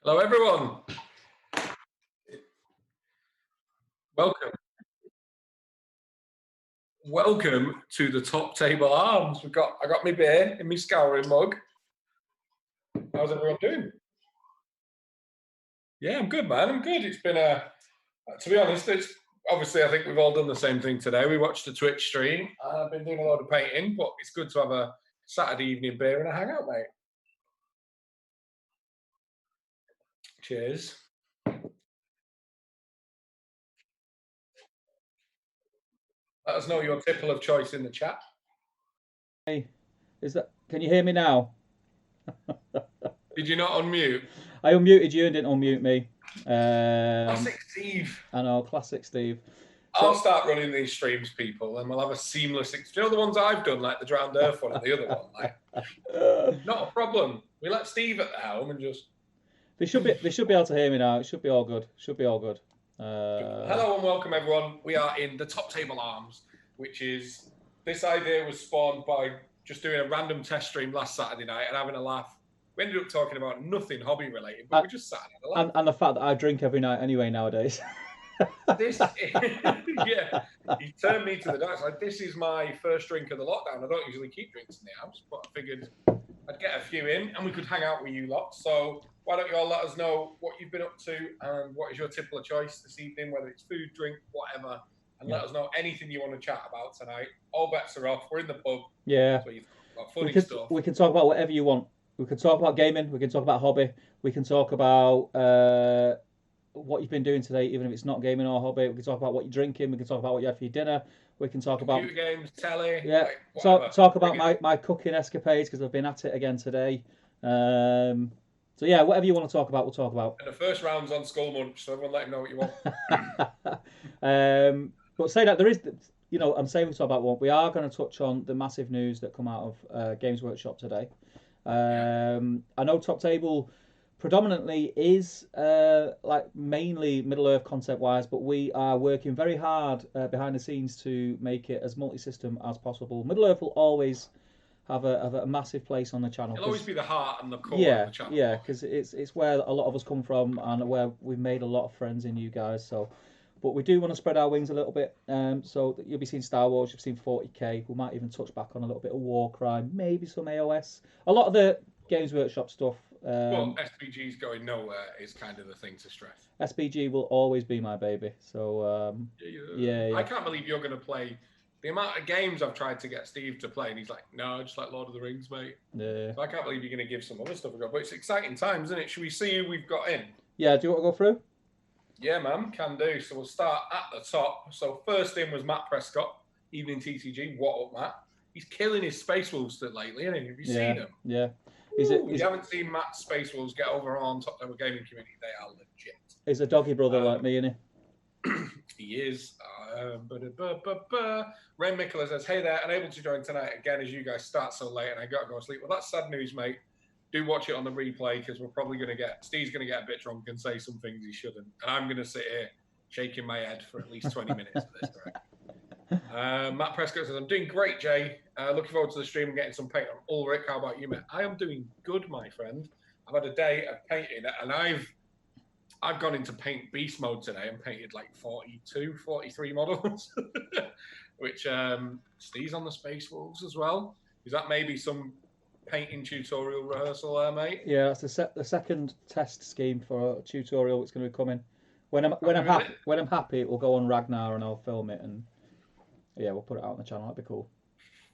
Hello, everyone. Welcome. Welcome to the Top Table Arms. I got my beer in my scouring mug. How's everyone doing? Yeah, I'm good, man. I'm good. It's been to be honest, it's obviously I think we've all done the same thing today. We watched the Twitch stream. I've been doing a lot of painting, but it's good to have a Saturday evening beer and a hangout, mate. Cheers. Let us know your tipple of choice in the chat. Hey, can you hear me now? Did you not unmute? I unmuted you and didn't unmute me. Classic Steve. I know, classic Steve. I'll start running these streams, people, and we'll have a seamless. Do you know the ones I've done, like the Drowned Earth one and the other one? Like, not a problem. We let Steve at the helm and just. They should be able to hear me now. It should be all good. Hello and welcome, everyone. We are in the Top Table Arms, which is this idea was spawned by just doing a random test stream last Saturday night and having a laugh. We ended up talking about nothing hobby related, but we just sat and had a laugh. And the fact that I drink every night anyway nowadays. Yeah, you turned me to the dice. Like, this is my first drink of the lockdown. I don't usually keep drinks in the house, but I figured I'd get a few in and we could hang out with you lot. So why don't you all let us know what you've been up to and what is your tipple of choice this evening, whether it's food, drink, whatever. And let us know anything you want to chat about tonight. All bets are off. We're in the pub. Yeah. So you've got funny stuff. We can talk about whatever you want. We can talk about gaming. We can talk about hobby. We can talk about what you've been doing today, even if it's not gaming or hobby. We can talk about what you're drinking. We can talk about what you had for your dinner. We can talk about computer games, telly. Yeah, like, talk about my cooking escapades because I've been at it again today. So yeah, whatever you want to talk about, we'll talk about. And the first round's on Skull Munch, so everyone let him know what you want. But say that there is, I'm saying we talk about one. We are going to touch on the massive news that come out of Games Workshop today. I know Top Table predominantly is mainly Middle Earth concept wise, but we are working very hard behind the scenes to make it as multi-system as possible. Middle Earth will always have a massive place on the channel. It'll always be the heart and the core of the channel. Yeah, because it's where a lot of us come from and where we've made a lot of friends in you guys. So, but we do want to spread our wings a little bit. So you'll be seeing Star Wars, you've seen 40k. We might even touch back on a little bit of Warcry, maybe some AOS. A lot of the Games Workshop stuff. Well, SBG's going nowhere is kind of the thing to stress. SBG will always be my baby. So yeah. I can't believe you're going to play the amount of games I've tried to get Steve to play, and he's like, "No, just like Lord of the Rings, mate." Yeah. So I can't believe you're going to give some other stuff a go. But it's exciting times, isn't it? Should we see who we've got in? Yeah. Do you want to go through? Yeah, man, can do. So we'll start at the top. So first in was Matt Prescott, Evening TCG. What up, Matt? He's killing his Space Wolves lately, isn't he? Have you seen him? Yeah. If you haven't seen Matt's Space Wolves, get over on Top Level Gaming Community. They are legit. He's a doggy brother like me, isn't he? He is. Ren Mikola says, "Hey there, unable to join tonight again as you guys start so late and I got to go to sleep." Well, that's sad news, mate. Do watch it on the replay because we're probably going to Steve's going to get a bit drunk and say some things he shouldn't. And I'm going to sit here shaking my head for at least 20 minutes of this, right? Matt Prescott says, "I'm doing great, Jay. Looking forward to the stream and getting some paint on Ulrich. How about you, mate?" I am doing good, my friend. I've had a day of painting and I've gone into paint beast mode today and painted like 42, 43 models, which Steve's on the Space Wolves as well. Is that maybe some painting tutorial rehearsal there, mate? Yeah, that's the second test scheme for a tutorial that's going to be coming. When I'm happy, it will go on Ragnar and I'll film it and yeah, we'll put it out on the channel. That'd be cool.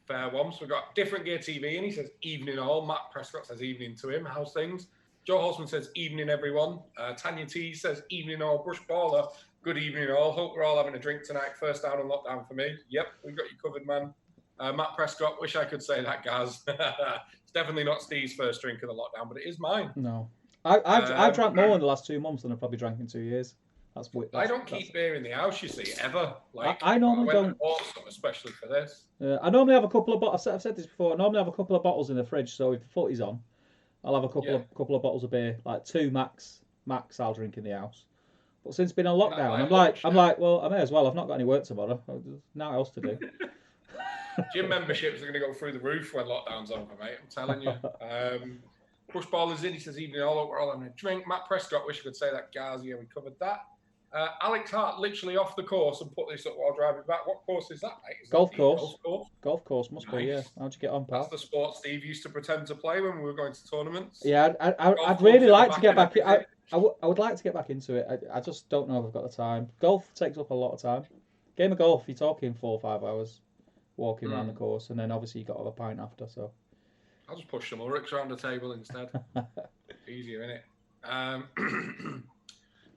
Fair one. So we've got Different Gear TV and he says evening all. Matt Prescott says evening to him. How's things? Joe Holzman says evening everyone. Tanya T says evening all. Brush Baller, good evening all. Hope we're all having a drink tonight. First down and lockdown for me. Yep, we've got you covered, man. Matt Prescott, wish I could say that, Gaz. It's definitely not Steve's first drink of the lockdown, but it is mine. No, I've drank more in the last 2 months than I've probably drank in 2 years. I don't keep beer in the house, you see, ever. Like I normally don't. Some, especially for this. I normally have a couple of bottles. I've said this before. I normally have a couple of bottles in the fridge, so if the footy's on, I'll have a couple of bottles of beer, like 2 max. I'll drink in the house. But since being on lockdown, I'm like, well, I may as well. I've not got any work tomorrow. There's nothing else to do. Gym memberships are going to go through the roof when lockdown's over, mate. I'm telling you. Bushballer's in. He says, evening all. We're all having a drink. Matt Prescott, wish I could say that. Gaz, yeah, we covered that. Alex Hart literally off the course and put this up while driving back. What course is that, mate? Is golf that course. Golf course. Golf course must be, yeah. How'd you get on, pal? That's the sport Steve used to pretend to play when we were going to tournaments. Yeah, I'd really like to get back. I would like to get back into it. I just don't know if I've got the time. Golf takes up a lot of time. Game of golf, you're talking 4 or 5 hours walking around the course, and then obviously you got to have a pint after. So I'll just push some Ulrichs around the table instead. Easier, innit?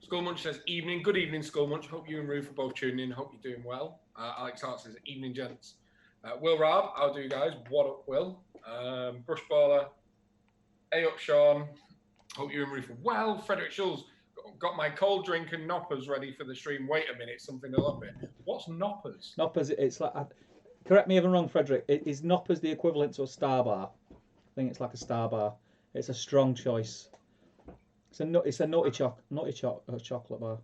Skullmunch says, evening. Good evening, Skullmunch. Hope you and Ruth are both tuning in. Hope you're doing well. Alex Hart says, evening, gents. Will Raab, how do you guys? What up, Will? Brushballer. Hey up, Sean. Hope you and Ruth are well. Frederick Schulz, got my cold drink and noppers ready for the stream. Wait a minute, something a little bit. What's noppers? Noppers, it's like, correct me if I'm wrong, Frederick. Is noppers the equivalent to a Star Bar? I think it's like a Star Bar. It's a strong choice. It's a nutty chocolate bar.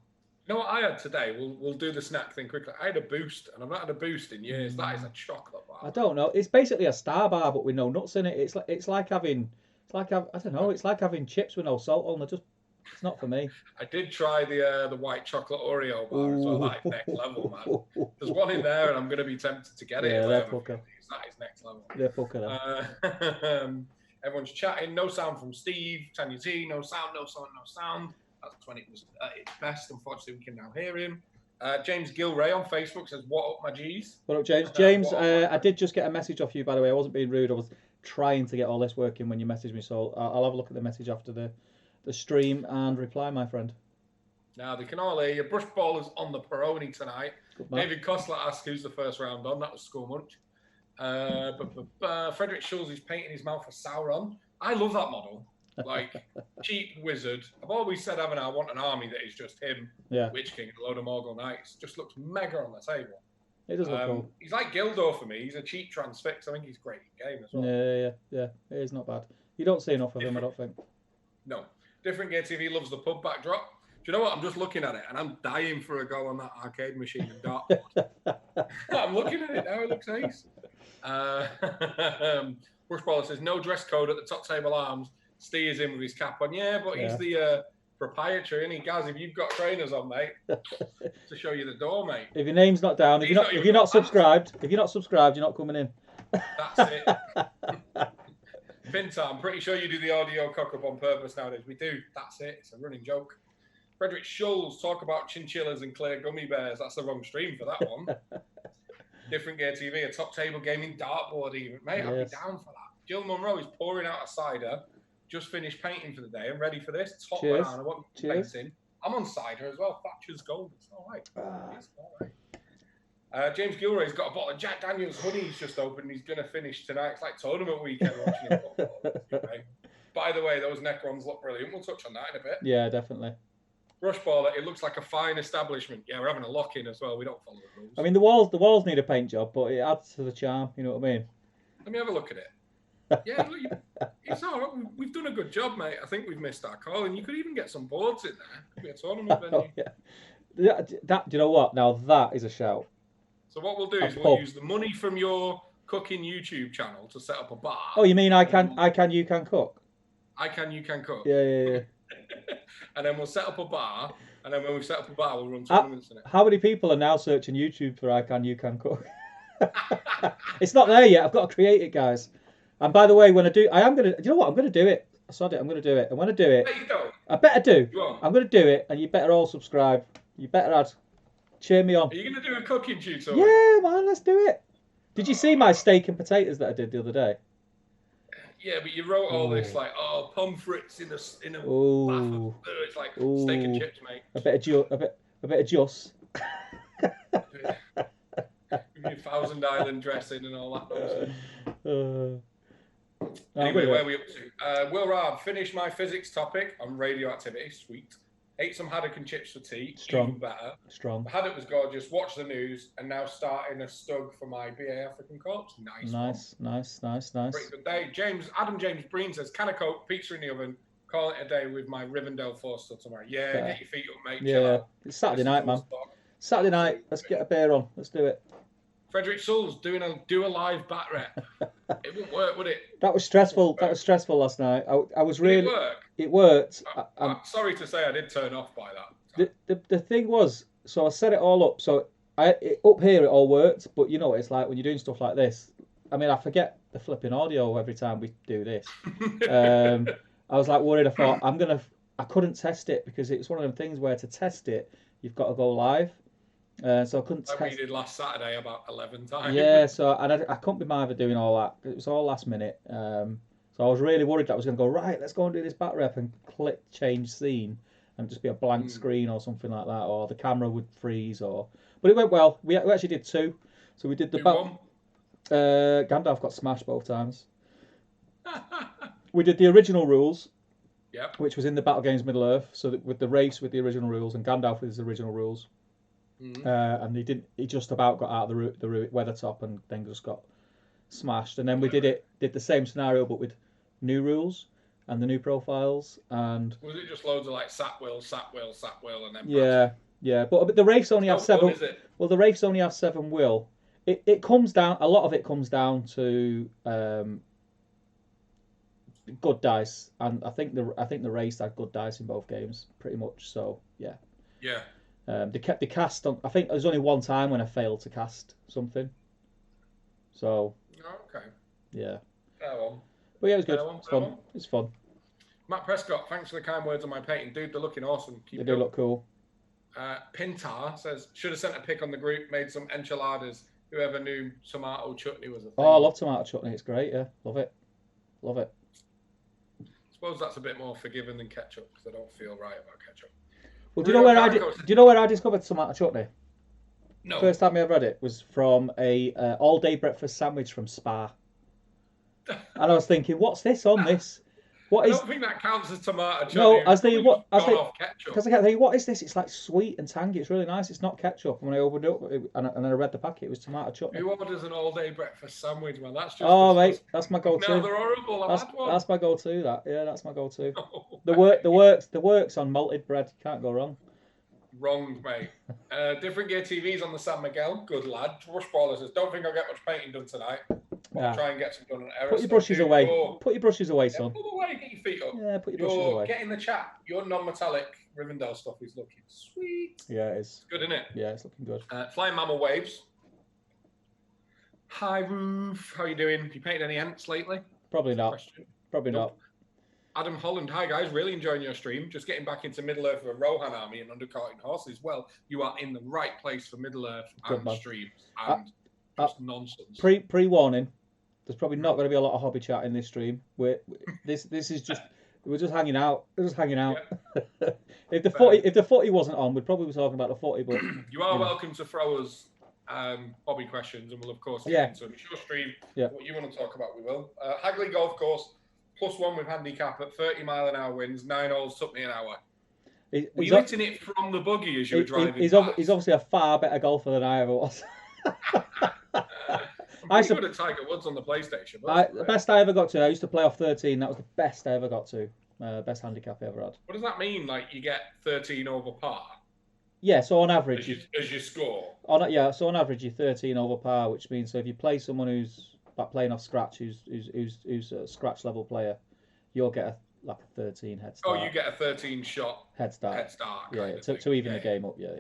You know what I had today? We'll do the snack thing quickly. I had a Boost, and I've not had a Boost in years. That is a chocolate bar. I don't know. It's basically a Star Bar, but with no nuts in it. It's like having I don't know. It's like having chips with no salt on. It's not for me. I did try the white chocolate Oreo bar as well. That is next level, man. There's one in there, and I'm going to be tempted to get it. Yeah, they're fucker. That is next level. They're fucker. Everyone's chatting. No sound from Steve. Tanya Z. No sound. No sound. No sound. That's when it was at its best. Unfortunately, we can now hear him. James Gilray on Facebook says, "What up, my G's?" What up, James? James, I did just get a message off you, by the way. I wasn't being rude. I was trying to get all this working when you messaged me, so I'll have a look at the message after the stream and reply, my friend. Now they can all hear you. Brushballers on the Peroni tonight. David Kostler asked who's the first round on. That was Skullmunch. Frederick Schulz is painting his mouth for Sauron. I love that model. Like, cheap wizard. I've always said, haven't I want an army that is just him, Witch King, and a load of Morgul Knights. Just looks mega on the table. It does look cool. He's like Gildor for me. He's a cheap transfix. I think he's great in game as well. Yeah. It is not bad. You don't see enough of him, I don't think. No. Different Gear TV loves the pub backdrop. Do you know what? I'm just looking at it, and I'm dying for a go on that arcade machine and dartboard. I'm looking at it now. It looks nice. Bushballer says, no dress code at the top table arms. Steve is in with his cap on. Yeah, but he's the proprietor, isn't he? Gaz, if you've got trainers on, mate, to show you the door, mate. If your name's not down, if you're not subscribed, you're not coming in. That's it. Pinta, I'm pretty sure you do the audio cock up on purpose nowadays. We do. That's it. It's a running joke. Frederick Schulz, talk about chinchillas and clear gummy bears. That's the wrong stream for that one. Different Gear TV, a top table gaming dartboard even. Mate, I'd be down for that. Jill Monroe is pouring out a cider. Just finished painting for the day. I'm ready for this. Top banana. What painting? I'm on cider as well. Thatcher's Gold. It's all right. It's all right. James Gilray's got a bottle of Jack Daniels honey he's just opened. He's going to finish tonight. It's like tournament weekend watching football. By the way, those Necrons look brilliant. We'll touch on that in a bit. Yeah, definitely. Rushballer, it looks like a fine establishment. Yeah, we're having a lock-in as well. We don't follow the rules. I mean, the walls need a paint job, but it adds to the charm. You know what I mean? Let me have a look at it. Yeah, look, it's all right. We've done a good job, mate. I think we've missed our call, and you could even get some boards in there. Could be a tournament venue. Do you know what? Now that is a shout. So what we'll do is we'll use the money from your cooking YouTube channel to set up a bar. Oh, you mean you can cook? I can, you can cook. Yeah. And then we'll set up a bar, and then when we've set up a bar, we'll run tournaments in it. How many people are now searching YouTube for I can, you can cook? It's not there yet. I've got to create it, guys. And by the way, when I do, I am going to, do you know what? I'm going to do it. I sod it. I'm going to do it. And when I do it, I better do. I'm going to do it, and you better all subscribe. You better cheer me on. Are you going to do a cooking tutorial? Yeah, man, let's do it. Did you see my steak and potatoes that I did the other day? Yeah, but you wrote all this like, pommes frites in a bath of, it's like steak and chips, mate. A bit of juice. Give me a Thousand Island dressing and all that nonsense. Anyway, where are we up to? Will Raab, finish my physics topic on radioactivity. Sweet. Ate some haddock and chips for tea. Strong. Even better. Strong. The haddock was gorgeous. Watch the news, and now starting a stug for my BA African Corps. Nice. Pretty good day. Adam James Breen says, can I coke, pizza in the oven, call it a day with my Rivendell Force till tomorrow. Yeah, get your feet up, mate. Yeah. It's Saturday night, man. Saturday night. Let's get a beer on. Let's do it. Frederick Schulz do a live bat rep. It wouldn't work, would it? That was stressful. That was stressful last night. I was Did really. it work? It worked. I'm sorry to say I did turn off by that. The thing was, so I set it all up. So up here it all worked, but you know what it's like when you're doing stuff like this. I mean, I forget the flipping audio every time we do this. I was like worried. I thought I couldn't test it because it's one of them things where to test it, you've got to go live. So I couldn't like test. we did last Saturday about 11 times. Yeah, so I couldn't be bothered doing all that. It was all last minute. So I was really worried that I was going to go, right, let's go and do this bat rep and click change scene and just be a blank screen or something like that, or the camera would freeze. But it went well. We actually did two. So we did the bat. Gandalf got smashed both times. We did the original rules, yep. which was in the Battle Games Middle Earth. So with the race with the original rules and Gandalf with his original rules. And he just about got out of the weather top and then just got smashed. And then we did the same scenario but with new rules and the new profiles. And was it just loads of like sat will, and then yeah. But the race only has 7. Fun, well, the race only has 7 will. It comes down. A lot of it comes down to good dice, and I think the race had good dice in both games, pretty much. So yeah. Yeah. They kept the cast on. I think there's only one time when I failed to cast something. So. Okay. Yeah. Well. But yeah, it was good. It's fun. It's fun. Matt Prescott, thanks for the kind words on my painting, dude. They're looking awesome. They do look cool. Pintar says should have sent a pic on the group. Made some enchiladas. Whoever knew tomato chutney was a thing. Oh, I love tomato chutney. It's great. Yeah, love it. I suppose that's a bit more forgiving than ketchup because I don't feel right about ketchup. Well, do you know where I discovered tomato chutney? No. First time I ever read it was from a all-day breakfast sandwich from Spa, and I was thinking, what's this on this? I don't think that counts as tomato chutney. No, I was thinking, because I kept thinking, what is this? It's like sweet and tangy. It's really nice. It's not ketchup. And when I opened it up and then I read the packet, it was tomato chutney. Who orders an all-day breakfast sandwich, man? That's just. Oh, mate, that's my go-to. No, they're horrible. That's my go-to. That's my go-to. The works on malted bread. You can't go wrong. Wrong, mate. Different gear TVs on the San Miguel. Good lad. Rush Baller says, don't think I'll get much painting done tonight. I'll try and get some done on error. Put your brushes away. Put your brushes away, son. Put them away. Get your feet up. Yeah, put your brushes away. Get in the chat. Your non-metallic Rivendell stuff is looking sweet. Yeah, it is. Good, isn't it? Yeah, it's looking good. Flying Mammal Waves. Hi, Roof. How you doing? Have you painted any ants lately? Probably not. Probably not. Adam Holland, hi guys, really enjoying your stream. Just getting back into Middle Earth with a Rohan army and undercarting horses. Well, you are in the right place for Middle Earth and streams and just nonsense. Pre-warning, there's probably not going to be a lot of hobby chat in this stream. This is just we're just hanging out. We're just hanging out. Yeah. if the footy wasn't on, we'd probably be talking about the footy. But you are welcome to throw us hobby questions, and we'll of course get into it. It's your stream. Yeah. What you want to talk about, we will. Hagley Golf Course. +1 with handicap at 30-mile-an-hour winds. 9 holes took me an hour. Were you hitting it from the buggy as you were driving? He's obviously a far better golfer than I ever was. I'm pretty good at Tiger Woods on the PlayStation. The best I ever got to, I used to play off 13. That was the best I ever got to. Best handicap I ever had. What does that mean? Like you get 13 over par? Yeah, so on average... As you score? So on average you're 13 over par, which means so if you play someone who's playing off scratch, who's a scratch level player, you'll get a 13 head start. Oh, you get a 13 shot head start. Yeah, to even the game up. Yeah.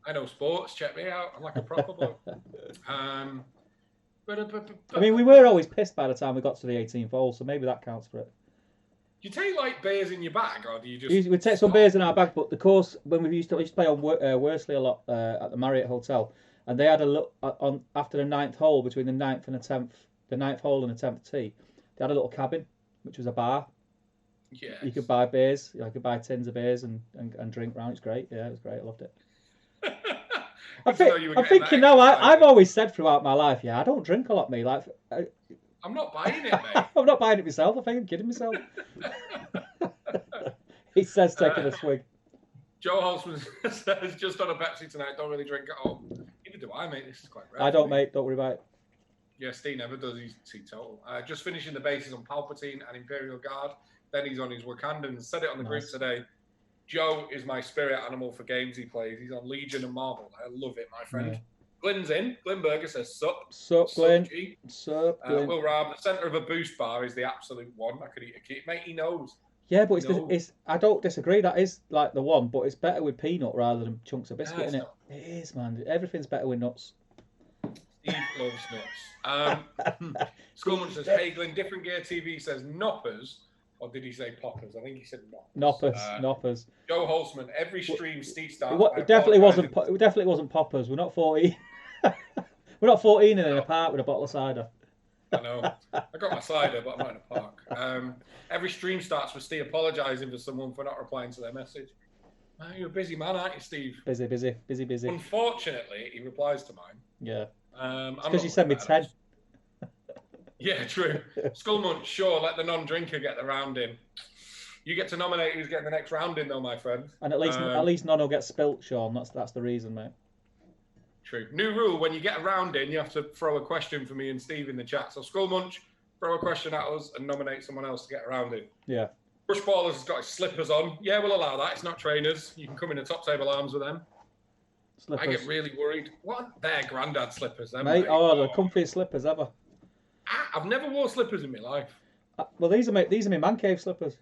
I know sports. Check me out. I'm like a proper bloke. I mean, we were always pissed by the time we got to the 18th hole, so maybe that counts for it. Do you take like beers in your bag, or do you just? We take some beers in our bag, but the course when we used to play on Worsley a lot at the Marriott Hotel, and they had a look on after the 9th hole between the 9th and the 10th. The 9th hole and the 10th tee, they had a little cabin, which was a bar. Yeah. You could buy beers. You could buy tins of beers and drink round. It's great. Yeah, it was great. I loved it. I'm thinking now. I've always said throughout my life, I don't drink a lot. Me, like, I'm not buying it, mate. I'm not buying it myself. I think I'm kidding myself. He says taking a swig. Joe Holzman says just on a Pepsi tonight. Don't really drink at home. Neither do I, mate. This is quite rare. I don't, mate. Don't worry about it. Yeah, Steve never does. He's teetotal. Just finishing the bases on Palpatine and Imperial Guard. Then he's on his Wakandan. Said it on the group today. Joe is my spirit animal for games he plays. He's on Legion and Marvel. I love it, my friend. Glenn's in. Glenn Berger says, sup. Sup, Glenn. G. Sup, Glenn. Will Rob, the centre of a boost bar is the absolute one. I could eat a cake. Mate, he knows. Yeah, but it's I don't disagree. That is like the one, but it's better with peanut rather than chunks of biscuit, isn't it? It is, man. Everything's better with nuts. Steve loves nuts. Schoolman says, hey, Glenn, Different Gear TV says noppers. Or did he say poppers? I think he said noppers. Noppers. Joe Holzman, every stream Steve starts. It definitely wasn't poppers. We're not 14. We're not 14 in a park with a bottle of cider. I know. I got my cider, but I'm not in a park. Every stream starts with Steve apologising for someone for not replying to their message. Man, you're a busy man, aren't you, Steve? Busy. Unfortunately, he replies to mine. Yeah. Because you sent me 10. Yeah, true. Skullmunch, sure, let the non-drinker get the round in. You get to nominate who's getting the next round in, though, my friend. And at least none will get spilt, Sean. That's the reason, mate. True. New rule: when you get a round in, you have to throw a question for me and Steve in the chat. So Skullmunch, throw a question at us and nominate someone else to get a round in. Yeah. Rush Ballers has got his slippers on. Yeah, we'll allow that. It's not trainers. You can come in the top table arms with them. Slippers. I get really worried. What? They're granddad slippers, mate. Oh, the comfiest slippers ever. I've never worn slippers in my life. Well, these are my man cave slippers.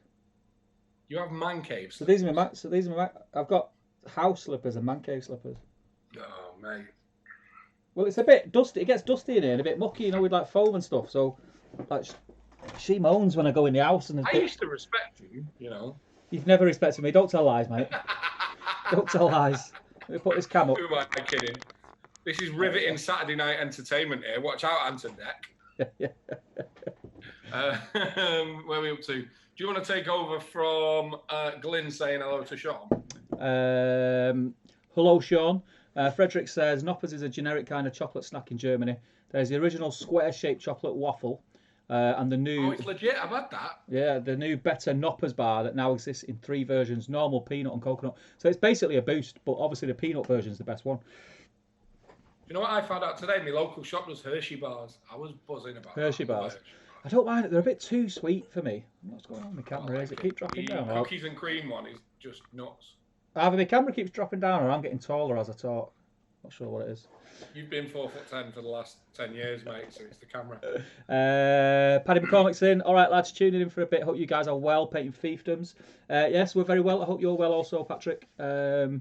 You have man cave slippers? So these are my I've got house slippers and man cave slippers. Oh, mate. Well, it's a bit dusty. It gets dusty in here and a bit mucky, you know, with like foam and stuff. So, like, she moans when I go in the house. And I used to respect you, you know. You've never respected me. Don't tell lies, mate. Don't tell lies. Let me put this cam up. Who am I kidding? This is riveting Saturday night entertainment here. Watch out, Anton Deck. Where are we up to? Do you want to take over from Glyn saying hello to Sean? Hello, Sean. Frederick says Knoppers is a generic kind of chocolate snack in Germany. There's the original square-shaped chocolate waffle and the new... Oh, it's legit. I've had that. Yeah, the new better Knoppers bar that now exists in 3 versions, normal, peanut and coconut. So it's basically a boost, but obviously the peanut version is the best one. You know what I found out today? My local shop was Hershey bars. I was buzzing about Hershey bars. I don't mind it. They're a bit too sweet for me. What's going on with my camera? Is it keep dropping down? The cookies and cream one is just nuts. Either my camera keeps dropping down or I'm getting taller as I talk. Not sure what it is. You've been 4'10" for the last 10 years, mate, so it's the camera. Paddy McCormick's in. All right, lads, tuning in for a bit. Hope you guys are well, painting fiefdoms. Yes, we're very well. I hope you're well also, Patrick. Nice.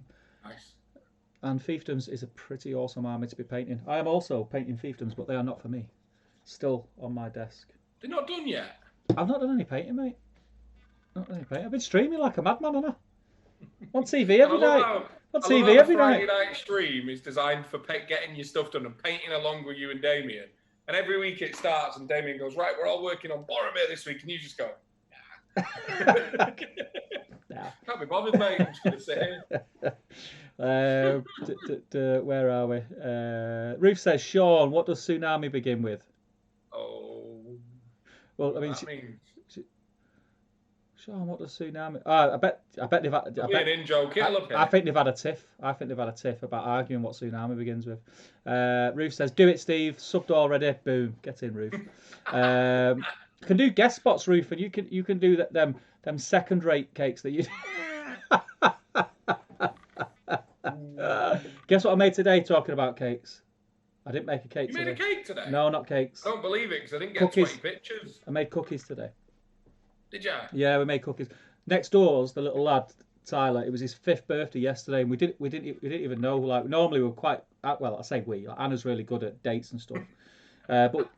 And fiefdoms is a pretty awesome army to be painting. I am also painting fiefdoms, but they are not for me. Still on my desk. They're not done yet? I've not done any painting, mate. Not done any painting. I've been streaming like a madman, haven't I? On TV every night. On TV every night. Friday night stream is designed for getting your stuff done and painting along with you and Damien. And every week it starts and Damien goes, right, we're all working on Boromir this week. And you just go, nah. Can't be bothered, mate. I'm just going to sit here. Where are we? Ruth says, Sean, what does tsunami begin with? Oh. Well, I mean... Sean, what does tsunami? I bet they've had. I think they've had a tiff. I think they've had a tiff about arguing what tsunami begins with. Ruth says, "Do it, Steve. Subbed already. Boom. Get in, Ruth. Can do guest spots, Ruth, and you can do them second-rate cakes that you. Guess what I made today? Talking about cakes. I didn't make a cake. You made a cake today? No, not cakes. I don't believe it because I didn't get 20 pictures. I made cookies today. Did you? Yeah, we made cookies. Next door's the little lad Tyler. It was his 5th birthday yesterday, and we didn't even know. Like normally we're quite well. I say we. Like, Anna's really good at dates and stuff. But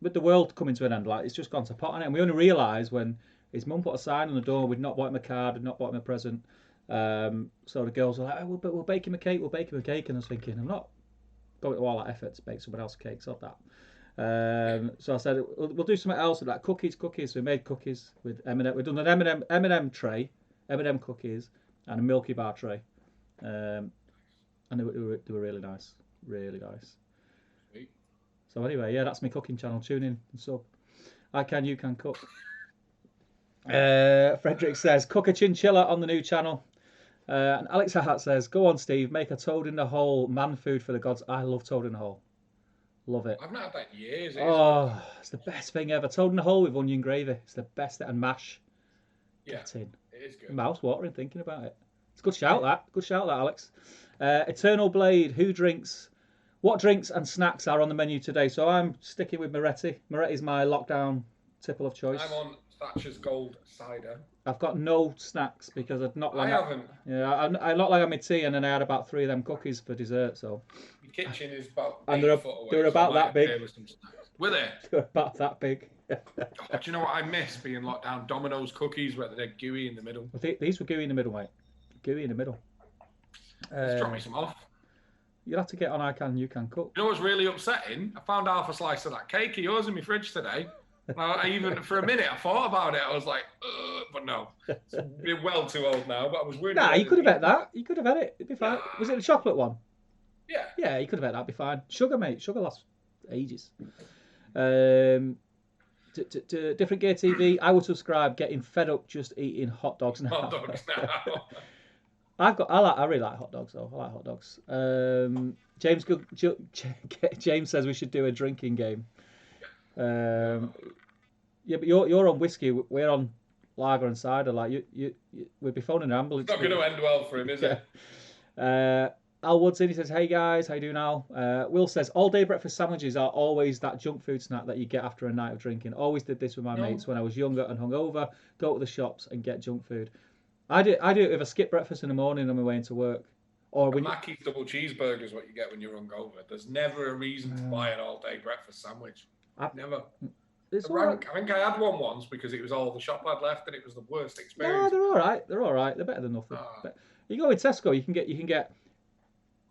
with the world coming to an end, like it's just gone to pot on it. And we only realised when his mum put a sign on the door. We'd not bought him a card. We'd not bought him a present. So the girls were like, oh, we'll bake him a cake. We'll bake him a cake. And I was thinking, I'm not going to all that effort to bake someone else's cake. Sod that. So I said we'll do something else with that. Cookies. So we made cookies with M&M. We've done an M&M tray, M&M cookies, and a Milky Bar tray, and they were really nice, really nice. Sweet. So anyway, yeah, that's my cooking channel. Tune in and sub. I can, you can cook. Frederick says cook a chinchilla on the new channel. And Alex Hart says, go on, Steve, make a toad in the hole man food for the gods. I love toad in the hole. Love it. I've not had that in years. Oh, it's the best thing ever. Toad in the hole with onion gravy. It's the best. And mash. Yeah, Get in. It is good. Mouth watering thinking about it. It's a good shout, that. Good shout, that, Alex. Eternal Blade. Who drinks What drinks and snacks are on the menu today? So I'm sticking with Moretti. Moretti's my lockdown tipple of choice. I'm on Thatcher's Gold cider. I've got no snacks because I've not I long. haven't. Yeah, I not like my tea, and then I had about 3 of them cookies for dessert. So. The kitchen is about And 8 foot away. they're about that big. Were they? They're about that big. Do you know what I miss being locked down? Domino's cookies, where they're gooey in the middle. These were gooey in the middle, mate. Gooey in the middle. Let's drop me some off. You'll have to get on I Can, You Can Cook. You know what's really upsetting? I found half a slice of that cake of yours in my fridge today. I even, for a minute, I thought about it. I was like, but no. It's well too old now, but I was worried. Nah, you could have had that. You could have had it. It'd be fine. Was it the chocolate one? Yeah. Yeah, you could have had that. It'd be fine. Sugar, mate. Sugar lasts ages. Different Gear TV. I would subscribe. Getting fed up just eating hot dogs now. Hot dogs now. I really like hot dogs though. I like hot dogs. James says we should do a drinking game. Yeah, but you're on whiskey. We're on lager and cider. Like we'd be phoning an ambulance. It's not going to end well for him, is it? Al Woodson, he says, "Hey guys, how you doing, Al?" Will says, "All day breakfast sandwiches are always that junk food snack that you get after a night of drinking. Always did this with my mates when I was younger and hungover. Go to the shops and get junk food. I do it if I skip breakfast in the morning on my way into work. Or when Mackey's double cheeseburger is what you get when you're hungover. There's never a reason to buy an all-day breakfast sandwich. Never. Rank. I think I had one once because it was all the shop had left, and it was the worst experience. No, they're all right. They're all right. They're better than nothing. But you go in Tesco, you can get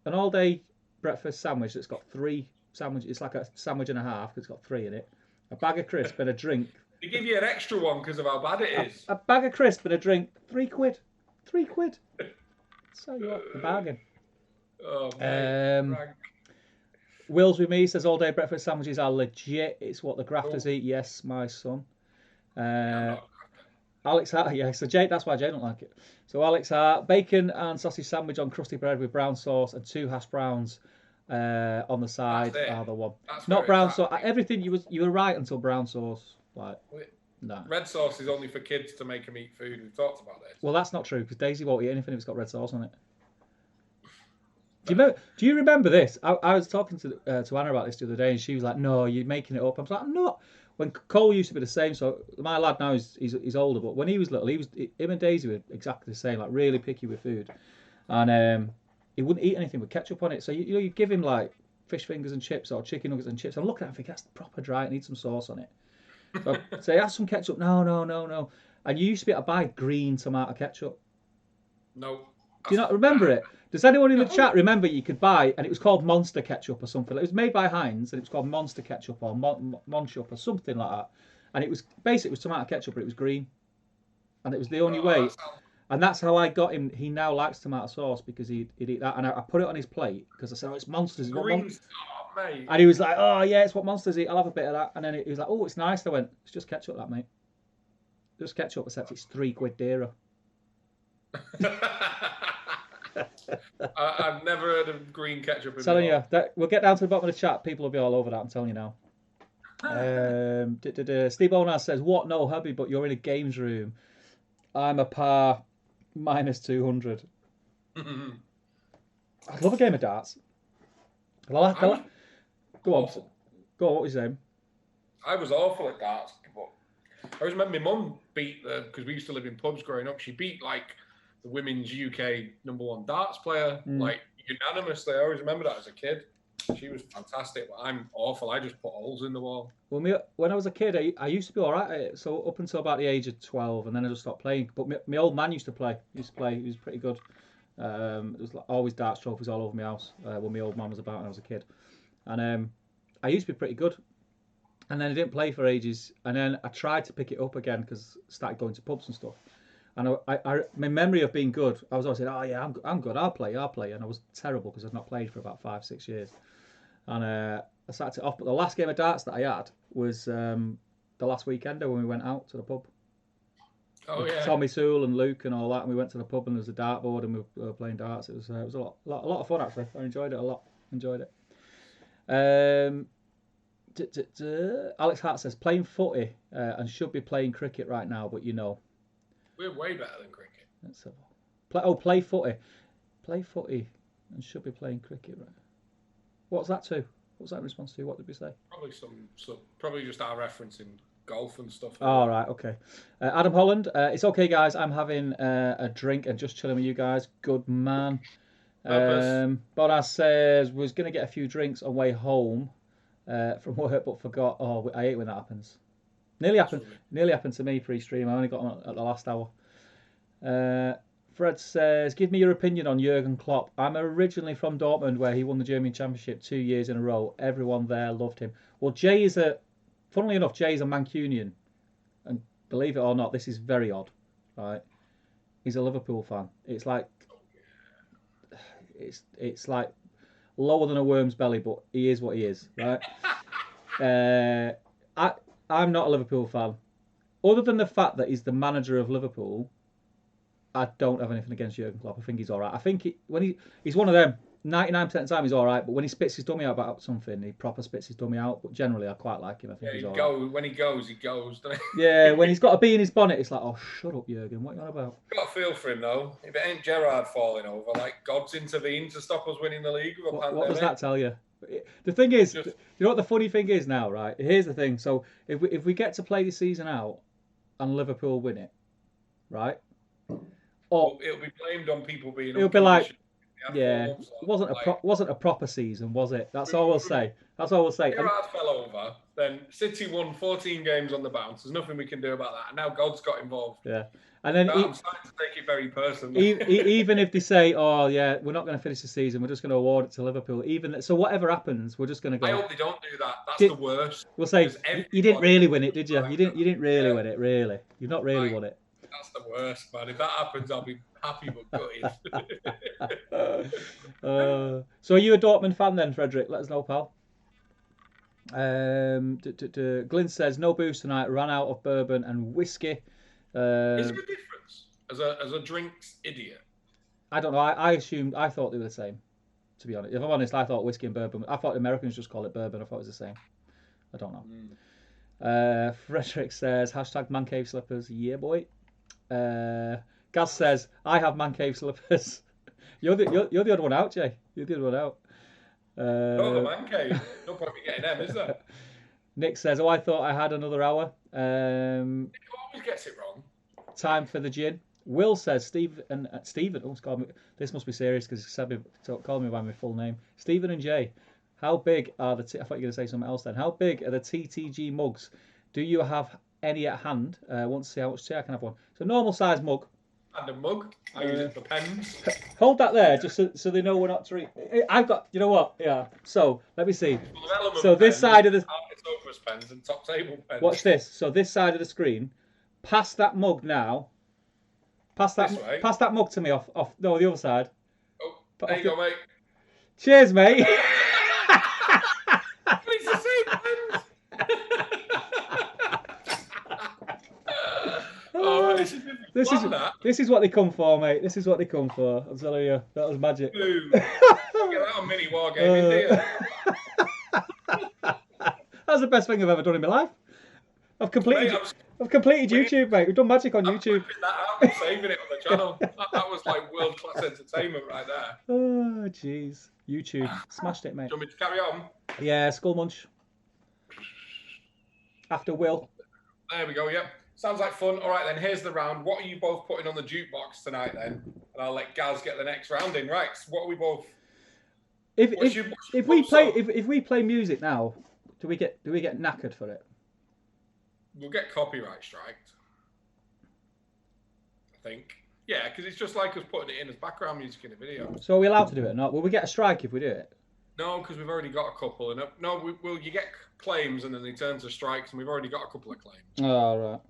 an all-day breakfast sandwich that's got 3 sandwiches. It's like a sandwich and a half because it's got 3 in it. A bag of crisp and a drink. They give you an extra one because of how bad it is. A bag of crisp and a drink, £3. £3. So you what, a bargain. Oh, man. Will's with me says all day breakfast sandwiches are legit. It's what the grafters eat. Yes, my son. Alex Hart, yeah. So Jay, that's why Jay don't like it. So Alex Hart, bacon and sausage sandwich on crusty bread with brown sauce and 2 hash browns on the side are the one. That's not brown sauce. Everything you were right until brown sauce. Like no. Red sauce is only for kids to make them eat food. We've talked about this. Well, that's not true because Daisy won't eat anything if it's got red sauce on it. Do you remember this? I was talking to Anna about this the other day, and she was like, "No, you're making it up." I was like, "I'm not." When Cole used to be the same, so my lad now he's older, but when he was little, him and Daisy were exactly the same, like really picky with food, and he wouldn't eat anything with ketchup on it. So you give him like fish fingers and chips or chicken nuggets and chips. I'm looking at him, thinking that's proper dry. It needs some sauce on it. So say, have some ketchup. No. And you used to be able to buy green tomato ketchup. No. Do you not remember it? Does anyone in the chat remember you could buy, and it was called Monster Ketchup or something? It was made by Heinz, and it was called Monster Ketchup or Monchup or something like that. And it was tomato ketchup, but it was green, and it was the only way. And that's how I got him. He now likes tomato sauce because he'd eat that, and I put it on his plate because I said, "Oh, it's Monsters." Mate. And he was like, "Oh yeah, it's what Monsters eat. I'll have a bit of that." And then he was like, "Oh, it's nice." I went, "It's just ketchup, that mate. Just ketchup, except it's £3 dearer." I've never heard of green ketchup. I'm telling you, we'll get down to the bottom of the chat. People will be all over that. I'm telling you now. Steve Onas says, "What? No, hubby, but you're in a games room. I'm a par -200. I'd love a game of darts. Go on. What was you saying? I was awful at darts, but I always remember my mum beat because we used to live in pubs growing up. She beat like the women's UK #1 darts player, like unanimously. I always remember that as a kid. She was fantastic, but I'm awful. I just put holes in the wall. Well, when I was a kid, I used to be all right at it. So up until about the age of 12, and then I just stopped playing. But my old man used to play. He was pretty good. There was always darts trophies all over my house when my old man was about and I was a kid. And I used to be pretty good. And then I didn't play for ages. And then I tried to pick it up again because I started going to pubs and stuff. And my memory of being good, I was always saying, "Oh yeah, I'm good. I'll play." And I was terrible because I'd not played for about 5-6 years. And I started it off. But the last game of darts that I had was the last weekender when we went out to the pub. Oh yeah. Tommy Sewell and Luke and all that, and we went to the pub and there was a dartboard and we were playing darts. It was a lot of fun actually. I enjoyed it a lot. Alex Hart says playing footy and should be playing cricket right now, but you know. We're way better than cricket. Let's have play footy. Play footy and should be playing cricket right. What's that to? What's that in response to? What did we say? Probably probably just our referencing golf and stuff. All right, okay. Adam Holland, it's okay, guys. I'm having a drink and just chilling with you guys. Good man. Bonas says was going to get a few drinks on way home from work, but forgot. Oh, I hate when that happens. Nearly happened to me pre-stream. I only got on at the last hour. Fred says, give me your opinion on Jurgen Klopp. I'm originally from Dortmund, where he won the German Championship 2 years in a row. Everyone there loved him. Well, funnily enough, Jay's a Mancunian. And believe it or not, this is very odd, right? He's a Liverpool fan. It's like lower than a worm's belly, but he is what he is, right? I'm not a Liverpool fan. Other than the fact that he's the manager of Liverpool, I don't have anything against Jurgen Klopp. I think he's all right. I think he's one of them. 99% of the time he's all right, but when he spits his dummy out about something, he proper spits his dummy out. But generally, I quite like him. I think he's all right. When he goes, doesn't he? Yeah, when he's got a bee in his bonnet, it's like, oh, shut up, Jurgen. What are you on about? Got a feel for him, though. If it ain't Gerrard falling over, like God's intervened to stop us winning the league with a pandemic. What does that tell you? The thing is, you know what the funny thing is now, right? Here's the thing. So if we get to play the season out and Liverpool win it, right? Or it'll be blamed on people being. It'll be like, yeah, it wasn't a proper season, was it? That's all we'll say. That's all we'll say. Gerrard fell over. Then City won 14 games on the bounce. There's nothing we can do about that. And now God's got involved. Yeah. And then I'm starting to take it very personally. Even if they say, "Oh yeah, we're not going to finish the season. We're just going to award it to Liverpool." So whatever happens, we're just going to go. I hope they don't do that. That's the worst. We'll say you didn't really win it, did you? You didn't really win it, really. You've not really won it. That's the worst, man. If that happens, I'll be happy but gutted. So are you a Dortmund fan then, Frederick? Let us know, pal. Glyn says no booze tonight. Ran out of bourbon and whiskey. Is there a difference as a drinks idiot? I don't know. I thought they were the same. To be honest, if I'm honest, I thought whiskey and bourbon. I thought Americans just call it bourbon. I thought it was the same. I don't know. Frederick says hashtag man cave slippers. Yeah, boy. Gaz says I have man cave slippers. You're the other one out, Jay. You're the other one out. The man cave. No point me getting them, is there? Nick says, "Oh, I thought I had another hour." Nick always gets it wrong. Time for the gin. Will says, Stephen. Oh, this must be serious because he said called me by my full name. Stephen and Jay, how big are the? I thought you were going to say something else then. How big are the TTG mugs? Do you have any at hand? Want to see how much tea I can have one. So normal size mug. And a mug. I use it for pens. Hold that there, just so they know we're not I've got. You know what? Yeah. So let me see. So this side of the. Pens and top table pens. Watch this. So this side of the screen. Pass that mug now. Pass that mug to me off. No, the other side. Oh, there you go, mate. Cheers, mate. It's the same pens. This is what they come for, mate. This is what they come for. I'm telling you, that was magic. Boom. Get that on mini war gaming, dear. That's the best thing I've ever done in my life. I've completed YouTube, mate. We've done magic on YouTube. I'm saving it on the channel. That was like world class entertainment right there. Oh, jeez. YouTube smashed it, mate. Do you want me to carry on? Yeah, Skull Munch. After Will. There we go. Yep. Sounds like fun. All right, then here's the round. What are you both putting on the jukebox tonight, then? And I'll let Gaz get the next round in. Right. So what are we both? If we play music now, do we get knackered for it? We'll get copyright striked. I think. Yeah, because it's just like us putting it in as background music in a video. So are we allowed to do it or not? Will we get a strike if we do it? No, because we've already got a couple. And you get claims and then they turn to strikes, and we've already got a couple of claims. Oh, right.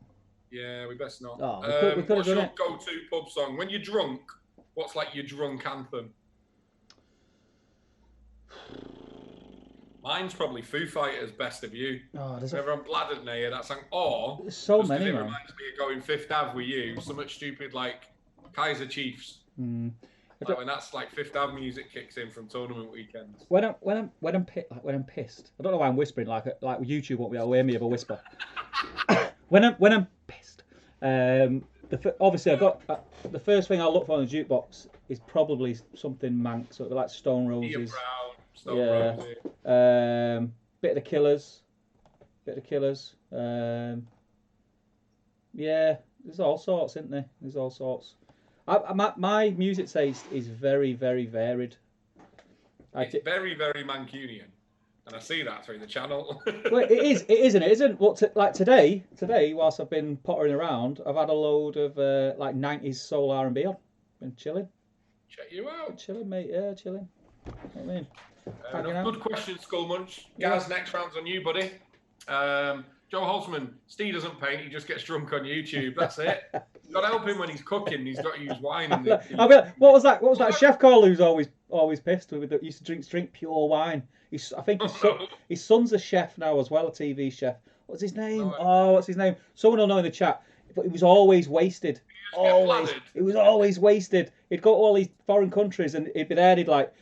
Yeah, we best not. Oh, we could what's your go-to pub song? When you're drunk, what's like your drunk anthem? Mine's probably Foo Fighters' Best of You. Oh, whenever I'm bladdered near that song. Or, there's so many, it reminds me of going Fifth Ave with you. So much stupid like Kaiser Chiefs. When that's like Fifth Ave music kicks in from tournament weekends. When I'm pissed, I don't know why I'm whispering like YouTube won't be able to hear me if I whisper. when I'm pissed, obviously I've got the first thing I'll look for on the jukebox is probably something Manx, sort of like Stone Roses. Stone Rosy. Bit of the Killers. Yeah, there's all sorts, isn't there? There's all sorts. My music taste is very, very varied. It's very, very Mancunian, and I see that through the channel. Well, it is, isn't it? Isn't what like today? Whilst I've been pottering around, I've had a load of like 90s soul R&B on. Been chilling. Check you out. Been chilling, mate. Yeah, chilling. You know what I mean, good question, Skull Munch. Gaz, next round's on you, buddy. Joe Holtzman, Steve doesn't paint, he just gets drunk on YouTube. That's it. You've got to help him when he's cooking. He's got to use wine. What was that? What was that chef called who's always pissed with used to drink pure wine? I think his son's a chef now as well, a TV chef. What's his name? What's his name? Someone will know in the chat. But he was always wasted. He was always wasted. He'd go to all these foreign countries and he'd be there. He'd like,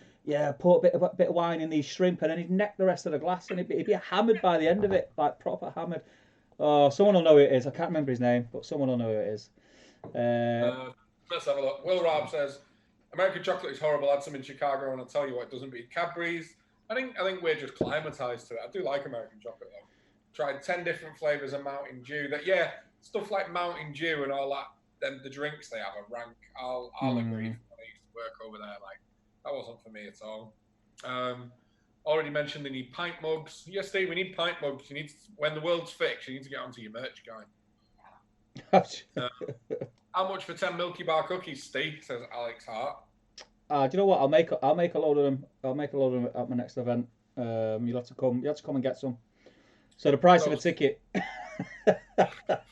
put a bit of wine in these shrimp, and then he'd neck the rest of the glass, and he'd be hammered by the end of it, like proper hammered. Oh, someone will know who it is. I can't remember his name, but someone will know who it is. Let's have a look. Will Raab says, American chocolate is horrible. I had some in Chicago, and I'll tell you what, it doesn't beat Cadbury's. I think we're just climatized to it. I do like American chocolate though. Tried 10 different flavors of Mountain Dew. Stuff like Mountain Dew and all that. Then the drinks they have are rank. I'll agree. When I used to work over there, like that wasn't for me at all. Already mentioned they need pint mugs. Yes, Steve, we need pint mugs. When the world's fixed, you need to get onto your merch guy. How much for 10 Milky Bar cookies, Steve? Says Alex Hart. Do you know what? I'll make a load of them. I'll make a load of them at my next event. You'll have to come. You have to come and get some. So the price of a ticket.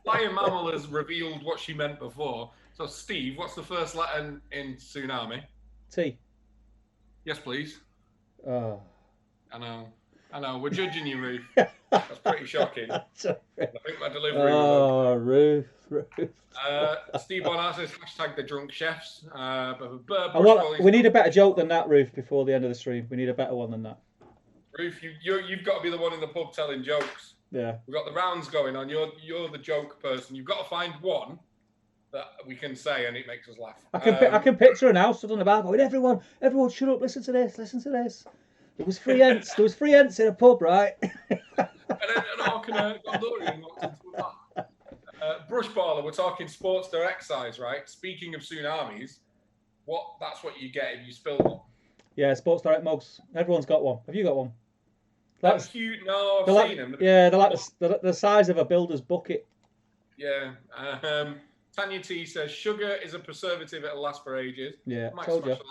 Flying Mammal has revealed what she meant before. So Steve, what's the first letter in tsunami? T. Yes, please. Oh. I know. We're judging you, Ruth. That's pretty shocking. I think my delivery was okay. Ruth. Steve Bonner says hashtag the drunk chefs. We need a better joke than that, Ruth, before the end of the stream. We need a better one than that. Ruth, you've got to be the one in the pub telling jokes. Yeah. We've got the rounds going on. You're the joke person. You've got to find one that we can say and it makes us laugh. I can picture an house stood on the bar going, everyone shut up, listen to this. There was free ents in a pub, right? And then an Ark and a Gondorian walked into a bar. Brush Baller, we're talking sports direct size, right? Speaking of tsunamis, that's what you get if you spill one. Yeah, sports direct mugs. Everyone's got one. Have you got one? That's cute. No, I've seen them. Yeah, they're like the size of a builder's bucket. Yeah. Tanya T says sugar is a preservative. It'll last for ages. Yeah, might told you. that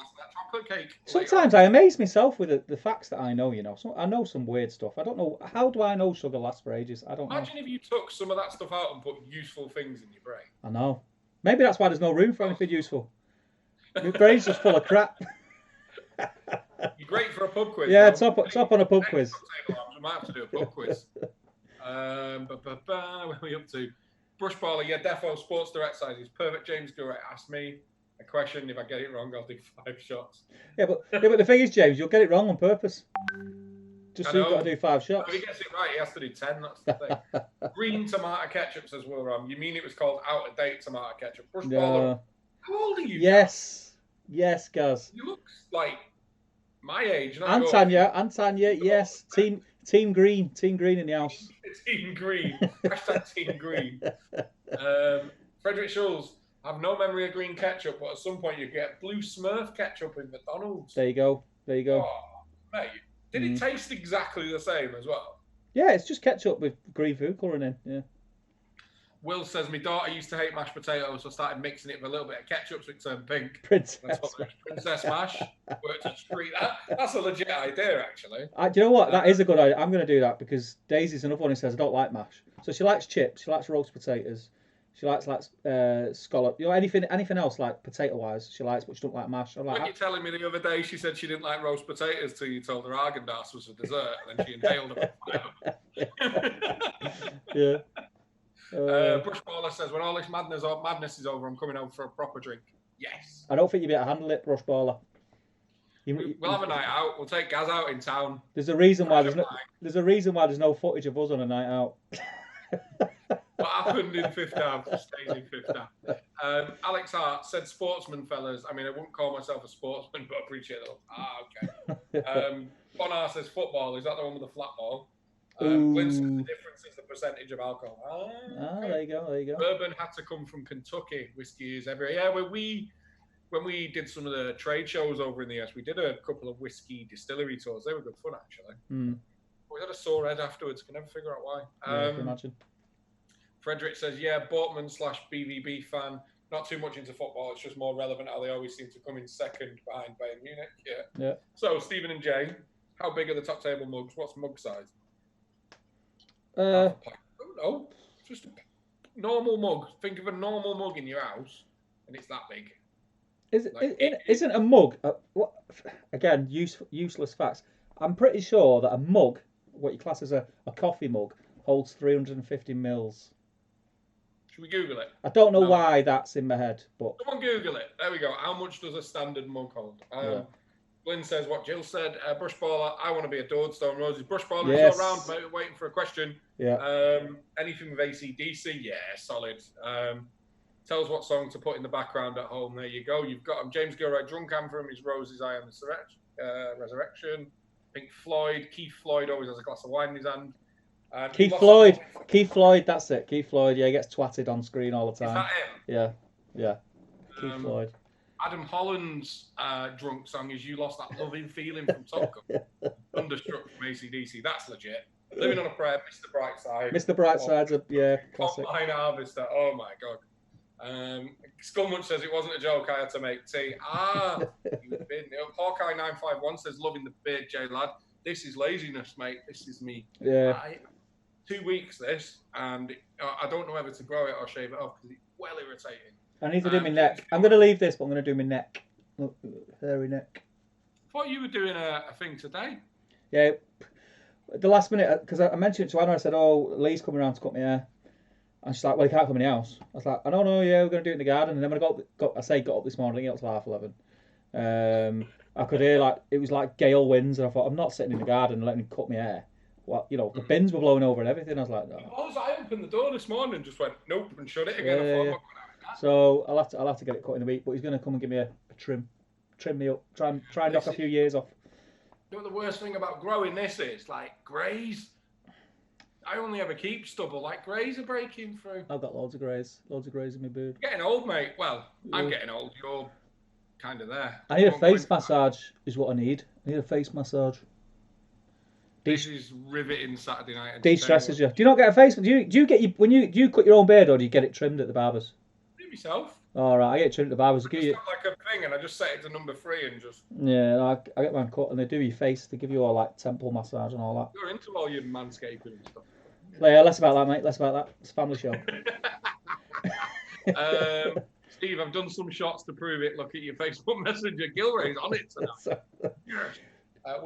chocolate cake. Sometimes I amaze myself with the facts that I know. You know, so I know some weird stuff. I don't know how do I know sugar lasts for ages. I don't know. Imagine if you took some of that stuff out and put useful things in your brain. I know. Maybe that's why there's no room for anything useful. My brain's just full of crap. You're great for a pub quiz. Yeah, top on a pub quiz. We might have to do a pub quiz. Where are we up to? Brush Baller, yeah, defo sports direct sizes. Perfect. James Gurrett asked me a question. If I get it wrong, I'll do 5 shots. Yeah, but the thing is, James, you'll get it wrong on purpose. Just so you've got to do 5 shots. If he gets it right, he has to do 10. That's the thing. Green tomato ketchup, says Will Ram. You mean it was called out of date tomato ketchup? Brush Baller. How old are you? Yes, Gaz. You look like my age. And Tanya, yes. Team Green in the house. Team Green. Hashtag Team Green. Frederick Schulz. I have no memory of green ketchup, but at some point you get blue Smurf ketchup in McDonald's. There you go. Oh, mate. Did it taste exactly the same as well? Yeah, it's just ketchup with green food colouring in. Yeah. Will says, my daughter used to hate mashed potatoes, so I started mixing it with a little bit of ketchup so it turned pink. Princess mash. Worked to treat that. That's a legit idea, actually. Do you know what? That is a good idea. I'm going to do that because Daisy's another one who says, I don't like mash. So she likes chips, she likes roast potatoes, she likes scallop. You know, anything else like potato-wise she likes, but she don't like mash. When you're telling me the other day she said she didn't like roast potatoes till you told her Haagen-Dazs was a dessert and then she inhaled them. Yeah. Brush Baller says, when all this madness is over, I'm coming home for a proper drink. Yes. I don't think you'll be able to handle it, Brush Baller. We'll have a night out. We'll take Gaz out in town. There's a reason why there's no footage of us on a night out. What happened in fifth half stays in fifth half. Alex Hart said, "Sportsman, fellas." I mean, I wouldn't call myself a sportsman, but I appreciate that. Okay. Bonar says football. Is that the one with the flat ball? Ooh. Glyn says the difference is the percentage of alcohol. Okay. There you go. There you go. Bourbon had to come from Kentucky. Whiskey is everywhere. Yeah, when we did some of the trade shows over in the US, we did a couple of whiskey distillery tours. They were good fun, actually. We had a sore head afterwards. Can never figure out why. Yeah, I can imagine. Frederick says, yeah, Bortman/BVB fan. Not too much into football. It's just more relevant how they always seem to come in second behind Bayern Munich. Yeah. So, Stephen and Jay, how big are the top table mugs? What's mug size? I don't know. Just a normal mug. Think of a normal mug in your house, and it's that big. Isn't a mug? Again, useless facts. I'm pretty sure that a mug, what you class as a coffee mug, holds 350 mils. Should we Google it? I don't know why that's in my head, but someone Google it. There we go. How much does a standard mug hold? Glyn says what Jill said. Brush baller. I want to be adored. Stone Roses. Brush baller is around, mate, waiting for a question. Yeah. Anything with AC/DC? Yeah, solid. Tell us what song to put in the background at home. There you go. You've got him. James Gilroy, Drunk Anthem is Roses, I Am the Resurrection. Pink Floyd. Keith Floyd always has a glass of wine in his hand. Keith Floyd, that's it. Keith Floyd, yeah, he gets twatted on screen all the time. Is that him? Yeah. Keith Floyd. Adam Holland's drunk song is You Lost That Loving Feeling from Top Gun. Thunderstruck from AC/DC. That's legit. Living on a Prayer, Mr. Brightside. Mr. Brightside's classic. Combine Harvester. Oh my God. Skullmunch says it wasn't a joke. I had to make tea. You've been. Hawkeye 951 says loving the beard, J lad. This is laziness, mate. This is me. Yeah. 2 weeks this, and I don't know whether to grow it or shave it off because it's well irritating. I need to do my neck. I'm going to leave this, but I'm going to do my neck. Look, hairy neck. I thought you were doing a thing today. Yeah. The last minute, because I mentioned it to Anna, I said, "Oh, Lee's coming around to cut my hair." And she's like, "Well, he can't come in the house." I was like, "I don't know, yeah, we're going to do it in the garden." And then when I got up this morning, it was 11:30. I could hear it was like gale winds, and I thought, I'm not sitting in the garden and letting him cut my hair. Well, the bins were blowing over and everything. I was like, no. I opened the door this morning and just went, nope, and shut it again. I thought, I'm not going to have that. So I'll have to get it cut in a week, but he's going to come and give me a trim me up, try and knock a few years off. You know what the worst thing about growing this is? Like greys. I only ever keep stubble. Like greys are breaking through. I've got loads of greys in my beard. Getting old, mate. Well, I'm getting old. You're kind of there. I need a face massage is what I need. I need a face massage. This is riveting Saturday night. De-stresses you. Do you not get a face? Do you get when you cut your own beard, or do you get it trimmed at the barber's? Do myself. All right, I get it trimmed at the barber's. I just got like a thing, and I just set it to number 3 and just. Yeah, I get mine cut, and they do your face. They give you all like temple massage and all that. You're into all your manscaping and stuff. Yeah, less about that, mate. Less about that. It's a family show. Steve, I've done some shots to prove it. Look at your Facebook Messenger. Gilray's on it tonight.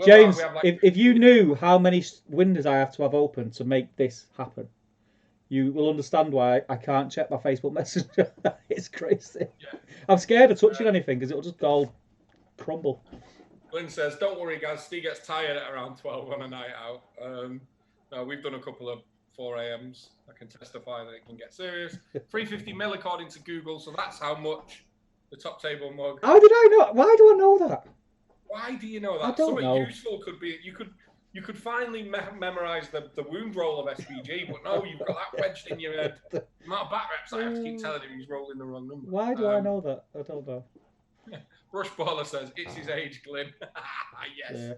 James, if you knew how many windows I have to have open to make this happen, you will understand why I can't check my Facebook Messenger. It's crazy. Yeah. I'm scared of touching anything because it'll just all crumble. Lynn says, don't worry, guys. Steve gets tired at around 12 on a night out. No, we've done a couple of 4 a.m.s. I can testify that it can get serious. 350 mil according to Google, so that's how much the top table mug. How did I know? Why do I know that? Why do you know that? I don't Something know. Useful could be you could finally memorize the wound roll of SPG, but no, you've got that wedged in your head. The amount of back reps I have to keep telling him he's rolling the wrong number. Why do I know that? I don't know. Rush Baller says it's his age, Glyn. Yes. Yeah.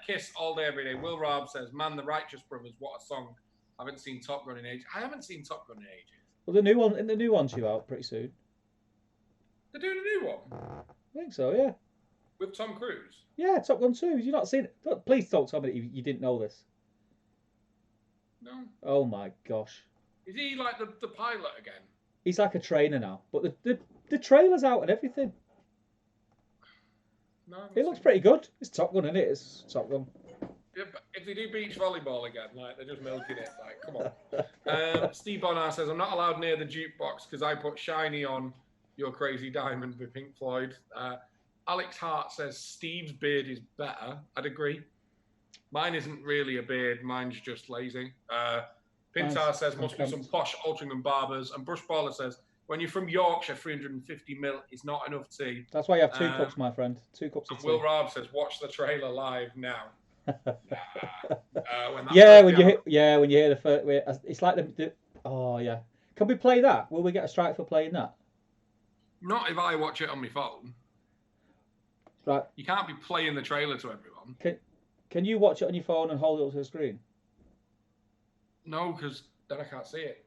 Kiss all day, every day. Will Robb says, "Man, the Righteous Brothers, what a song." I haven't seen Top Gun in ages. I haven't seen Top Gun in ages. Well, the new one's due out pretty soon. They're doing a new one? I think so, yeah. With Tom Cruise? Yeah, Top Gun 2. Have you not seen it? Please don't tell me that you didn't know this. No. Oh my gosh. Is he like the pilot again? He's like a trainer now. But the trailer's out and everything. No. It looks pretty good. It's Top Gun, isn't it? It's Top Gun. Yeah, but if they do beach volleyball again, like they're just milking it. Like, come on. Steve Bonar says, "I'm not allowed near the jukebox because I put Shiny on Your Crazy Diamond with Pink Floyd." Alex Hart says Steve's beard is better. I'd agree. Mine isn't really a beard. Mine's just lazy. Pintar says must be some posh Altrincham barbers. And Brush Baller says when you're from Yorkshire, 350 mil is not enough tea. That's why you have 2 cups, my friend. 2 cups of tea. Will Robb says watch the trailer live now. When that Yeah, first when piano- when you hear the first, it's like the oh yeah. Can we play that? Will we get a strike for playing that? Not if I watch it on my phone. Right. You can't be playing the trailer to everyone. Can you watch it on your phone and hold it up to the screen? No, because then I can't see it.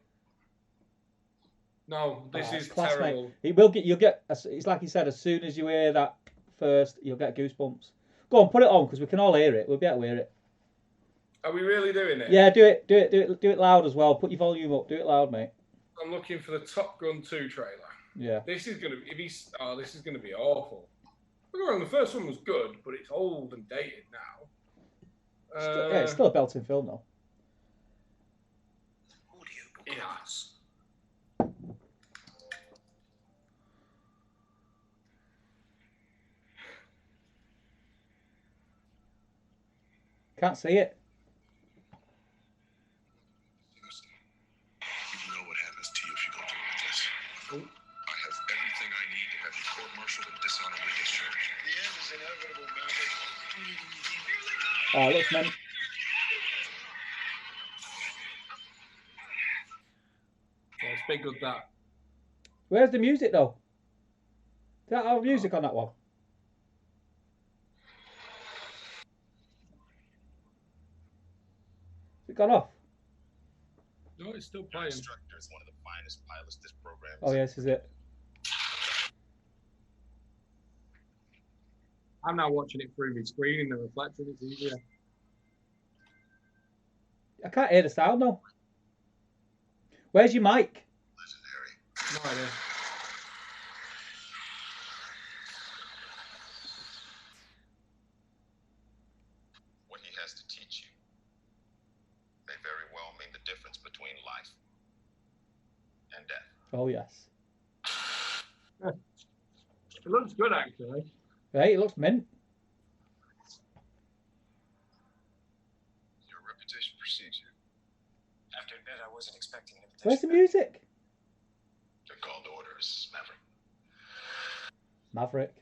No, this is class, terrible. Mate. It will get. You'll get. It's like you said. As soon as you hear that first, you'll get goosebumps. Go on, put it on because we can all hear it. We'll be able to hear it. Are we really doing it? Yeah, do it loud as well. Put your volume up. Do it loud, mate. I'm looking for the Top Gun 2 trailer. Yeah. This is gonna be. This is gonna be awful. Don't get me wrong, the first one was good, but it's old and dated now. Yeah, it's still a belting film though. Yes. Can't see it. You know what happens to you if you go through with this. I have everything I need to have you court-martialed and dishonorably discharged. The end is inevitable, Maverick. Oh, it looks meant. Yeah, it's big good that. Where's the music though? Did that have music on that one? Has it gone off? No, it's still playing. Instructor is one of the finest pilots this program. Oh yes, is it? I'm now watching it through my screen in the reflection. It's easier. I can't hear the sound though. Where's your mic? Legendary. No idea. What he has to teach you may very well mean the difference between life and death. Oh yes. It looks good actually. Right, it looks mint. Your reputation precedes you. After bed, I wasn't expecting an invitation. Where's the music? They're called orders, Maverick. Maverick.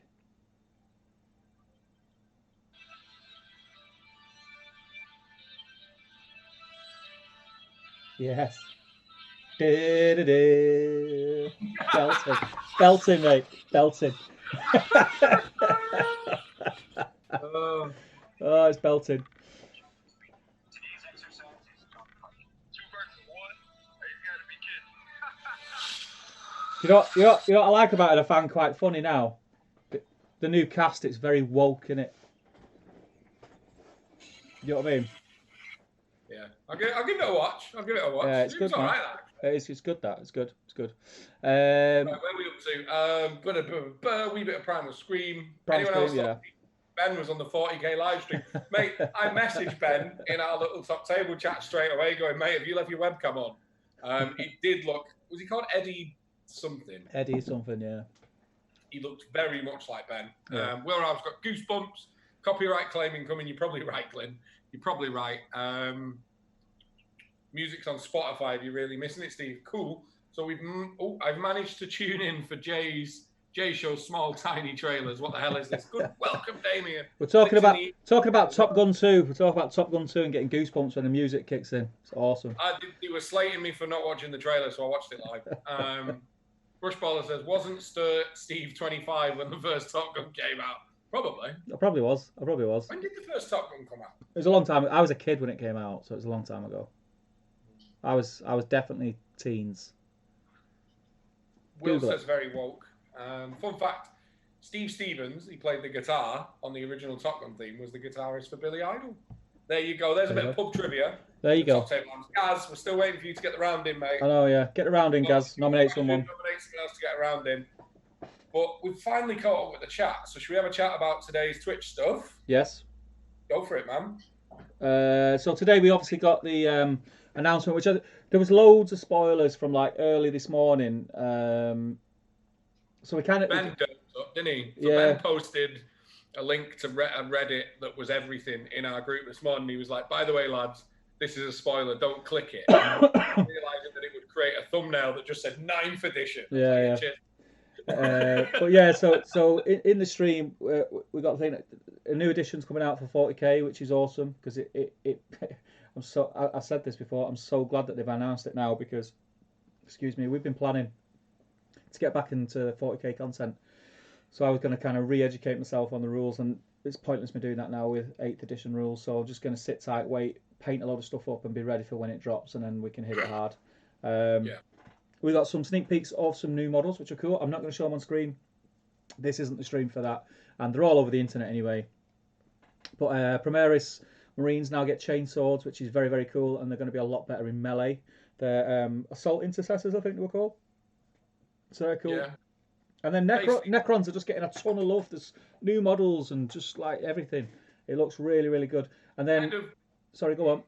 Yes. Da-da-da. Belting. Belting, mate. Belting. Oh, Oh, it's belting. Today's exercise is dog party. 2 versus 1? You gotta be kidding. You know what I like about it? I find quite funny now. The new cast, it's very woke, in it. You know what I mean? yeah. I'll give it a watch. Yeah, it's good, all man. right. That. It's good. That it's good. It's good. Right, where are we up to? A wee bit of Primal Scream. Primal Anyone Scream, else? Ben was on the 40k live stream. Mate, I messaged Ben in our little top table chat straight away, going, mate, have you left your webcam on? It did look. Was he called Eddie something? Eddie something, yeah. He looked very much like Ben. Yeah. Will Rob's got goosebumps. Copyright claim incoming. You're probably right, Glenn. You're probably right. Music's on Spotify if you're really missing it, Steve. Cool. So I've managed to tune in for Jay Show's small tiny trailers. What the hell is this? Good welcome, Damien. We're talking about Top Gun 2. We're talking about Top Gun 2 and getting goosebumps when the music kicks in. It's awesome. They were slating me for not watching the trailer, so I watched it live. Brushballer says, wasn't Steve 25 when the first Top Gun came out? Probably. I probably was. When did the first Top Gun come out? It was a long time. I was a kid when it came out, so it was a long time ago. I was definitely teens. Will Google says very woke. Fun fact: Steve Stevens, he played the guitar on the original Top Gun theme, was the guitarist for Billy Idol. There you go. There's a bit of pub trivia. There you go. Top table. Gaz, we're still waiting for you to get the round in, mate. I know, yeah. Get around in, Gaz. Nominate someone. Nominate someone else to get around in. But we've finally caught up with the chat. So should we have a chat about today's Twitch stuff? Yes. Go for it, man. So today we obviously got the announcement, which there was loads of spoilers from like early this morning. So we kind of Ben did up, didn't he? So Yeah. Ben posted a link to Reddit that was everything in our group this morning. He was like, by the way, lads, this is a spoiler. Don't click it. Realizing that it would create a thumbnail that just said 9th edition. Yeah. But yeah, so in the stream we got the thing. a new edition's coming out for 40k, which is awesome because I said this before. I'm so glad that they've announced it now because, excuse me, we've been planning to get back into 40k content. So I was going to kind of re-educate myself on the rules, and it's pointless me doing that now with 8th edition rules. So I'm just going to sit tight, wait, paint a lot of stuff up, and be ready for when it drops, and then we can hit it hard. We've got some sneak peeks of some new models, which are cool. I'm not going to show them on screen. This isn't the stream for that, and they're all over the internet anyway. But Primaris Marines now get chain swords, which is very, very cool, and they're going to be a lot better in melee. They're assault intercessors, I think they were called. So they're cool. Yeah. And then Necrons are just getting a ton of love. There's new models and just like everything. It looks really, really good. And then, sorry, go on.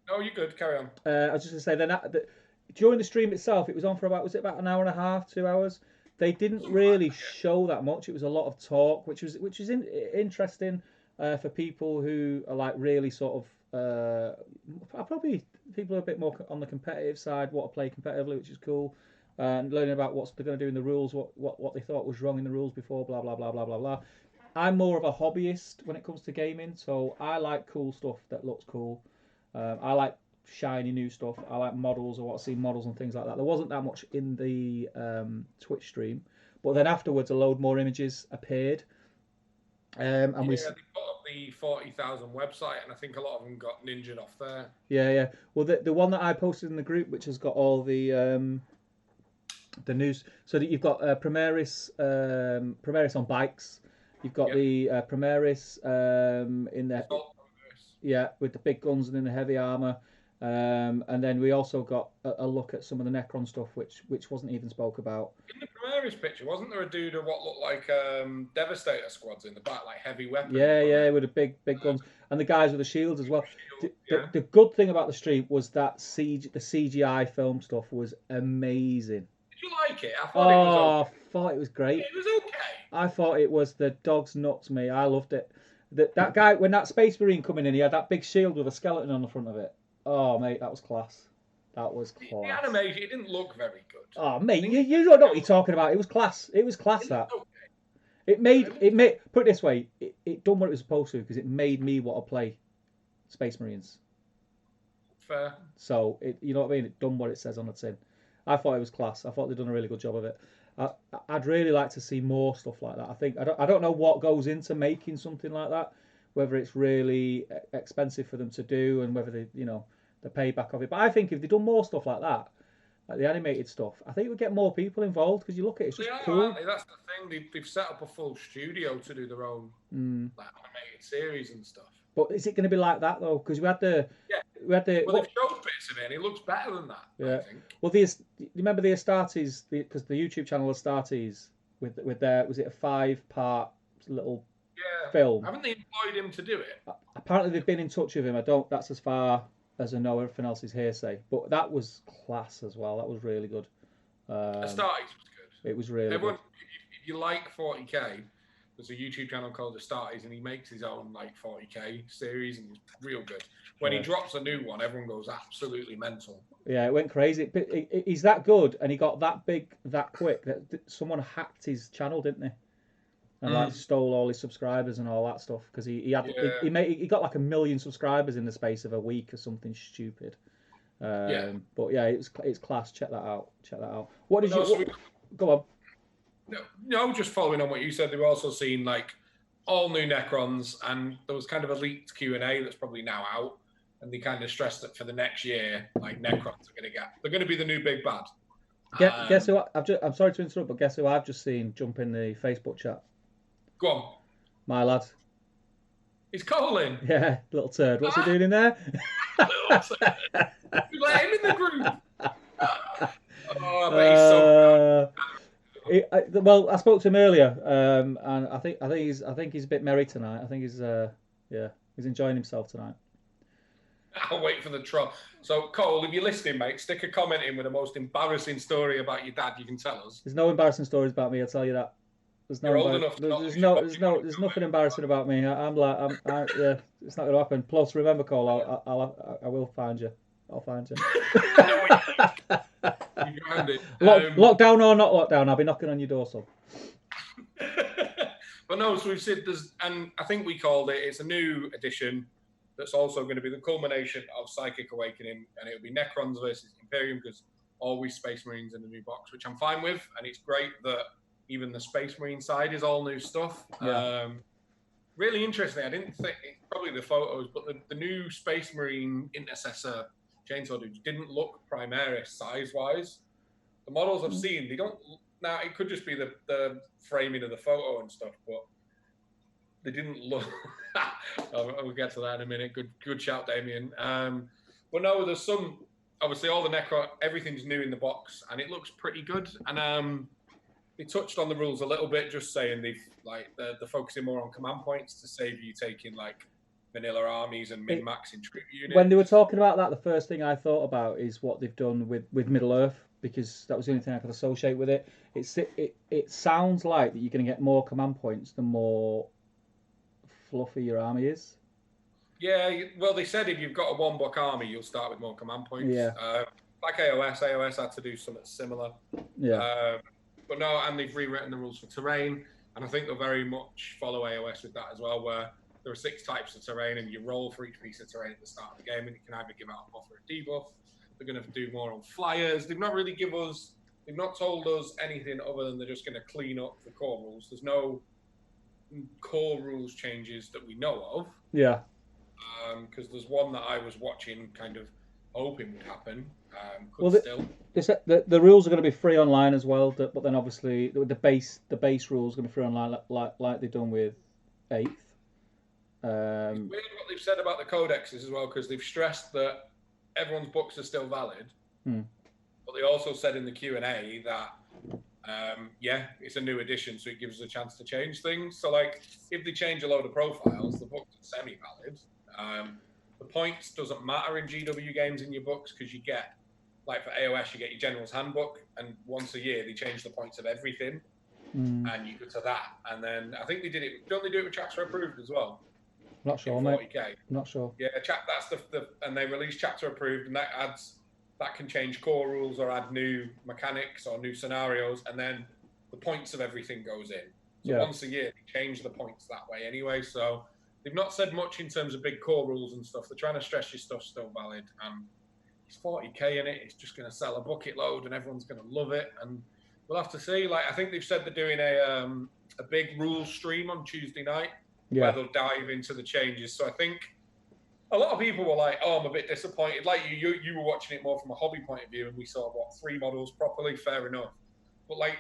No, you're good. Carry on. I was just going to say, then during the stream itself, it was on for about an hour and a half, 2 hours. They didn't really show that much. It was a lot of talk, which is interesting for people who are like really sort of probably people are a bit more on the competitive side, want to play competitively, which is cool. And learning about what they're going to do in the rules, what they thought was wrong in the rules before, blah, blah, blah, blah, blah, blah. I'm more of a hobbyist when it comes to gaming, so I like cool stuff that looks cool. I like shiny new stuff. I like models. I want to see models and things like that. There wasn't that much in the Twitch stream, but then afterwards a load more images appeared. They put up the 40,000 website, and I think a lot of them got ninjaed off there. Yeah. Well, the one that I posted in the group, which has got all the news, so that you've got Primaris on bikes. You've got the Primaris in there, with the big guns and in the heavy armor. And then we also got a look at some of the Necron stuff, which wasn't even spoke about. In the Primaris picture, wasn't there a dude of what looked like Devastator squads in the back, like heavy weapons? Yeah, with the big guns and the guys with the shields as well. The good thing about the stream was that the CGI film stuff was amazing. Did you like it? I thought it was great. It was okay. I thought it was the dog's nuts, me. I loved it. That guy, when that Space Marine coming in, he had that big shield with a skeleton on the front of it. Oh, mate, that was class. That was class. The animation, it didn't look very good. Oh, mate, you don't know what you're talking about. It was class. It was class, that. Okay. It made, put it this way, it done what it was supposed to, because it made me want to play Space Marines. Fair. So, you know what I mean? It done what it says on the tin. I thought it was class. I thought they'd done a really good job of it. I'd really like to see more stuff like that. I don't know what goes into making something like that, whether it's really expensive for them to do and whether the payback of it. But I think if they'd done more stuff like that, like the animated stuff, I think it would get more people involved because you look at it, it's just cool. That's the thing. They've set up a full studio to do their own animated series and stuff. But is it going to be like that though? Because we had the. Well, they've showed bits of it, and it looks better than that. Yeah. I think. Well, you remember the Astartes, because the YouTube channel Astartes with their, was it a 5-part little film? Haven't they employed him to do it? Apparently they've been in touch with him. That's as far as I know. Everything else is hearsay. But that was class as well. That was really good. Astartes was good. It was really good. If you like 40k, there's a YouTube channel called Astartes, and he makes his own 40k series, and it's real good. When he drops a new one, everyone goes absolutely mental. Yeah, it went crazy. He's that good, and he got that big that quick that someone hacked his channel, didn't they? And stole all his subscribers and all that stuff because he got like 1 million subscribers in the space of a week or something stupid. But yeah, it's class. Check that out. What did go on? No, just following on what you said, they were also seeing all new Necrons, and there was kind of a leaked Q&A that's probably now out, and they kind of stressed that for the next year, Necrons they're going to be the new big bad. Guess who? I'm sorry to interrupt, but guess who I've just seen jump in the Facebook chat? Go on. My lad. He's calling. Yeah, little turd. What's he doing in there? Little turd. We let him in the group. I bet he's so good. Well, I spoke to him earlier, and I think he's a bit merry tonight. I think he's enjoying himself tonight. I'll wait for the troll. So, Cole, if you're listening, mate, stick a comment in with the most embarrassing story about your dad you can tell us. There's no embarrassing stories about me. I'll tell you that. There's nothing embarrassing about me. It's not going to happen. Plus, remember, Cole, I will find you. I'll find you. You lockdown or not lockdown, I'll be knocking on your door, son. But no, so we've said there's, and I think we called it. It's a new edition that's also going to be the culmination of Psychic Awakening, and it'll be Necrons versus Imperium because always Space Marines in the new box, which I'm fine with, and it's great that even the Space Marine side is all new stuff. Yeah. Really interesting. I didn't think probably the photos, but the new Space Marine Intercessor chainsaw dudes didn't look Primaris size wise. The models I've seen, they don't. Now it could just be the framing of the photo and stuff, but they didn't look. We'll get to that in a minute. Good shout, Damien. But no, there's some. Obviously, all the Necro, everything's new in the box, and it looks pretty good. And they touched on the rules a little bit, just saying they're focusing more on command points to save you taking like vanilla armies and min-maxing troop units. When they were talking about that, the first thing I thought about is what they've done with Middle Earth, because that was the only thing I could associate with it. It sounds like that you're going to get more command points the more fluffy your army is. Yeah, well, they said if you've got a one-book army, you'll start with more command points. Yeah. Like AOS had to do something similar. Yeah. But no, and they've rewritten the rules for terrain, and I think they'll very much follow AOS with that as well, where there are 6 types of terrain, and you roll for each piece of terrain at the start of the game, and you can either give out a buff or a debuff. They're going to do more on flyers. They've not really they've not told us anything other than they're just going to clean up the core rules. There's no core rules changes that we know of. Yeah. Because there's one that I was watching, kind of hoping would happen. They said the rules are going to be free online as well, but then obviously the base rules are going to be free online, like they've done with 8th. It's weird what they've said about the codexes as well, because they've stressed that everyone's books are still valid, but they also said in the Q&A that it's a new edition, so it gives us a chance to change things. So like if they change a load of profiles, the books are semi-valid. The points doesn't matter in GW games in your books, because you get, like for AOS, you get your General's Handbook, and once a year they change the points of everything, and you go to that. And then I think they did it. Don't they do it with Chapter Approved as well? Not sure, mate. I'm not sure. Yeah, that's and they release Chapter Approved, and that can change core rules or add new mechanics or new scenarios, and then the points of everything goes in. So once a year they change the points that way anyway. So they've not said much in terms of big core rules and stuff. They're trying to stress your stuff's still valid, and it's 40k in it. It's just going to sell a bucket load, and everyone's going to love it. And we'll have to see. Like I think they've said they're doing a big rules stream on Tuesday night, where they'll dive into the changes. So I think a lot of people were like, "Oh, I'm a bit disappointed." Like you were watching it more from a hobby point of view, and we saw 3 models properly. Fair enough, but like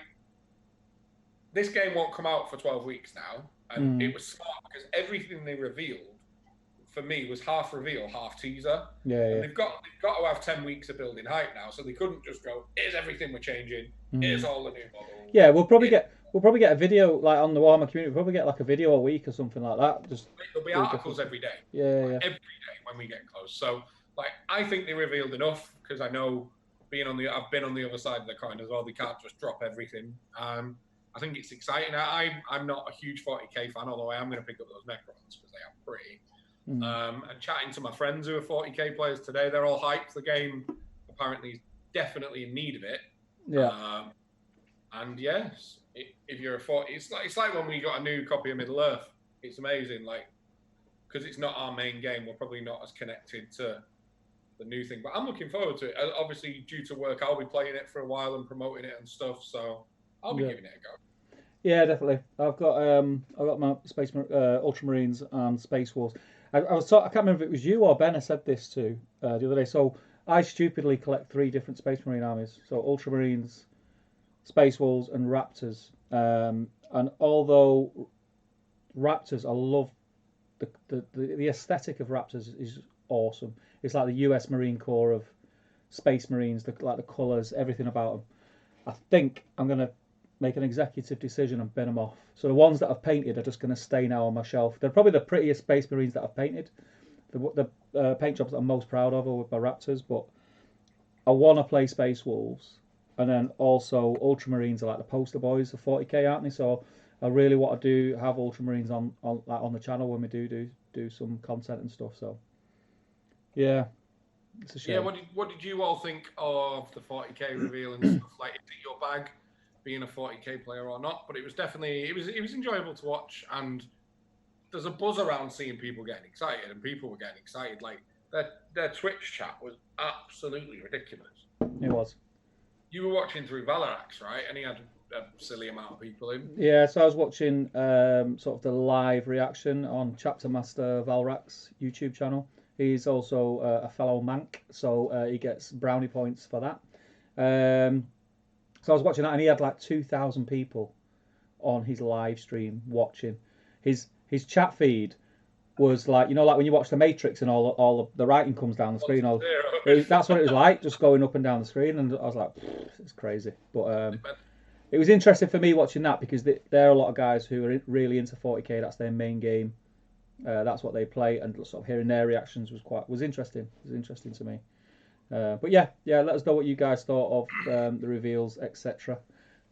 this game won't come out for 12 weeks now. And it was smart because everything they revealed for me was half reveal, half teaser. And they've got to have 10 weeks of building hype now, so they couldn't just go, "Here's everything we're changing. Here's all the new models." Yeah, we'll probably get a video like on the Warhammer community. We'll probably get like a video a week or something like that. There'll be articles every day. Every day when we get close. So like I think they revealed enough, because I know I've been on the other side of the coin as well. They can't just drop everything. I think it's exciting. I'm not a huge 40k fan, although I am going to pick up those Necrons because they are pretty. And chatting to my friends who are 40k players today, they're all hyped. The game apparently is definitely in need of it. And yes, if you're a 40, it's like when we got a new copy of Middle Earth. It's amazing, like because it's not our main game, we're probably not as connected to the new thing. But I'm looking forward to it. Obviously, due to work, I'll be playing it for a while and promoting it and stuff. So I'll be giving it a go. Yeah, definitely. I've got my Space Ultramarines and Space Wars. I can't remember if it was you or Ben I said this to the other day. So I stupidly collect 3 different Space Marine armies. So Ultramarines, Space Wolves, and Raptors. And although Raptors, I love the aesthetic of Raptors is awesome. It's like the US Marine Corps of Space Marines. Like the colours, everything about them. I think I'm gonna make an executive decision and bin them off. So the ones that I've painted are just going to stay now on my shelf. They're probably the prettiest Space Marines that I've painted. The paint jobs that I'm most proud of are with my Raptors, but I want to play Space Wolves. And then also Ultramarines are like the poster boys of 40k, aren't they? So I really want to have Ultramarines on the channel when we do some content and stuff. So yeah, it's a shame. Yeah, what did you all think of the 40k reveal and stuff? Like, is it your bag? being a 40k player or not, but it was definitely it was enjoyable to watch, and there's a buzz around seeing people getting excited, and people were getting excited. Like their Twitch chat was absolutely ridiculous. It was. You were watching through Valarax, right? And he had a silly amount of people in. Yeah, so I was watching sort of the live reaction on Chapter Master Valrax's YouTube channel. He's also a fellow Manc, so he gets brownie points for that. So I was watching that, and he had like 2,000 people on his live stream watching. His chat feed was like, like when you watch The Matrix and all of the writing comes down the screen. That's what it was like, just going up and down the screen, and I was like, it's crazy. But it was interesting for me watching that, because there are a lot of guys who are really into 40k. That's their main game. That's what they play, and sort of hearing their reactions was interesting. It was interesting to me. But yeah, let us know what you guys thought of the reveals, etc.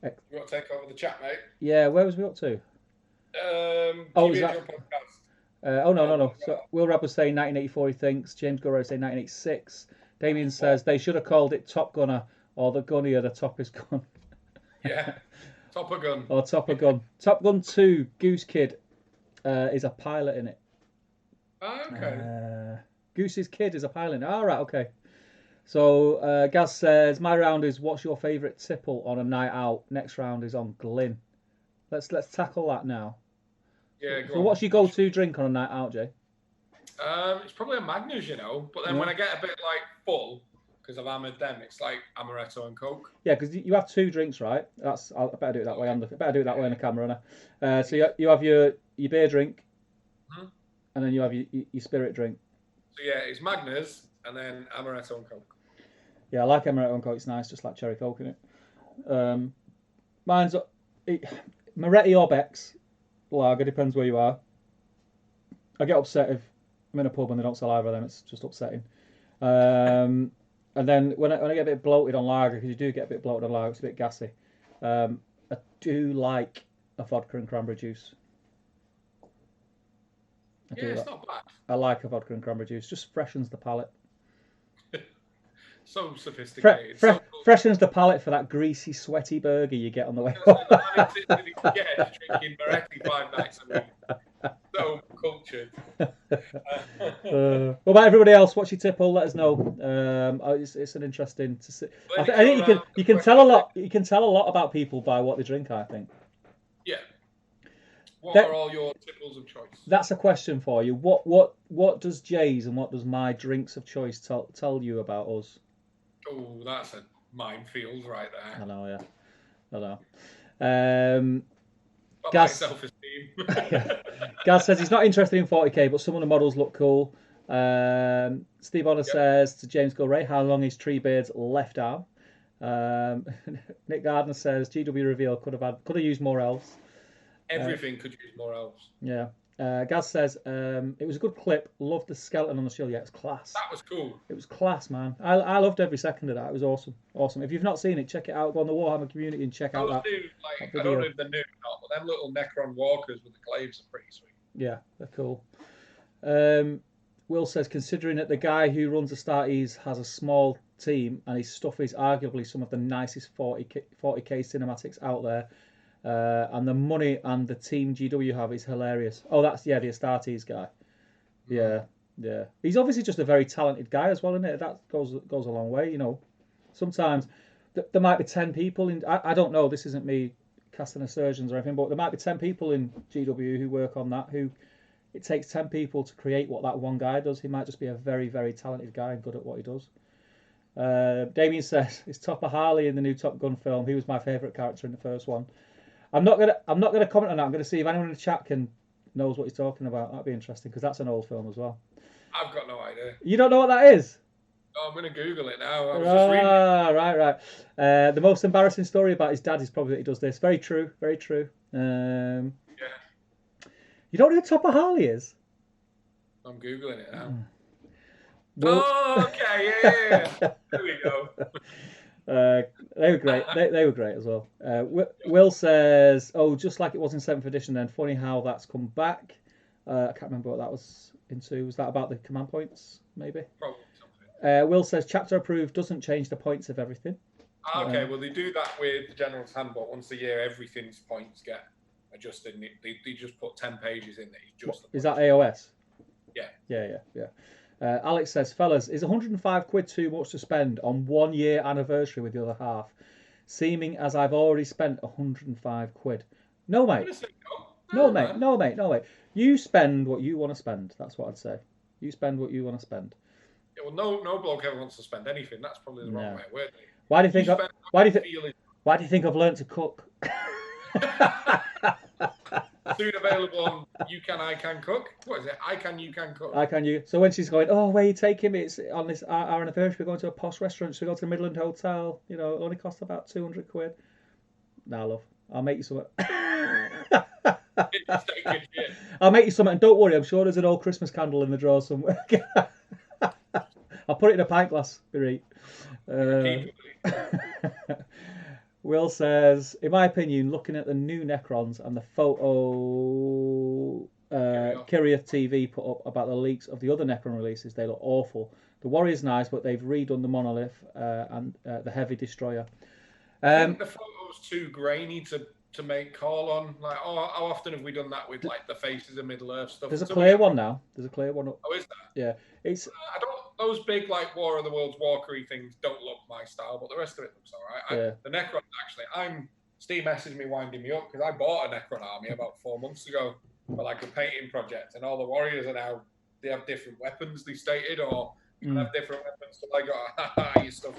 You want to take over the chat, mate? Yeah, where was we up to? Is that? No. So Will Rabb was saying 1984 he thinks. James Gurrow saying 1986. Damien says they should have called it Top Gunner, or the gunnier the top is gun. Yeah, Topper Gun. Or Topper Gun. Top Gun 2, Goose Kid is a pilot in it. Oh, okay. Goose's kid is a pilot. All right, okay. So Gaz says my round is what's your favourite tipple on a night out? Next round is on Glyn. Let's tackle that now. Yeah. So what's your go-to drink on a night out, Jay? It's probably a Magnus, But then when I get a bit like full, because I've hammered them, it's like amaretto and Coke. Yeah, because you have 2 drinks, right? I better do it that way. I better do it that way on the camera. So you have your beer drink, and then you have your spirit drink. So yeah, it's Magnus and then amaretto and Coke. Yeah, I like amaretto and Coke. It's nice, just like cherry Coke in it. Mine's Moretti or Beck's lager, depends where you are. I get upset if I'm in a pub and they don't sell either of them. It's just upsetting. And then when I get a bit bloated on lager, because you do get a bit bloated on lager, it's a bit gassy. I do like a vodka and cranberry juice. It's not bad. I like a vodka and cranberry juice. Just freshens the palate. So sophisticated. Freshens the palate for that greasy, sweaty burger you get on the way home. Drinking Moretti 5 nights a week. So cultured. What about everybody else? What's your tipple? Let us know. It's an interesting to see. I think you can tell a lot. You can tell a lot about people by what they drink, I think. Yeah. What are all your tipples of choice? That's a question for you. What does Jay's and what does my drinks of choice tell you about us? Oh, that's a minefield right there. I know, yeah. I know. Gaz, self-esteem. Gaz says he's not interested in 40k, but some of the models look cool. Steve Honor says to James Gilray, how long is Treebeard's left arm? Nick Gardner says GW reveal could have used more elves. Everything could use more elves. Yeah. Gaz says it was a good clip. Loved the skeleton on the shield. Yeah, it's class. That was cool. It was class, man. I loved every second of that. It was awesome. If you've not seen it, check it out. Go on the Warhammer community and check out that video. I don't know if they're new or not, but them little Necron walkers with the glaives are pretty sweet. Yeah, they're cool. Will says, considering that the guy who runs the Astartes has a small team and his stuff is arguably some of the nicest 40k cinematics out there, and the money and the team GW have is hilarious. Oh, that's the Astartes guy. Yeah. He's obviously just a very talented guy as well, isn't it? That goes a long way, Sometimes there might be 10 people in. I don't know. This isn't me casting aspersions or anything, but there might be 10 people in GW who work on that. Who it takes 10 people to create what that one guy does. He might just be a very, very talented guy and good at what he does. Damien says, "Is Topper Harley in the new Top Gun film? He was my favourite character in the first one." I'm not gonna comment on that. I'm gonna see if anyone in the chat knows what he's talking about. That'd be interesting because that's an old film as well. I've got no idea. You don't know what that is? Oh, I'm gonna Google it now. I was just reading. Right. The most embarrassing story about his dad is probably that he does this. Very true. Very true. Yeah. You don't know who Topper Harley is? I'm Googling it now. Will... Oh, okay, yeah. There we go. They were great. They were great as well. Will says, "Oh, just like it was in 7th edition. Then funny how that's come back." I can't remember what that was into. Was that about the command points? Maybe. Probably something. Will says, "Chapter approved doesn't change the points of everything." Okay, well, they do that with the General's Handbook. Once a year, everything's points get adjusted. And they just put 10 pages in that just Is that AOS? Yeah. Yeah. Alex says, fellas, is 105 quid too much to spend on 1 year anniversary with the other half? Seeming as I've already spent 105 quid. No, mate. No, mate. You spend what you want to spend. That's what I'd say. You spend what you want to spend. Yeah, well, no bloke ever wants to spend anything. That's probably the wrong way of wording it. Why do you think? Why do you think I've learnt to cook? Soon available on You Can, I Can Cook. What is it? I Can, You Can Cook. I Can, You. So when she's going, oh, where are you taking me? It's on this our anniversary. We're going to a posh restaurant. So we go to the Midland Hotel. You know, it only cost about 200 quid. Nah, love. I'll make you something. I'll make you something. And don't worry, I'm sure there's an old Christmas candle in the drawer somewhere. I'll put it in a pint glass. Right. Will says, in my opinion, looking at the new Necrons and the photo Kyriath TV put up about the leaks of the other Necron releases, they look awful. The Warrior's nice, but they've redone the Monolith and the Heavy Destroyer. I think the photo's too grainy to make call on. Like, how often have we done that with like the faces of Middle Earth stuff? There's a clear one now. There's a clear one up. Oh, is that? Yeah, it's. I don't. Those big like War of the Worlds walkery things don't look my style, but the rest of it looks alright. The Necrons actually. Steve messaged me winding me up because I bought a Necron army about 4 months ago for like a painting project, and all the warriors are now they have different weapons. They stated or have different weapons. So I got your stuff.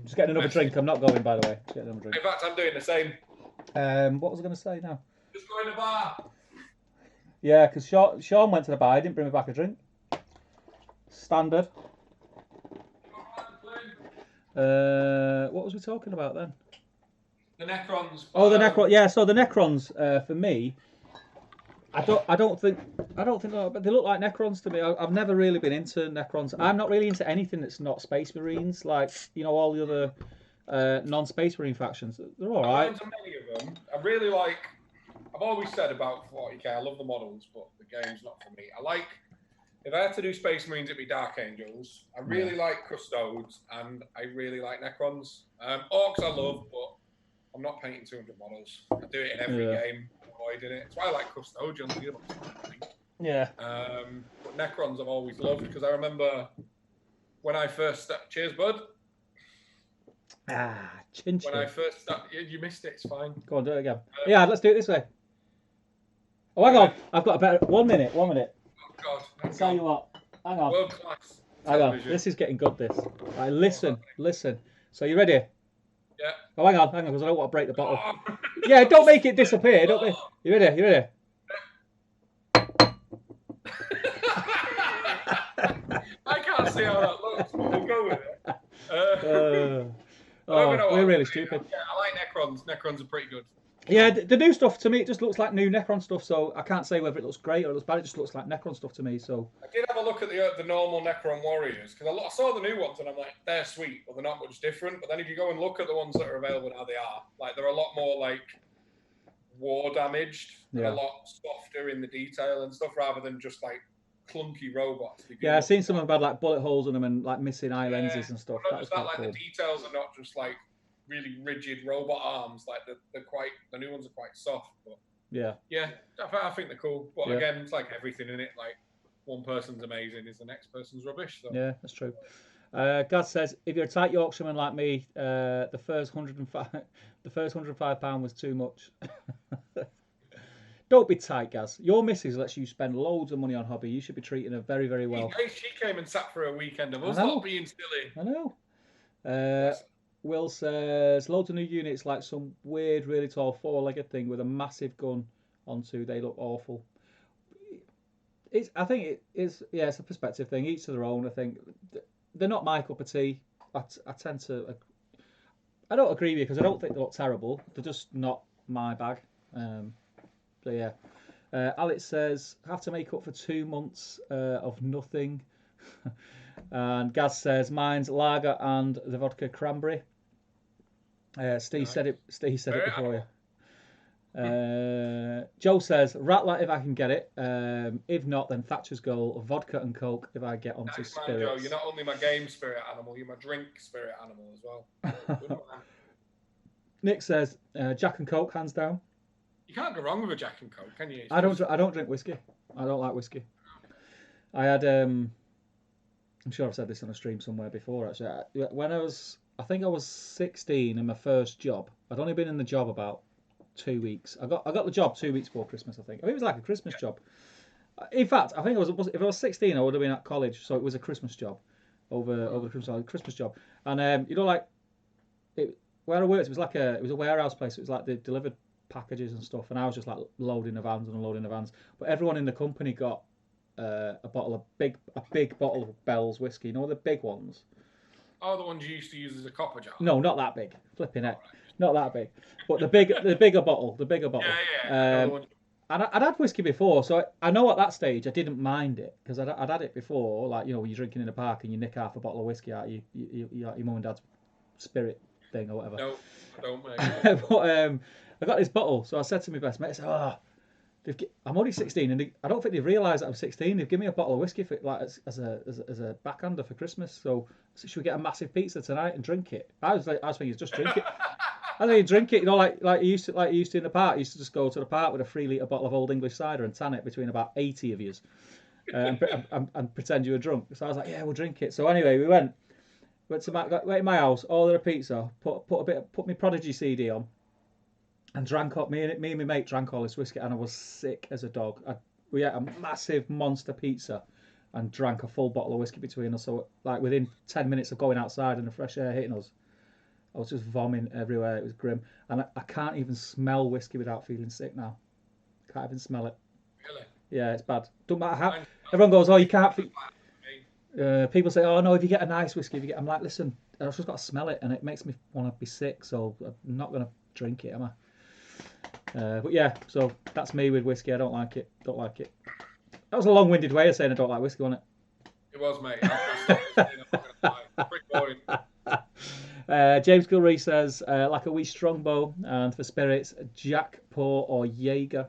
Just getting another drink. I'm not going, by the way. Just getting another drink. In fact, I'm doing the same. What was I going to say now? Just going to the bar. Yeah, because Sean went to the bar. He didn't bring me back a drink. Standard. What was we talking about then? The Necrons. Oh, the Necrons. Yeah, so the Necrons for me, I don't think but they look like Necrons to me. I've never really been into Necrons. I'm not really into anything that's not Space Marines, like all the other non-Space Marine factions. They're all right. There's many of them. I really like. I've always said about 40k. I love the models, but the game's not for me. I like. If I had to do Space Marines, it'd be Dark Angels. I really like Custodes, and I really like Necrons. Orcs I love, but I'm not painting 200 models. I do it in every game, avoiding it. That's why I like Custodes on the other side. Yeah. But Necrons I've always loved, because I remember when I first started... Cheers, bud. Chin. When I first started... You missed it, it's fine. Go on, do it again. Yeah, let's do it this way. Oh, hang on. I've got a better... 1 minute. Oh, God. I'll tell you what. Hang on. World class. Hang on. This is getting good, this. Right, listen. So, you ready? Yeah. Oh, hang on, because I don't want to break the bottle. Yeah, don't make it disappear. You ready? I can't see how that looks, but we'll go with it. We're really stupid. Yeah, I like Necrons. Necrons are pretty good. Yeah, the new stuff to me, it just looks like new Necron stuff, so I can't say whether it looks great or it looks bad. It just looks like Necron stuff to me. So I did have a look at the normal Necron warriors, because I saw the new ones and I'm like, they're sweet, but they're not much different. But then if you go and look at the ones that are available now, they are. Like, they're a lot more, like, war damaged, and a lot softer in the detail and stuff, rather than just, like, clunky robots. Yeah, I've seen some of them had, like, bullet holes in them and, like, missing eye lenses and stuff. That was quite cool. The details are not just, like, really rigid robot arms. Like, the new ones are quite soft, but yeah, I think they're cool. But again, it's like everything in it. Like, one person's amazing is the next person's rubbish. So. Yeah, that's true. Gaz says, if you're a tight Yorkshireman like me, the first £105 was too much. Don't be tight, Gaz. Your missus lets you spend loads of money on hobby. You should be treating her very, very well. She came and sat for a weekend of us not being silly. I know. Will says, loads of new units, like some weird, really tall four-legged thing with a massive gun onto. They look awful. I think it is. Yeah, it's a perspective thing. Each to their own. I think they're not my cup of tea. I tend to. I don't agree with you because I don't think they look terrible. They're just not my bag. So yeah. Alex says, have to make up for 2 months of nothing. And Gaz says, mine's lager and the vodka cranberry. Steve said it. Steve said it before you. Joe says, Rattler if I can get it. If not, then Thatcher's goal, vodka and coke if I get onto Nice man, spirits. Joe. You're not only my game spirit animal, you're my drink spirit animal as well. Good man. Nick says, Jack and Coke, hands down. You can't go wrong with a Jack and Coke, can you? I don't drink whiskey. I don't like whiskey. I had I'm sure I've said this on a stream somewhere before actually. When I think I was 16 in my first job. I'd only been in the job about 2 weeks. I got the job 2 weeks before Christmas, I think. I mean, it was like a Christmas job. In fact, I think if I was 16, I would have been at college, so it was a Christmas job over the Christmas job. And where I worked, it was a warehouse place. It was like they delivered packages and stuff, and I was just like loading the vans and unloading the vans. But everyone in the company got a big bottle of Bell's whiskey. You know the big ones. Oh, the ones you used to use as a copper jar. No, not that big. Flipping heck, not that big. But the bigger bottle. Yeah. And I'd had whiskey before, so I know at that stage I didn't mind it because I'd had it before. Like, you know, when you're drinking in a park and you nick half a bottle of whiskey out of your mum and dad's spirit thing or whatever. No, I don't, mate. But I got this bottle, so I said to my best mate, I said, I'm only 16, and I don't think they realise that I'm 16. They've given me a bottle of whiskey for, like as a backhander for Christmas. So should we get a massive pizza tonight and drink it? I was thinking, just drink it. I think you drink it, you know, like you used to in the park. You used to just go to the park with a 3-litre bottle of Old English cider and tan it between about 80 of yous, and pretend you were drunk. So I was like, yeah, we'll drink it. So anyway, we went to my house, ordered a pizza, put my Prodigy CD on, and drank up. Me and my mate drank all this whiskey, and I was sick as a dog. We ate a massive monster pizza, and drank a full bottle of whiskey between us. So like within 10 minutes of going outside and the fresh air hitting us, I was just vomiting everywhere. It was grim, and I can't even smell whiskey without feeling sick now. Can't even smell it. Really? Yeah, it's bad. Don't matter how. Everyone goes, oh, you can't. People say, oh no, if you get a nice whiskey, I'm like, listen, I've just got to smell it, and it makes me want to be sick. So I'm not gonna drink it, am I? But yeah, so that's me with whiskey. I don't like it. That was a long-winded way of saying I don't like whiskey, wasn't it? It was, mate. Quick boring. James Gilreay says, like a wee strongbow, and for spirits, Jack, Pour, or Jaeger.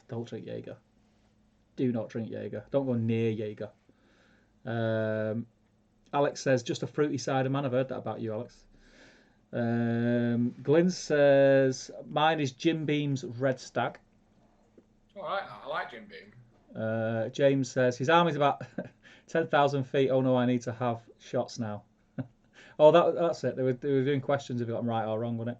Don't drink Jaeger. Do not drink Jaeger. Don't go near Jaeger. Alex says, just a fruity cider, man. I've heard that about you, Alex. Glyn says, mine is Jim Beam's Red Stag. All right, I like Jim Beam. James says, his arm is about 10,000 feet. Oh no, I need to have shots now. Oh, that's it. They were doing questions if it got them right or wrong, wasn't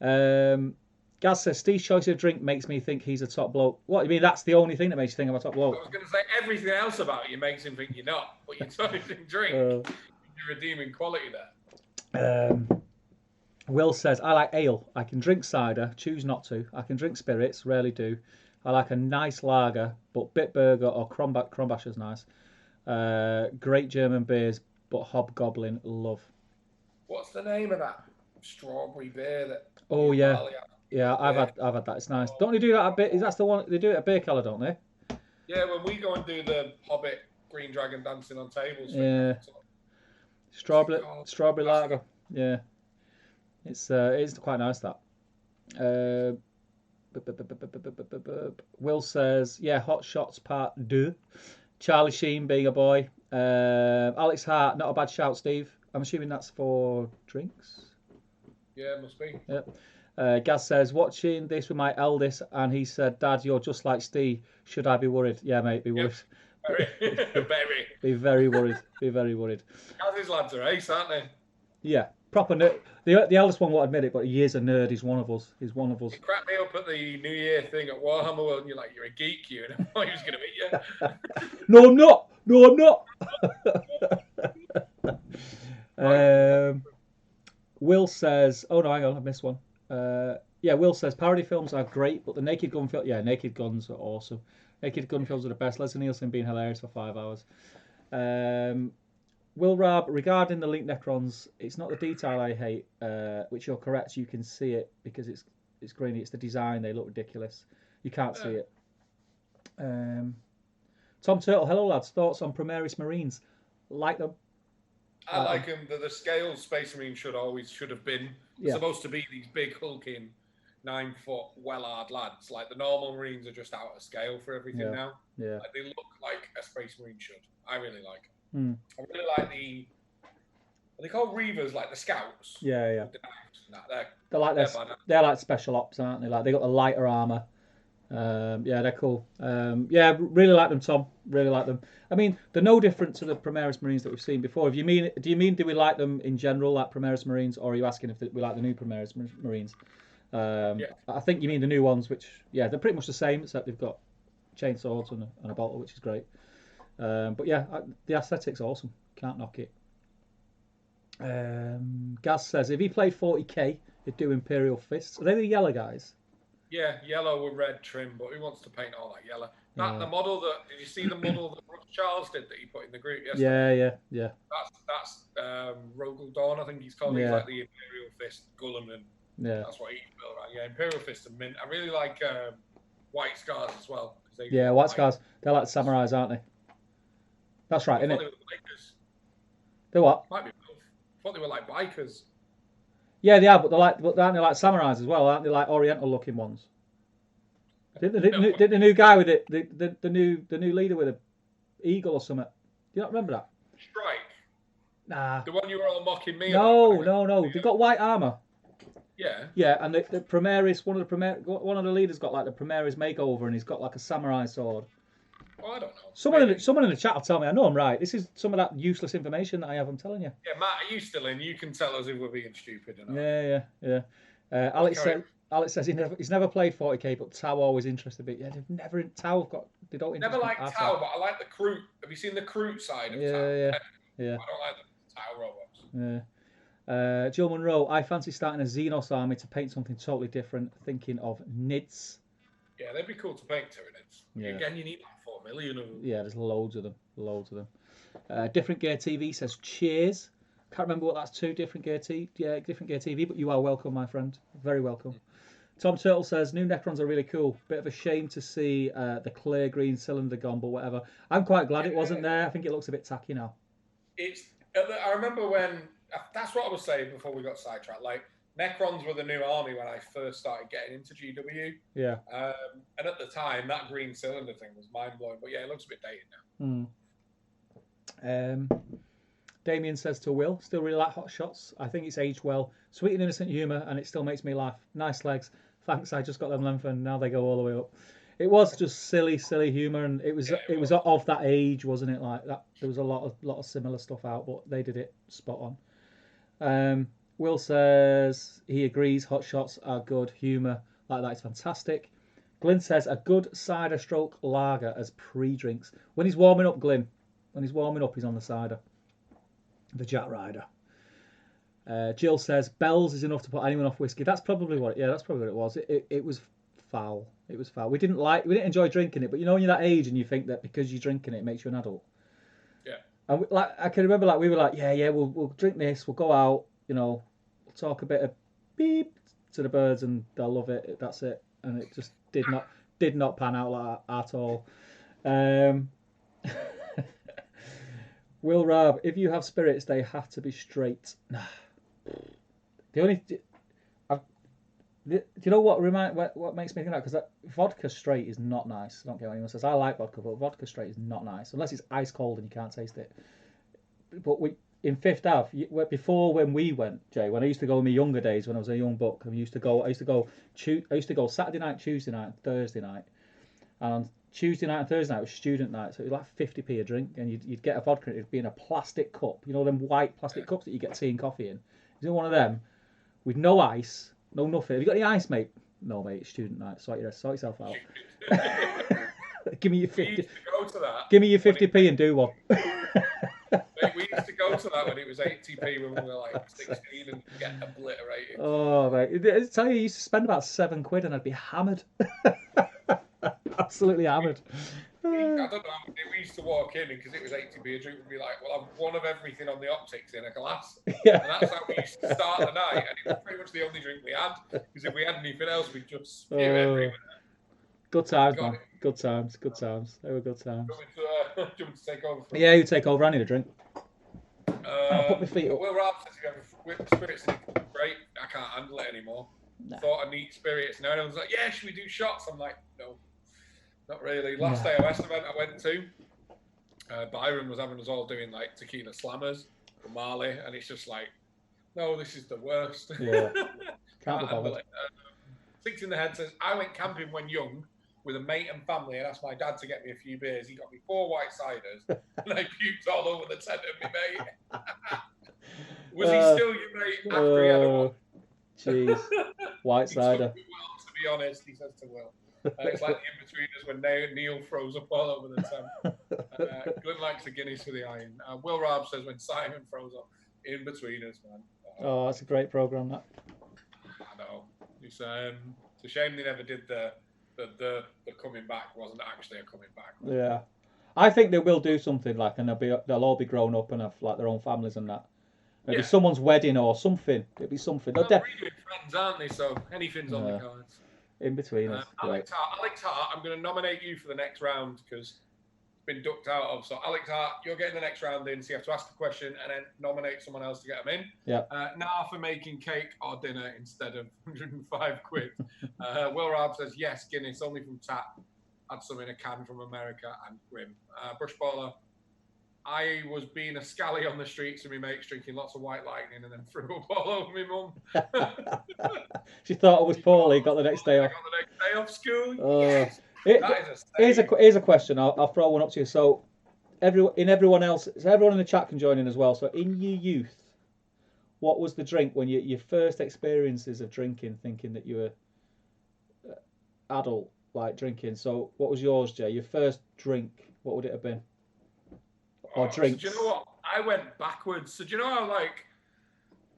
it? Gaz says, Steve's choice of drink makes me think he's a top bloke. What, you mean that's the only thing that makes you think I'm a top bloke? I was going to say everything else about you makes him think you're not, but you're choice of drink. You're redeeming quality there. Will says, I like ale. I can drink cider, choose not to. I can drink spirits, rarely do. I like a nice lager, but Bitburger or Krombacher's nice. Great German beers, but Hobgoblin love. What's the name of that strawberry beer that? Oh yeah, I've had that. It's nice. Don't they do that a bit? Is that the one they do it at Beer Keller, don't they? Yeah, when we go and do the Hobbit Green Dragon dancing on tables. Yeah. Strawberry lager. Yeah. It's quite nice that. Will says, yeah, Hot Shots Part 2. Charlie Sheen being a boy. Alex Hart, not a bad shout, Steve. I'm assuming that's for drinks. Yeah, it must be. Yep. Gaz says, watching this with my eldest, and he said, Dad, you're just like Steve. Should I be worried? Yeah, mate, be worried. Very. Be very worried. Be very worried. Gaz's lads are ace, aren't they? Yeah, proper nerd. The eldest one won't admit it, but he is a nerd. He's one of us. He's one of us. You cracked me up at the New Year thing at Warhammer World, and you're like, you're a geek, you. And I thought he was going to meet you. No, I'm not. No, I'm not. Will says, oh no, hang on, I missed one. Yeah, Will says parody films are great, but the Naked Gun film, yeah, Naked Guns are awesome. Naked Gun films are the best. Leslie Nielsen being hilarious for 5 hours. Will Rab, regarding the Link Necrons, it's not the detail I hate, which you're correct. You can see it because it's grainy. It's the design. They look ridiculous. You can't see it. Tom Turtle, hello lads. Thoughts on Primaris Marines? Like them? I like them. The scale Space Marines should have been. They're supposed to be these big hulking 9-foot, well-hard lads. Like the normal Marines are just out of scale for everything now. Yeah. Like they look like a Space Marine should. I really like Hmm. them. I really like are they called Reavers, like the Scouts? Yeah. With the knives and that. They're like special ops, aren't they? Like they got the lighter armor. Yeah, they're cool. Yeah, really like them, Tom. Really like them. I mean, they're no different to the Primaris Marines that we've seen before. Do you mean do we like them in general, like Primaris Marines, or are you asking if we like the new Primaris Marines? Yeah. I think you mean the new ones, which they're pretty much the same, except they've got chainswords and a bolter, which is great. But yeah, the aesthetic's awesome. Can't knock it. Gaz says if he played 40k, he'd do Imperial Fists. Are they the yellow guys? Yeah, yellow with red trim, but who wants to paint all that yellow? Yeah. The model did you see the model that Charles did that he put in the group yesterday? Yeah. That's Rogel Dawn, I think he's called. Yeah. He's like the Imperial Fist Gullen, and Yeah. that's what he built around. Yeah, Imperial Fist and mint. I really like White Scars as well. Yeah, White Scars. They're like samurais, aren't they? That's right, isn't it? They were bikers. They're what? Might be both. I thought they were like bikers. Yeah, they are, but aren't they like samurais as well? Aren't they like Oriental looking ones? Did the new guy with it, the new leader with a eagle or something? Do you not remember that? Strike. Nah. The one you were all mocking me No, about. no. They've got white armor. Yeah. Yeah, and the Primaris, one of the leaders got like the Primaris makeover, and he's got like a samurai sword. Oh, I don't know. Someone in the chat will tell me. I know I'm right. This is some of that useless information that I have. I'm telling you. Yeah, Matt, are you still in? You can tell us if we're being stupid or not. Yeah. Alex says he's never played 40k, but Tau always interested me. Yeah, they've never Tau have got they don't never liked Tau, but I like the Kroot. Have you seen the Kroot side of Tau? Yeah. I don't like the Tau robots. Yeah. Jill Monroe, I fancy starting a Xenos army to paint something totally different. Thinking of Nids. Yeah, they'd be cool to paint Tyranids. Yeah. Again, you need like 4 million of them. Yeah, there's loads of them. Different Gear TV says cheers. Can't remember what that's to. Different Gear TV, but you are welcome, my friend. Very welcome. Tom Turtle says new Necrons are really cool. Bit of a shame to see the clear green cylinder gone, but whatever. I'm quite glad it wasn't there. I think it looks a bit tacky now. I remember when that's what I was saying before we got sidetracked. Like Necrons were the new army when I first started getting into GW. Yeah. And at the time, that green cylinder thing was mind blowing. But yeah, it looks a bit dated now. Damien says to Will, still really like Hot Shots. I think it's aged well. Sweet and innocent humour, and it still makes me laugh. Nice legs. Thanks, I just got them lengthened. Now they go all the way up. It was just silly humour, and it was of that age, wasn't it? Like that, there was a lot of similar stuff out, but they did it spot on. Will says he agrees. Hot Shots are good humour. Like that is fantastic. Glyn says a good cider stroke lager as pre-drinks when he's warming up. Glyn, when he's warming up, he's on the cider. The Jet Rider. Jill says bells is enough to put anyone off whiskey. That's probably what. Yeah, that's probably what it was. It was foul. It was foul. We didn't enjoy drinking it, but you know when you're that age and you think that because you're drinking it makes you an adult. Yeah. And I can remember we were like, yeah, we'll drink this. We'll go out. We'll talk a bit of beep to the birds and they'll love it. That's it. And it just did not pan out like that at all. Will Rab, if you have spirits, they have to be straight. Do you know what makes me think that? Because vodka straight is not nice. I don't care what anyone says. I like vodka, but vodka straight is not nice unless it's ice cold and you can't taste it. But in Fifth Ave, before when we went, Jay, when I used to go in my younger days when I was a young buck, I used to go Saturday night, Tuesday night, Thursday night, and on Tuesday night and Thursday night was student night, so it was like 50p a drink, and you'd get a vodka. It'd be in a plastic cup, them white plastic cups that you get tea and coffee in. It was in one of them with no ice, no nothing. Have you got any ice, mate? No, mate. It's student night. Sort yourself out. Give me your 50. Give me your 50p and do one. Mate, we used to go to that when it was 80p when we were like 16 and get obliterated. Oh, mate. I tell you, I used to spend about £7 and I'd be hammered. Absolutely hammered. I don't know. We used to walk in, and because it was 80p a drink, we'd be like, "Well, I've one of everything on the optics in a glass." Yeah. And that's how we used to start the night. And it was pretty much the only drink we had. Because if we had anything else, we'd just spew everywhere. Good times, man. Good times. They were good times. Do you want to take over? Yeah, you take over. I need a drink. I'll put my feet up. Will Rob says you have spirits in it. Great. I can't handle it anymore. thought of neat spirits. And everyone's like, yeah, should we do shots? I'm like, no, not really. Last AOS event I went to, Byron was having us all doing like tequila slammers from Mali, and it's just like, no, this is the worst. Yeah. Can't be And bothered. like, Six in the Head says, I went camping when young with a mate and family and asked my dad to get me a few beers. He got me 4 white ciders and I puked all over the tent of me mate. Was he still your mate after he had a one? Jeez. White cider. He took me well, to be honest, he says to Will. It's like the in-betweeners when Neil throws up all over the tent. Glenn likes the Guinness for the iron. Will Rabb says when Simon throws up, in-betweeners, man. Oh, that's a great programme, that. I know. It's a shame they never did the coming back wasn't actually a coming back. Yeah. I think they will do something like, and they'll all be grown up and have like their own families and that. Maybe someone's wedding or something. It'll be something. They're redoing Friends, aren't they? So anything's on the cards. In between us. Alex Hart, I'm going to nominate you for the next round because it's been ducked out of. So Alex Hart, you're getting the next round in, so you have to ask the question and then nominate someone else to get them in. Yeah. Now for making cake or dinner instead of 105 quid. Will Rabb says yes, Guinness only from tap. Had some in a can from America and Grim. Bushballer. I was being a scally on the streets with my mates drinking lots of White Lightning and then threw a ball over my mum. She thought it was poorly, got the next day off. Got the next day off school. Yes. Here's a question. I'll throw one up to you. So everyone in the chat can join in as well. So in your youth, what was the drink when your first experiences of drinking, thinking that you were adult, like drinking? So what was yours, Jay? Your first drink, what would it have been? Or drinks? So do you know what? I went backwards. So do you know how like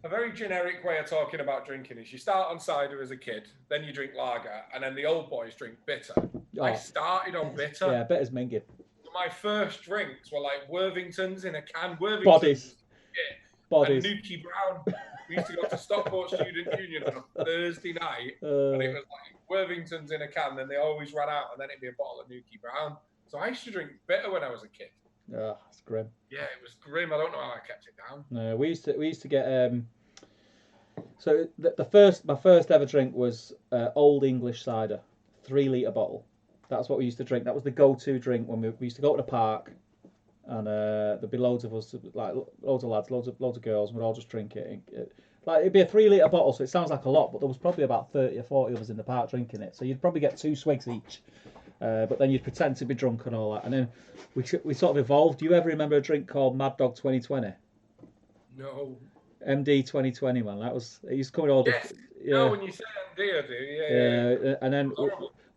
a very generic way of talking about drinking is you start on cider as a kid, then you drink lager, and then the old boys drink bitter. I started on bitter. Yeah, bitter's minging. My first drinks were like Worthingtons in a can. Worthingtons. Bodies. Yeah. Bodies. And Nuki Brown. We used to go to Stockport Student Union on a Thursday night, and it was like Worthingtons in a can. Then they always ran out, and then it'd be a bottle of Nuki Brown. So I used to drink bitter when I was a kid. Oh, it's grim. Yeah, it was grim. I don't know how I kept it down. No, we used to get so my first ever drink was Old English cider, 3 litre bottle. That's what we used to drink. That was the go-to drink when we used to go to the park, and there'd be loads of us, like loads of lads, loads of girls, and we'd all just drink it. Like it'd be a 3 litre bottle, so it sounds like a lot, but there was probably about 30 or 40 of us in the park drinking it. So you'd probably get 2 swigs each. But then you'd pretend to be drunk and all that. And then we sort of evolved. Do you ever remember a drink called Mad Dog 2020? No. MD 2020, man. It used to come in all yes. Yeah. No, when you say MD, I do. Yeah. And then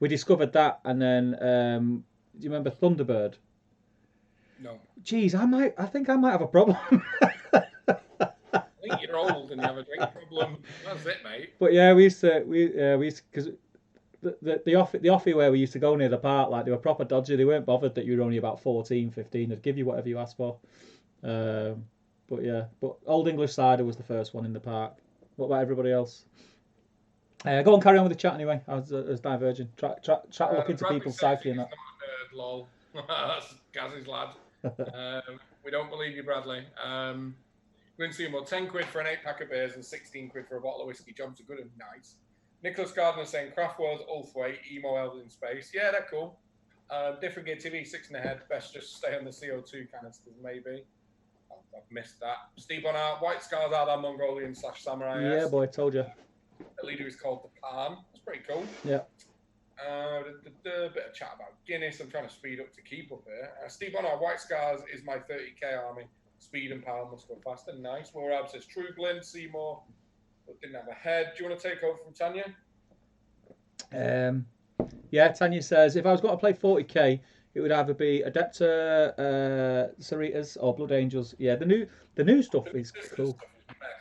we discovered that. And then, do you remember Thunderbird? No. Jeez, I think I might have a problem. I think you're old and you have a drink problem. That's it, mate. But yeah, we used to, because the offie where we used to go near the park, like they were proper dodgy. They weren't bothered that you were only about 14, 15. They'd give you whatever you asked for. But Old English cider was the first one in the park. What about everybody else? Go on, carry on with the chat anyway. I was diverging. Try look into people cycling. That. Nerd, lol. That's Gaz's lad. We don't believe you, Bradley. Gwyn Seymour, 10 quid for an 8-pack of beers and 16 quid for a bottle of whiskey. Jobs are good and nice. Nicholas Gardner saying Craft World, Ulthwaite, Emo Elves in Space. Yeah, they're cool. Different Gear TV, 6 in the head. Best just stay on the CO2 canisters, maybe. I've missed that. Steve Bonhart, White Scars are that Mongolian / Samurai. Yeah, boy, told you. The leader is called the Pan. That's pretty cool. Yeah. A bit of chat about Guinness. I'm trying to speed up to keep up here. Steve Bonhart, White Scars is my 30k army. Speed and power must go faster. Nice. Will Rab says True Glyn, Seymour. But didn't have a head. Do you want to take over from Tanya? Yeah, Tanya says if I was going to play 40k, it would either be Adepta, Cerritos, or Blood Angels. Yeah, the new stuff is cool.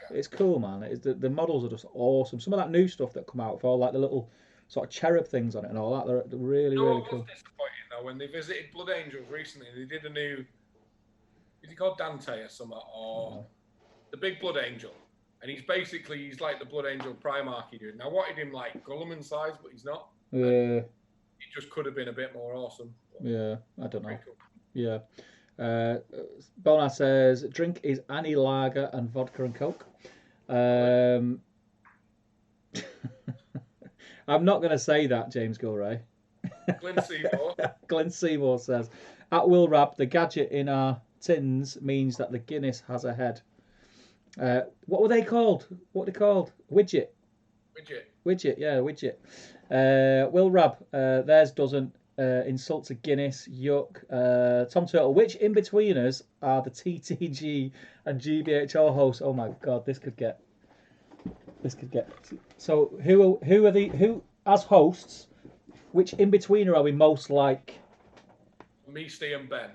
It's cool, man. The models are just awesome. Some of that new stuff that come out with all like the little sort of cherub things on it and all that, they're really cool. It was disappointing though when they visited Blood Angels recently. They did a new. Is he called Dante or something? Or the Big Blood Angel? And he's like the Blood Angel Primarchy dude. Now, I wanted him like Gulliman size, but he's not. Yeah. He just could have been a bit more awesome. Yeah, I don't know. Cool. Yeah. Bona says, drink is Annie Lager and vodka and Coke. I'm not going to say that, James Gilray. Glenn Seymour. Glenn Seymour says, at Will Rab, the gadget in our tins means that the Guinness has a head. What were they called? What were they called? Widget. Widget, yeah, widget. Will Rab, theirs doesn't. Insults a Guinness, yuck. Tom Turtle, which in-betweeners are the TTG and GBHO hosts? Oh my god, this could get. So who are the as hosts? Which in-betweener are we most like? Me, Steve, and Ben.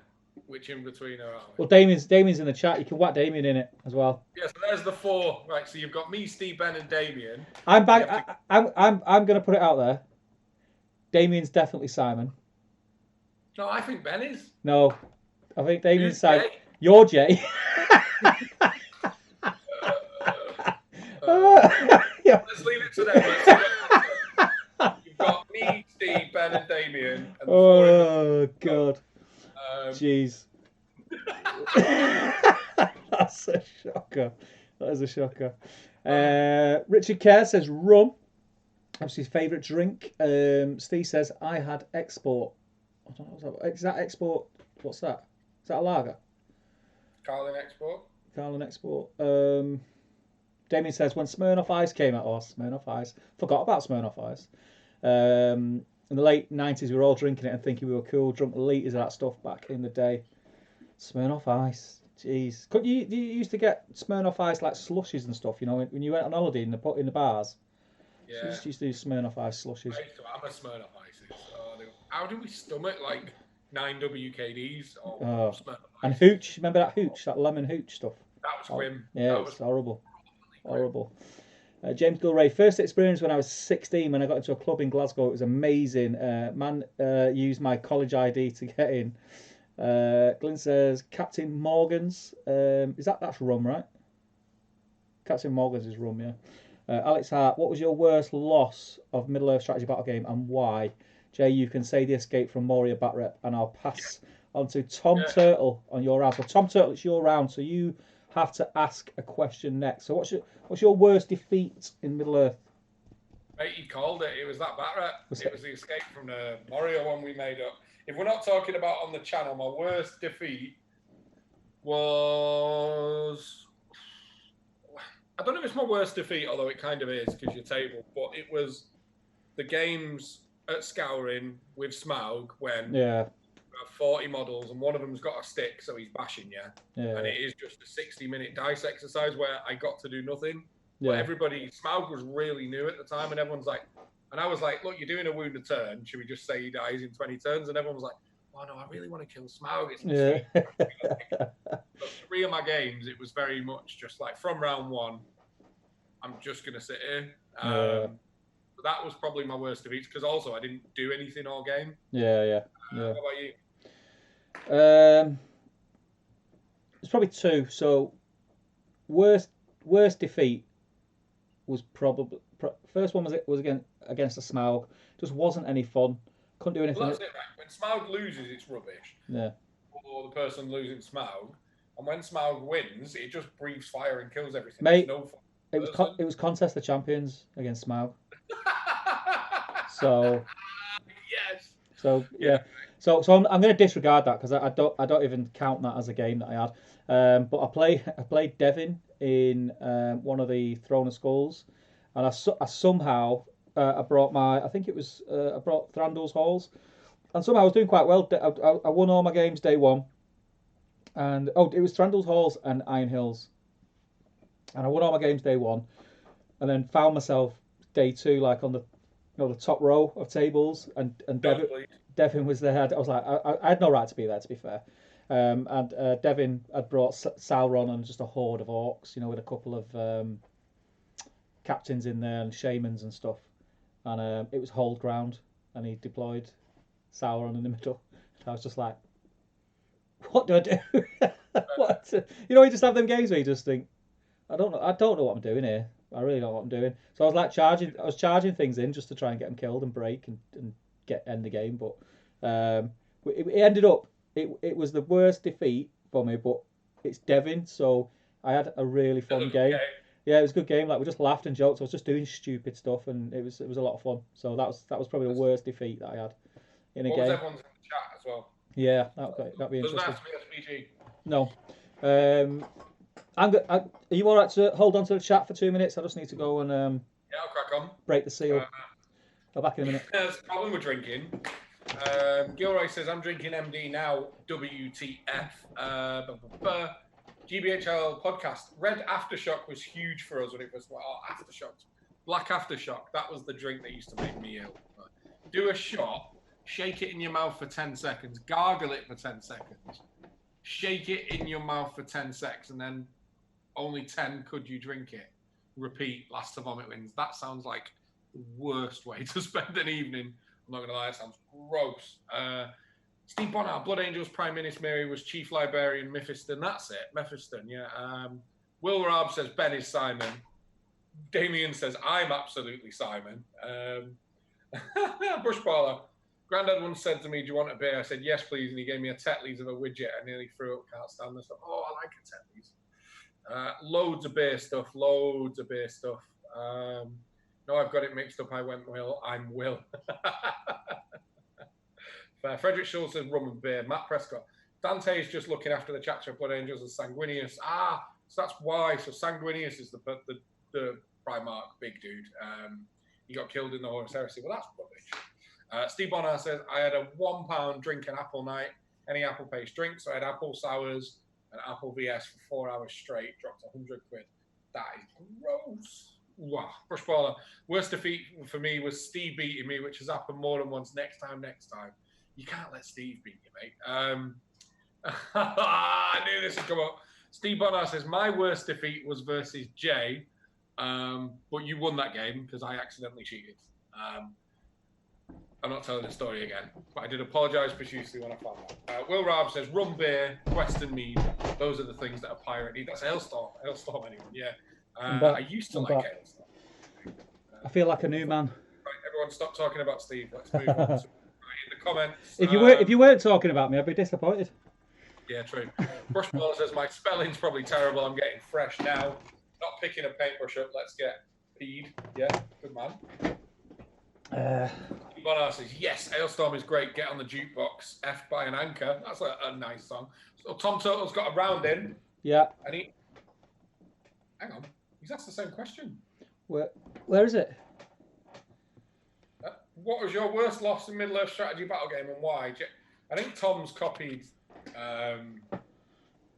Which in-betweener are we? Well, Damien's in the chat. You can whack Damien in it as well. Yeah, so there's the 4. Right, so you've got me, Steve, Ben, and Damien. I'm going to put it out there. Damien's definitely Simon. No, I think Ben is. No, I think Damien's Simon. Jay? You're Jay. Yeah. Let's leave it to them. You've got me, Steve, Ben, and Damien. And Oh god. Jeez. That's a shocker. That is a shocker. Richard Kerr says rum. That's his favourite drink. Steve says I had export. I don't know. Is that export? What's that? Is that a lager? Carlin Export. Carlin Export. Damien says when Smirnoff Ice came out, Smirnoff Ice. Forgot about Smirnoff Ice. In the late 90s, we were all drinking it and thinking we were cool. Drunk litres of that stuff back in the day. Smirnoff Ice. Jeez. You used to get Smirnoff Ice like slushies and stuff, you know, when you went on holiday in the bars. Yeah. So you used to do Smirnoff Ice slushies. I'm a Smirnoff Ices. How do we stomach like 9 WKDs or Smirnoff Ice? And hooch, remember that hooch, that lemon hooch stuff? That was grim. Yeah, it was horrible. Horrible. James Gilray, first experience when I was 16 when I got into a club in Glasgow. It was amazing. Man used my college ID to get in. Glenn says Captain Morgan's. That's rum, right? Captain Morgan's is rum, yeah. Alex Hart, what was your worst loss of Middle Earth strategy battle game and why? Jay, you can say the escape from Moria bat rep, and I'll pass on to Tom Turtle on your round. So Tom Turtle, it's your round, so you have to ask a question next. So what's your worst defeat in Middle Earth? Mate, he called it. It was that bat rep. It was the escape from the Moria one we made up. If we're not talking about on the channel, my worst defeat was... I don't know if it's my worst defeat, although it kind of is because you're table, but it was the games at Scouring with Smaug when we have 40 models and one of them's got a stick, so he's bashing you. And it is just a 60-minute dice exercise where I got to do nothing. Yeah. But everybody, Smaug was really new at the time, and everyone's like, and I was like, look, you're doing a wound a turn. Should we just say he dies in 20 turns? And everyone was like, oh no, I really want to kill Smaug. It's so 3 of my games, it was very much just like from round 1, I'm just going to sit here. But that was probably my worst defeat because also I didn't do anything all game. Yeah. How about you? It's probably 2. So worst defeat was probably first one was against a Smaug. Just wasn't any fun. Couldn't do anything. Well, that's it, right? When Smaug loses, it's rubbish. Yeah. Or the person losing Smaug, and when Smaug wins, it just breathes fire and kills everything. Mate, no fun. It was Contest of Champions against Smaug. So yes. So yeah. So I'm going to disregard that because I don't even count that as a game that I had. But I played Devin in one of the Throne of Skulls, and I somehow I brought Thranduil's Halls, and somehow I was doing quite well. I won all my games day 1, and it was Thranduil's Halls and Iron Hills, and I won all my games day 1, and then found myself day 2 like on the top row of tables, and Devin was there. I was like, I had no right to be there, to be fair. And Devin had brought Sauron and just a horde of orcs, with a couple of captains in there and shamans and stuff. And it was hold ground, and he deployed Sauron in the middle. And I was just like, what do I do? What? You just have them games where you just think, I don't know what I'm doing here. I really don't know what I'm doing. So I was like charging things in just to try and get them killed and break and end the game. But it ended up, it was the worst defeat for me, but it's Devin, so I had a really fun game. Okay. Yeah, it was a good game. Like we just laughed and joked. I was just doing stupid stuff, and it was a lot of fun. So that was probably the worst defeat that I had in a What was game. everyone's in the chat as well? Yeah, that'd be Doesn't interesting. have to be SPG. No. Are you all right to hold on to the chat for 2 minutes? I just need to go and Yeah, I'll crack on. break the seal. Go back in a minute. There's a problem with drinking. Gilroy says, I'm drinking MD now, WTF. GBHL podcast. Red Aftershock was huge for us when it was Aftershock. Black Aftershock. That was the drink that used to make me ill. Do a shot, shake it in your mouth for 10 seconds, gargle it for 10 seconds, shake it in your mouth for 10 seconds, and then only 10 could you drink it. Repeat, last to vomit wins. That sounds like the worst way to spend an evening. I'm not going to lie, it sounds gross. Steve Bonner, Blood Angels Prime Minister Mary was Chief Librarian Mephiston. That's it, Mephiston, yeah. Will Raab says Ben is Simon. Damien says I'm absolutely Simon. Bushballer, Grandad once said to me, do you want a beer? I said, yes, please. And he gave me a Tetley's of a widget. I nearly threw up, can't stand this stuff. Oh, I like a Tetley's. Loads of beer stuff. No, I've got it mixed up. I went Will. I'm Will. Frederick Schultz says rum and beer. Matt Prescott. Dante is just looking after the chapter of Blood Angels and Sanguinius. So that's why. So Sanguinius is the Primarch big dude. He got killed in the Horus Heresy. Well, that's rubbish. Steve Bonner says, I had a £1 drink an apple night. Any apple paste drink. So I had apple sours and apple VS for 4 hours straight. Dropped 100 quid. That is gross. Wow. Bushballer. Worst defeat for me was Steve beating me, which has happened more than once. Next time. You can't let Steve beat you, mate. I knew this would come up. Steve Bonner says, my worst defeat was versus Jay, but you won that game because I accidentally cheated. I'm not telling the story again, but I did apologise profusely when I found out. Will Raab says, rum, beer, Western mead. Those are the things that a pirate needs. That's Hailstorm. Hailstorm, anyone? Yeah. I used to like Hailstorm. I feel like a new man. Right, everyone stop talking about Steve. Let's move on. In the comments. If you weren't talking about me, I'd be disappointed. Yeah, true. Brushballer says, my spelling's probably terrible. I'm getting fresh now. Not picking a paintbrush up. Let's get feed. Yeah, good man. Bonner says, yes, Hailstorm is great. Get on the jukebox. F by an anchor. That's a nice song. So Tom Turtle's got a round in. Yeah. And hang on. He's asked the same question. Where is it? What was your worst loss in Middle-earth strategy battle game and why? I think Tom's copied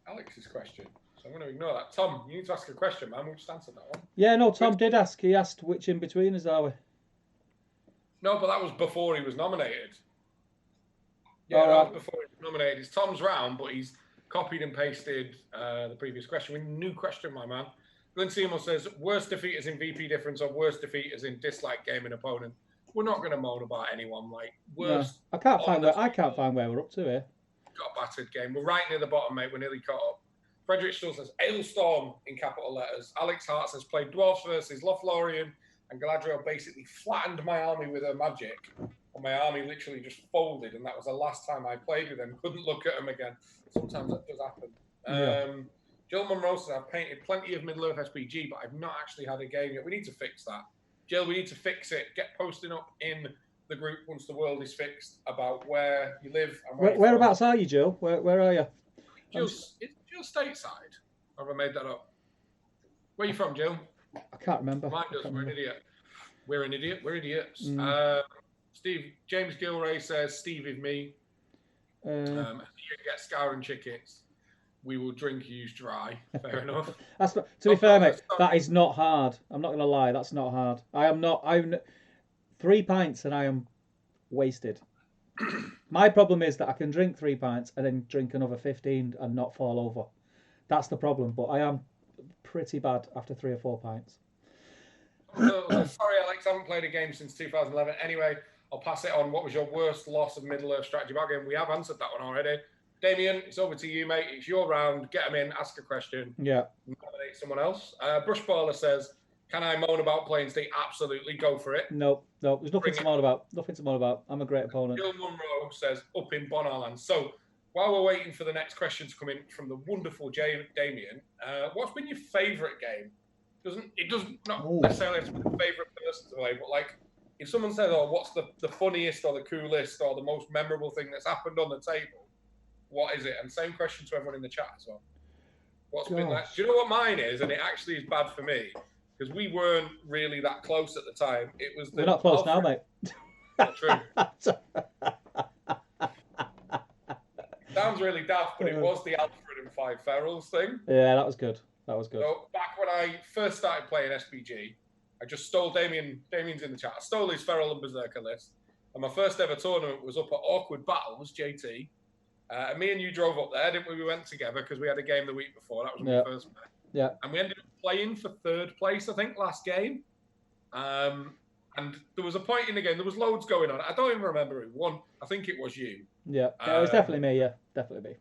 Alex's question. So I'm going to ignore that. Tom, you need to ask a question, man. We'll just answer that one. Yeah, no, Tom did ask. He asked which in-betweeners are we? No, but that was before he was nominated. Yeah, that was before he was nominated. It's Tom's round, but he's copied and pasted the previous question. We need a new question, my man. Glenn Seymour says, worst defeat is in VP difference or worst defeat is in dislike gaming opponent. We're not going to moan about anyone like worst. No, I can't find where we're up to here. Got a battered game. We're right near the bottom, mate. We're nearly caught up. Frederick Still says Hailstorm in capital letters. Alex Hart says played Dwarfs versus Lothlorien and Galadriel basically flattened my army with her magic. And my army literally just folded, and that was the last time I played with them. Couldn't look at them again. Sometimes that does happen. Jill Monroe says I've painted plenty of Middle-earth SPG, but I've not actually had a game yet. We need to fix that. Jill, we need to fix it. Get posting up in the group once the world is fixed about where you live and whereabouts are you, Jill? Where are you? Is Jill stateside? Or have I made that up? Where are you from, Jill? I can't remember. Mine does. We're an idiot. We're an idiot. We're idiots. James Gilray says Steve is me. You get scouring chickens. We will drink yous dry. Fair enough. To be fair, mate, that is not hard. I'm not going to lie. That's not hard. I'm 3 pints and I am wasted. My problem is that I can drink 3 pints and then drink another 15 and not fall over. That's the problem. But I am pretty bad after 3 or 4 pints. Sorry, Alex. I haven't played a game since 2011. Anyway, I'll pass it on. What was your worst loss of Middle-earth strategy battle game? We have answered that one already. Damien, it's over to you, mate. It's your round. Get them in. Ask a question. Yeah. Nominate someone else. Brushballer says, can I moan about playing State? Absolutely. Go for it. No. There's nothing to moan about. Nothing to moan about. I'm a great opponent. Bill Munro says, up in Bonarland. So, while we're waiting for the next question to come in from the wonderful Damien, what's been your favourite game doesn't not Ooh. necessarily have to be the favourite person to play, but like if someone says, "Oh, what's the funniest or the coolest or the most memorable thing that's happened on the table?" What is it? And same question to everyone in the chat as well. What's been like? Do you know what mine is? And it actually is bad for me because we weren't really that close at the time. It was We're not close now, mate. True. Sounds really daft, but it was the Alfred and 5 Ferals thing. Yeah, that was good. That was good. So back when I first started playing SPG, I just stole Damien's in the chat. I stole his Feral and Berserker list. And my first ever tournament was up at Awkward Battles, JT. And me and you drove up there, didn't we? We went together because we had a game the week before. That was when we first met. Yeah. And we ended up playing for 3rd place, I think, last game. And there was a point in the game, there was loads going on. I don't even remember who won. I think it was you. Yeah, it was definitely me. Yeah, definitely me.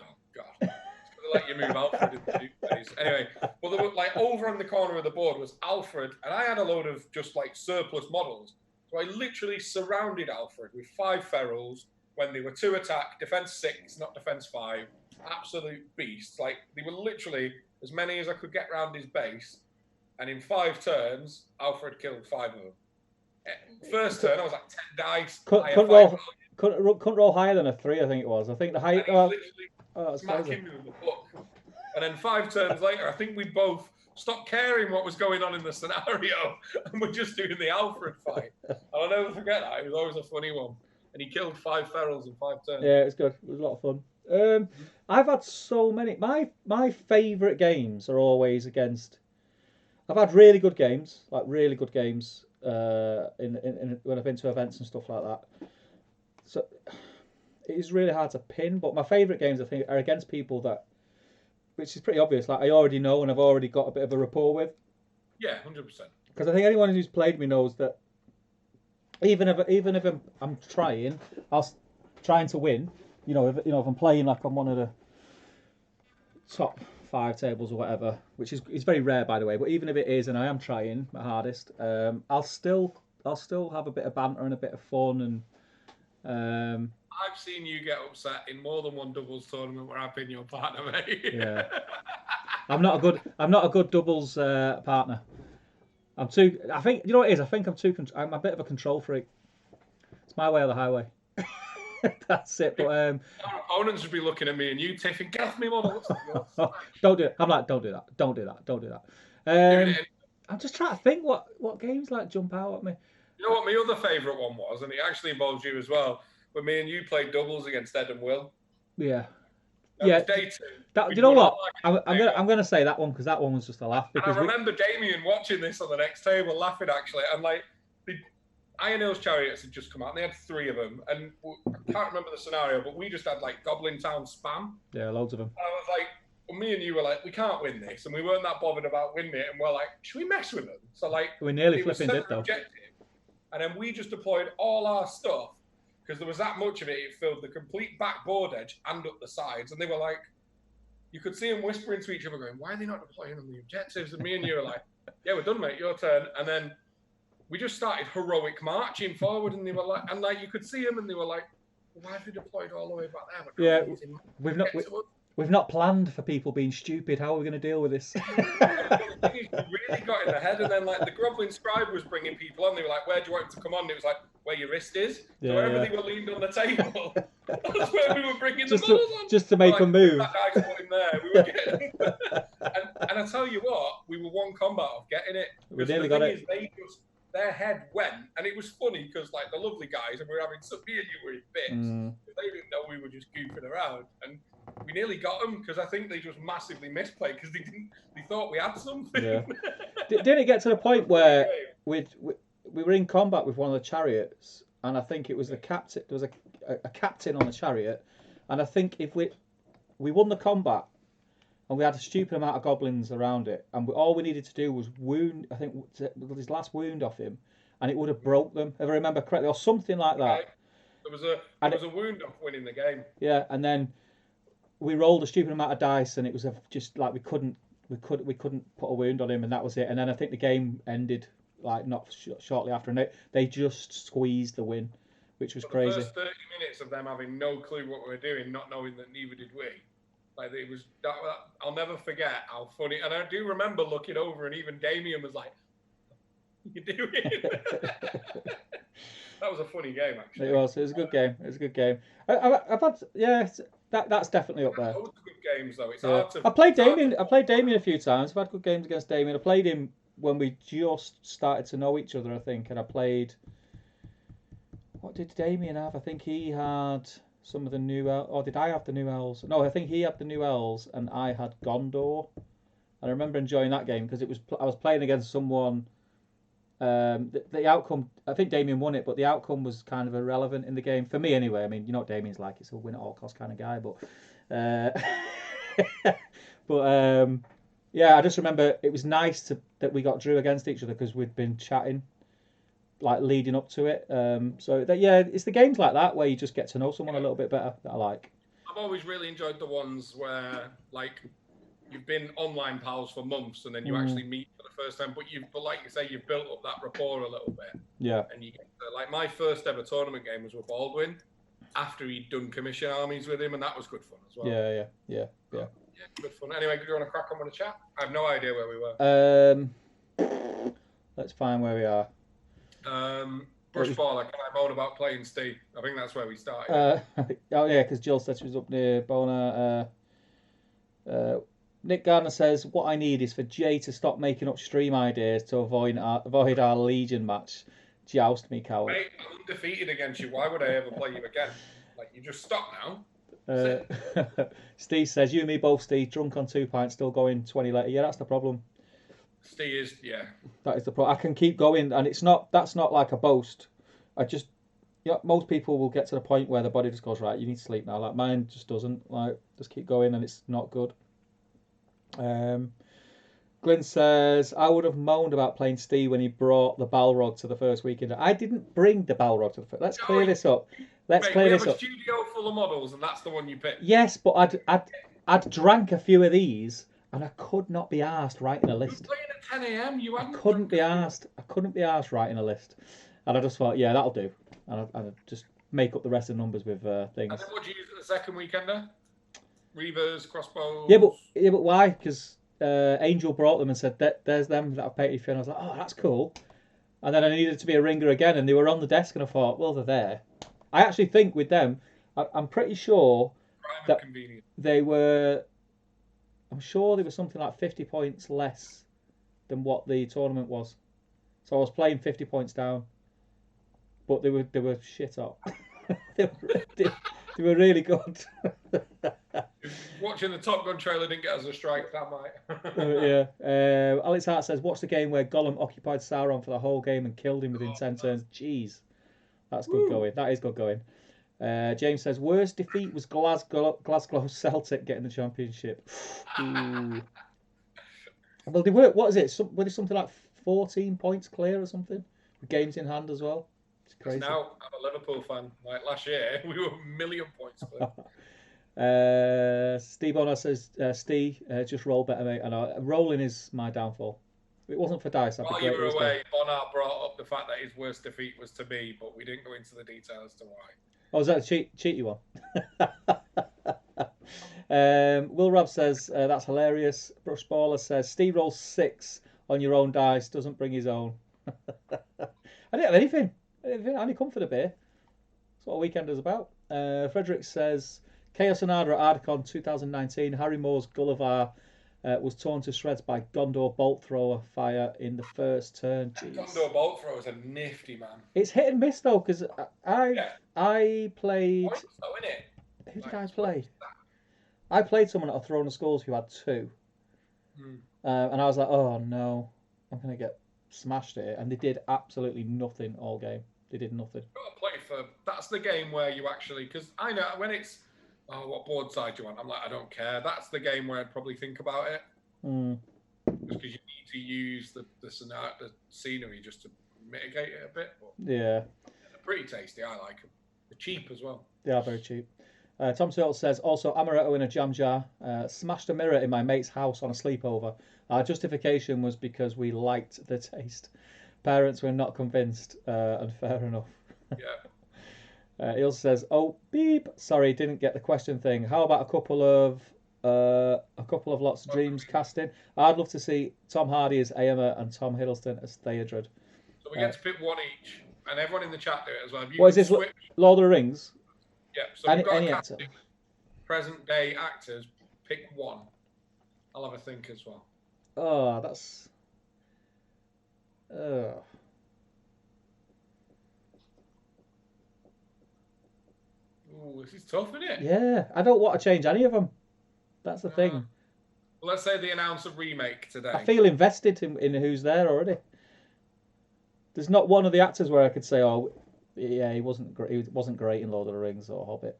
Oh, God. It's going to let you move Alfred in the suitcase. Anyway, well, there were, like, over on the corner of the board was Alfred, and I had a load of just, like, surplus models. So I literally surrounded Alfred with 5 Ferals when they were 2 attack, defense 6, not defense 5. Absolute beasts. Like, they were literally as many as I could get around his base. And in 5 turns, Alfred killed 5 of them. First turn, I was like 10 dice. Couldn't roll higher than a 3, I think it was. I think the height. Smack him in the book. And then 5 turns later, I think we both stopped caring what was going on in the scenario and we're just doing the Alfred fight. And I'll never forget that. It was always a funny one. And he killed 5 Ferals in 5 turns. Yeah, it was good. It was a lot of fun. I've had so many. My favourite games are always against. I've had really good games, when I've been to events and stuff like that. So it is really hard to pin, but my favourite games I think are against people that, which is pretty obvious, like I already know and I've already got a bit of a rapport with. Yeah, 100%. Because I think anyone who's played me knows that even if I'm trying to win, if I'm playing like on one of the top 5 tables or whatever, which is very rare by the way, but even if it is and I am trying my hardest, I'll still have a bit of banter and a bit of fun. And I've seen you get upset in more than one doubles tournament where I've been your partner, mate. Yeah. I'm not a good doubles partner. I think you know what it is. I think I'm a bit of a control freak. It's my way or the highway. That's it. But our opponents would be looking at me and you tiffing, get off me, model. Don't do it. I'm like, don't do that. Don't do that. I'm just trying to think what games like jump out at me. You know what my other favourite one was, and it actually involves you as well. When me and you played doubles against Ed and Will. Yeah. That was day 2. Do you know what? I'm gonna say that one because that one was just a laugh. Because I remember Damien watching this on the next table, laughing actually, and like the Iron Hills Chariots had just come out, and they had 3 of them, and I can't remember the scenario, but we just had like Goblin Town spam. Yeah, loads of them. And I was like, well, me and you were like, we can't win this, and we weren't that bothered about winning it, and we're like, should we mess with them? So like, we nearly flipping did though. And then we just deployed all our stuff. Because there was that much of it, it filled the complete back board edge and up the sides. And they were like, you could see them whispering to each other going, why are they not deploying on the objectives? And me and you were like, yeah, we're done, mate, your turn. And then we just started heroic marching forward. And they were like, and like you could see them and they were like, why have we deployed all the way back there? Yeah, we've not planned for people being stupid. How are we going to deal with this? We really got in the head. And then like the Groveling Scribe was bringing people on. They were like, where do you want him to come on? And it was like, where your wrist is. So wherever they were leaned on the table, that's where we were bringing the models on. Just to make them move. That guy's put him there. We were getting, and I tell you what, we were one combat of getting it. We nearly got it. Their head went, and it was funny because like the lovely guys, and we were having me and you were in bits. They didn't know we were just goofing around, and we nearly got them because I think they just massively misplayed because they thought we had something. Yeah. Didn't it get to the point where we were in combat with one of the chariots, and I think it was the captain. There was a captain on the chariot, and I think if we won the combat, and we had a stupid amount of goblins around it, and all we needed to do was wound. I think his last wound off him, and it would have broke them, if I remember correctly, or something like that. Okay. There was a wound off winning the game. Yeah, and then we rolled a stupid amount of dice, and it was just like we couldn't put a wound on him, and that was it. And then I think the game ended like not shortly after, and they just squeezed the win, which was crazy. The first 30 minutes of them having no clue what we were doing, not knowing that neither did we. Like it was that, I'll never forget how funny. And I do remember looking over, and even Damien was like, "You doing?" That was a funny game, actually. It was. It was a good game. It was a good game. I've had that's definitely up there. Loads of good games though. It's Yeah. hard to. I played Damien. I played Damien a few times. I've had good games against Damien. I played him when we just started to know each other, I think, and I played. What did Damien have? I think he had some of the new elves. Or did I have the new elves? No, I think he had the new elves, and I had Gondor. And I remember enjoying that game because it was I was playing against someone. The outcome, I think Damien won it, but the outcome was kind of irrelevant in the game for me anyway. I mean, you know what Damien's like; he's a win at all cost kind of guy. But yeah, I just remember it was nice that we got drew against each other because we'd been chatting, like leading up to it. So that yeah, it's the games like that where you just get to know someone a little bit better that I like. I've always really enjoyed the ones where like you've been online pals for months and then you actually meet for the first time, but like you say, you've built up that rapport a little bit. Yeah. And you get like my first ever tournament game was with Baldwin after he'd done commission armies with him, and that was good fun as well. Yeah. Yeah, good fun. Anyway, do you want to crack on with the chat? I have no idea where we were. Let's find where we are. Brushballer, can I moan about playing Steve? I think that's where we started. Oh yeah, because Jill said she was up near Bona. Nick Gardner says, what I need is for Jay to stop making up stream ideas to avoid our Legion match. Joust me, coward. Mate, I'm undefeated against you. Why would I ever play you again? Like, you just stop now. Steve says, you and me both, Steve, drunk on 2 pints, still going 20 later. Yeah, that's the problem. Steve is, yeah. That is the problem. I can keep going, and that's not like a boast. I just, most people will get to the point where the body just goes, right, you need to sleep now. Like, mine just doesn't. Like, just keep going, and it's not good. Glenn says, I would have moaned about playing Steve when he brought the Balrog to the first weekend. I didn't bring the Balrog to the first. Let's clear this up. Let's clear this up. We have a studio full of models, and that's the one you picked. Yes, but I'd drank a few of these, and I could not be arsed writing a list. You were playing at 10 a.m. I couldn't be arsed writing a list, and I just thought, yeah, that'll do, and I'd just make up the rest of the numbers with things. And then what did you use at the second weekender? Reavers, crossbows. Yeah, but why? Because Angel brought them and said, there's them that I've painted for, and I was like, oh, that's cool. And then I needed to be a ringer again, and they were on the desk, and I thought, well, they're there. I actually think with them, I'm pretty sure that they were. I'm sure they were something like 50 points less than what the tournament was. So I was playing 50 points down, but they were shit up. they were really good. Watching the Top Gun trailer didn't get us a strike, that might. Yeah. Alex Hart says, watch the game where Gollum occupied Sauron for the whole game and killed him within 10 turns. Jeez. That's good going. That is good going. James says, worst defeat was Glasgow Celtic getting the championship. Ooh. Well, they were, what is it? Were they something like 14 points clear or something? With games in hand as well? It's crazy. Now, I'm a Liverpool fan. Like last year, we were a million points clear. Steve Bonner says, Steve, just roll better, mate. I know. Rolling is my downfall. If it wasn't for dice, I'd be great. While you were away, Bonner brought up the fact that his worst defeat was to me, but we didn't go into the details as to why. Oh, was that a cheaty one? Will Rob says, that's hilarious. Brush Baller says, Steve rolls 6 on your own dice, doesn't bring his own. I didn't have anything. I only come for the beer. That's what a weekend is about. Frederick says, Chaos and Arda at Ardcon 2019, Harry Moore's Gullivar was torn to shreds by Gondor Bolt Thrower fire in the first turn. Jeez. Gondor Bolt Thrower is a nifty man. It's hit and miss though, because I played. Points, though, innit? Who did I play? I played someone at a Throne of Skulls who had 2, and I was like, oh no, I'm gonna get smashed here, and they did absolutely nothing all game. They did nothing. You've got to play for. That's the game where you actually, because I know when it's. Oh, what board side do you want? I'm like, I don't care. That's the game where I'd probably think about it. Just because you need to use the scenery just to mitigate it a bit. But yeah. They're pretty tasty. I like them. They're cheap as well. They are very cheap. Tom Turtle says, also, amaretto in a jam jar. Smashed a mirror in my mate's house on a sleepover. Our justification was because we liked the taste. Parents were not convinced, and fair enough. Yeah. He also says, oh, beep, sorry, didn't get the question thing. How about a couple of A couple of Lots of Dreams casting. I'd love to see Tom Hardy as Aemma and Tom Hiddleston as Theodred. So we get to pick one each, and everyone in the chat do it as well. If you What can is this? switch, Lord of the Rings? yeah. So we've got Any a actor. casting. Present day actors, pick one. I'll have a think as well. Oh, that's. Ooh, this is tough, isn't it? Yeah, I don't want to change any of them. That's the thing. Well, let's say they announce a remake today. I feel invested in who's there already. There's not one of the actors where I could say, "Oh, yeah, he wasn't great in Lord of the Rings or Hobbit."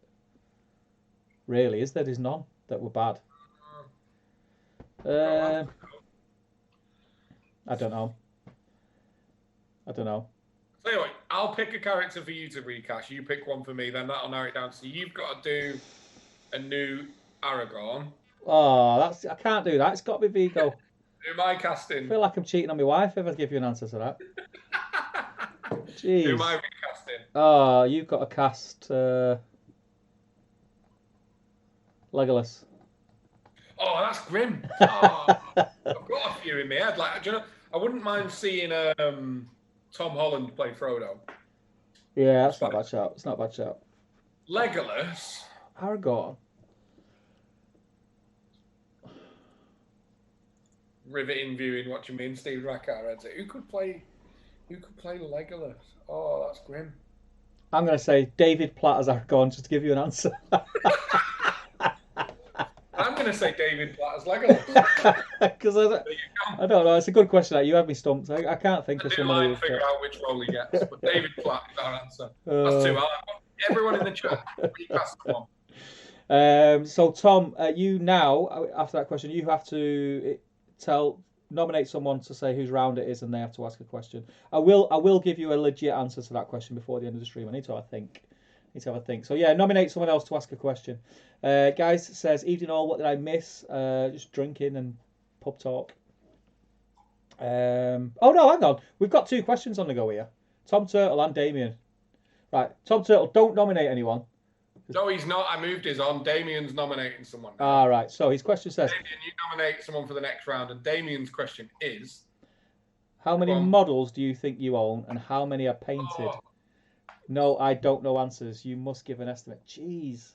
Really, is there? There's none that were bad. I don't know. So anyway, I'll pick a character for you to recast. You pick one for me, then that'll narrow it down. So you've got to do a new Aragorn. Oh, I can't do that. It's got to be Vigo. Do my casting. I feel like I'm cheating on my wife if I give you an answer to that. Jeez. Do my recasting. Oh, you've got to cast Legolas. Oh, that's grim. Oh, I've got a few in my head. Like, do you know, I wouldn't mind seeing Tom Holland play Frodo. Yeah, that's not a bad shout. It's not a bad shout. Legolas. Aragorn. Riveting viewing watching me and Steve Rackard. Who could play Legolas? Oh, that's grim. I'm going to say David Platt as Aragorn just to give you an answer. I'm going to say David Platt as Legolas. Because I don't know. It's a good question. You had me stumped. I can't think of someone who would figure out which role he gets, but David Platt is our answer. That's two. Everyone in the chat, recast one. So Tom, you now after that question, you have to nominate someone to say whose round it is, and they have to ask a question. I will give you a legit answer to that question before the end of the stream. I need to have a think. So yeah, nominate someone else to ask a question. Guys says, evening all, what did I miss? Just drinking and pub talk. Oh no, hang on. We've got two questions on the go here. Tom Turtle and Damien. Right, Tom Turtle, don't nominate anyone. No, he's not. I moved his on. Damien's nominating someone now. All right, so his question says... Damien, you nominate someone for the next round, and Damien's question is... How many models do you think you own, and how many are painted? Oh. No, I don't know answers. You must give an estimate. Jeez.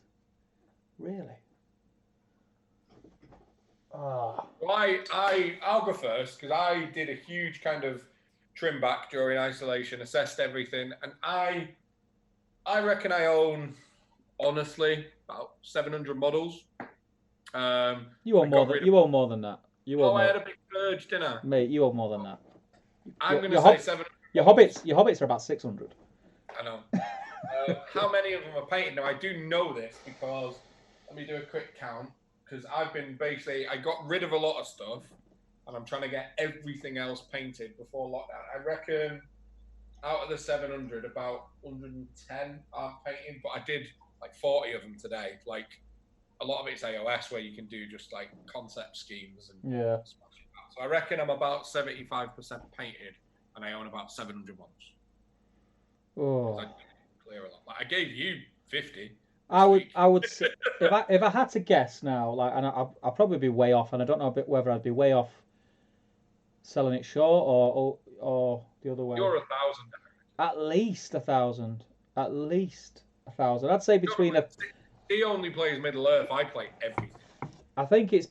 Really? Oh. Well, I'll go first, because I did a huge kind of trim back during isolation, assessed everything, and I reckon I own... honestly, about 700 models. You own more than that. I had a big purge, didn't I? Mate, you own more than that. I'm going to say 700. Your hobbits are about 600. I know. How many of them are painted? Now, I do know this because, let me do a quick count, because I got rid of a lot of stuff, and I'm trying to get everything else painted before lockdown. I reckon out of the 700, about 110 aren't painted, but I did like 40 of them today. Like a lot of it's AOS where you can do just like concept schemes and so I reckon I'm about 75% painted, and I own about 700 ones. Oh, clear a lot. Like, I gave you 50. I would say, if I had to guess now, like, and I'll probably be way off, and I don't know whether I'd be way off selling it short or the other way. You're 1,000. At least 1,000. At least 1,000. I'd say between He only plays Middle Earth. I play everything. I think it's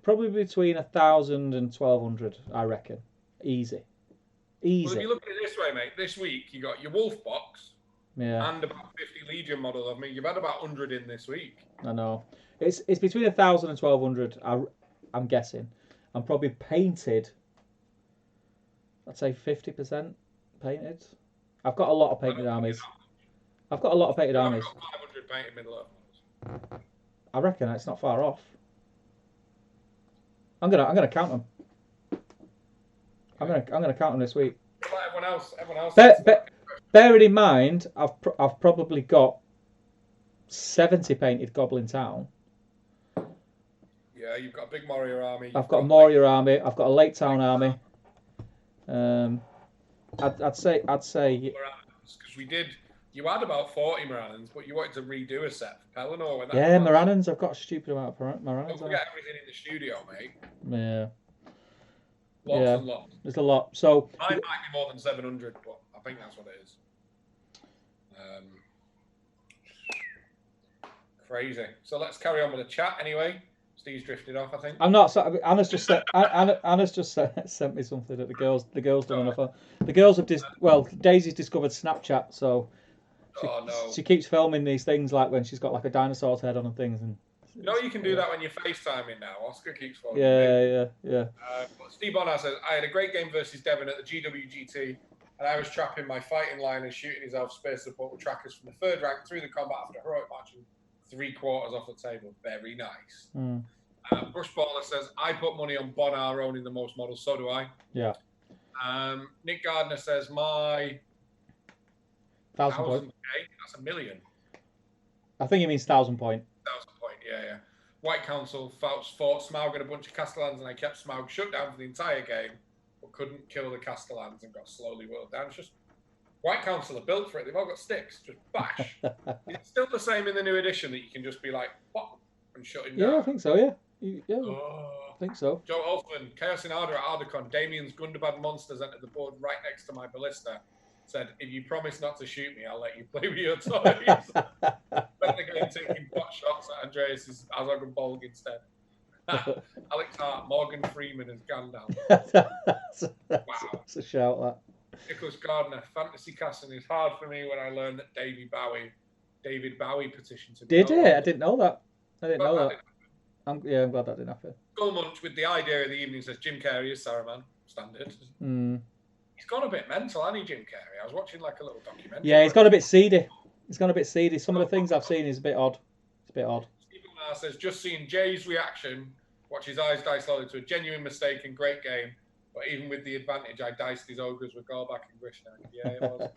probably between 1,000 and 1,200. I reckon. Easy. Well, if you look at it this way, mate, this week you got your Wolf box. Yeah. And about 50 Legion models of me. You've had about 100 in this week. I know. It's between 1,000 and 1,200. I'm guessing. I'm probably painted. I'd say 50% painted. I've got a lot of painted armies. I've got 500 painted Middle Earth models. I reckon it's not far off. I'm gonna count them. I'm gonna count them this week. Everyone else. Bearing in mind, I've probably got 70 painted Goblin Town. Yeah, you've got a big Moria army. I've got a Moria army. I've got a Lake Town army. I'd say because we did You had about 40 Moranans, but you wanted to redo a set for Pellinor. When that Yeah, was. Moranans. I've got a stupid amount of Moranans. Don't forget everything in the studio, mate. Yeah. Lots and lots. There's a lot. So mine might be more than 700, but I think that's what it is. Crazy. So let's carry on with the chat anyway. Steve's drifted off, I think. I'm not. So Anna's just sent me something that the girls done enough. The girls have Daisy's discovered Snapchat, so she keeps filming these things like when she's got like a dinosaur's head on and things. And you know you can do that when you're FaceTiming now. Oscar keeps following. Yeah. Steve Bonner says, I had a great game versus Devon at the GWGT, and I was trapping my fighting line and shooting his elf space support with trackers from the 3rd rank through the combat after a heroic march and 3/4 off the table. Very nice. Brushballer says, I put money on Bonar owning the most models. So do I. Yeah. Nick Gardner says, my 1,000 point. That's $1 million. I think he means 1,000 point. 1,000 point, yeah. White Council fought Smaug and a bunch of Castellans, and I kept Smaug shut down for the entire game, but couldn't kill the Castellans and got slowly whittled down. It's just White Council are built for it. They've all got sticks. Just bash. It's still the same in the new edition that you can just be like, what? And shut him down. Yeah, I think so, yeah. I think so. Joe Holtzman, Chaos in Arda at Ardacon. Damien's Gundabad monsters entered the board right next to my ballista. Said, if you promise not to shoot me, I'll let you play with your toys. Spent the game taking pot shots at Andreas' Azog and Bolg instead. Alex Hart, Morgan Freeman as Gandalf. Wow. That's a shout, that. Nicholas Gardner, fantasy casting is hard for me when I learned that David Bowie petitioned to Did it? I didn't know that. I'm glad that didn't happen. Skull Munch with the idea of the evening says Jim Carrey is Saruman. Standard. He's gone a bit mental, hasn't he, Jim Carrey? I was watching like a little documentary. Yeah, he's got a bit seedy. Some of the things I've seen is a bit odd. It's a bit odd. Stephen Marr says, just seeing Jay's reaction, watch his eyes die slowly to a genuine mistake and great game. But even with the advantage, I diced his ogres with Gorbak and Grishnak. Yeah, it was.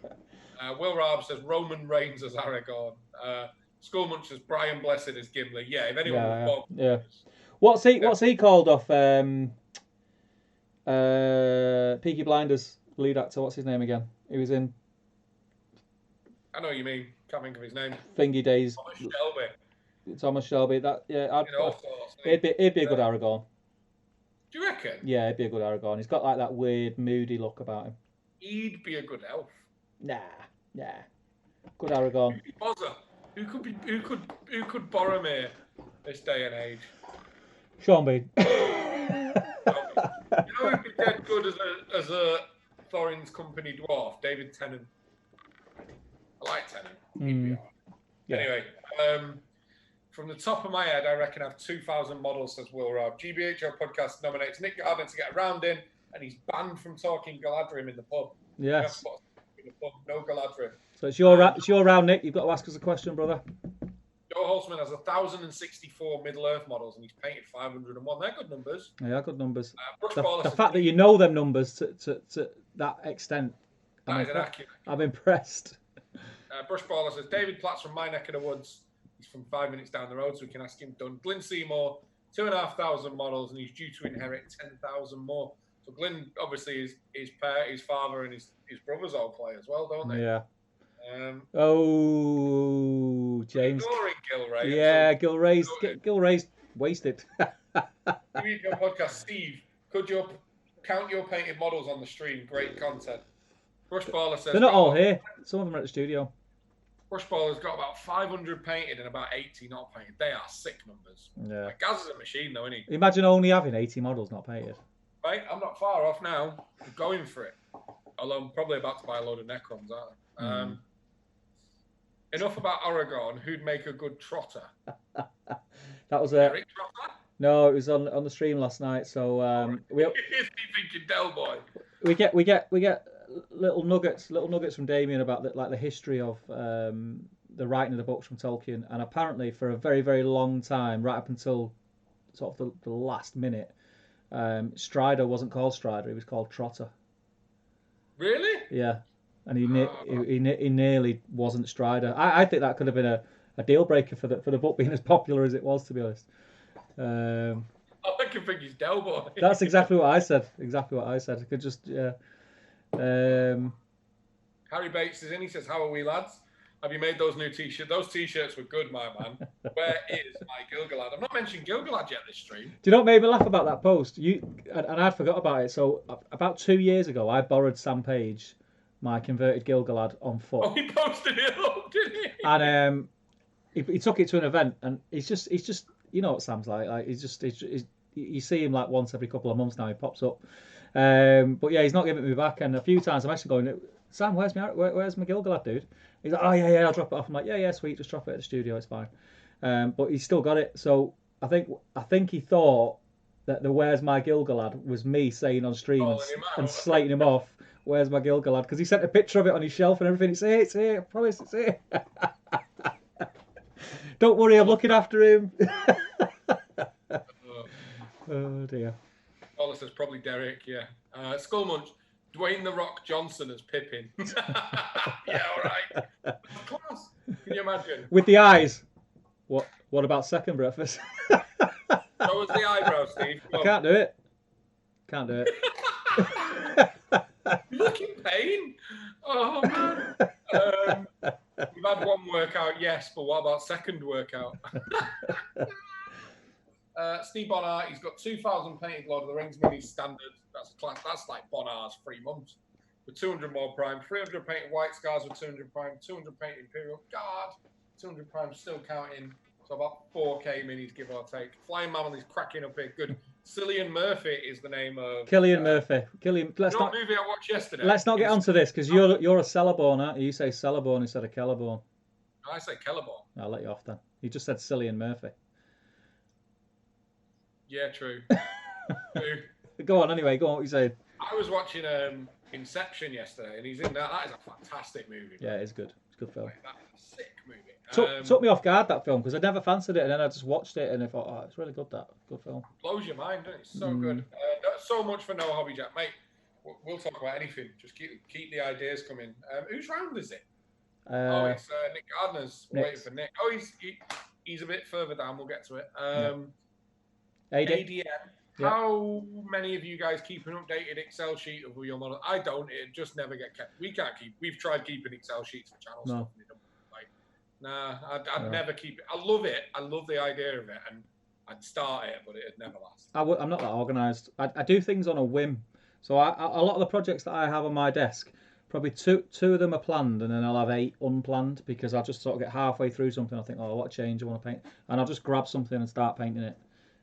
Will Raab says Roman Reigns as Aragorn. Skull Munch says Brian Blessed as Gimli. Yeah, if anyone was born. Yeah. What's he called off Peaky Blinders lead actor? What's his name again? He was in. I know what you mean. Can't think of his name. Thingy Days. Thomas Shelby. That he'd be a good Aragorn. Do you reckon? Yeah, he'd be a good Aragorn. He's got like that weird, moody look about him. He'd be a good elf. Nah. Good Aragorn. Who could Boromir this day and age? Sean Bean. You know who'd be dead good as a Thorin's company dwarf? David Tennant. I like Tennant. He'd be all right. Yeah. Anyway, from the top of my head, I reckon I have 2,000 models, says Will Rob. GBHO podcast nominates Nick Gardner to get a round in, and he's banned from talking Galadrim in the pub. Yes. In the pub, no Galadrim. So it's your round, Nick. You've got to ask us a question, brother. Joe Holtzman has 1,064 Middle-earth models, and he's painted 501. They're good numbers. Yeah, good numbers. The fact that you know them numbers to that extent, I'm impressed. Brushballer says, David Platt's from my neck of the woods. He's from 5 minutes down the road, so we can ask him done. Glyn Seymour, 2,500 models, and he's due to inherit 10,000 more. So Glyn, obviously, his father and his brothers all play as well, don't they? Yeah. James. Ignoring Gilray. Yeah, Gilray's wasted. Read your podcast, Steve. Could you count your painted models on the stream? Great content. Brushballer says they're not all here. Some of them are at the studio. Brushballer's got about 500 painted and about 80 not painted. They are sick numbers. Yeah. Like, Gaz is a machine, though, isn't he? Imagine only having 80 models not painted. Right, I'm not far off now. I'm going for it. Although I'm probably about to buy a load of Necrons, aren't I? Enough about Aragorn. Who'd make a good trotter? That was Eric Trotter? No, it was on the stream last night. So Is he thinking Del Boy? We get little nuggets from Damien about the history of the writing of the books from Tolkien, and apparently for a very, very long time, right up until sort of the last minute, Strider wasn't called Strider; he was called Trotter. Really? Yeah, and he nearly wasn't Strider. I think that could have been a deal breaker for the book being as popular as it was, to be honest. I can think he's Del Boy. That's exactly what I said. I could just Harry Bates is in. He says, "How are we, lads?" Have you made those new t-shirts? Those t-shirts were good, my man. Where is my Gilgalad? I've not mentioned Gilgalad yet this stream. Do you know what made me laugh about that post? And I'd forgot about it. So about 2 years ago, I borrowed Sam Page, my converted Gilgalad, on foot. Oh, he posted it up, didn't he? And he took it to an event, and he's just you know what Sam's like. Like he's you see him like once every couple of months now. He pops up, but yeah, he's not giving it me back. And a few times I'm actually going, Sam, where's my Gilgalad, dude? He's like, oh yeah, I'll drop it off. I'm like, yeah, sweet, just drop it at the studio, it's fine. But he's still got it. So I think he thought that the "Where's my Gilgalad" was me saying on stream and slating him off. Where's my Gilgalad? Because he sent a picture of it on his shelf and everything. It's here, I promise, it's here. Don't worry, I'm looking after him. Oh dear. Oh, this is probably Derek, yeah. Skull Munch, Dwayne The Rock Johnson as Pippin. Yeah, all right. Class. Can you imagine? With the eyes. What about second breakfast? What was the eyebrow, Steve? I can't do it. Can't do it. You look in pain. Oh, man. We've had one workout, yes, but what about second workout? Steve Bonnard, he's got 2,000 painted Lord of the Rings mini standard. That's class. That's like Bonnard's 3 months. With 200 more prime, 300 painted White Scars with 200 prime, 200 painted Imperial Guard, 200 prime still counting. So about 4K minis, give or take. Flying Mammal is cracking up here. Good. Cillian Murphy is the name of... Cillian Murphy. Let's not movie I watched yesterday. Let's not get onto this, because you're a Cellarborn, aren't you? You say Cellarborn instead of Kellerborn. I say Kellerborn. I'll let you off then. You just said Cillian Murphy. Yeah, true. True. Go on, anyway. Go on, what you saying? I was watching Inception yesterday, and he's in that. That is a fantastic movie. Yeah, it's good. It's a good film. That is a sick movie. Took me off guard, that film, because I never fancied it, and then I just watched it, and I thought, oh, it's really good, that. Good film. Blows your mind, doesn't it? It's so good. So much for No Hobby Jack. Mate, we'll talk about anything. Just keep the ideas coming. Whose round is it? It's Nick Gardner's. We're waiting for Nick. Oh, he's a bit further down. We'll get to it. ADM. Yeah. How many of you guys keep an updated Excel sheet of your model? I don't. It just never get kept. We can't keep. We've tried keeping Excel sheets for channel stuff. Nah, I'd never keep it. I love it. I love the idea of it, and I'd start it, but it'd never last. I'm not that organised. I do things on a whim. So a lot of the projects that I have on my desk, probably two of them are planned, and then I'll have 8 unplanned, because I'll just sort of get halfway through something. I think, oh, what a change, I want to paint, and I'll just grab something and start painting it.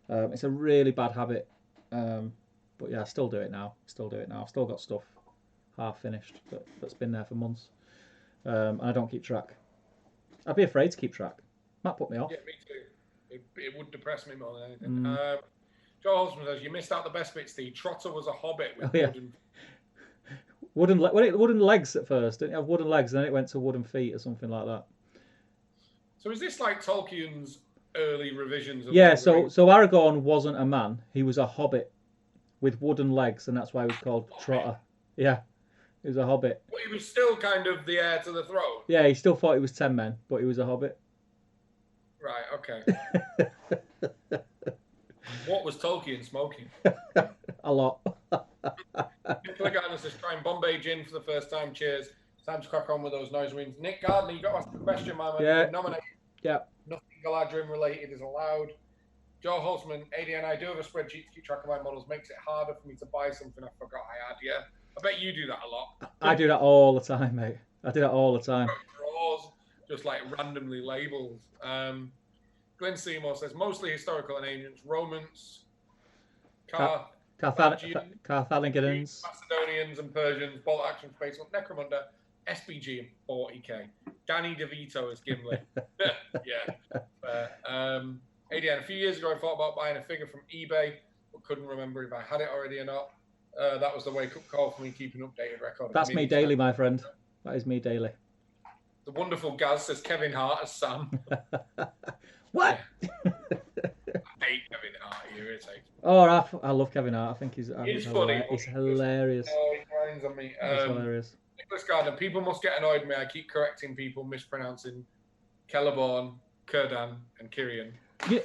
It's a really bad habit, but yeah, I still do it now. I've still got stuff half finished that's been there for months, and I don't keep track. I'd be afraid to keep track. Might put me off. Yeah, me too. It would depress me more than anything. Joe Holzman says, you missed out the best bit, Steve. Trotter was a hobbit with wooden legs at first. Didn't it have wooden legs, and then it went to wooden feet or something like that. So is this like Tolkien's early revisions of so Aragorn wasn't a man, he was a hobbit with wooden legs, and that's why he was called Trotter. Yeah, he was a hobbit. But he was still kind of the heir to the throne. Yeah, he still thought he was 10 men, but he was a hobbit. Right, okay. What was Tolkien smoking? A lot. Nicola Gardner says, trying Bombay Gin for the first time. Cheers. Time to crack on with those noise wins. Nick Gardner, you got to ask the question, my man. Yeah. Nominate. Yeah. Nothing Galadrim related is allowed. Joe Holzman, ADN, I do have a spreadsheet to keep track of my models. Makes it harder for me to buy something I forgot I had. Yeah. I bet you do that a lot. I do that all the time, mate. I do that all the time. Drawers, just like randomly labeled. Glenn Seymour says, mostly historical and ancient. Romans, Carthaginians, Macedonians and Persians, Bolt Action, Space, Necromunda, SPG, and 40k. Danny DeVito as Gimli. Yeah. ADN, a few years ago, I thought about buying a figure from eBay, but couldn't remember if I had it already or not. That was the wake-up call for me, keeping an updated record. That's me daily, my friend. That is me daily. The wonderful Gaz says Kevin Hart as Sam. What? Yeah. I hate Kevin Hart. He irritates me. Oh, I love Kevin Hart. I think he's funny. He's hilarious. Oh, he grinds on me. He's hilarious. Nicholas Gardner, people must get annoyed with me. I keep correcting people mispronouncing Celeborn, Círdan, and Kyrian.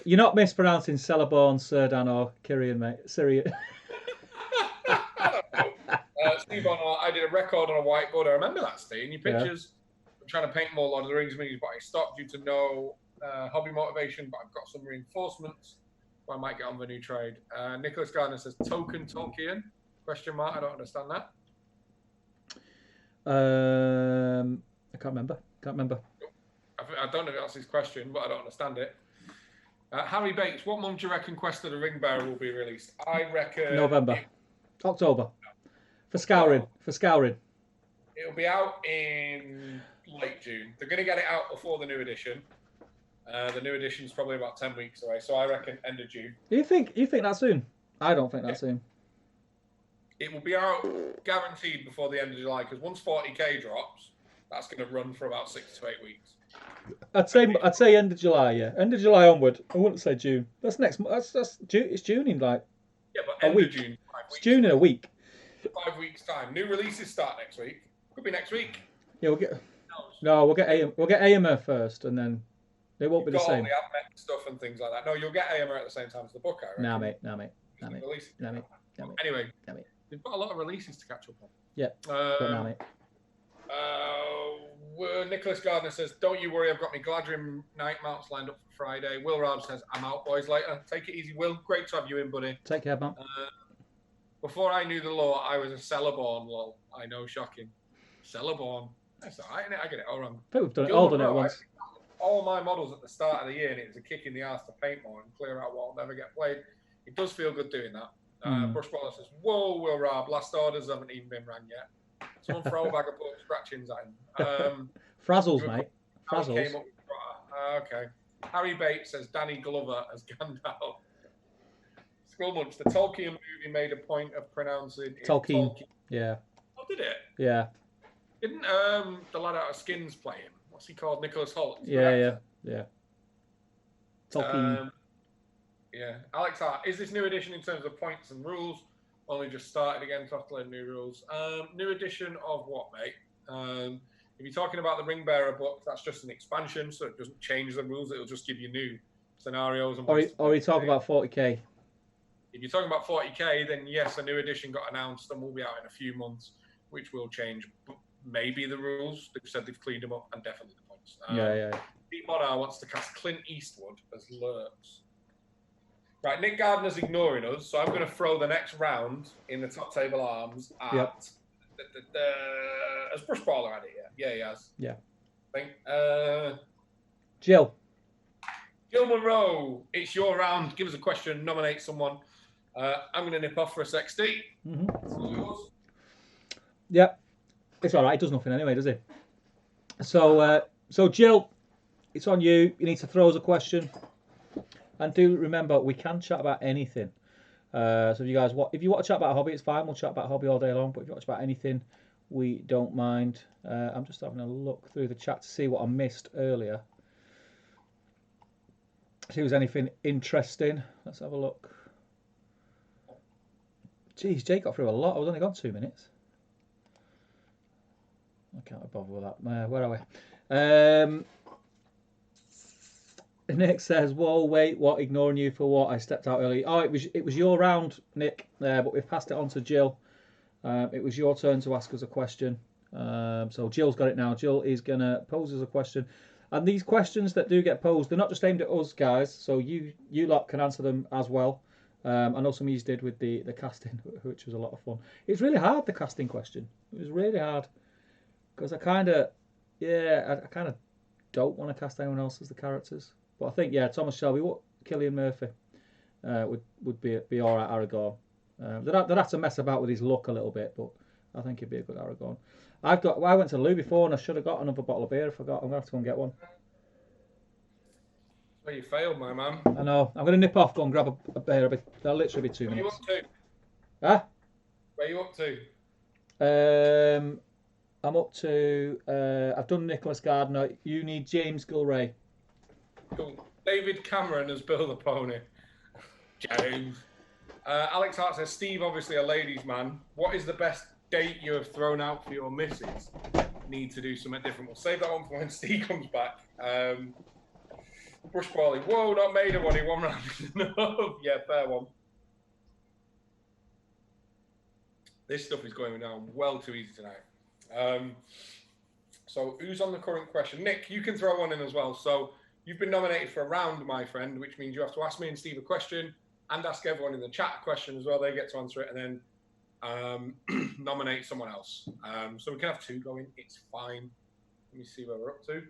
You're not mispronouncing Celeborn, Círdan, or Kyrian, mate. Syrian. I don't know. Steve Bonnard, I did a record on a whiteboard. I remember that, Steve. Your pictures I'm trying to paint more Lord of the Rings minis, but I stopped due to no hobby motivation. But I've got some reinforcements, so I might get on the new trade. Nicholas Gardner says token Tolkien? Question mark. I don't understand that. I can't remember. I don't know if that's his question, but I don't understand it. Harry Bates, what month do you reckon Quest of the Ring Bearer will be released? I reckon November, October, for scouring. It'll be out in late June. They're going to get it out before the new edition. The new edition's probably about 10 weeks away, so I reckon end of June. You think that soon? I don't think that soon. It will be out guaranteed before the end of July, because once 40k drops, that's going to run for about 6 to 8 weeks. I'd say end of July, yeah. End of July onward. I wouldn't say June. That's next. That's June. It's June in like a week. June. It's June in a week. 5 weeks time. New releases start next week. Could be next week. Yeah, we'll get AMA first, and then they won't be the same. The Advent stuff and things like that. No, you'll get AMA at the same time as the book. I reckon. Nah, mate. Anyway, they've got a lot of releases to catch up on. Yeah. But nah, mate. Nicholas Gardner says, "Don't you worry, I've got my Gladrim night mounts lined up for Friday." Will Raab says, "I'm out, boys. Later. Take it easy, Will. Great to have you in, buddy. Take care, man." Before I knew the law, I was a cellarborn. Lol. I know, shocking. Cellarborn. That's all right, innit? I get it all wrong. I think we've done it at once. All my models at the start of the year, and it was a kick in the arse to paint more and clear out what will never get played. It does feel good doing that. Brushballer says, "Whoa, Will Raab, last orders haven't even been ran yet. Someone throw a bag of pork scratchings at him." Frazzles, mate. Frazzles. Came up with, okay. Harry Bates says, "Danny Glover as Gandalf." Skullmunch, the Tolkien movie made a point of pronouncing it Tolkien. Yeah. Oh, did it? Yeah. Didn't the lad out of Skins play him? What's he called? Nicholas Holt. Yeah. Tolkien. Yeah. Alex Hart, is this new edition in terms of points and rules? Only just started again, so I have to learn new rules. New edition of what, mate? If you're talking about the Ring Bearer book, that's just an expansion, so it doesn't change the rules. It'll just give you new scenarios. And or you talk about 40k. If you're talking about 40k, then yes, a new edition got announced and will be out in a few months, which will change maybe the rules. They've said they've cleaned them up, and definitely the points. Yeah. Pete Monar wants to cast Clint Eastwood as Lurks. Right, Nick Gardner's ignoring us, so I'm going to throw the next round in the top table arms at has Brushballer had it yet? Yeah, he has. Yeah. I think. Jill Monroe, it's your round. Give us a question, nominate someone. I'm going to nip off for a sexty. Mm-hmm. Yeah, it's all right. It does nothing anyway, does it? So Jill, it's on you. You need to throw us a question, and do remember we can chat about anything. So if you want to chat about a hobby, it's fine. We'll chat about a hobby all day long. But if you want to chat about anything, we don't mind. I'm just having a look through the chat to see what I missed earlier. See if there's anything interesting. Let's have a look. Jeez, Jake got through a lot. I was only gone 2 minutes. I can't bother with that. Where are we? Nick says, "Whoa, wait, what? Ignoring you for what? I stepped out early." Oh, it was your round, Nick. But we've passed it on to Jill. It was your turn to ask us a question. So Jill's got it now. Jill is gonna pose us a question. And these questions that do get posed, they're not just aimed at us, guys. So you lot can answer them as well. I know some of you did with the casting, which was a lot of fun. It was really hard, the casting question. It was really hard. Because I kind of don't want to cast anyone else as the characters. But I think, Thomas Shelby, Cillian Murphy would be all right, Aragorn. They'd have to mess about with his look a little bit, but I think he'd be a good Aragorn. I went to the loo before and I should have got another bottle of beer. I forgot. I'm going to have to go and get one. Well, you failed, my man. I know. I'm going to nip off, go and grab a beer. That'll literally be 2 minutes. Where are you up to? Huh? Where are you up to? I'm up to... I've done Nicholas Gardner. You need James Gilray. Cool. David Cameron as Bill the Pony. James. Alex Hart says, "Steve, obviously a ladies' man. What is the best date you have thrown out for your missus? Need to do something different. We'll save that one for when Steve comes back." Brush Bally. Whoa, not made of one. One round is enough. Yeah, fair one. This stuff is going down well too easy tonight. So who's on the current question? Nick, you can throw one in as well. So you've been nominated for a round, my friend, which means you have to ask me and Steve a question and ask everyone in the chat a question as well. They get to answer it and then nominate someone else. So we can have 2 going. It's fine. Let me see where we're up to.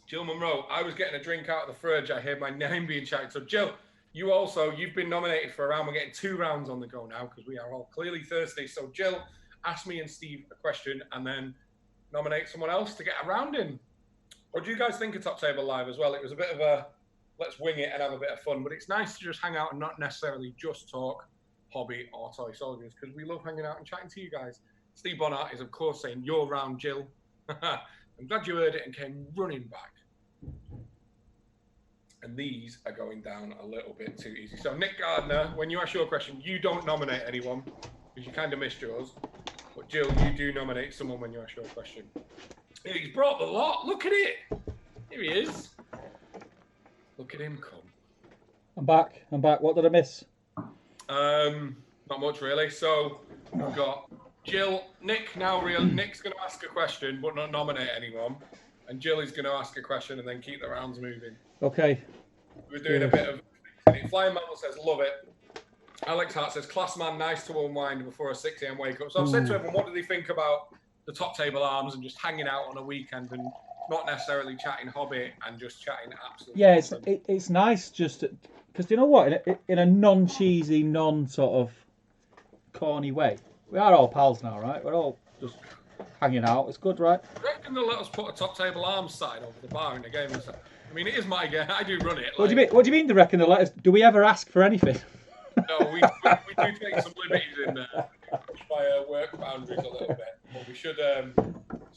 Jill Monroe, I was getting a drink out of the fridge. I heard my name being shouted. So Jill, you've been nominated for a round. We're getting 2 rounds on the go now because we are all clearly thirsty. So Jill, ask me and Steve a question and then nominate someone else to get a round in. What do you guys think of Top Table Live as well? It was a bit of a let's wing it and have a bit of fun, but it's nice to just hang out and not necessarily just talk hobby or toy soldiers because we love hanging out and chatting to you guys. Steve Bonnart is, of course, saying, "Your round, Jill." I'm glad you heard it and came running back. And these are going down a little bit too easy. So, Nick Gardner, when you ask your question, you don't nominate anyone because you kind of missed yours. But, Jill, you do nominate someone when you ask your question. He's brought the lot. Look at it. Here he is. Look at him come. I'm back. What did I miss? Not much, really. So, we've got Jill, Nick Nick's going to ask a question, but not nominate anyone. And Jill is going to ask a question and then keep the rounds moving. Okay. We're doing a bit of... Flying Mammal says, love it. Alex Hart says, class man, nice to unwind before a 6 a.m. wake up. So I've said to everyone, what do they think about the Top Table Arms and just hanging out on a weekend and not necessarily chatting hobby and just chatting absolutely. Yeah, it's nice just because you know what, in a non-cheesy, non-sort of corny way, we are all pals now, right? We're all just hanging out. It's good, right? I reckon they'll let us put a Top Table Arms sign over the bar in the game. I mean, it is my game. I do run it. What do you mean? What do you mean? They reckon they'll let us? Do we ever ask for anything? No, we do take some liberties in there. Push by work boundaries a little bit. But we should, as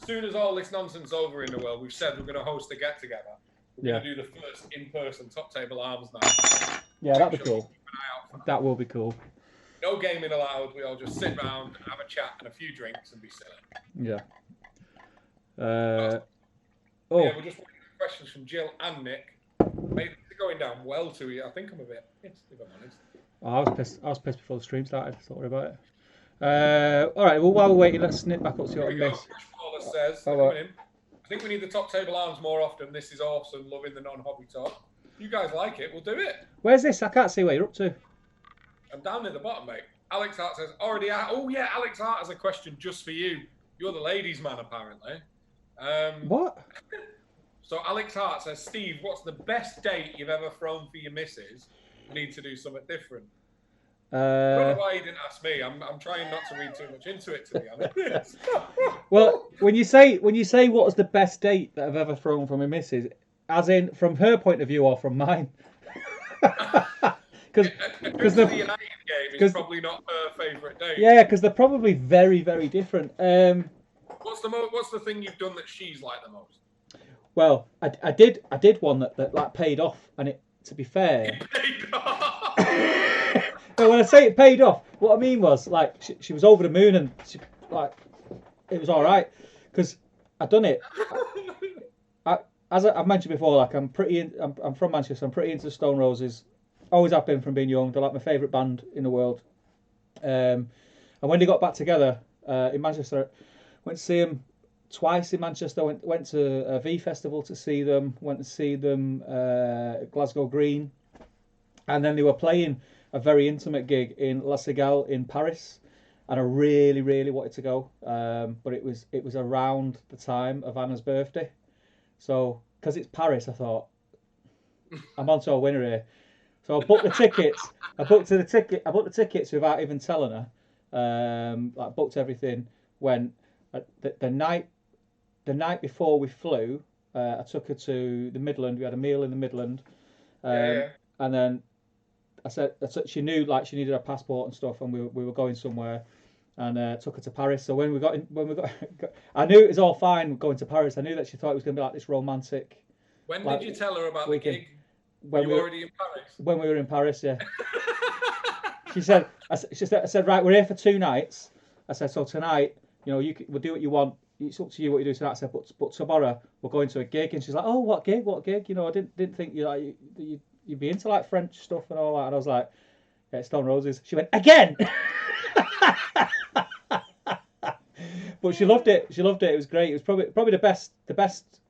soon as all this nonsense is over in the world, we've said we're going to host a get-together. We're going to do the first in-person Top Table Arms night. Yeah, that'd be cool. That will be cool. No gaming allowed. We all just sit round, have a chat and a few drinks and be silly. Yeah. Yeah, we're just waiting for questions from Jill and Nick. Maybe they're going down well to you. I think I'm a bit pissed, if I'm honest. Oh, I was pissed before the stream started. Don't worry about it. All right. Well, while we're waiting, let's snip back up to what we missed. Paula says, coming in, I think we need the Top Table Arms more often. This is awesome. Loving the non-hobby talk. You guys like it? We'll do it. Where's this? I can't see where you're up to. I'm down near the bottom, mate. Alex Hart says, already out. Oh, yeah, Alex Hart has a question just for you. You're the ladies' man, apparently. What? So Alex Hart says, Steve, what's the best date you've ever thrown for your missus? You need to do something different. I don't know why you didn't ask me. I'm trying not to read too much into it, to be honest. Well, when you say what was the best date that I've ever thrown for my missus, as in from her point of view or from mine? Because the United game is probably not her favourite date. Yeah, because they're probably very, very different. What's the thing you've done that she's liked the most? Well, I did one that like paid off, and it, to be fair, it paid off. No, when I say it paid off, what I mean was like she was over the moon, and she, like it was all right because I'd done it. As I've mentioned before, like I'm from Manchester. I'm pretty into Stone Roses. Always have been from being young. They're like my favourite band in the world. And when they got back together in Manchester, went to see them twice in Manchester. Went to a V Festival to see them. Went to see them at Glasgow Green, and then they were playing a very intimate gig in La Cigale in Paris, and I really, really wanted to go. But it was around the time of Anna's birthday, so because it's Paris, I thought I'm onto a winner here. So I booked the tickets. I booked the tickets without even telling her. Like booked everything. When the night before we flew, I took her to the Midland. We had a meal in the Midland, and then I said she knew like she needed a passport and stuff, and we were going somewhere, and took her to Paris. So when we got, I knew it was all fine going to Paris. I knew that she thought it was going to be like this romantic. When did you tell her about weekend. The gig? When you were already in Paris? When we were in Paris, yeah. I said, right, we're here for 2 nights. I said, so tonight, you know, we'll do what you want. It's up to you what you do tonight. I said, but tomorrow we're going to a gig. And she's like, oh, what gig? What gig? You know, I didn't think you'd be into like French stuff and all that. And I was like, yeah, it's Stone Roses. She went, again? But she loved it. She loved it. It was great. It was probably the best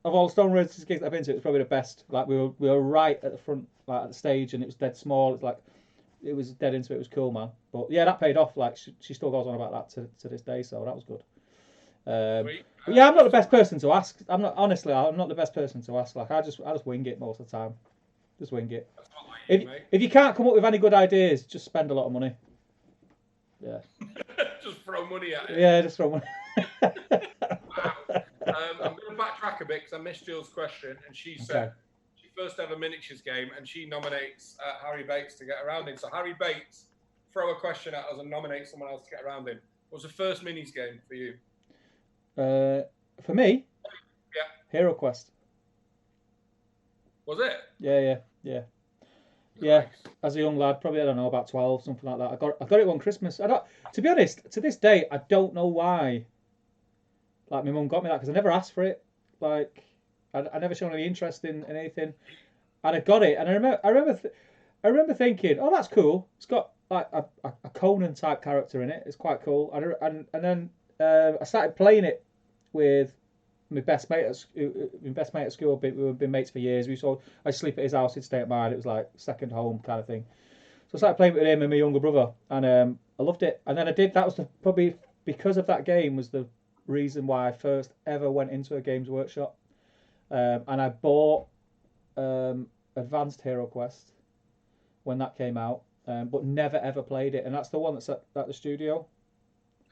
of all Stone Roses gigs I've been to. It was probably the best. Like we were right at the front, like at the stage, and it was dead small. It's like it was dead into it. It was cool, man. But yeah, that paid off. Like she still goes on about that to this day. So that was good. But yeah, I'm not the best person to ask. I'm not the best person to ask. Like I just wing it most of the time. Just wing it. That's not like you, mate. If you can't come up with any good ideas, just spend a lot of money. Yeah. Just throw money at it. Yeah, just throw money. Wow. I'm going to backtrack a bit because I missed Jill's question, and she said she first ever miniatures game, and she nominates Harry Bates to get around in. So Harry Bates, throw a question at us and nominate someone else to get around in. What was the first minis game for you? For me, Yeah. Hero Quest. Was it? Yeah. Nice. As a young lad, probably I don't know about 12, something like that. I got it one Christmas. To be honest, to this day, I don't know why. Like my mum got me that because I never asked for it. Like I never shown any interest in anything, and I got it. And I remember thinking, oh, that's cool. It's got like a Conan type character in it. It's quite cool. And then I started playing it with my best mate at school. We've been mates for years. I'd sleep at his house, he'd stay at mine. It was like second home kind of thing. So I started playing with him and my younger brother, and I loved it. And then that was probably because of that game was the reason why I first ever went into a Games Workshop. And I bought Advanced Hero Quest when that came out, but never ever played it. And that's the one that's at the studio.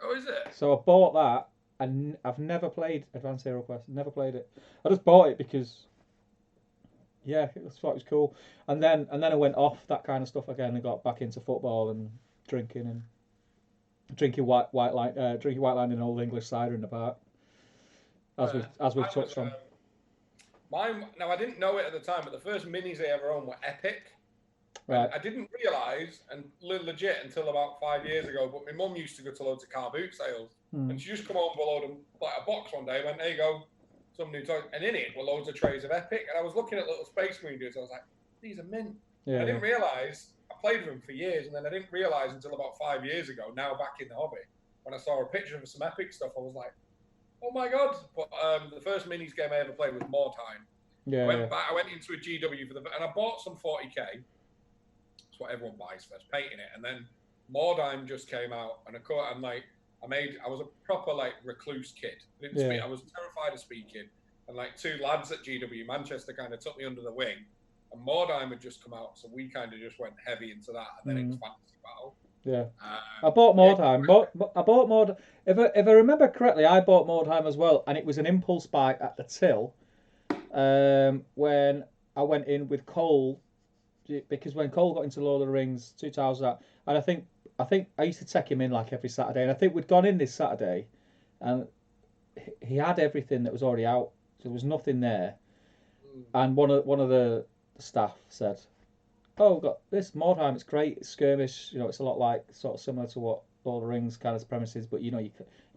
Oh, is it? So I bought that. And I've never played Advanced Hero Quest. Never played it. I just bought it because, yeah, I thought it was cool. And then I went off that kind of stuff again and got back into football and drinking white line in Old English cider in the park. As we've touched on. Mine. Now I didn't know it at the time, but the first minis I ever owned were epic. Right. I didn't realise, and legit until about 5 years ago, but my mum used to go to loads of car boot sales. And she just come home with a load of like a box one day and went, there you go, some new toys. And in it were loads of trays of Epic. And I was looking at little Space Marine dudes. I was like, these are mint. Yeah. I didn't realise, I played with them for years, and then I didn't realise until about 5 years ago, now back in the hobby, when I saw a picture of some Epic stuff, I was like, oh my God. But the first minis game I ever played was More Time. Yeah. I went into a GW and I bought some 40k. That's what everyone buys first, painting it. And then Mordheim just came out, and I was a proper like recluse kid. I was terrified of speaking, and like two lads at GW Manchester kind of took me under the wing, and Mordheim had just come out, so we kind of just went heavy into that, and then it was Fantasy Battle. Yeah, I bought Mordheim. I bought Mordheim. If I remember correctly, I bought Mordheim as well, and it was an impulse buy at the till. When I went in with Cole, because when Cole got into Lord of the Rings 2000, and I think I used to take him in like every Saturday, and I think we'd gone in this Saturday, and he had everything that was already out, so there was nothing there. And one of the staff said, "Oh, we've got this Mordheim. It's great. It's skirmish. It's a lot like sort of similar to what Lord of the Rings kind of premises, but you're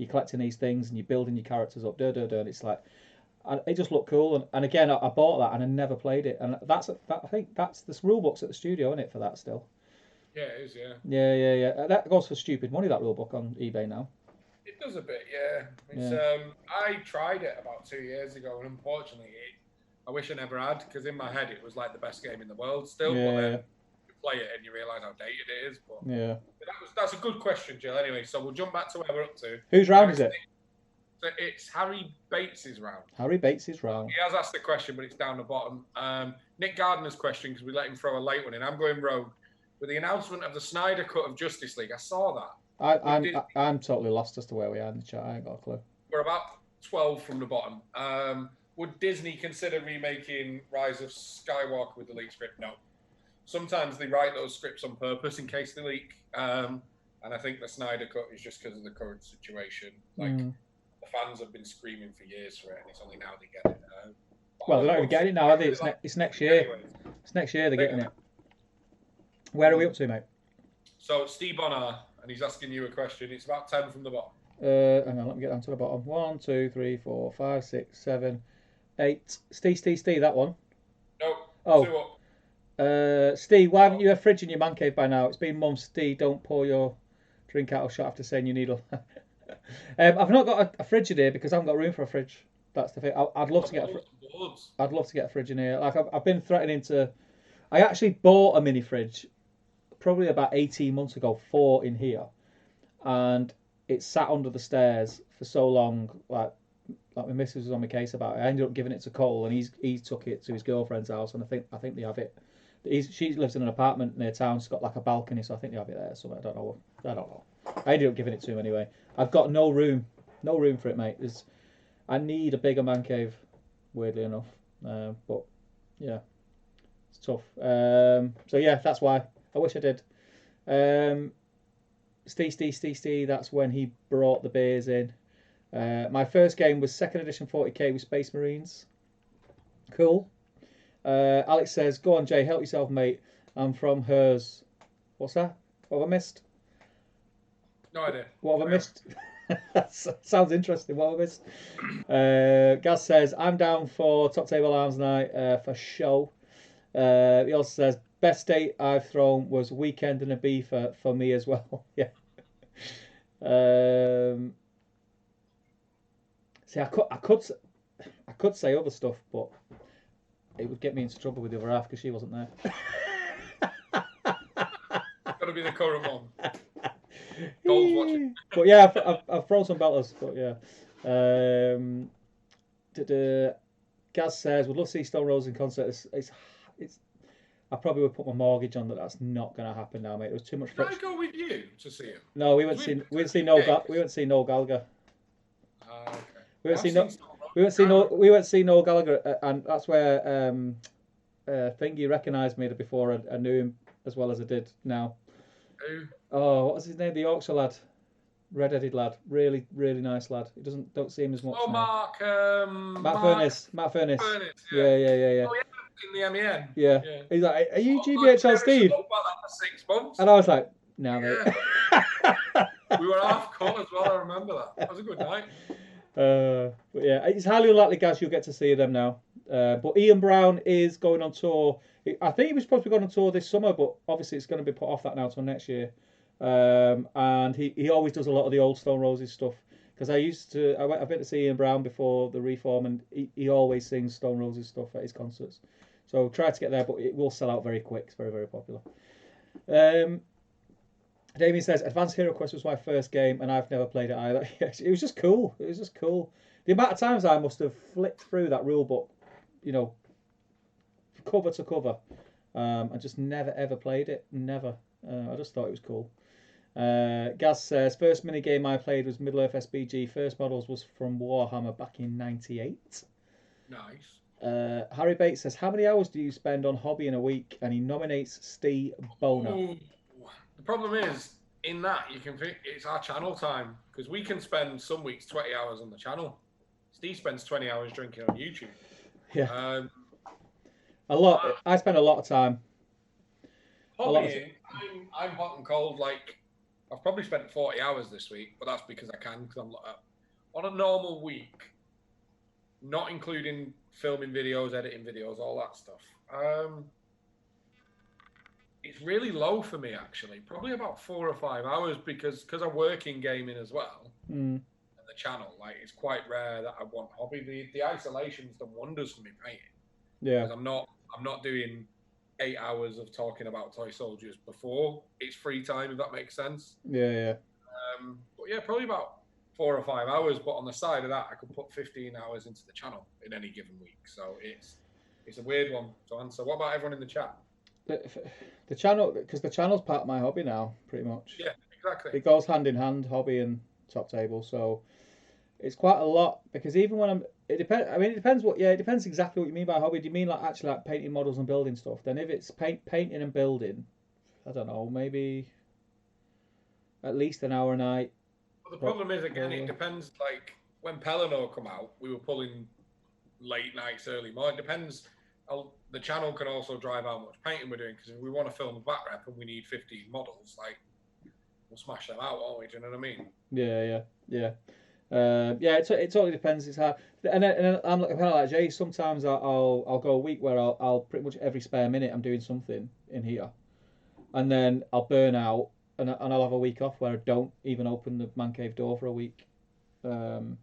collecting these things and you're building your characters up. And it's like." And it just looked cool, and again, I bought that and I never played it, and I think that's this rule book's at the studio, isn't it, for that still? Yeah, it is. Yeah. Yeah. That goes for stupid money. That rule book on eBay now. It does a bit, yeah. I tried it about 2 years ago, and unfortunately, I wish I never had, because in my head it was like the best game in the world still. Yeah. But then you play it and you realise how dated it is. But yeah, that's a good question, Jill. Anyway, so we'll jump back to where we're up to. Whose round is it? So it's Harry Bates's round. Harry Bates's round. He has asked the question, but it's down the bottom. Nick Gardner's question, because we let him throw a late one in. I'm going rogue. With the announcement of the Snyder Cut of Justice League, I saw that. I'm totally lost as to where we are in the chat. I ain't got a clue. We're about 12 from the bottom. Would Disney consider remaking Rise of Skywalker with the leaked script? No. Sometimes they write those scripts on purpose in case they leak. And I think the Snyder Cut is just because of the current situation. The fans have been screaming for years for it, and it's only now they get it. Well, they're not even getting it now, are they? It's next year. Anyways. It's next year they're getting it. Where are we up to, mate? So Steve Bonner, and he's asking you a question. It's about 10 from the bottom. Hang on, let me get down to the bottom. 1, 2, 3, 4, 5, 6, 7, 8. Steve, that one. No. 2 up. Steve, why haven't you a fridge in your man cave by now? It's been months. Steve, don't pour your drink out of shot after saying you need a. I've not got a fridge in here because I haven't got room for a fridge. That's the thing. I'd love to get Boards. I'd love to get a fridge in here. Like I've been threatening to. I actually bought a mini fridge probably about 18 months ago for in here, and it sat under the stairs for so long. Like my missus was on my case about it. I ended up giving it to Cole, and he took it to his girlfriend's house, and I think they have it. She lives in an apartment near town. It's got like a balcony, so I think they have it there. So I don't know. I ended up giving it to him anyway. I've got no room for it, mate. I need a bigger man cave, weirdly enough. But yeah, it's tough. So yeah, that's why. I wish I did. Steve, that's when he brought the beers in. My first game was 2nd edition 40k with Space Marines. Cool. Alex says, go on, Jay, help yourself, mate. I'm from hers. What's that? What have I missed? No idea. What have I missed? That sounds interesting. What have I missed? Gaz says, I'm down for Top Table Arms night for show. He also says, best date I've thrown was weekend and a beef for me as well. Yeah. See, I could say other stuff, but it would get me into trouble with the other half because she wasn't there. Got to be the current one. Cole's watching. But yeah, I've thrown some belters. But yeah, Gaz says would love to see Stone Roses in concert. It's I probably would put my mortgage on that. That's not going to happen now, mate. It was too much. Can I go with you to see him? No, we went to see Noel Gallagher. Okay. We went to see Noel Gallagher, and that's where Thingy recognised me before I knew him as well as I did now. Who? Oh, what was his name? The Yorkshire lad, red-headed lad, really nice lad. He don't see him as much. Oh, now. Matt Furness. Furness, Yeah. Oh yeah, in the MEN. Yeah. He's like, are you GBHL Steve? About that for 6 months. And I was like, no, mate. We were half cut as well. I remember that. That was a good night. But yeah, it's highly unlikely, guys, you'll get to see them now. But Ian Brown is going on tour. I think he was supposed to be going on tour this summer, but obviously it's going to be put off that now till next year. And he always does a lot of the old Stone Roses stuff. Because I've been to see Ian Brown before the reform, and he always sings Stone Roses stuff at his concerts. So try to get there, but it will sell out very quick. It's very, very popular. Damien says, Advanced Hero Quest was my first game, and I've never played it either. It was just cool. The amount of times I must have flipped through that rule book, cover to cover, and just never ever played it. Never. I just thought it was cool. Gaz says, first mini game I played was Middle Earth SBG. First models was from Warhammer back in '98. Nice. Harry Bates says, how many hours do you spend on hobby in a week? And he nominates Steve Boner. Ooh. The problem is, in that, you can think it's our channel time, because we can spend some weeks 20 hours on the channel. Steve spends 20 hours drinking on YouTube. Yeah. A lot. I spend a lot of time. Hobbying, I'm hot and cold. Like, I've probably spent 40 hours this week, but that's because I can, because I'm on a normal week, not including filming videos, editing videos, all that stuff. It's really low for me, actually. Probably about 4 or 5 hours because I work in gaming as well. And the channel, like, it's quite rare that I want hobby. The isolation's done wonders for me painting. Yeah. I'm not doing 8 hours of talking about toy soldiers before it's free time, if that makes sense. Yeah. But yeah, probably about 4 or 5 hours. But on the side of that, I could put 15 hours into the channel in any given week. So it's a weird one to answer. What about everyone in the chat? The channel, because the channel's part of my hobby now, pretty much. Yeah, exactly. It goes hand in hand, hobby and Top Table. So it's quite a lot, because even when it depends. I mean, it depends exactly what you mean by hobby. Do you mean like actually like painting models and building stuff? Then if it's painting and building, I don't know, maybe at least an hour a night. But the problem is, again, it depends. Like when Pellinor come out, we were pulling late nights, early morning. It depends. The channel can also drive how much painting we're doing, because if we want to film a back rep and we need 15 models, like, we'll smash them out, won't we? Do you know what I mean? Yeah. It totally depends. It's hard, and I'm kind of like Jay. Sometimes I'll go a week where I'll pretty much every spare minute I'm doing something in here, and then I'll burn out, and I'll have a week off where I don't even open the man cave door for a week, and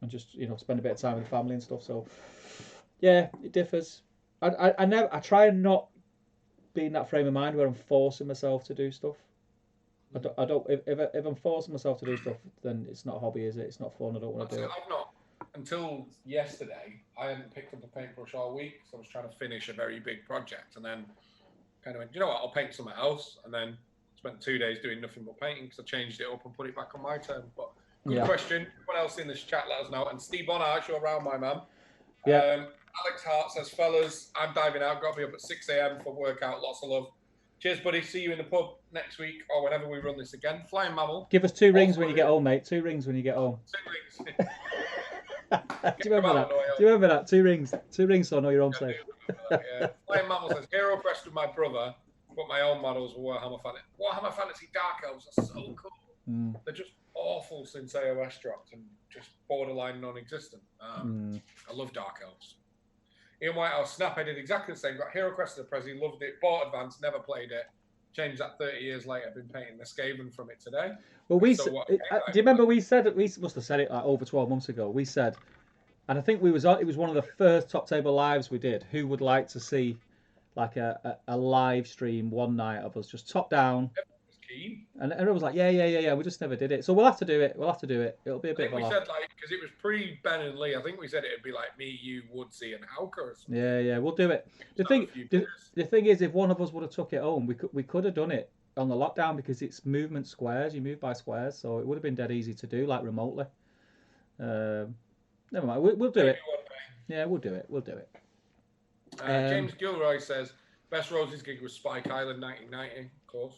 just spend a bit of time with the family and stuff. So yeah, it differs. I try and not be in that frame of mind where I'm forcing myself to do stuff. I don't if I'm forcing myself to do stuff, then it's not a hobby, is it? It's not fun. I don't want to do it. I've not until yesterday. I hadn't picked up a paintbrush all week, so I was trying to finish a very big project, and then kind of went, you know what? I'll paint something else, and then spent 2 days doing nothing but painting because I changed it up and put it back on my turn. But good question. Everyone else in this chat, let us know. And Steve Bonhart, you're around, my man. Yeah. Alex Hart says, fellas, I'm diving out. Got to be up at 6 a.m. for workout. Lots of love. Cheers, buddy. See you in the pub next week or whenever we run this again. Flying Mammal. Give us 2 rings when you get home, mate. 2 rings when you get home. 2 rings. Do you remember that? Do you remember that? 2 rings. 2 rings so I know you're home safe. Yeah. Flying Mammal says, Hero Quest with my brother, but my own models were Warhammer Fantasy. Warhammer Fantasy Dark Elves are so cool. They're just awful since AOS dropped and just borderline non-existent. I love Dark Elves. Ian Whitehouse, Snap, I did exactly the same. Got Hero Quest as a Prezi, loved it, bought Advance, never played it. Changed that 30 years later. I've been painting the Skaven from it today. Well, do you remember we said, we must have said it like over 12 months ago, we said, and I think it was one of the first Top Table lives we did, who would like to see like a live stream one night of us just top down. And everyone was like, yeah. We just never did it. So we'll have to do it. It'll be a bit of a laugh. We said, like, because it was pre-Ben and Lee, I think we said it'd be like me, you, Woodsy, and Hauker or something. Yeah, we'll do it. The thing is, if one of us would have took it home, we could have done it on the lockdown because it's movement squares. You move by squares, so it would have been dead easy to do, like remotely. Never mind. We'll do it. Yeah, we'll do it. James Gilroy says, best Roses gig was Spike Island 1990, of course.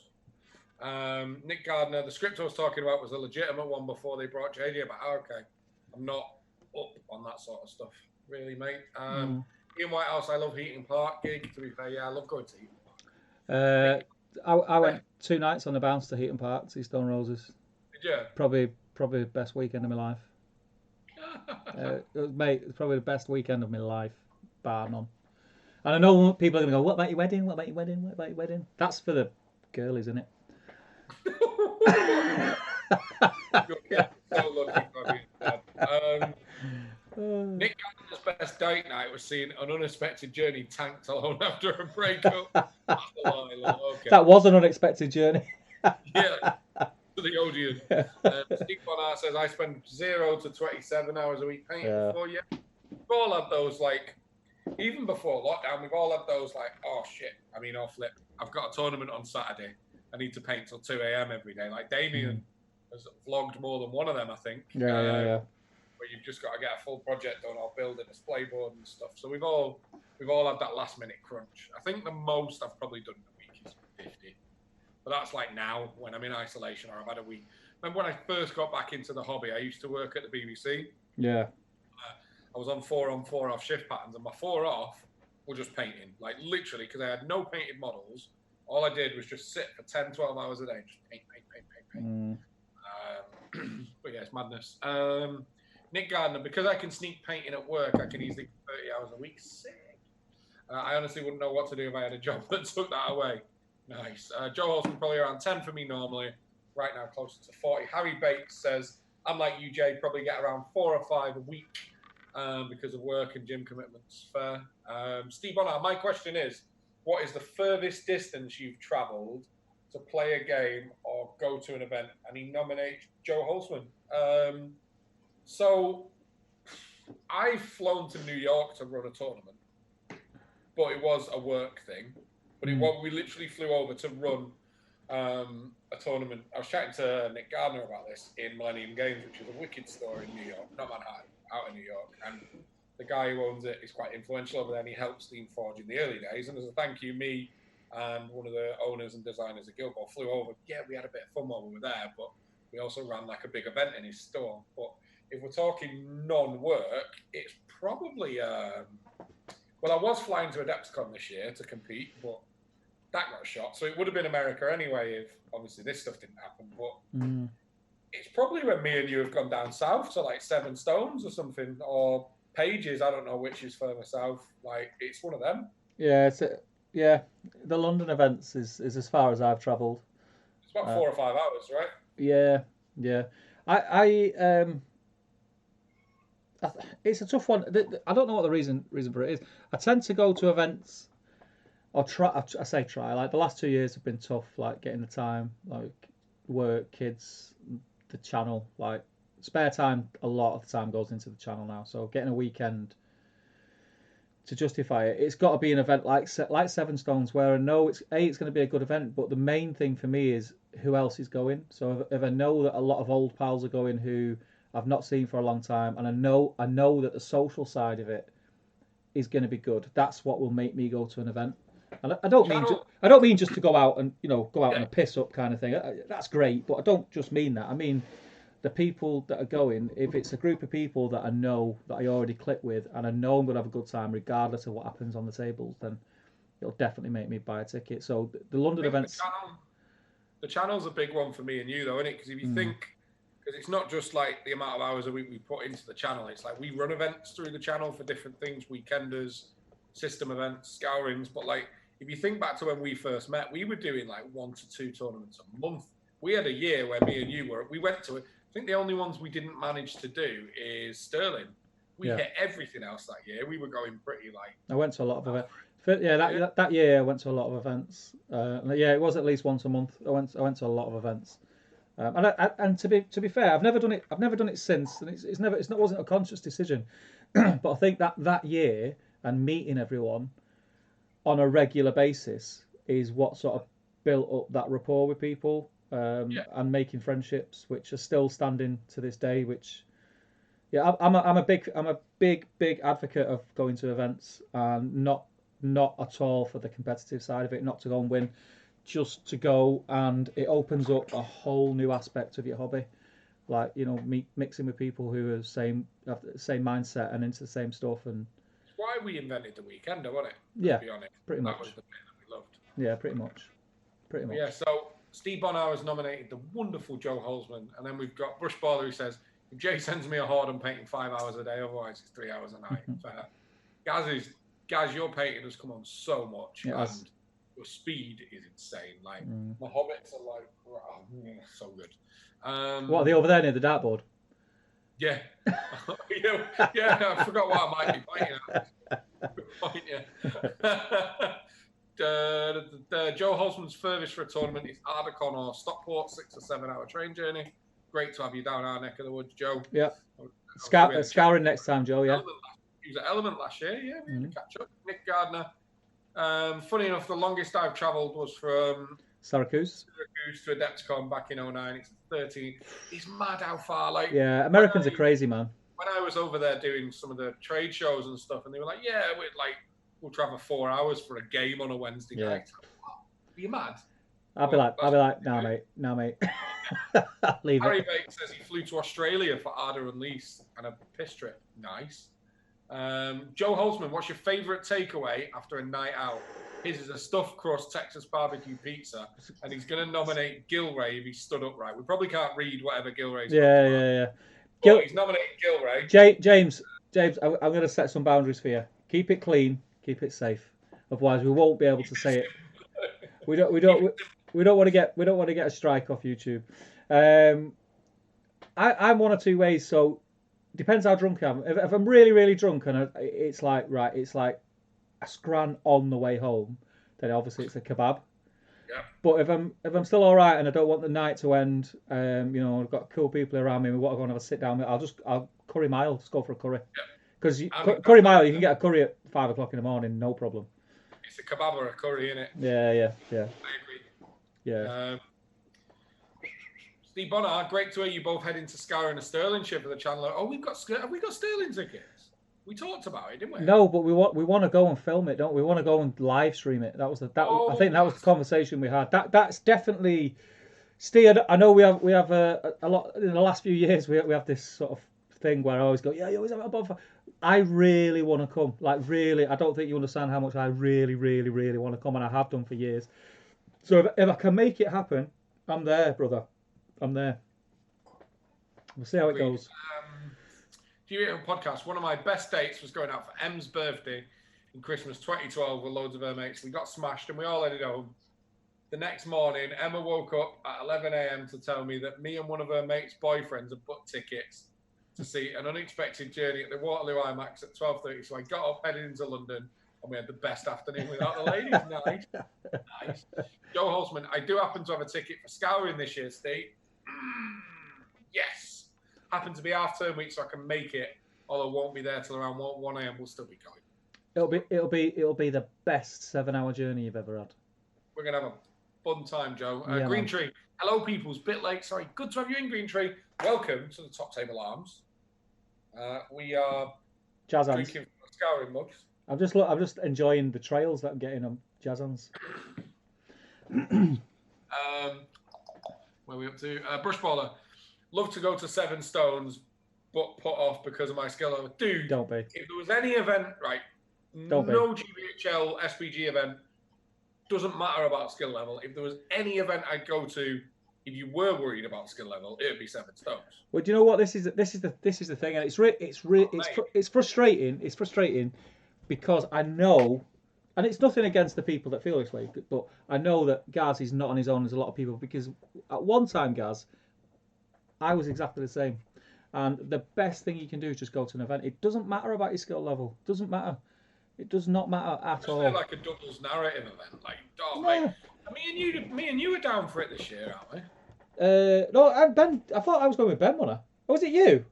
Nick Gardner, the script I was talking about was a legitimate one before they brought JD, but okay, I'm not up on that sort of stuff, really, mate. Ian Whitehouse, I love Heaton Park gig, to be fair. Yeah, I love going to Heaton Park. I went 2 nights on the bounce to Heaton Park to see Stone Roses. Did you? Probably the best weekend of my life. Mate, it's probably the best weekend of my life, bar none. And I know people are going to go, what about your wedding? What about your wedding? What about your wedding? That's for the girlies, isn't it? So lucky. Nick Gardner's best date night was seeing An Unexpected Journey tanked alone after a breakup. Okay. That was an unexpected journey. Yeah, to the audience. Steve Bonhart says, I spend 0 to 27 hours a week painting before you. We've all had those, like, even before lockdown, we've all had those, like, oh shit, flip. I've got a tournament on Saturday. I need to paint till 2 a.m. every day. Like Damien has vlogged more than one of them, I think. Yeah. Where you've just got to get a full project done or build a display board and stuff. So we've all had that last minute crunch. I think the most I've probably done in a week is 50. But that's like now when I'm in isolation or I've had a week. Remember when I first got back into the hobby, I used to work at the BBC. Yeah. I was on 4 on 4 off shift patterns, and my 4 off were just painting. Like literally, because I had no painted models. All I did was just sit for 10, 12 hours a day, just paint. But yeah, it's madness. Nick Gardner, because I can sneak painting at work, I can easily do 30 hours a week. Sick. I honestly wouldn't know what to do if I had a job that took that away. Nice. Joe Holtzman, probably around 10 for me normally. Right now, closer to 40. Harry Bates says, I'm like you, Jay, probably get around 4 or 5 a week because of work and gym commitments. Fair. Steve Bonhart, my question is, what is the furthest distance you've travelled to play a game or go to an event? And he nominates Joe Holtzman. So I've flown to New York to run a tournament, but it was a work thing. But we literally flew over to run a tournament. I was chatting to Nick Gardner about this in Millennium Games, which is a wicked store in New York, not Manhattan, out in New York. And the guy who owns it is quite influential over there, and he helped Steamforge in the early days. And as a thank you, me and one of the owners and designers at Guild Ball flew over. Yeah, we had a bit of fun while we were there, but we also ran like a big event in his store. But if we're talking non-work, it's probably well, I was flying to Adepticon this year to compete, but that got shot. So it would have been America anyway if obviously this stuff didn't happen. But it's probably when me and you have gone down south to like Seven Stones or something, or Pages. I don't know which is further south. Like it's one of them. Yeah, the London events is as far as I've travelled. It's about 4 or 5 hours, right? Yeah, yeah. It's a tough one. I don't know what the reason for it is. I tend to go to events or try. I say try. Like the last 2 years have been tough. Like getting the time, like work, kids, the channel. Like spare time, a lot of the time goes into the channel now. So getting a weekend to justify it, it's got to be an event like Seven Stones, where I know it's going to be a good event, but the main thing for me is who else is going. So if I know that a lot of old pals are going who I've not seen for a long time, and I know that the social side of it is going to be good, that's what will make me go to an event. And I don't mean just to go out and go out on a piss up kind of thing. That's great, but I don't just mean that. I mean the people that are going, if it's a group of people that I know that I already click with and I know I'm going to have a good time regardless of what happens on the tables, then it'll definitely make me buy a ticket. So the London events... The channel's a big one for me and you, though, isn't it? Because if you think, because it's not just like the amount of hours a week we put into the channel, it's like we run events through the channel for different things, weekenders, system events, scourings. But like, if you think back to when we first met, we were doing like 1 to 2 tournaments a month. We had a year where me and you we went to it. I think the only ones we didn't manage to do is Sterling. We hit everything else that year. We were going pretty like... I went to a lot of events. That year I went to a lot of events. It was at least once a month. I went to a lot of events. And to be fair, I've never done it since, and it wasn't a conscious decision. But I think that year and meeting everyone on a regular basis is what sort of built up that rapport with people. And making friendships which are still standing to this day. Which, I'm a big advocate of going to events and not at all for the competitive side of it. Not to go and win, just to go, and it opens up a whole new aspect of your hobby. Like mixing with people who have the same mindset and into the same stuff. And it's why we invented the weekender, wasn't it? Yeah, to be honest, pretty much. That was the bit that we loved. Yeah, pretty much. Yeah, so Steve Bonnar has nominated the wonderful Joe Holzman, and then we've got Brush Baller who says, if Jay sends me a horde, I'm painting 5 hours a day, otherwise it's 3 hours a night. Fair. Gaz, your painting has come on so much, and your speed is insane. Like, my hobbits are like, so good. What are they over there near the dartboard? Yeah. I forgot what I might be pointing at. Good point, yeah. Joe Holzman's furthest for a tournament is Ardacon or Stockport, 6 or 7 hour train journey. Great to have you down our neck of the woods, Joe. Yeah. Scouring next time, Joe, yeah. He was at Element last year, yeah. We had to catch up. Nick Gardner. Funny enough, the longest I've travelled was from Syracuse to Adepticon back in 2009. It's 13. It's mad how far. Like, yeah, Americans are crazy, man. When I was over there doing some of the trade shows and stuff, and they were like, we'll travel 4 hours for a game on a Wednesday night. Are you mad? I'll be like, nah, mate. Leave Harry it. Bates says he flew to Australia for Arda and Lease and a piss trip. Nice. Joe Holzman, what's your favourite takeaway after a night out? His is a stuffed crust Texas barbecue pizza, and he's going to nominate Gilray if he stood upright. We probably can't read whatever Gilray's. Yeah. He's nominating Gilray. James, I'm going to set some boundaries for you. Keep it clean, keep it safe. Otherwise, we won't be able to say it. We don't want to get a strike off YouTube. I'm one or two ways. So depends how drunk I am. If I'm really, really drunk and it's like a scran on the way home, then obviously it's a kebab. Yeah. But if I'm still all right and I don't want the night to end, I've got cool people around me. We want to go and have a sit down. I'll curry mile. Just go for a curry. Because curry mile, you can get a curry at 5 o'clock in the morning, no problem. It's a kebab or a curry, isn't it? Yeah. I agree. Yeah. Steve Bonnar, great to hear you both heading to Scar and a Sterling ship for the channel. Oh, have we got Sterling tickets? We talked about it, didn't we? No, but we want to go and film it, don't we? We want to go and live stream it. I think that was the conversation we had. That's definitely. Steve, I know we have a lot in the last few years. We have this sort of thing where I always go, yeah, you always have a bonfire. I really want to come. Like, really, I don't think you understand how much I really, really, really want to come, and I have done for years. So if I can make it happen, I'm there, brother. I'm there. We'll see how it goes. Do you hear a podcast? One of my best dates was going out for M's birthday in Christmas 2012 with loads of her mates. We got smashed and we all headed home. The next morning, Emma woke up at 11 a.m. to tell me that me and one of her mates' boyfriends had booked tickets to see an unexpected journey at the Waterloo IMAX at 12:30. So I got up, headed into London, and we had the best afternoon without the ladies. Nice. Joe Holzman, I do happen to have a ticket for Scouring this year, Steve. Yes. Happen to be half-term week, so I can make it. Although I won't be there till around 1 a.m. We'll still be going. It'll be the best 7-hour journey you've ever had. We're gonna have a fun time, Joe. Yeah, Green man. Tree. Hello, peoples. Bit late. Sorry. Good to have you in, Green Tree. Welcome to the Top Table Arms. We are Jazz hands. drinking from Scouring mugs. I'm just enjoying the trails that I'm getting on jazz hands. Where are we up to? Brush Baller. Love to go to Seven Stones, but put off because of my skill level. Dude, Don't be. if there was any event, right? Don't be. No GBHL, SPG event, doesn't matter about skill level. If there was any event I'd go to, if you were worried about skill level, it would be Seven Stones. Well, do you know what this is? This is the thing, and it's frustrating. It's frustrating because I know, and it's nothing against the people that feel this way, but I know that Gaz is not on his own as a lot of people, because at one time, Gaz, I was exactly the same. And the best thing you can do is just go to an event. It doesn't matter about your skill level. It doesn't matter. It does not matter at all. It's like a Douglas narrative event. Like, oh, mate, me and you are down for it this year, aren't we? No, Ben. I thought I was going with Ben, wasn't I? Or was it you?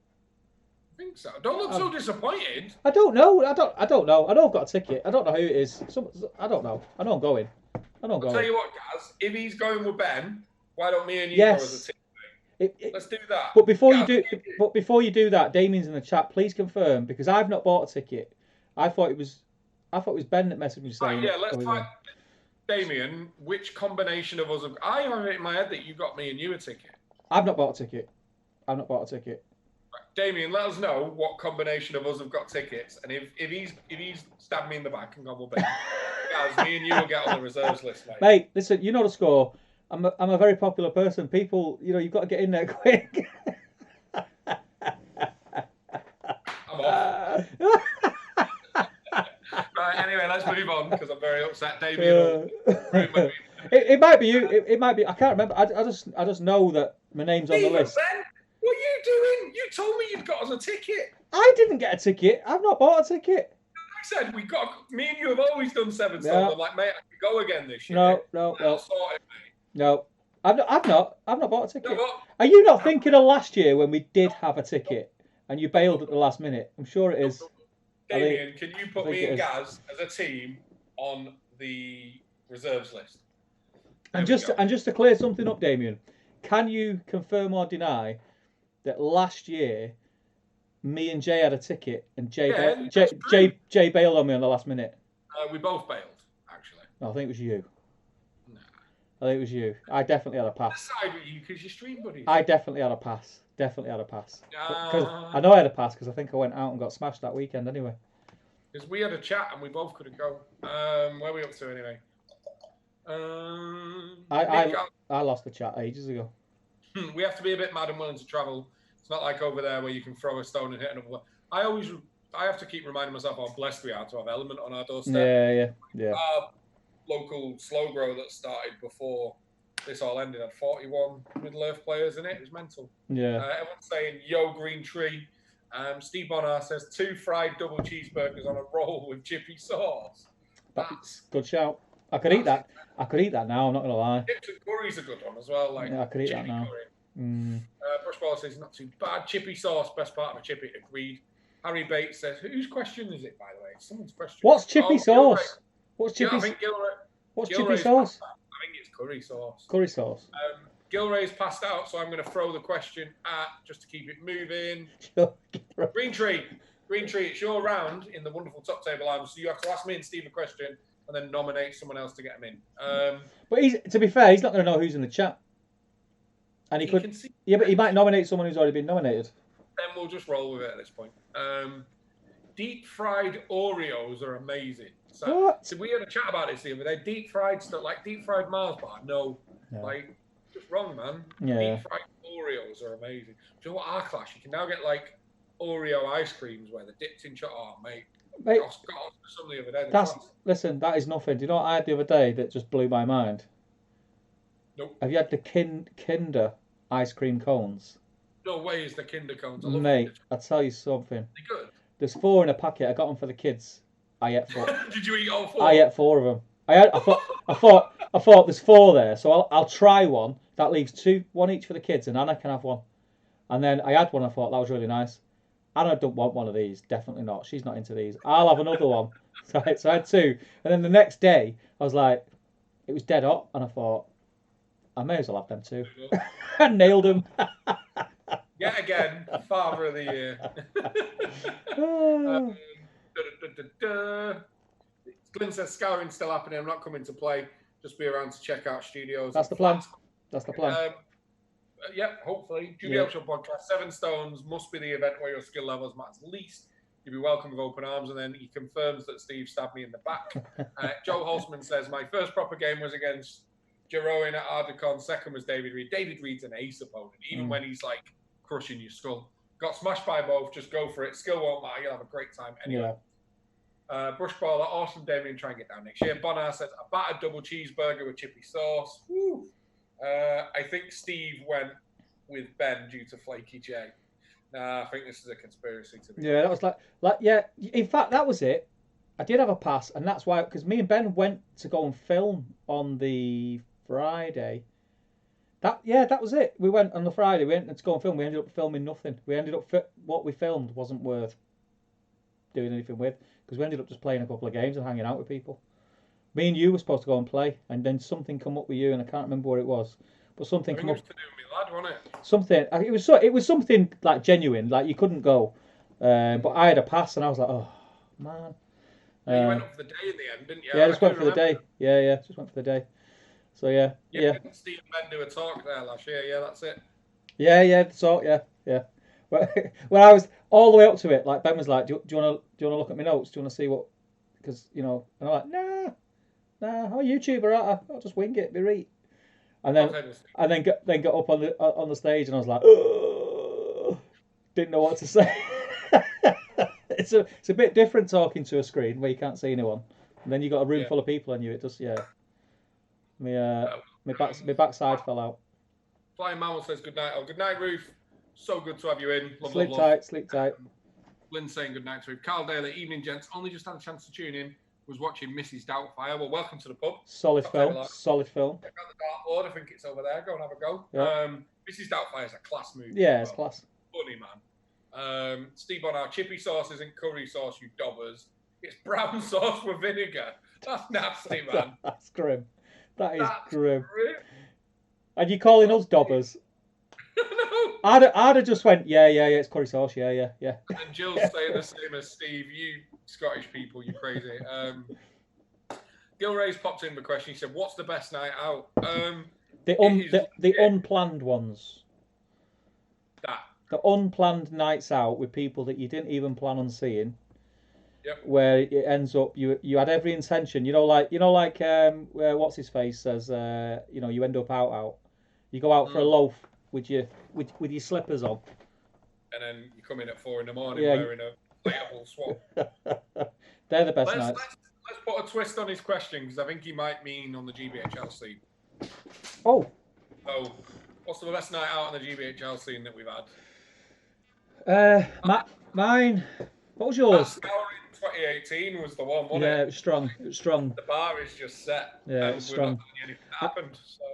I think so. Don't look so disappointed. I don't know. I don't know. I know I've got a ticket. I don't know who it is. I don't know. I know I'm going. I'll tell you what, Gaz. If he's going with Ben, why don't me and you go as a team? Let's do that. But before you do that, Damien's in the chat. Please confirm, because I've not bought a ticket. I thought it was Ben that messaged me saying. Right, yeah, let's find Damien. Which combination of us have? I have it in my head that you got me and you a ticket. I've not bought a ticket. Right, Damien, let us know what combination of us have got tickets, and if he's stabbed me in the back and gone, well, Ben, Gaz, me and you will get on the reserves list, mate. Mate, listen, you know the score. I'm a very popular person. People, you've got to get in there quick. I'm off. Right, anyway, let's move on because I'm very upset. Damien, it might be you. It might be. I can't remember. I just know that my name's on the list. Ben, what are you doing? You told me you'd got us a ticket. I didn't get a ticket. I've not bought a ticket. I said me and you have always done Seven Stones. Yeah. I'm like, mate, I can go again this year. No. Sorted, mate. No, I've not bought a ticket. No, Are you not thinking of last year when we did have a ticket and you bailed at the last minute? I'm sure it is. Damien, can you put me and Gaz as a team on the reserves list? And just to clear something up, Damien, can you confirm or deny that last year me and Jay had a ticket and Jay bailed on me on the last minute? We both bailed, actually. No, I think it was you. No. I think it was you. I definitely had a pass. Side with you because you're stream buddies. I definitely had a pass. Because I know I had a pass because I think I went out and got smashed that weekend anyway. Because we had a chat and we both couldn't go. Where are we up to anyway? I lost the chat ages ago. We have to be a bit mad and willing to travel. It's not like over there where you can throw a stone and hit another one. I have to keep reminding myself how blessed we are to have Element on our doorstep. Yeah. Our local slow grow that started before this all ended had 41 Middle Earth players in it. It was mental. Yeah. Everyone's saying, yo, Green Tree. Steve Bonner says 2 fried double cheeseburgers on a roll with chippy sauce. That's good shout. I could eat that. I could eat that now. I'm not gonna lie. Chips and curry's a good one as well. Like, yeah, I could eat that now. Brushball says not too bad. Chippy sauce, best part of a chippy. Agreed. Harry Bates says, whose question is it, by the way? It's someone's question. What's chippy sauce? Gilray. What's chippy? Yeah, I think What's Gilray's chippy sauce? I think it's curry sauce. Curry sauce. Gilray's passed out, so I'm going to throw the question at just to keep it moving. Green Tree, it's your round in the wonderful Top Table Arms. So you have to ask me and Steve a question, and then nominate someone else to get him in. But to be fair, he's not going to know who's in the chat. And he could. Yeah, but he might nominate someone who's already been nominated. Then we'll just roll with it at this point. Deep fried Oreos are amazing. So we had a chat about this the other day. Deep fried stuff, like deep fried Mars bar. No, like just wrong, man. Yeah. Deep fried Oreos are amazing. Do you know what? Our clash, you can now get like Oreo ice creams where they're dipped in chocolate. Oh, mate. Got some the other day. Listen, that is nothing. Do you know what I had the other day that just blew my mind? Nope. Have you had the Kinder ice cream cones? No way is the Kinder cones. I love Mate, Kinder. I'll tell you something. They're good. There's 4 in a packet. I got them for the kids. I ate 4. Did you eat all 4? I ate 4 of them. I thought there's 4 there, so I'll try one. That leaves 2, 1 each for the kids, and Anna can have one. And then I had one. I thought that was really nice. Anna don't want one of these. Definitely not. She's not into these. I'll have another one. So I had 2, and then the next day I was like, it was dead hot, and I thought I may as well have them 2. I nailed them. Yet again, Father of the Year. Glyn says scouring's still happening. I'm not coming to play. Just be around to check out studios. That's the plan. That's the plan. Yeah, hopefully. Judy Show podcast. 7 stones must be the event where your skill levels matters least. You'll be welcome with open arms. And then he confirms that Steve stabbed me in the back. Joe Holzman says, my first proper game was against Jeroen at Ardicon. Second was David Reed. David Reed's an ace opponent, even when he's like crushing your skull. Got smashed by both. Just go for it. Skill won't matter. You'll have a great time anyway. Brushballer, awesome, Damien. Try and get down next year. Bonar says, a battered double cheeseburger with chippy sauce. Woo. I think Steve went with Ben due to Flaky J. Nah, I think this is a conspiracy to me. Yeah, that was yeah. In fact, that was it. I did have a pass, and that's why, because me and Ben went to go and film on the Friday. That was it. We went on the Friday. We went to go and film. We ended up filming nothing. We ended up what we filmed wasn't worth doing anything with, because we ended up just playing a couple of games and hanging out with people. Me and you were supposed to go and play, and then something come up with you, and I can't remember what it was, but something come up. It was to do with me lad, wasn't it? Something. It was something like genuine, like you couldn't go, but I had a pass, and I was like, oh man. Yeah, you went up for the day in the end, didn't you? Yeah, I just went for the day. Yeah, just went for the day. So yeah. Steve and Ben do a talk there last year. Yeah, that's it. Yeah. So yeah. When I was all the way up to it, like Ben was like, "Do you want to look at my notes? Do you want to see what?" Because and I'm like, "Nah, I'm a YouTuber. I'll just wing it, be right." And then got up on the stage, and I was like, oh, didn't know what to say. It's a bit different talking to a screen where you can't see anyone, and then you got a room full of people on you. It just my backside fell out. Flying Mammal says good night. Oh, good night, Ruth. So good to have you in. Sleep tight. Lynn saying good night to Ruth. Carl Daly, evening, gents. Only just had a chance to tune in. Was watching Mrs. Doubtfire. Well, welcome to the pub. Solid film. Check out the Dark Lord. I think it's over there. Go and have a go. Yeah. Mrs. Doubtfire is a class movie. Yeah, it's class. Funny, man. Steve Bonar, chippy sauce isn't curry sauce, you dobbers. It's brown sauce with vinegar. That's nasty, man. That's grim. That's grim. And you calling us dobbers? No. I'd have just went, yeah, it's curry sauce, yeah. And Jill's saying the same as Steve. You Scottish people, you crazy. Gilray's popped in the question. He said, "What's the best night out?" The unplanned ones. That. The unplanned nights out with people that you didn't even plan on seeing. Yep. Where it ends up you had every intention. What's his face says. You end up out. You go out for a loaf with your slippers on. And then you come in at 4 a.m. wearing a inflatable swab. They're the best nights. Let's put a twist on his question, because I think he might mean on the GBHL scene. Oh. So, what's the best night out on the GBHL scene that we've had? Mine. What was yours? Scouring 2018 was the one, wasn't it? Yeah, it was strong. The bar is just set. Yeah, it was strong. We're not doing anything that happened. So,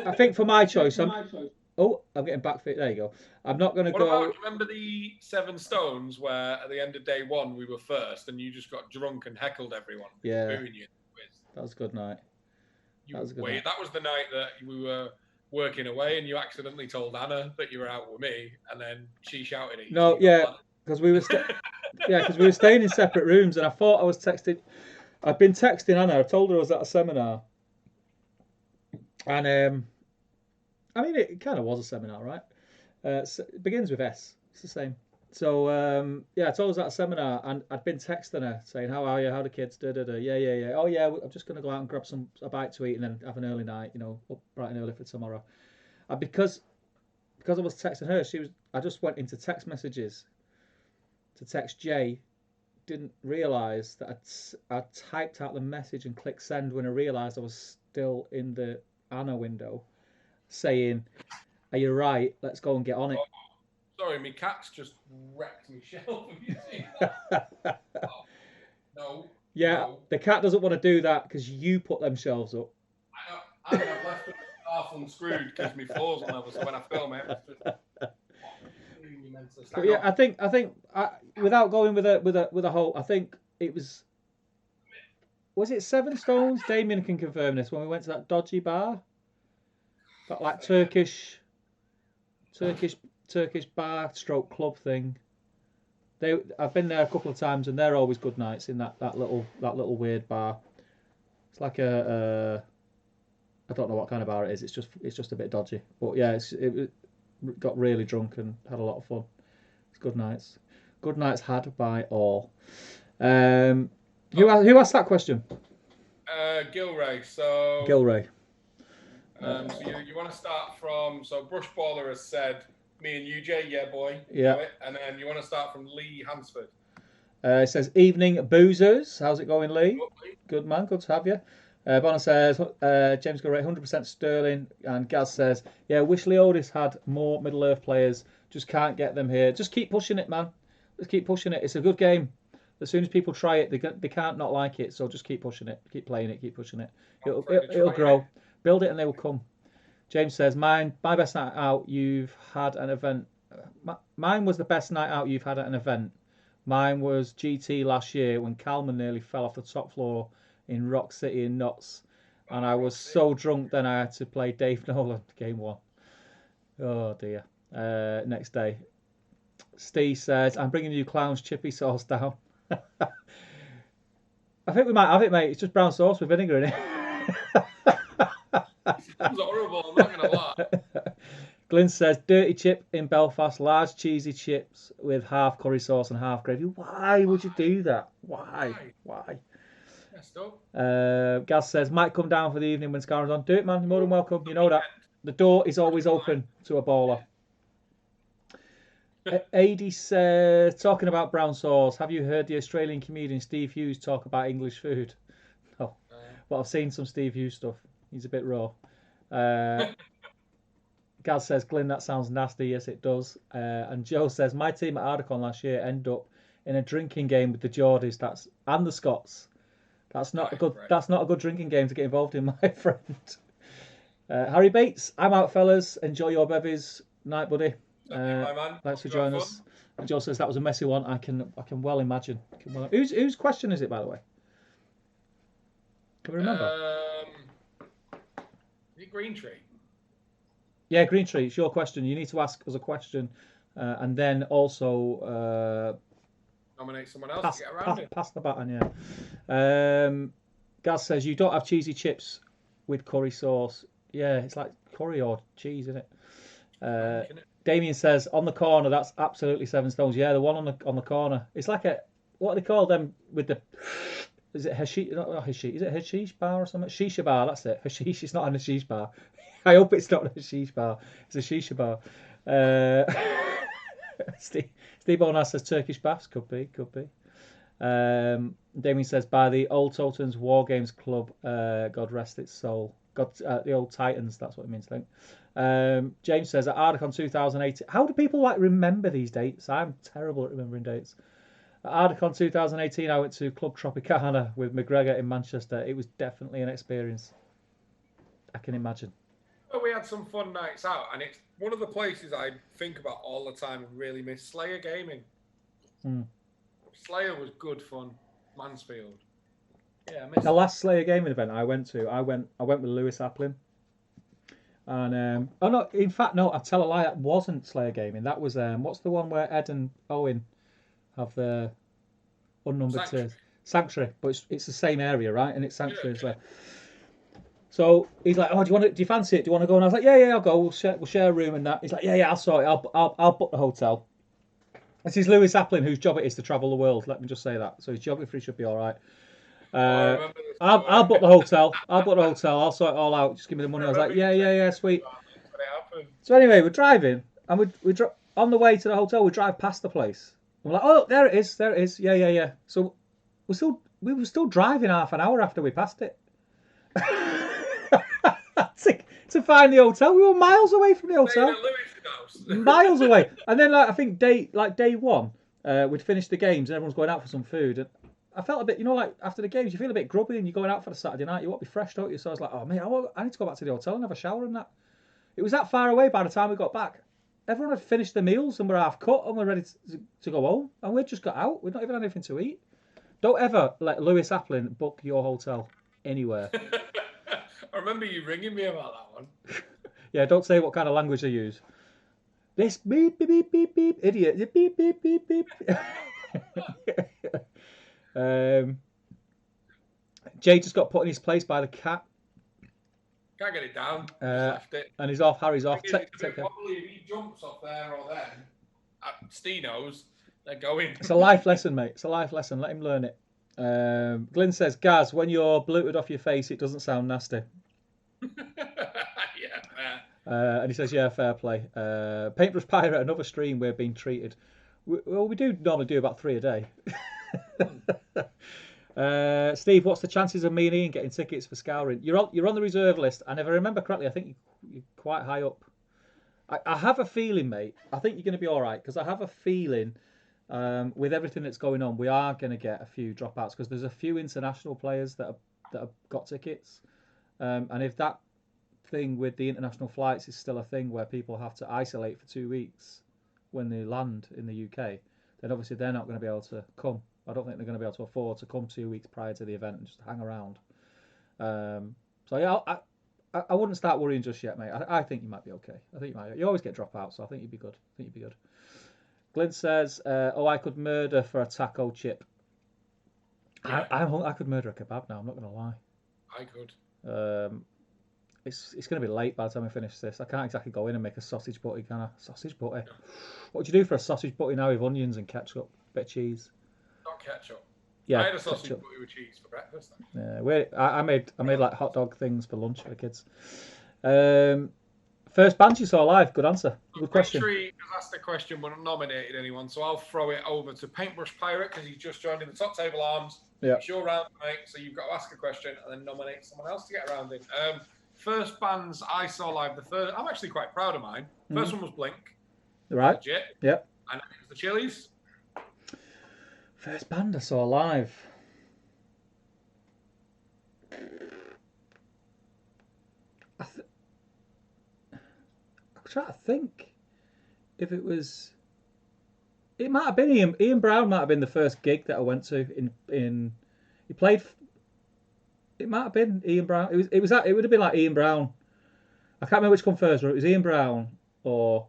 I think for my choice, I'm getting back fit. There you go. I'm not going to go. Do you remember the 7 Stones where at the end of day 1 we were first and you just got drunk and heckled everyone? Yeah. Booing you. That was a good night. That was the night that we were working away and you accidentally told Anna that you were out with me, and then she shouted at you. No, yeah, because we were staying in separate rooms, and I thought I was texting. I'd been texting Anna. I told her I was at a seminar, and it kind of was a seminar, right? It begins with S. It's the same. So I told her I was at a seminar, and I'd been texting her saying, "How are you? How are the kids? Da da da. Yeah. Oh yeah, I'm just gonna go out and grab a bite to eat, and then have an early night. Up bright and early for tomorrow." And because I was texting her, I just went into text messages to text Jay, didn't realise that I typed out the message and clicked send when I realised I was still in the Anna window, saying, "Are you right? Let's go and get on it." Sorry, my cat's just wrecked my shelf. Have you seen that? Oh, no. Yeah, No. the cat doesn't want to do that because you put them shelves up. I have left it half unscrewed because my floor's on level, so when I film it, it's just But yeah, I think without going with a whole, I think it was it Seven Stones? Damien can confirm this when we went to that dodgy bar, that like Turkish bar stroke club thing. I've been there a couple of times and they're always good nights in that little weird bar. It's like I don't know what kind of bar it is. It's just a bit dodgy. But yeah, it got really drunk and had a lot of fun. It's good nights. Good nights had by all. Who asked that question? Gilray. So Gilray. So you want to start from, so Brush Baller has said, me and you, Jay, yeah, boy. Yeah. Know it. And then you want to start from Lee Hansford. It says, evening boozers. How's it going, Lee? Lovely. Good man, good to have you. Bonner says, James Gilray, 100% Sterling. And Gaz says, yeah, wish Leodis had more Middle-earth players. Just can't get them here. Just keep pushing it, man. Just keep pushing it. It's a good game. As soon as people try it, they can't not like it. So just keep pushing it. Keep playing it. Keep pushing it. It'll grow. Build it and they will come. James says, my best night out, you've had an event. Mine was the best night out you've had at an event. Mine was GT last year when Calman nearly fell off the top floor in Rock City in Notts. And I was so drunk then I had to play Dave Nolan, game 1. Oh dear. Next day. Steve says, I'm bringing you clown's chippy sauce down. I think we might have it, mate. It's just brown sauce with vinegar in it. It's horrible, I'm not going to lie. Glyn says, dirty chip in Belfast, large cheesy chips with half curry sauce and half gravy. Why would you do that? Why? Messed up. Gaz says, might come down for the evening when Scarron's on. Do it, man. You're more than welcome. You know that. The door is always open to a baller. AD says, talking about brown sauce, have you heard the Australian comedian Steve Hughes talk about English food? No. But I've seen some Steve Hughes stuff. He's a bit raw. Gaz says, Glyn, that sounds nasty. Yes, it does. And Joe says, my team at Ardacon last year ended up in a drinking game with the Geordies and the Scots. That's not a good drinking game to get involved in, my friend. Harry Bates, I'm out, fellas. Enjoy your bevies. Night, buddy. Thanks for joining us. And Joe says that was a messy one. I can well imagine. Whose question is it, by the way? Can we remember? Is it Green Tree? Yeah, Green Tree. It's your question. You need to ask us a question, and then also nominate someone else to get around it. Pass the baton, yeah. Gaz says you don't have cheesy chips with curry sauce. Yeah, it's like curry or cheese, isn't it? Damien says on the corner. That's absolutely Seven Stones. Yeah, the one on the corner. It's like what do they call them with the? Is it hashish? Not hashish. Is it hashish bar or something? Shisha bar. That's it. Hashish. It's not a hashish bar. I hope it's not a hashish bar. It's a shisha bar. Steve Onas says Turkish baths. Could be. Damien says by the Old Totans War Games Club. God rest its soul. God, the old Titans. That's what it means, I think. James says at Ardacon 2018. How do people remember these dates? I'm terrible at remembering dates. At Ardacon 2018, I went to Club Tropicana with McGregor in Manchester. It was definitely an experience. I can imagine. Well, we had some fun nights out, and it's one of the places I think about all the time and really miss. Slayer Gaming. Slayer was good fun. Mansfield. Yeah, I missed the last Slayer Gaming event I went to. I went with Lewis Applin. And in fact, no, I tell a lie. That wasn't Slayer Gaming. That was what's the one where Ed and Owen have the unnumbered tiers? Sanctuary, but it's the same area, right? And it's Sanctuary as well. So he's like, "Oh, do you fancy it? Do you want to go?" And I was like, "Yeah, I'll go. We'll share a room and that." He's like, "Yeah, I'll sort it. I'll book the hotel." This is Lewis Applin, whose job it is to travel the world. Let me just say that. So his geography should be all right. I'll book the hotel. I'll sort it all out. Just give me the money. I was like, yeah, sweet. So anyway, we're driving, and we on the way to the hotel. We drive past the place, I'm like, oh, there it is, there it is. Yeah. So we were still driving half an hour after we passed it. to find the hotel. We were miles away from the Staying hotel. at Lewis's house. Miles away. And then I think day 1, we'd finished the games and everyone's going out for some food. And I felt a bit, like after the games, you feel a bit grubby and you're going out for the Saturday night. You want to be fresh, don't you? So I was like, oh mate, I need to go back to the hotel and have a shower and that. It was that far away by the time we got back. Everyone had finished the meals and we're half cut and we're ready to go home. And we just got out. We'd not even had anything to eat. Don't ever let Lewis Applin book your hotel anywhere. I remember you ringing me about that one. Yeah, don't say what kind of language they use. This beep, beep, beep, beep, beep, idiot. Beep, beep, beep, beep. Jay just got put in his place by the cat. Can't get it down. Just left it. And he's off. Harry's off. It's a bit wobbly. If he jumps off there or then, Stino's, they're going. It's a life lesson, mate. It's a life lesson. Let him learn it. Glyn says, Gaz, when you're bluted off your face, it doesn't sound nasty. Yeah, fair. And he says, yeah, fair play. Paintbrush Pirate, another stream we're being treated. We do normally do about 3 a day. Steve, what's the chances of me and Ian getting tickets for Scouring? You're on the reserve list, and if I remember correctly, I think you're quite high up. I have a feeling, mate. I think you're going to be all right because I have a feeling with everything that's going on, we are going to get a few dropouts because there's a few international players that have got tickets, and if that thing with the international flights is still a thing where people have to isolate for 2 weeks when they land in the UK, then obviously they're not going to be able to come. I don't think they're going to be able to afford to come 2 weeks prior to the event and just hang around. So yeah, I wouldn't start worrying just yet, mate. I think you might be okay. I think you might. You always get dropouts, so I think you'd be good. Glenn says, "Oh, I could murder for a taco chip." Yeah. I could murder a kebab now. I'm not going to lie. I could. It's going to be late by the time we finish this. I can't exactly go in and make a sausage butty, can I? Sausage butty. What would you do for a sausage butty now with onions and ketchup, bit of cheese? Not ketchup. Yeah, I had a sausage ketchup. butty with cheese for breakfast. Yeah, I made like hot dog things for lunch for the kids. First band you saw live. Good answer. Good question. Tree has asked a question, but not nominated anyone, so I'll throw it over to Paintbrush Pirate because he's just joined in the top table arms. Yeah. It's your round, mate. So you've got to ask a question and then nominate someone else to get around in. First bands I saw live. I'm actually quite proud of mine. First one was Blink. Right. Legit. Yep. And it was the Chili's. First band I saw live. I'm trying to think if it was. It might have been Ian Brown. Might have been the first gig that I went to. He played. It might have been Ian Brown. It would have been like Ian Brown. I can't remember which come first. But it was Ian Brown or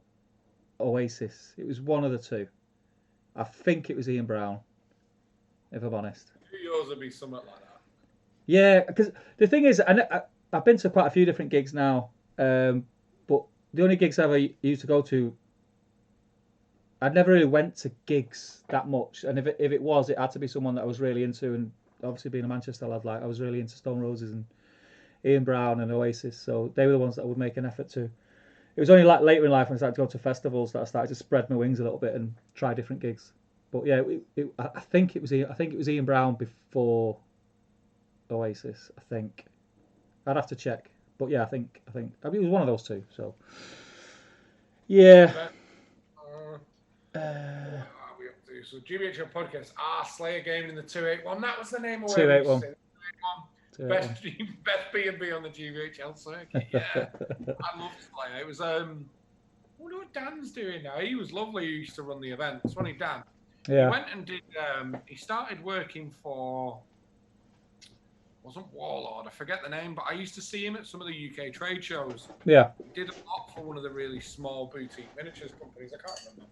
Oasis. It was one of the two. I think it was Ian Brown, if I'm honest. Yours would be something like that. Yeah, because the thing is, I've been to quite a few different gigs now, but the only gigs I ever used to go to, I never really went to gigs that much. And if it was, it had to be someone that I was really into. And obviously being a Manchester lad, like I was really into Stone Roses and Ian Brown and Oasis. So they were the ones that I would make an effort to. It was only like later in life when I started to go to festivals that I started to spread my wings a little bit and try different gigs. But yeah, I think it was Ian Brown before Oasis. I think I'd have to check, but yeah, I think it was one of those two. So yeah. What are we up to? So GBHL podcast. Slayer Gaming in the 281. That was the name of 281. 281. Best B&B on the GBHL circuit. Yeah, I loved Slayer. It was I wonder what Dan's doing now. He was lovely. He used to run the events. Funny Dan. Yeah. He went and did. He started working for. Wasn't Warlord. I forget the name, but I used to see him at some of the UK trade shows. Yeah. He did a lot for one of the really small boutique miniatures companies. I can't remember.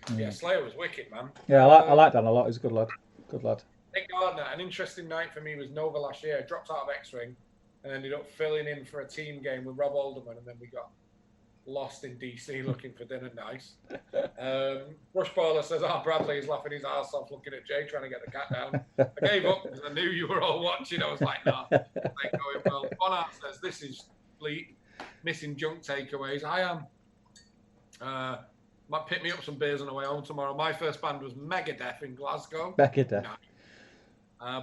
But yeah, Slayer was wicked, man. Yeah, I like Dan a lot. He's a good lad. Good lad. Nick Gardner, an interesting night for me was Nova last year. Dropped out of X-Wing and ended up filling in for a team game with Rob Alderman, and then we got lost in DC looking for dinner. Nice. Rush Baller says, Bradley is laughing his ass off looking at Jay trying to get the cat down. I gave up because I knew you were all watching. I was like, nah, this ain't going well. Bonart says, this is bleak. Missing junk takeaways. I am. Might pick me up some beers on the way home tomorrow. My first band was Megadeth in Glasgow. Megadeth.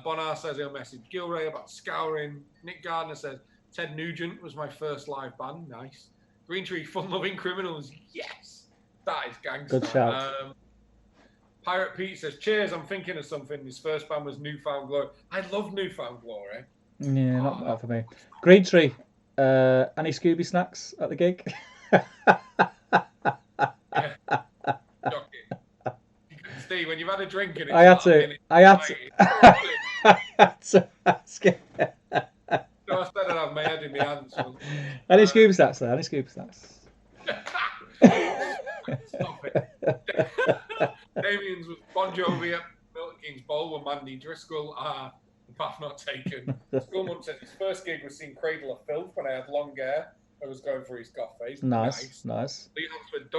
Bonar says he'll message Gilray about Scouring. Nick Gardner says Ted Nugent was my first live band. Nice. Green Tree, Fun-Loving Criminals. Yes. That is gangster. Good shout. Pirate Pete says, cheers, I'm thinking of something. His first band was Newfound Glory. I love Newfound Glory. Yeah, not for me. Green Tree, any Scooby snacks at the gig? Yeah. Steve, when you've had a drink and it's I had to ask it. So I said I'd have my head in my hands. Any Scooby snacks there? Any Scooby snacks? Stop it. Damien's was Bon Jovi at Milton Keynes Bowl with Mandy Driscoll. The path not taken. Schoolmont said his first gig was seeing Cradle of Filth when I had long hair. I was going for his goth face. Nice. Lee Hansford,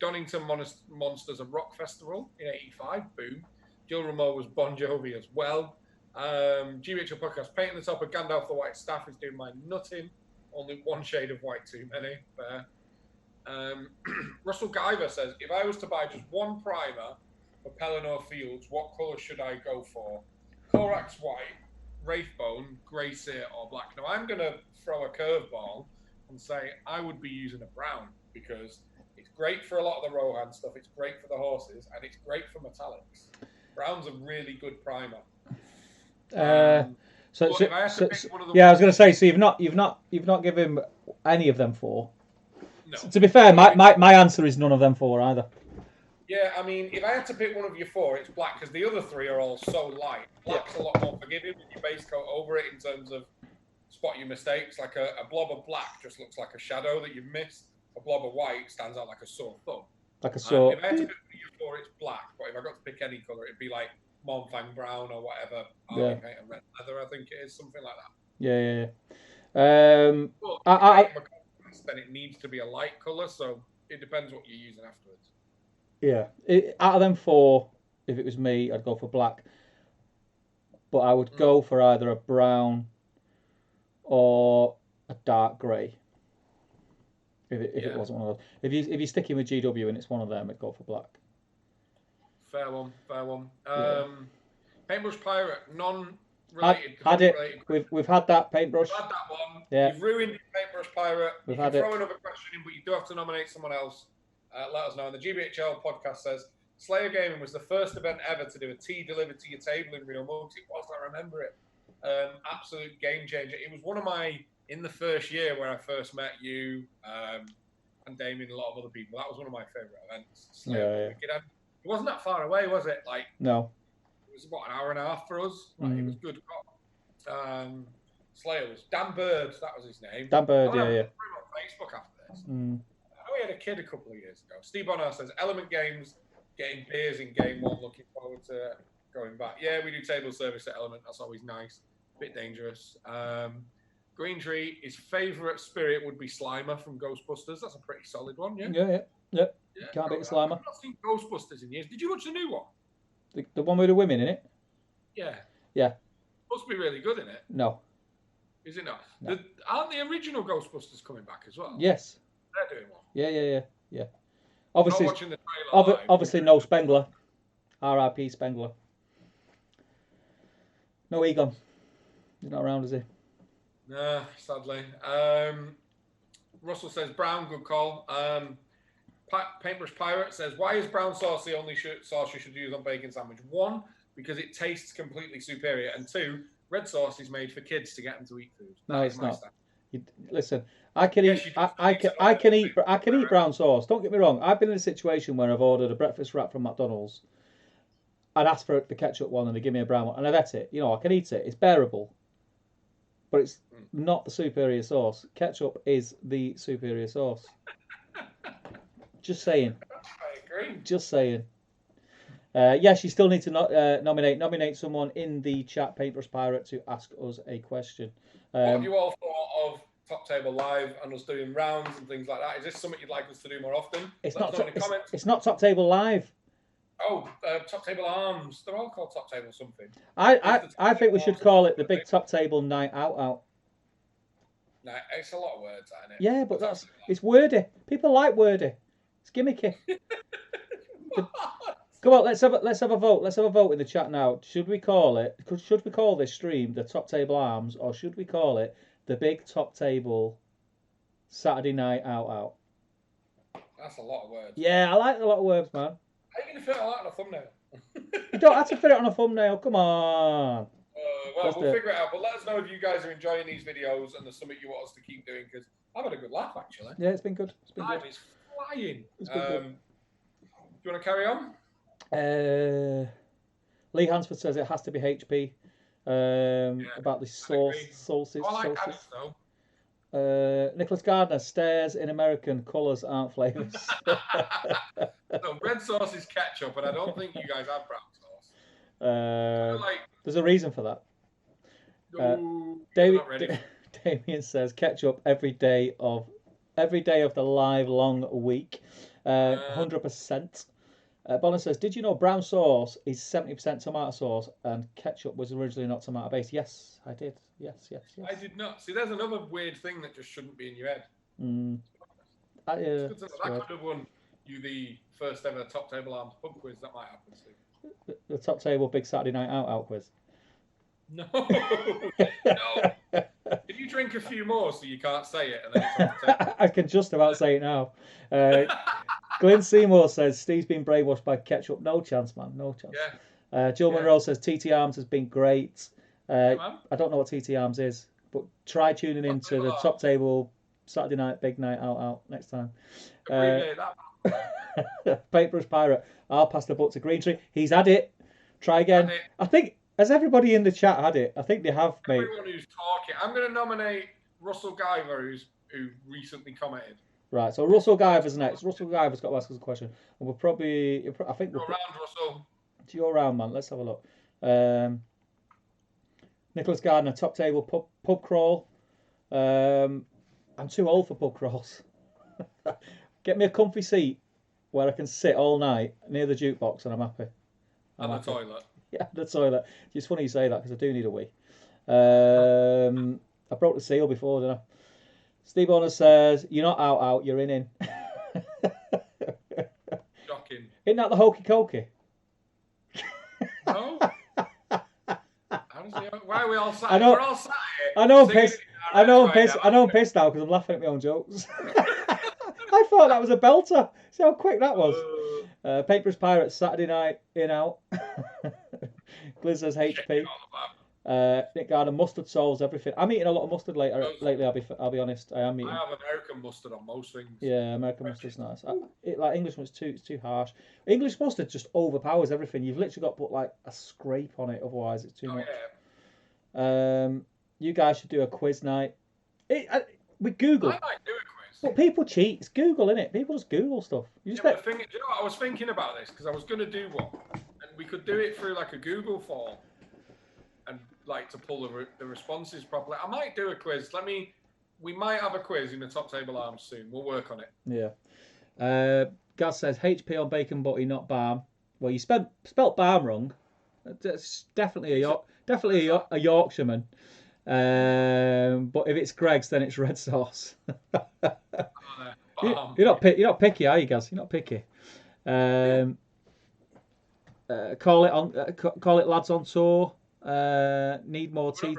Donington Monsters and Rock Festival in '85. Boom. Jill Ramone was Bon Jovi as well. GBHL podcast, painting the top of Gandalf the White Staff is doing my nutting. Only one shade of white too many. Fair. Russell Guyver says, if I was to buy just one primer for Pelennor Fields, what colour should I go for? Corax white, Wraithbone, grey sear, or black? Now I'm going to throw a curveball and say I would be using a brown because it's great for a lot of the Rohan stuff, it's great for the horses, and it's great for metallics. Brown's a really good primer. I was going to say, so you've not given any of them four. No. To be fair, my answer is none of them four either. Yeah, I mean, if I had to pick one of your four, it's black because the other three are all so light. Black's a lot more forgiving with your base coat over it in terms of spot your mistakes. Like a blob of black just looks like a shadow that you've missed. A blob of white stands out like a sore thumb. Like a sore. If I had to pick one of your four, it's black. But if I got to pick any colour, it'd be like Monfang brown or whatever. Yeah. And red leather, I think it is, something like that. Yeah. Then it needs to be a light colour, so it depends what you're using afterwards. Yeah, out of them four, if it was me, I'd go for black. But I would go for either a brown or a dark grey. If it wasn't one of those. If you're sticking with GW and it's one of them, I'd go for black. Fair one. Yeah. Paintbrush Pirate, non-related. Had it. We've had that paintbrush. We've had that one. Yeah. You've ruined Paintbrush Pirate. We've you had can it. throw another question in, but you do have to nominate someone else. Let us know. And the GBHL podcast says, Slayer Gaming was the first event ever to do a tea delivered to your table in Real Mugs. It was, I remember it. Absolute game changer. It was one of in the first year where I first met you and Damien and a lot of other people. That was one of my favourite events. Slayer. Yeah. It wasn't that far away, was it? No. It was about an hour and a half for us. It was good. Slayer was Dan Bird. That was his name. Dan Bird, yeah. yeah. On Facebook after this. Mm. We had a kid a couple of years ago. Steve Bonner says Element Games getting beers in game one. Looking forward to going back. Yeah, we do table service at Element. That's always nice. Bit dangerous. Green Tree, his favourite spirit would be Slimer from Ghostbusters. That's a pretty solid one. Yeah. Yeah. Can't beat Slimer. I've not seen Ghostbusters in years. Did you watch the new one? The one with the women in it? Yeah. Yeah. Must be really good in it. No. Is it not? No. Aren't the original Ghostbusters coming back as well? Yes. They're doing one. Yeah. Obviously, not watching the trailer live. obviously no Spengler. R.I.P. Spengler. No Egon. He's not around, is he? Nah, sadly. Russell says brown, good call. Paintbrush Pirate says, why is brown sauce the only sauce you should use on bacon sandwich? One, because it tastes completely superior, and two, red sauce is made for kids to get them to eat food. No, it's not. Listen, I can eat brown sauce. Don't get me wrong. I've been in a situation where I've ordered a breakfast wrap from McDonald's. I'd ask for the ketchup one and they give me a brown one, and I'd eat it. I can eat it. It's bearable, but it's not the superior sauce. Ketchup is the superior sauce. Just saying. I agree. Just saying. Yes, you still need to nominate someone in the chat, Paintbrush Pirate, to ask us a question. What have you all thought of Top Table Live and us doing rounds and things like that? Is this something you'd like us to do more often? It's not Top Table Live. Oh, Top Table Arms. They're all called Top Table something. I think we should call it the Big Top Table Night Out. Nah, it's a lot of words, isn't it? Yeah, but it's wordy. People like wordy. It's gimmicky. Come on, let's have a vote. Let's have a vote in the chat now. Should we call this stream the Top Table Arms, or should we call it the Big Top Table Saturday Night Out? That's a lot of words. Yeah, I like a lot of words, man. How are you going to fit all that on a thumbnail? You don't have to fit it on a thumbnail. Come on. Well, we'll figure it out. But let us know if you guys are enjoying these videos and there's something you want us to keep doing, because I've had a good laugh, actually. Yeah, it's been good. Time is flying. It's been good. Do you want to carry on? Lee Hansford says it has to be HP. About the sauces. I like Addis, though. Nicholas Gardner, stairs in American, colours aren't flavours. No, red sauce is ketchup, and I don't think you guys have brown sauce. There's a reason for that. Damien says ketchup every day of the live long week. 100%. Bonner says, did you know brown sauce is 70% tomato sauce and ketchup was originally not tomato based? Yes, I did. Yes. I did not. See, there's another weird thing that just shouldn't be in your head. That could have won you the first ever Top Table Arms pub quiz. That might happen soon. The Top Table Big Saturday Night Out quiz. No. Can you drink a few more so you can't say it? And then it's off the table? I can just about say it now. Glenn Seymour says Steve's been brainwashed by ketchup. No chance, man. No chance. Yeah. Jill Monroe says TT Arms has been great. I don't know what TT Arms is, but try tuning into the Top Table Saturday Night Big Night Out next time. Paper's Pirate. I'll pass the book to Green Tree. He's had it. Try again. I think, has everybody in the chat had it? I think they have, mate. Everyone who's talking. I'm going to nominate Russell Guyver, who recently commented. Right, so Russell Guyver's next. Russell Guyver's got to ask us a question. And we'll probably, I think You're around, Russell. It's your round, man. Let's have a look. Nicholas Gardner, Top Table pub crawl. I'm too old for pub crawls. Get me a comfy seat where I can sit all night near the jukebox and I'm happy. And the toilet. Yeah, the toilet. It's funny you say that because I do need a wee. I broke the seal before, didn't I? Steve Bonner says, you're not out, you're in. Shocking. Isn't that the hokey cokey? No. Why are we all sat here? We're all sat here. I know I'm pissed. I know I'm pissed now because I'm laughing at my own jokes. I thought that was a belter. See how quick that was. Paper's Pirates, Saturday night, in out. Gliz says HP. Nick Gardner, mustard solves everything. I'm eating a lot of mustard lately. I'll be honest. I am eating. I have American mustard on most things. Yeah, American mustard's nice. Like English mustard's too harsh. English mustard just overpowers everything. You've literally got to put like a scrape on it, otherwise it's too much. Yeah. You guys should do a quiz night. With Google. I might do a quiz. But people cheat. It's Google, innit? People just Google stuff. Do you know what? I was thinking about this because I was going to do one, and we could do it through like a Google form, and like to pull the responses properly. I might do a quiz. We might have a quiz in the Top Table Arms soon. We'll work on it. Yeah. Gaz says HP on bacon butty, not balm. Well, you spelt balm wrong. That's definitely a Yorkshireman. But if it's Greg's, then it's red sauce. You're not picky, are you, Gaz? You're not picky. Call it lads on tour. Need more tea.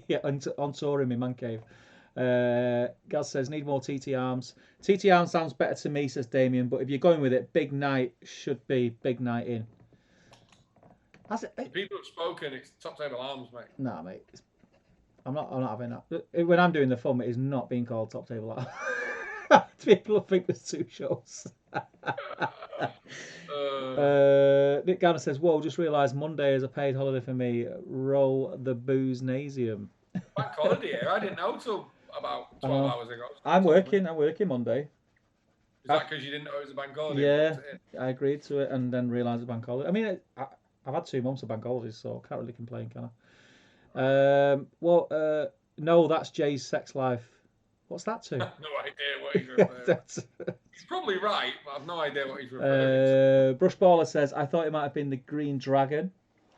Yeah, on tour in my man cave. Gaz says need more TT Arms. TT Arms sounds better to me, says Damien. But if you're going with it, big night should be big night in. People have spoken. It's Top Table Arms, mate. Nah, mate. I'm not having that. When I'm doing the film, it is not being called Top Table Arms. People think there's two shows. Nick Garner says, "Whoa! Just realised Monday is a paid holiday for me. Roll the booze-nasium." Bank holiday here. I didn't know till about 12 hours ago. I'm working Monday. Is that because you didn't know it was a bank holiday? Yeah, I agreed to it and then realised it's a bank holiday. I mean, I've had 2 months of bank holidays, so I can't really complain, can I? No, that's Jay's sex life. What's that to? I have no idea what he's referring to. He's probably right, but I've no idea what he's referring to. Brushballer says, I thought it might have been the Green Dragon.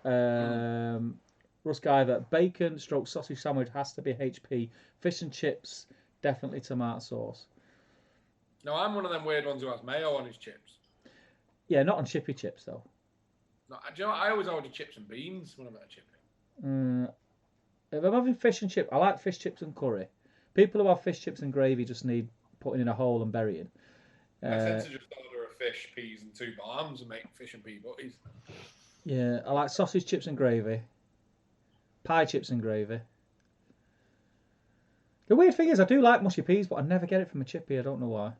Russ Guyver, bacon / sausage sandwich has to be HP. Fish and chips, definitely tomato sauce. No, I'm one of them weird ones who has mayo on his chips. Yeah, not on chippy chips though. No, do you know what? I always order chips and beans when I'm at a chippy. If I'm having fish and chips, I like fish chips and curry. People who have fish chips and gravy just need putting in a hole and burying. I tend to just order a fish, peas, and 2 barbs and make fish and pea butties. Yeah, I like sausage chips and gravy. Pie chips and gravy. The weird thing is, I do like mushy peas, but I never get it from a chippy. I don't know why.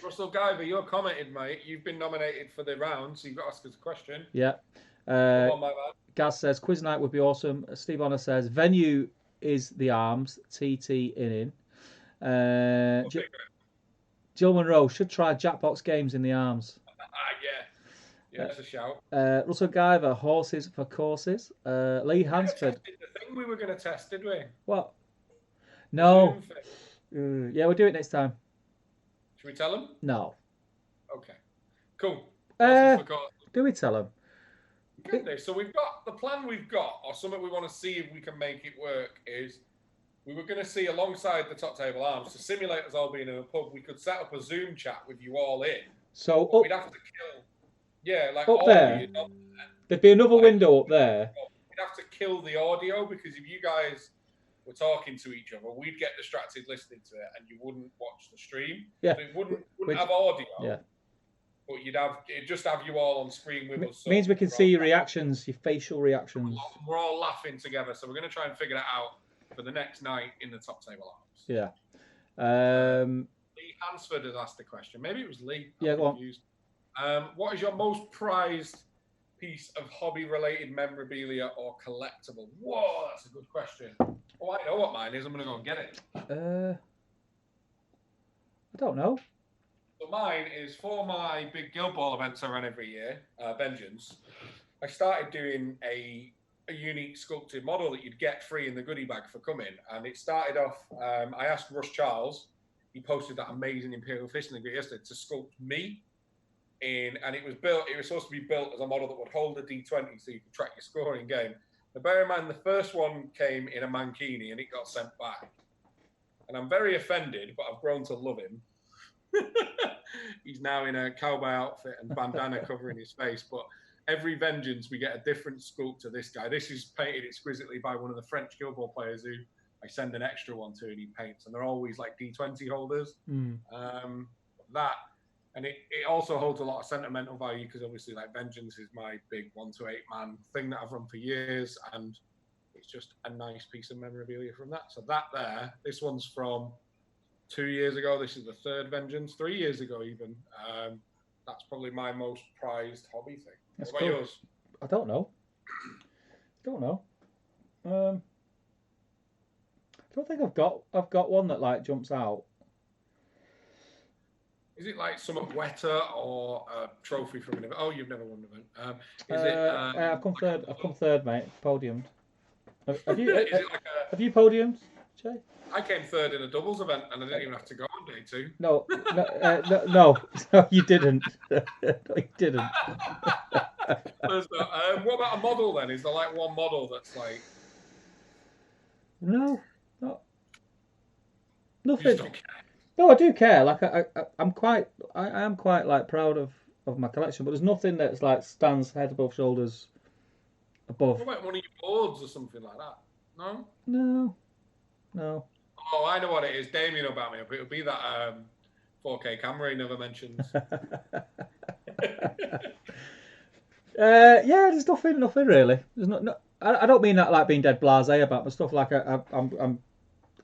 Russell Guyver, you're commented, mate. You've been nominated for the round, so you've got to ask us a question. Yeah. Come on, my man. Gaz says quiz night would be awesome. Steve Honor says venue is the Arms. TT in. Jill Monroe should try Jackbox games in the Arms. Yeah, that's a shout. Russell Guyver, horses for courses. Lee Hansford. The thing we were going to test, did we? What? No. Yeah, we'll do it next time. Should we tell them? No. Okay. Cool. Do we tell them? So we've got the plan we've got, or something we want to see if we can make it work, is we were going to see alongside the Top Table Arms, to simulate us all being in a pub, we could set up a Zoom chat with you all in. So we'd have to kill. Yeah, like up there. There'd be another window up there. We'd have to kill the audio, because if you guys were talking to each other, we'd get distracted listening to it, and you wouldn't watch the stream. Yeah. So it wouldn't have audio. Yeah. But it'd just have you all on screen with us. So means we can see your reactions, your facial reactions. We're all laughing together, so we're going to try and figure that out for the next night in the Top Table Arms. Yeah. Lee Hansford has asked the question. Maybe it was Lee. Yeah, go on. What is your most prized piece of hobby-related memorabilia or collectible? Whoa, that's a good question. Oh, I know what mine is. I'm going to go and get it. I don't know. So mine is for my big Guild Ball events I run every year, Vengeance. I started doing a unique sculpted model that you'd get free in the goodie bag for coming. And it started off, I asked Russ Charles, he posted that amazing Imperial Fist in the grid yesterday, to sculpt me. And it was supposed to be built as a model that would hold a D20 so you could track your score in game. But bear in mind, the first one came in a mankini and it got sent back. And I'm very offended, but I've grown to love him. He's now in a cowboy outfit and bandana covering his face. But every Vengeance, we get a different sculpt to this guy. This is painted exquisitely by one of the French Guild Ball players who I send an extra one to, and he paints. And they're always like D20 holders. And it also holds a lot of sentimental value, because obviously, like, Vengeance is my big 1 to 8 man thing that I've run for years, and it's just a nice piece of memorabilia from that. So that there, this one's from 2 years ago. This is the third Vengeance, 3 years ago even. That's probably my most prized hobby thing. That's what about cool. yours? I don't know. I don't think I've got one that like jumps out. Is it like somewhat wetter or a trophy from an event? Oh, you've never won an event. I've come third. I've come third, mate. Podiumed. Have you? Is it like have you podiumed, Jay? I came third in a doubles event, and I didn't even have to go on day 2. No, you didn't. No, you didn't. What about a model then? Is there like one model that's like? No, not nothing. You just don't care. No, I do care. Like I am quite like proud of my collection, but there's nothing that's like stands head above shoulders above. What about one of your boards or something like that? No. No. Oh, I know what it is. Damien will back me up. It'll be that 4K camera he never mentions. Yeah, there's nothing really. There's not. I don't mean that like being dead blasé about my stuff. Like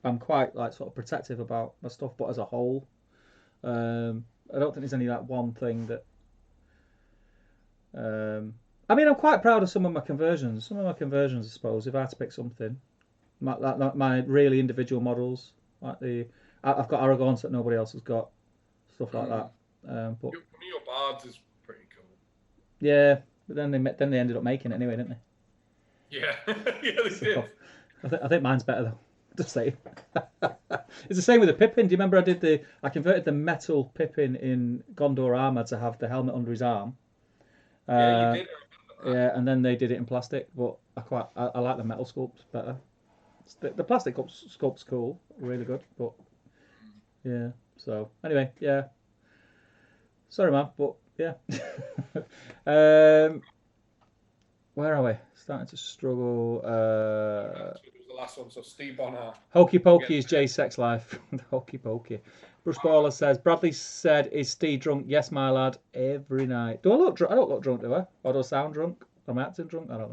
I'm quite like sort of protective about my stuff, but as a whole, I don't think there's any like one thing that. I mean, I'm quite proud of some of my conversions. I suppose, if I had to pick something, my really individual models, like I've got Aragons that nobody else has got, stuff like that. But One of your bards is pretty cool. Yeah, but then they ended up making it anyway, didn't they? Yeah, yeah, they did. I think mine's better though. Just saying. It's the same with the Pippin. Do you remember I converted the metal Pippin in Gondor armor to have the helmet under his arm? Yeah, you did. Yeah, and then they did it in plastic, but I like the metal sculpt better. The plastic sculpt's cool, really good, but yeah. So anyway, yeah. Sorry, man, but yeah. Where are we? Starting to struggle. It was the last one. So Steve Bonner. Hokey Pokey is Jay's sex life. Hokey Pokey. Bruce Baller says, Bradley said, is Steve drunk? Yes, my lad, every night. Do I look drunk? I don't look drunk, do I? Or do I sound drunk? Am I acting drunk? I don't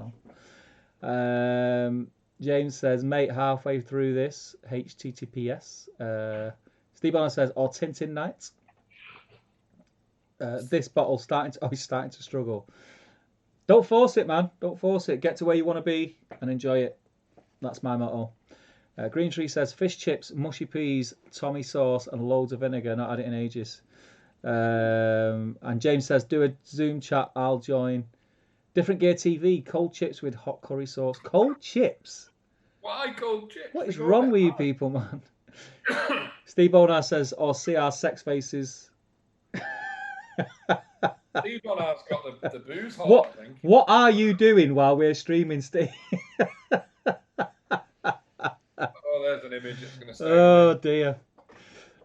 know. James says, mate, halfway through this, HTTPS. Steve Bonner says, or Tintin night. This bottle he's starting to struggle. Don't force it, man. Don't force it. Get to where you want to be and enjoy it. That's my motto. Green Tree says fish chips, mushy peas, Tommy sauce, and loads of vinegar. Not had it in ages. And James says do a Zoom chat. I'll join. Different Gear TV. Cold chips with hot curry sauce. Cold chips. Why cold chips? What is wrong with you people, man? Steve Bonar says or see our sex faces. Steve Bonner's got the booze hot, I think. What are you doing while we're streaming, Steve? Oh, there's an image that's going to stay. Oh dear.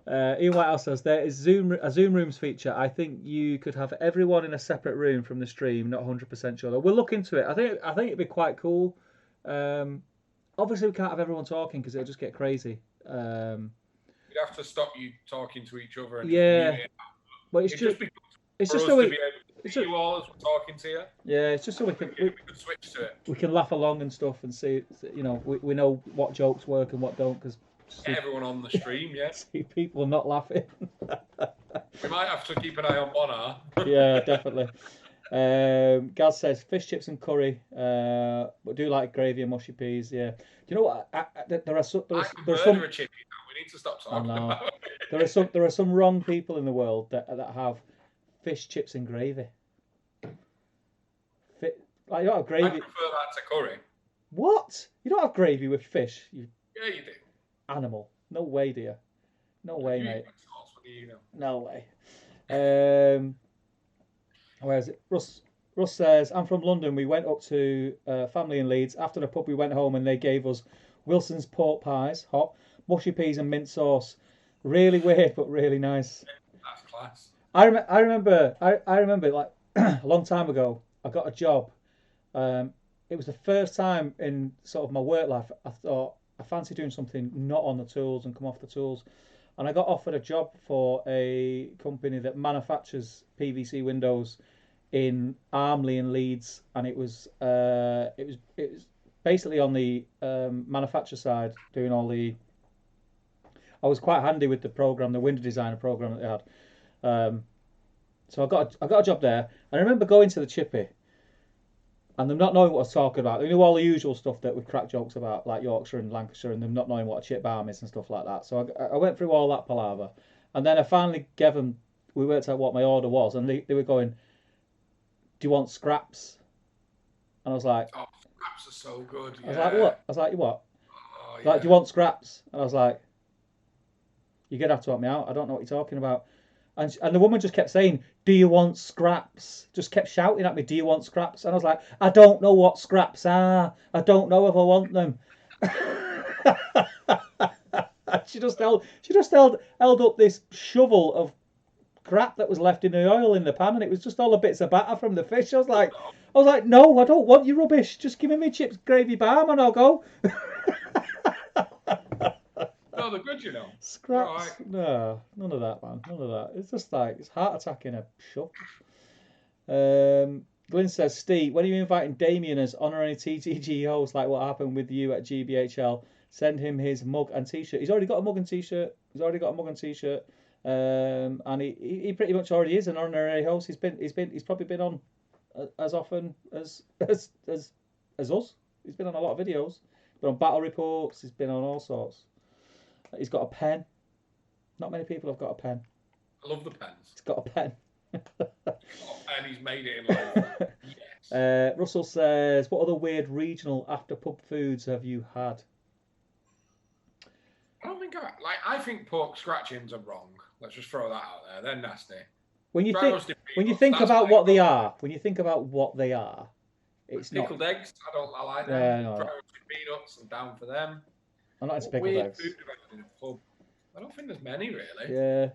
Ian Whitehouse says there is a Zoom Rooms feature. I think you could have everyone in a separate room from the stream. Not 100% sure. We'll look into it. I think it'd be quite cool. Obviously, we can't have everyone talking because it'll just get crazy. We'd have to stop you talking to each other. And yeah, just mute it. But it's just so we. It's just you all as we're talking to you. Yeah, it's just so we can switch to it. We can laugh along and stuff and see. You know, we know what jokes work and what don't because. Everyone on the stream, yeah. See people not laughing. We might have to keep an eye on Bonner. Yeah, definitely. Gaz says fish chips and curry. But do like gravy and mushy peas. Yeah. Do you know what? There are some. A chippy now. We need to stop talking about it. There are some wrong people in the world that have fish chips and gravy. Like you don't have gravy. I prefer that to curry. What? You don't have gravy with fish? Yeah, you do. Animal. No way, dear. No way, mate. You know. No way. Where is it? Russ says, I'm from London. We went up to family in Leeds. After the pub, we went home and they gave us Wilson's pork pies, hot, mushy peas and mint sauce. Really weird, but really nice. That's class. I remember like a long time ago, I got a job. It was the first time in sort of my work life I thought, I fancy doing something not on the tools and come off the tools. And I got offered a job for a company that manufactures PVC windows in Armley in Leeds, and it was basically on the manufacturer side, doing all the. I was quite handy with the program, the window designer program that they had. So I got a job there. And I remember going to the chippy, and them not knowing what I was talking about. They knew all the usual stuff that we crack jokes about, like Yorkshire and Lancashire, and them not knowing what a chip balm is and stuff like that. So I went through all that palaver. And then I finally gave them, we worked out what my order was, and they were going, do you want scraps? And I was like... Oh, scraps are so good, yeah. I was like, what? I was like, you what? Oh, yeah. Like, do you want scraps? And I was like, you're going to have to help me out. I don't know what you're talking about. And the woman just kept saying, do you want scraps? Just kept shouting at me, do you want scraps? And I was like, I don't know what scraps are. I don't know if I want them. She just held up this shovel of crap that was left in the oil in the pan, and it was just all the bits of batter from the fish. I was like, no, I don't want your rubbish. Just give me chips, gravy, balm, and I'll go. No, they're good, you know. Scraps? Right. No, none of that, man. None of that. It's just like, it's heart attack in a shop. Glyn says, Steve, when are you inviting Damien as honorary TTG host, like what happened with you at GBHL? Send him his mug and t-shirt. He's already got a mug and t-shirt. And he pretty much already is an honorary host. He's probably been on as often as us. He's been on a lot of videos. He's been on battle reports. He's been on all sorts. He's got a pen. Not many people have got a pen. I love the pens. He's got a pen. And he's made it in life. Yes. Russell says, what other weird regional after pub foods have you had? I think pork scratchings are wrong. Let's just throw that out there. They're nasty. When you think about what they are, it's pickled not. Eggs. I like them. Yeah, no. Dry roasted peanuts. I'm down for them. I'm not into pickled eggs. Food in a pub. I don't think there's many really. Yeah.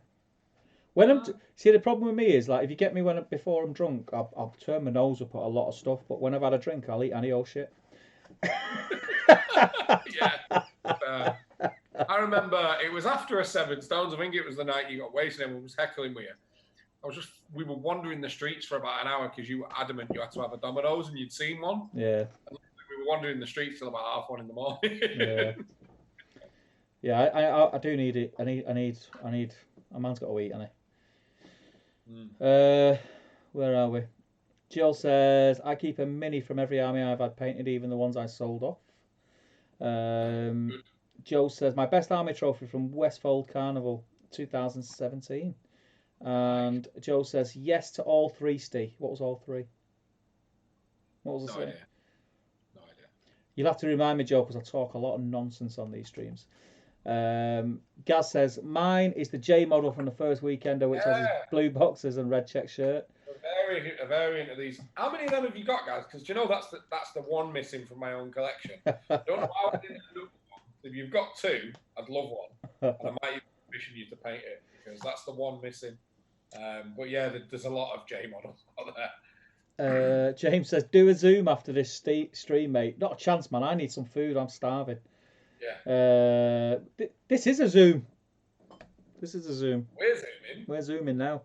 When see, the problem with me is like if you get me before I'm drunk, I'll turn my nose up at a lot of stuff. But when I've had a drink, I'll eat any old shit. Yeah. I remember it was after a Seven Stones. I think it was the night you got wasted and was heckling with you. We were wandering the streets for about an hour because you were adamant you had to have a Domino's and you'd seen one. Yeah. And we were wandering the streets till about 1:30 in the morning. Yeah. Yeah, I do need it. I need. A man's got to eat, hasn't he? Where are we? Jill says I keep a mini from every army I've had painted, even the ones I sold off. Joe says my best army trophy from Westfold Carnival 2017. And Joe says yes to all three, Steve. What was all three? What was the No idea. No idea. You'll have to remind me, Joe, because I talk a lot of nonsense on these streams. Gaz says mine is the J model from the first weekender, which has his blue boxers and red check shirt. A variant of these. How many of them have you got, guys? Because you know that's the one missing from my own collection. Don't know how I didn't look one. If you've got two, I'd love one, and I might even commission you to paint it because that's the one missing. But yeah, there's a lot of J models out there. James says do a Zoom after this stream, mate. Not a chance, man. I need some food. I'm starving. Yeah. This is a Zoom. This is a Zoom. We're zooming. We're zooming now.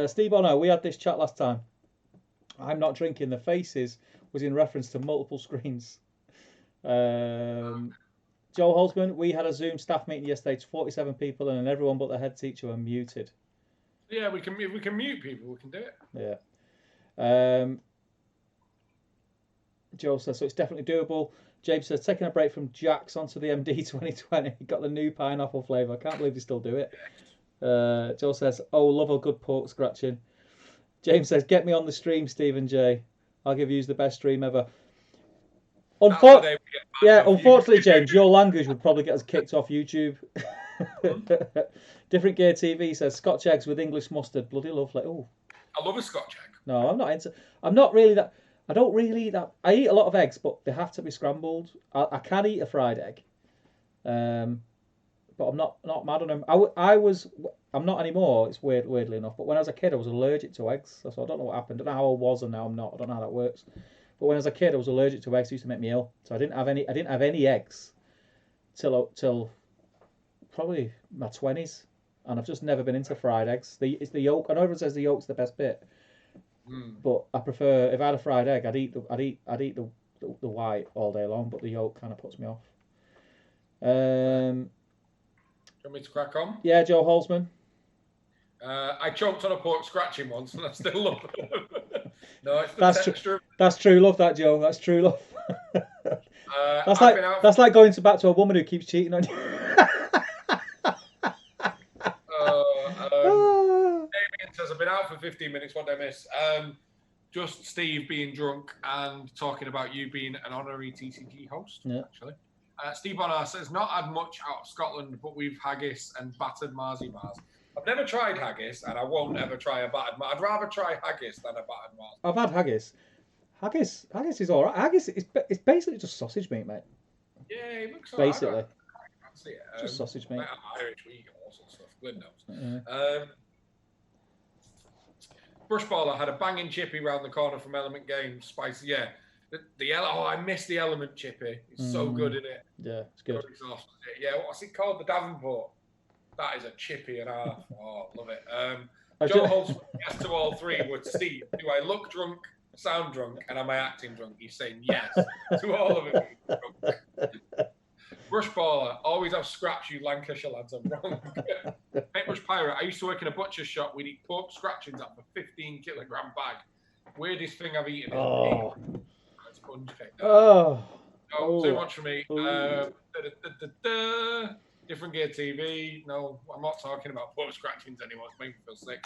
Steve Ono, we had this chat last time. I'm not drinking. The faces was in reference to multiple screens. Joe Holzman, we had a Zoom staff meeting yesterday. It's 47 people, and everyone but the head teacher were muted. Yeah, we can mute people. We can do it. Yeah. Joe says so. It's definitely doable. James says taking a break from Jack's onto the MD 2020. Got the new pineapple flavour. I can't believe they still do it. Joe says, "Oh, love a good pork scratching." James says, "Get me on the stream, Stephen J. I'll give you the best stream ever." Unfortunately, James, your language would probably get us kicked off YouTube. Different Gear TV says Scotch eggs with English mustard, bloody lovely. Oh, I love a Scotch egg. No, I'm not into. I'm not really that. I don't really eat that. I eat a lot of eggs, but they have to be scrambled. I can eat a fried egg, but I'm not mad on them. I'm not anymore. It's weirdly enough. But when I was a kid, I was allergic to eggs. So I don't know what happened. I don't know how I was, and now I'm not. I don't know how that works. But when I was a kid, I was allergic to eggs. It used to make me ill. So I didn't have any eggs till probably my 20s, and I've just never been into fried eggs. It's the yolk. I know everyone says the yolk's the best bit, but I prefer if I had a fried egg, I'd eat the white all day long, but the yolk kind of puts me off. Do you want me to crack on? Yeah, Joe Holzman. I choked on a pork scratching once, and I still love them. No, it's the texture. That's true love, that Joe. That's true love. That's like going back to a woman who keeps cheating on you. Damien says I've been out for 15 minutes. What did I miss? Just Steve being drunk and talking about you being an honorary TCG host. Yeah. Actually, Steve Bonner says not had much out of Scotland, but we've haggis and battered Marzi bars. I've never tried haggis, and I won't ever try a battered Mars. I'd rather try haggis than a battered Mars. I've had haggis. Haggis is all right. Haggis is basically just sausage meat, mate. Yeah, it looks all basically. Right. I fancy it. Just sausage meat. Irish wheat, all sorts of stuff. Good knows. Brushballer had a banging chippy round the corner from Element Games. Spicy, yeah. I miss the Element chippy. It's so good in it. Yeah, it's good. Yeah, what's it called? The Davenport. That is a chippy and a half. Oh, love it. Joe Holtzman, yes to all three. With Steve, do I look drunk, sound drunk, and am I acting drunk? He's saying yes to all of it. Brushballer, always have scraps, you Lancashire lads. I'm wrong. Paintbrush Pirate, I used to work in a butcher's shop. We'd eat pork scratchings up a 15-kilogram bag. Weirdest thing I've eaten is a sponge cake. Too much for me. Different Gear TV. No, I'm not talking about pork scratchings anymore. It's making me feel sick.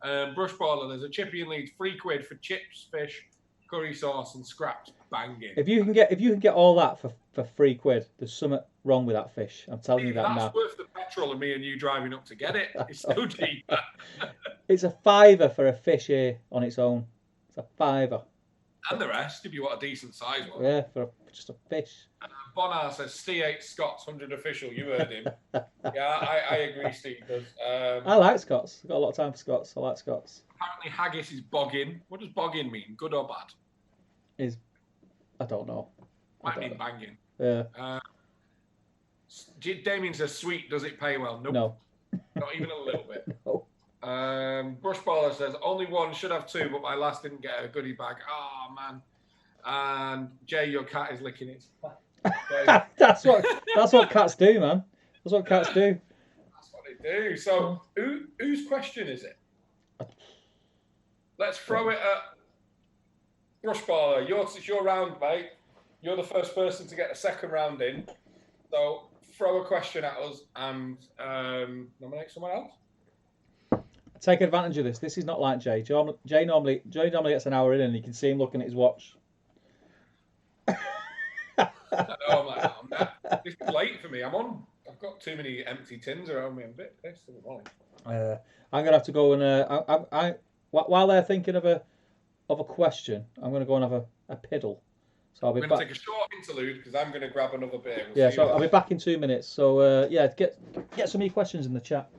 Brushballer, there's a chippy in Leeds, £3 for chips, fish, curry sauce, and scraps. Banging. If you can get all that for £3, there's something wrong with that fish. I'm telling you that now. That's worth the petrol of me and you driving up to get it. It's so cheap. It's a £5 for a fish here on its own. It's a £5. And the rest, if you want a decent size one. Yeah, for just a fish. Bonar says, Steve 8 Scott's 100 official. You heard him. Yeah, I agree, Steve does. I like Scots. I've got a lot of time for Scots. I like Scots. Apparently, haggis is bogging. What does bogging mean? Good or bad? I don't know. Might mean banging. Yeah. Damien says, sweet, does it pay well? Nope. No. Not even a little bit. No. Brushballer says, only one, should have two, but my last didn't get a goodie bag. Oh, man. And Jay, your cat is licking it. That's what cats do, man. That's what cats do. That's what they do. So, whose question is it? Let's throw it at Brushballer. It's your round, mate. You're the first person to get a second round in. So, throw a question at us and nominate someone else. Take advantage of this. This is not like Jay. Jay normally gets an hour in and you can see him looking at his watch. Oh my God, this is late for me. I've got too many empty tins around me. I'm a bit pissed at the moment. I'm gonna have to go and while they're thinking of a question, I'm gonna go and have a piddle. So I'll be We're going to take a short interlude because I'm going to grab another beer. So I'll be back in 2 minutes. So get some of your questions in the chat.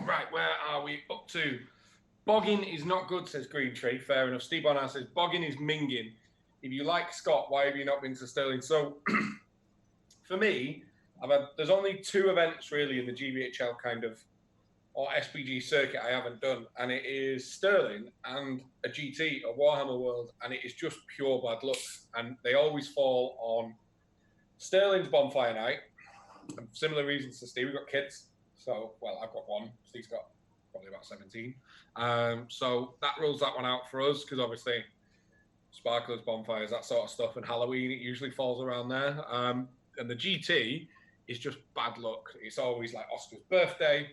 Right, where are we up to? Bogging is not good, says Green Tree. Fair enough. Steve Bonar says, bogging is minging. If you like Scott, why have you not been to Stirling? So, for me, there's only 2 events really in the GBHL kind of, or SPG circuit I haven't done. And it is Stirling and a GT, a Warhammer World. And it is just pure bad luck. And they always fall on Stirling's Bonfire Night. And similar reasons to Steve. We've got kids. So, well, I've got one. Steve's got probably about 17. So that rules that one out for us because obviously sparklers, bonfires, that sort of stuff, and Halloween, it usually falls around there. And the GT is just bad luck. It's always like Oscar's birthday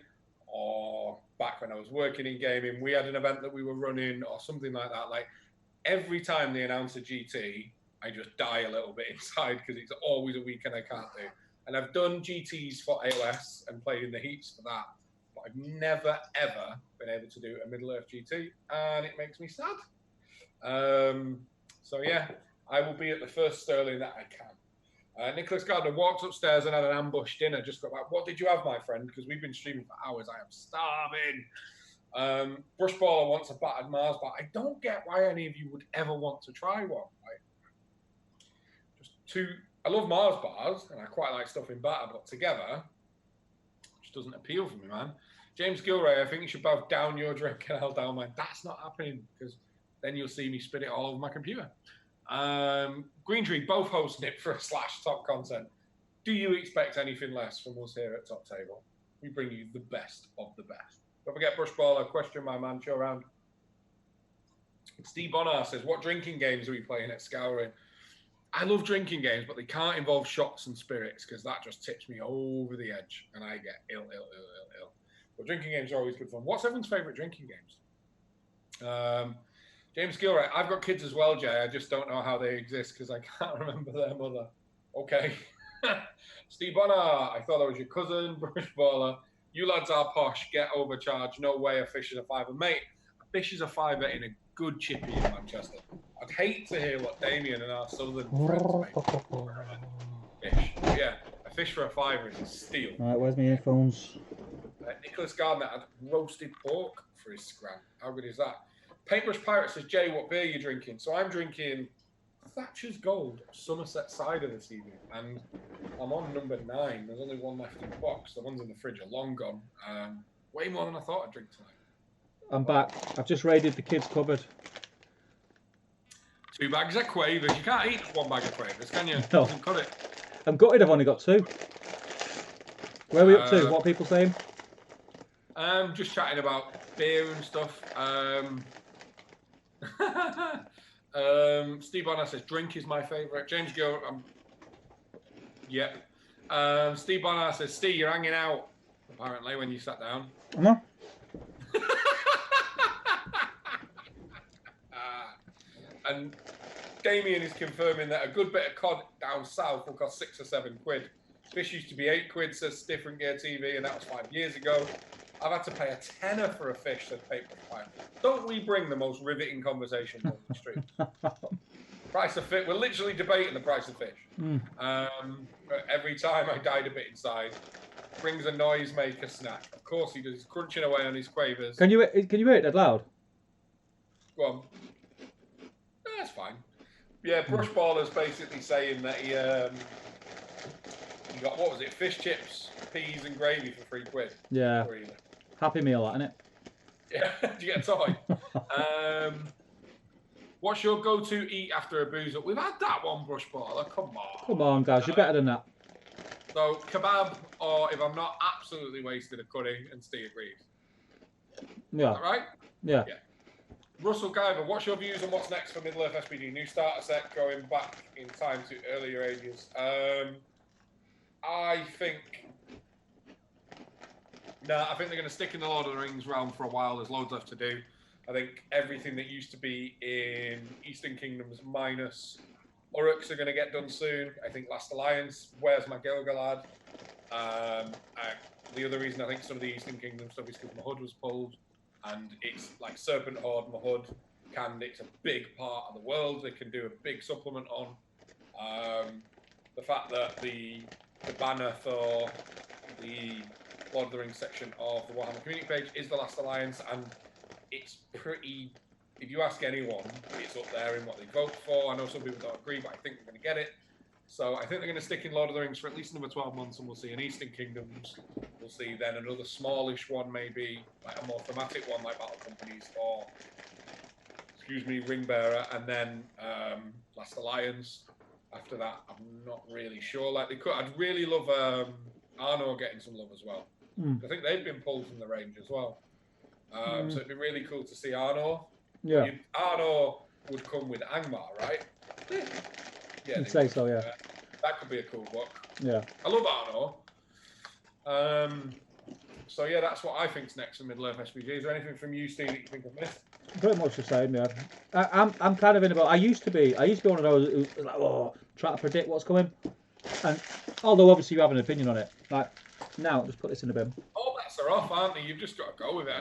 or back when I was working in gaming, we had an event that we were running or something like that. Like every time they announce a GT, I just die a little bit inside because it's always a weekend I can't do. And I've done GTs for AOS and played in the heats for that. But I've never, ever been able to do a Middle-earth GT. And it makes me sad. So, yeah, I will be at the first Stirling that I can. Nicholas Gardner walked upstairs and had an ambush dinner. Just got like, what did you have, my friend? Because we've been streaming for hours. I am starving. Brushballer wants a battered Mars bar. I don't get why any of you would ever want to try one. Like, I love Mars bars, and I quite like stuff in batter, but together, just doesn't appeal for me, man. James Gilray, I think you should both down your drink and I'll down mine. That's not happening, because then you'll see me spit it all over my computer. Green Tree, both hosting it for a / top content. Do you expect anything less from us here at Top Table? We bring you the best of the best. Don't forget, Brushballer, question my man, show around. Steve Bonar says, what drinking games are we playing at Scouring? I love drinking games, but they can't involve shots and spirits because that just tips me over the edge and I get ill. But drinking games are always good fun. What's everyone's favourite drinking games? James Gilray, I've got kids as well, Jay. I just don't know how they exist because I can't remember their mother. Okay. Steve Bonner, I thought that was your cousin, Brushballer. You lads are posh. Get overcharged. No way a fish is a fiver. Mate, a fish is a fiver in a good chippy in Manchester. I'd hate to hear what Damien and our southern friends make. Fish. Yeah, a fish for a fiver is a steal. Right, where's my earphones? Nicholas Gardner had roasted pork for his scram. How good is that? Paintbrush Pirate says, Jay, what beer are you drinking? So I'm drinking Thatcher's Gold Somerset Cider this evening, and I'm on number 9. There's only one left in the box. The ones in the fridge are long gone. Way more than I thought I'd drink tonight. I'm back. I've just raided the kids' cupboard. 2 bags of Quavers. You can't eat 1 bag of Quavers, can you? No. Doesn't cut it. I'm gutted I've only got 2. Where are we up to? What are people saying? Just chatting about beer and stuff. Steve Bonner says, drink is my favourite. James Gill, yep. Steve Bonner says, Steve, you're hanging out. apparently, when you sat down. Come on. And Damien is confirming that a good bit of cod down south will cost £6 or £7. Fish used to be £8, says Different Gear TV, and that was 5 years ago. I've had to pay a tenner for a fish, said Paper Fire. Don't we bring the most riveting conversations on the street? Price of fish. We're literally debating the price of fish. Every time I died a bit inside, brings a noisemaker snack. Of course he does. He's crunching away on his quavers. Can you hear it that loud? Go on. No, that's fine. Yeah, Brushballer's basically saying that he got, what was it, fish chips, peas and gravy for £3. Yeah. Happy Meal, that, isn't it? Yeah, do you get a toy? What's your go-to eat after a booze up? We've had that one, Brushballer. Come on. Come on, guys, you're better than that. So, kebab, or if I'm not absolutely wasted, a curry, and Steve agrees. Yeah. Is that right? Yeah. Russell Guyver, what's your views on what's next for Middle-earth SPD? New starter set going back in time to earlier ages. I think they're going to stick in the Lord of the Rings realm for a while. There's loads left to do. I think everything that used to be in Eastern Kingdoms minus Uruks are going to get done soon. I think Last Alliance, Where's My Gilgalad? The other reason I think some of the Eastern Kingdom stuff is because Mahud was pulled, and it's like Serpent Horde, Mahud, it's a big part of the world. They can do a big supplement on. The fact that the banner for the Lord of the Rings section of the Warhammer community page is the Last Alliance, and it's pretty, if you ask anyone, it's up there in what they vote for. I know some people don't agree, but I think they're going to get it. So I think they're going to stick in Lord of the Rings for at least another 12 months, and we'll see in Eastern Kingdoms. We'll see then another smallish one, maybe, like a more thematic one like Battle Companies or, Ring Bearer, and then Last Alliance. After that, I'm not really sure. Like they could, I'd really love Arnor getting some love as well. I think they've been pulled from the range as well. So it'd be really cool to see Arnor. Yeah. Arnor would come with Angmar, right? Yeah. I'd say so, yeah. That could be a cool book. Yeah. I love Arnor. So yeah, that's what I think's next in Middle-earth SPG. Is there anything from you, Steve, that you think I've missed? Pretty much the same, yeah. I'm kind of in about. I used to be one of those who was like, try to predict what's coming. And although obviously you have an opinion on it, like now just put this in the bin. All bets are off, aren't they? You've just got to go with it.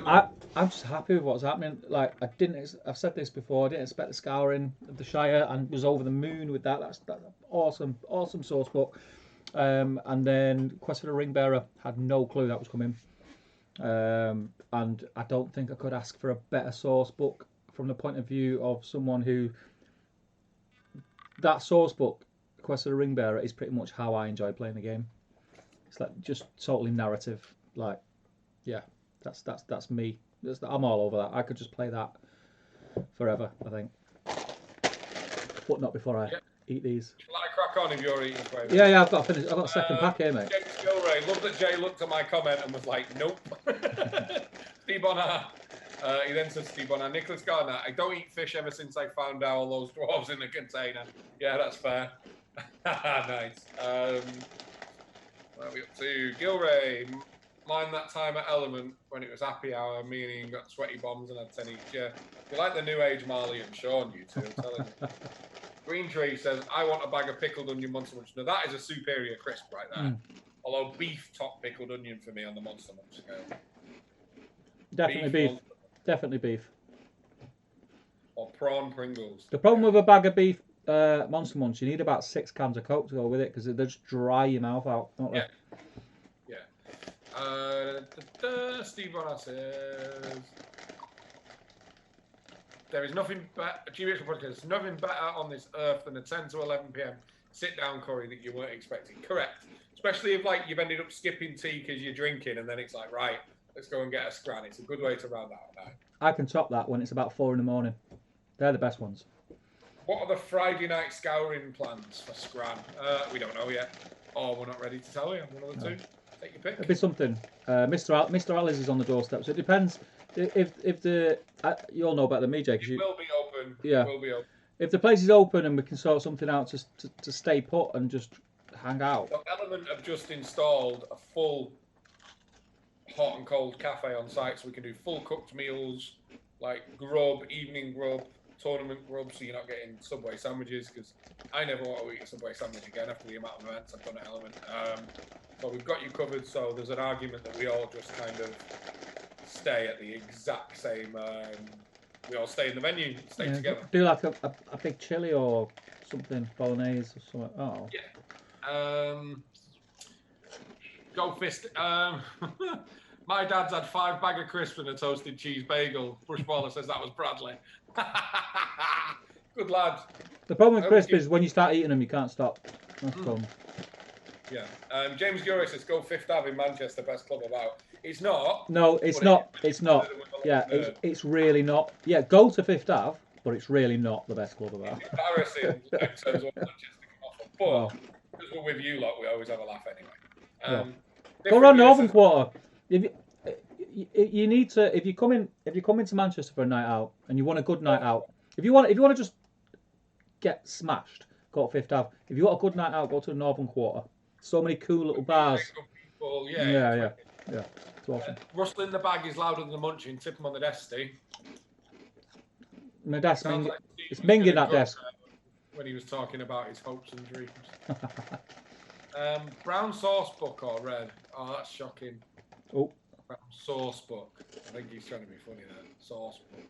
I'm just happy with what's happening. Like I've said this before. I didn't expect the scouring of the Shire, and was over the moon with that. That's awesome source book. And then Quest for the Ring Bearer, had no clue that was coming. And I don't think I could ask for a better source book from the point of view of someone who, that source book, Quest of the Ring Bearer, is pretty much how I enjoy playing the game. It's like just totally narrative. Like, yeah, that's me. I'm all over that. I could just play that forever, I think. But not before I eat these. Shall I crack on if you're eating favourites? Yeah, I've got to finish. I've got a second pack here, mate. James Gilray, love that Jay looked at my comment and was like, nope. Steve Bonner. He then said, Steve Bonner, Nicholas Gardner, I don't eat fish ever since I found out all those dwarves in the container. Yeah, that's fair. Nice. What are we up to? Gilray, mind that time at Element when it was happy hour, me and Ian got sweaty bombs and had 10 each. Yeah. You like the new age Marley and Sean, you two, I'm telling you. Green Tree says, I want a bag of pickled onion monster munch. Now that is a superior crisp right there. Although beef top pickled onion for me on the monster munch scale. Definitely beef. Definitely beef. Or prawn Pringles. The problem with a bag of beef monster munch, you need about 6 cans of Coke to go with it because they just dry your mouth out, don't they? Yeah. Steve Bonner says, there is nothing better, there's nothing better on this earth than a 10 to 11 p.m. sit-down curry that you weren't expecting. Correct. Especially if like you've ended up skipping tea because you're drinking, and then it's like, right, let's go and get a scran. It's a good way to round out a night. I can top that when it's about 4 in the morning. They're the best ones. What are the Friday night scouring plans for scran? We don't know yet. Or we're not ready to tell you. One of the two. Take your pick. It'll be something. Mr. Alice is on the doorstep, so it depends. If the you all know better than me, Jake. It will be open. Yeah. It will be open. If the place is open and we can sort something out to stay put and just hang out. So Element have just installed a full hot and cold cafe on site, so we can do full cooked meals, like grub, evening grub, tournament grub, so you're not getting Subway sandwiches, because I never want to eat a Subway sandwich again after the amount of events I've done at Element. So we've got you covered, so there's an argument that we all just kind of stay at the exact same, we all stay in the venue, stay together. Do like a big chili or something, bolognese or something. Oh. Yeah. Go Fist. My dad's had 5 bag of crisps and a toasted cheese bagel. Brushballer says that was Bradley. Good lad. The problem with crisps is when you start eating them, you can't stop. That's the problem. Yeah. James Gurry says, go Fifth Ave in Manchester, best club about. It's not. No, it's not. It's not. Yeah, it's really not. Yeah, go to Fifth Ave, but it's really not the best club about. It's embarrassing in terms of what Manchester can offer. But because we're with you lot, we always have a laugh anyway. Go around Northern Quarter. You need to if you come into Manchester for a night out and you want a good night out. If you want to just get smashed, go to Fifth Ave. If you want a good night out, go to the Northern Quarter. So many cool little bars. People, Yeah. It's awesome. Rustling the bag is louder than the munching. Tip him on the desk, Steve. My desk, it's minging that desk. When he was talking about his hopes and dreams. Brown sauce book or red? Oh, that's shocking. Oh. Brown sauce book. I think he's trying to be funny there. Sauce book.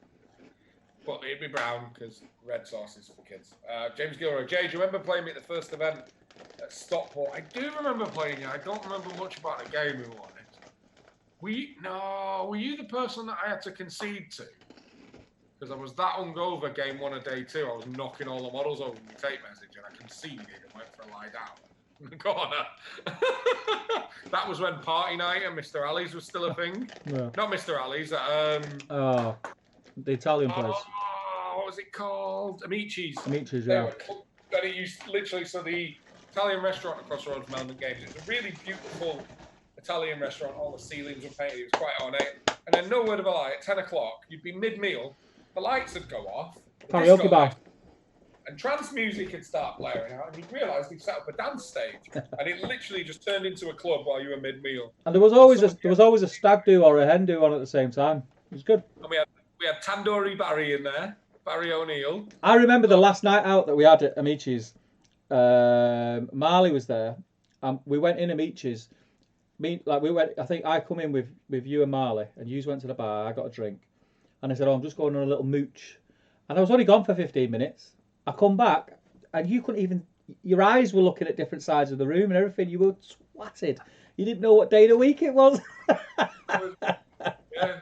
But it'd be brown because red sauce is for kids. James Gilroy. Jay, do you remember playing me at the first event at Stockport? I do remember playing you. I don't remember much about the game we won it. Were you the person that I had to concede to? Because I was that hungover game 1 of day 2. I was knocking all the models over my tape message and I conceded and went for a lie down in the corner. That was when party night and Mr. Ali's was still a thing. Yeah. Not Mr. Ali's. The Italian place. Oh, what was it called? Amici's. Amici's, yeah. And it used literally, so the Italian restaurant across the road from Element Games. It's a really beautiful Italian restaurant. All the ceilings were painted. It was quite ornate. And then, no word of a lie, at 10 o'clock, you'd be mid-meal. The lights would go off. Karaoke bar. And trance music would start blaring out, and you'd realise they'd set up a dance stage, and it literally just turned into a club while you were mid-meal. And there was always a stag do or a hen do on at the same time. It was good. And we had Tandoori Barry in there, Barry O'Neill. I remember the last night out that we had at Amici's. Marley was there, and we went in Amici's. I think I come in with you and Marley, and you went to the bar. I got a drink, and I said, "Oh, I'm just going on a little mooch," and I was only gone for 15 minutes. I come back, and you couldn't even. Your eyes were looking at different sides of the room and everything. You were twatted. You didn't know what day of the week it was. Yeah.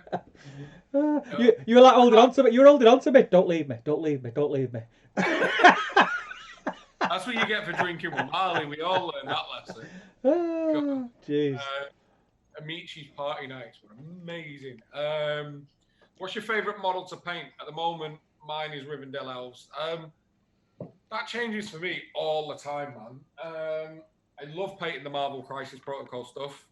You were like holding on to me. You were holding on to me. Don't leave me. Don't leave me. Don't leave me. That's what you get for drinking with Marley. We all learned that lesson. Jeez. Amici's party nights were amazing. What's your favourite model to paint? At the moment, mine is Rivendell Elves. That changes for me all the time, man. I love painting the Marvel Crisis Protocol stuff.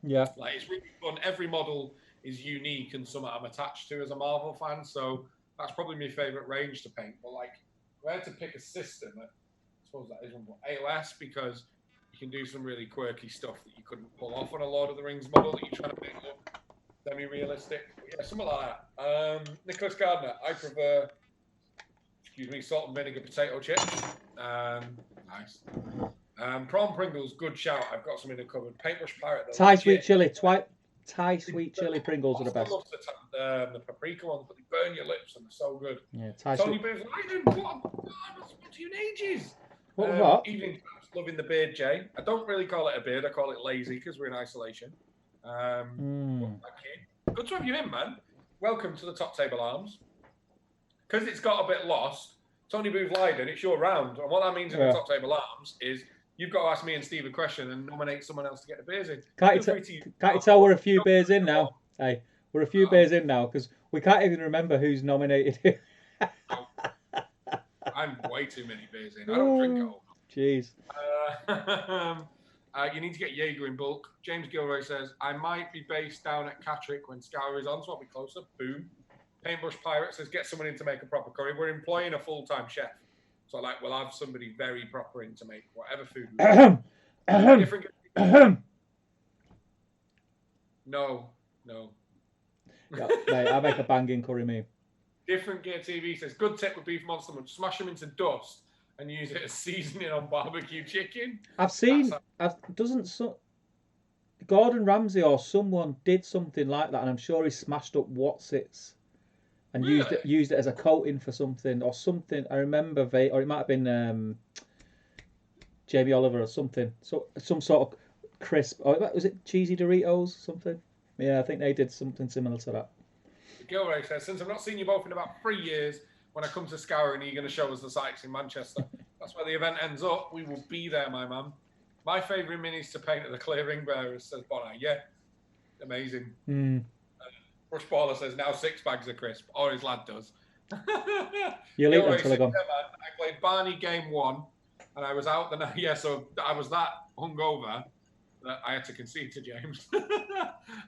Yeah. Like, it's really fun. Every model is unique and something I'm attached to as a Marvel fan, so that's probably my favourite range to paint. But, like, if I had to pick a system, I suppose that is one, but AOS, because you can do some really quirky stuff that you couldn't pull off on a Lord of the Rings model that you're trying to make look semi-realistic. Yeah, something like that. Nicholas Gardner, I prefer, salt and vinegar potato chips. Nice. Prawn Pringles, good shout. I've got some in the cupboard. Paintbrush Pirate. Thai sweet chili. Thai sweet chili Pringles are the best. I love the paprika ones, but they burn your lips and they're so good. Yeah, Thai Tony sweet. Booth's like, I haven't spoken to you in ages. What was that? Evening times, loving the beard, Jay. I don't really call it a beard. I call it lazy because we're in isolation. Thank you. Good to have you in, man. Welcome to the Top Table Arms. Because it's got a bit lost, Tony Booth Leiden, it's your round. And what that means in the Top Table Arms is you've got to ask me and Steve a question and nominate someone else to get the beers in. Can't you tell we're a few beers in now? Hey, we're a few beers in now because we can't even remember who's nominated who. I'm way too many beers in. I don't drink at all. Jeez. You need to get Jaeger in bulk. James Gilroy says, I might be based down at Catterick when Scour is on, so I'll be closer. Boom. Paintbrush Pirate says, get someone in to make a proper curry. We're employing a full-time chef. So, like, we'll have somebody very proper in to make whatever food we want. No. Yeah, mate, I make a banging curry meal. Different Gear TV says, good tip with beef monster munch. Smash them into dust and use it as seasoning on barbecue chicken. I've seen. Gordon Ramsay or someone did something like that, and I'm sure he smashed up Watsits and Really? used it as a coating for something or something. I remember, or it might have been Jamie Oliver or something. So some sort of crisp. Or was it cheesy Doritos? Something. Yeah, I think they did something similar to that. Gilray says, since I've not seen you both in about 3 years, when I come to Scouring, are you going to show us the sights in Manchester? That's where the event ends up. We will be there, my man. My favourite minis to paint are the clear ring bearers, says Bonner. Yeah, amazing. Rush Baller says, now 6 bags of crisp. Or his lad does. You'll eat them till they're gone. Yeah, man, I played Barney game 1, and I was out the night. Yeah, so I was that hungover that I had to concede to James. And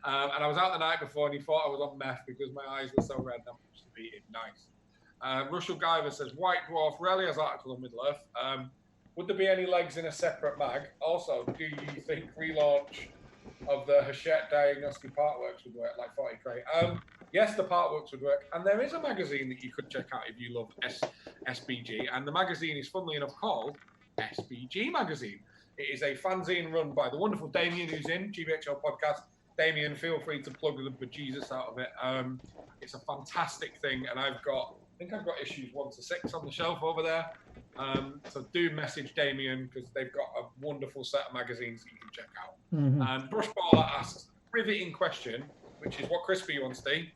I was out the night before, and he thought I was on meth because my eyes were so red. I managed to beat him. Nice. Russell Guyver says, White Dwarf rarely has article on Middle-earth. Would there be any legs in a separate mag? Also, do you think relaunch of the Hachette Diagnostic Partworks would work, like 40 crate? Yes, the Partworks would work. And there is a magazine that you could check out if you love SBG. And the magazine is, funnily enough, called SBG Magazine. It is a fanzine run by the wonderful Damien, who's in GBHL podcast. Damien, feel free to plug the bejesus out of it. It's a fantastic thing, and I think I've got issues 1 to 6 on the shelf over there. So do message Damien because they've got a wonderful set of magazines that you can check out. Brushballer asks, riveting question, which is what crispy you want, Steve?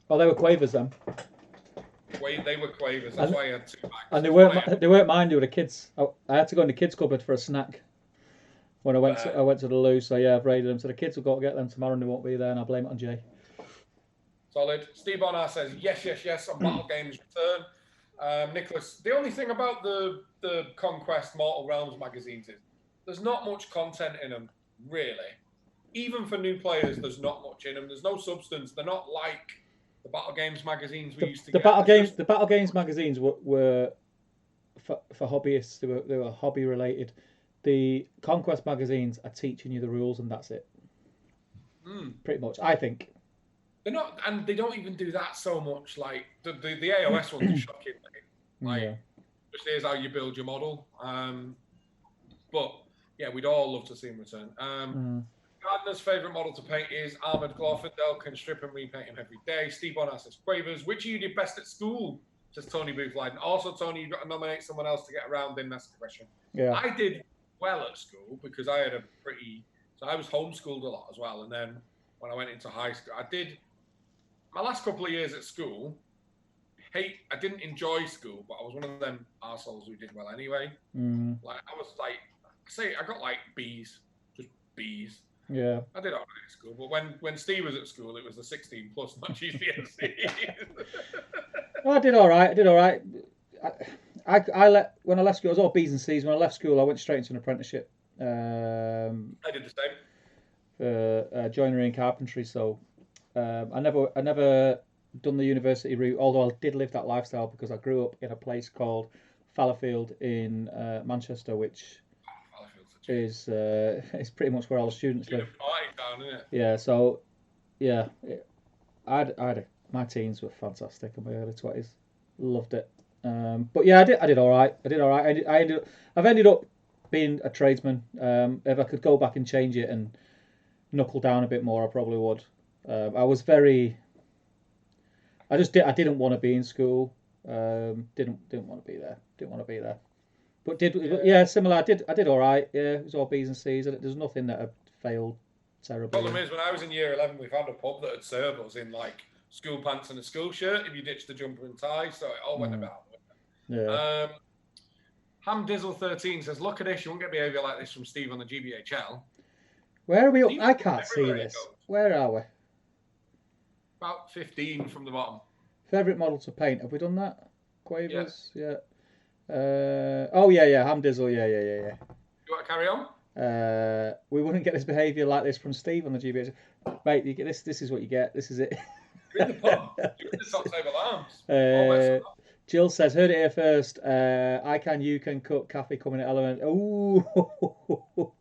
Oh, they were quavers then. They were quavers. That's why I had 2 bags. And they weren't mine. They were the kids. I had to go in the kids' cupboard for a snack when I went to the loo. So yeah, I've raided them. So the kids will go to get them tomorrow, and they won't be there. And I'll blame it on Jay. Solid. Steve Bonner says yes on Battle Games return. Nicholas, the only thing about the Conquest Mortal Realms magazines is there's not much content in them, really. Even for new players, there's not much in them. There's no substance. They're not like the Battle Games magazines we used to get. The Battle Games magazines were for hobbyists. They were hobby related. The Conquest magazines are teaching you the rules, and that's it. Pretty much, I think. They're not, and they don't even do that so much. Like the AOS ones are shocking. Just here's how you build your model. But yeah, we'd all love to see him return. Gardner's favourite model to paint is Armoured Glorfindel. Can strip and repaint him every day. Steve Bonner says Quavers. Which of you did best at school? Says Tony Boothline. Also, Tony, you've got to nominate someone else to get around in. That's the question. Yeah. I did well at school because I had so I was homeschooled a lot as well. And then when I went into high school, I did my last couple of years at school. I didn't enjoy school, but I was one of them arseholes who did well anyway. Like I was like, I got like B's, just B's. Yeah. I did all right at school, but when Steve was at school, it was the 16 plus, not GCSE. Well, I did all right. When I left school, it was all B's and C's. When I left school, I went straight into an apprenticeship. I did the same. Joinery and carpentry. So I never done the university route, although I did live that lifestyle because I grew up in a place called Fallowfield in Manchester, which is pretty much where all the students live. Down, isn't it? Yeah, so yeah, my teens were fantastic in my early 20s. Loved it. But yeah, I did all right. I've ended up being a tradesman. If I could go back and change it and knuckle down a bit more, I probably would. I didn't want to be in school. Didn't want to be there. But similar. I did all right. Yeah, it was all B's and C's. There's nothing that had failed terribly. Problem is, when I was in year 11, we found a pub that had served us in like school pants and a school shirt if you ditched the jumper and tie, so it all went about. Yeah. Hamdizzle13 says, look at this, you won't get behaviour like this from Steve on the GBHL. Where are we up? I can't see this. Where are we? About 15 from the bottom. Favourite model to paint. Have we done that? Quavers? Yeah. Hamdizzle, yeah. You want to carry on? We wouldn't get this behaviour like this from Steve on the GBHL. Mate, you get this is what you get. This is it. Read the pub. You're in the top table arms. Jill says, heard it here first. I can, you can cook, Kathy coming at Element. Ooh.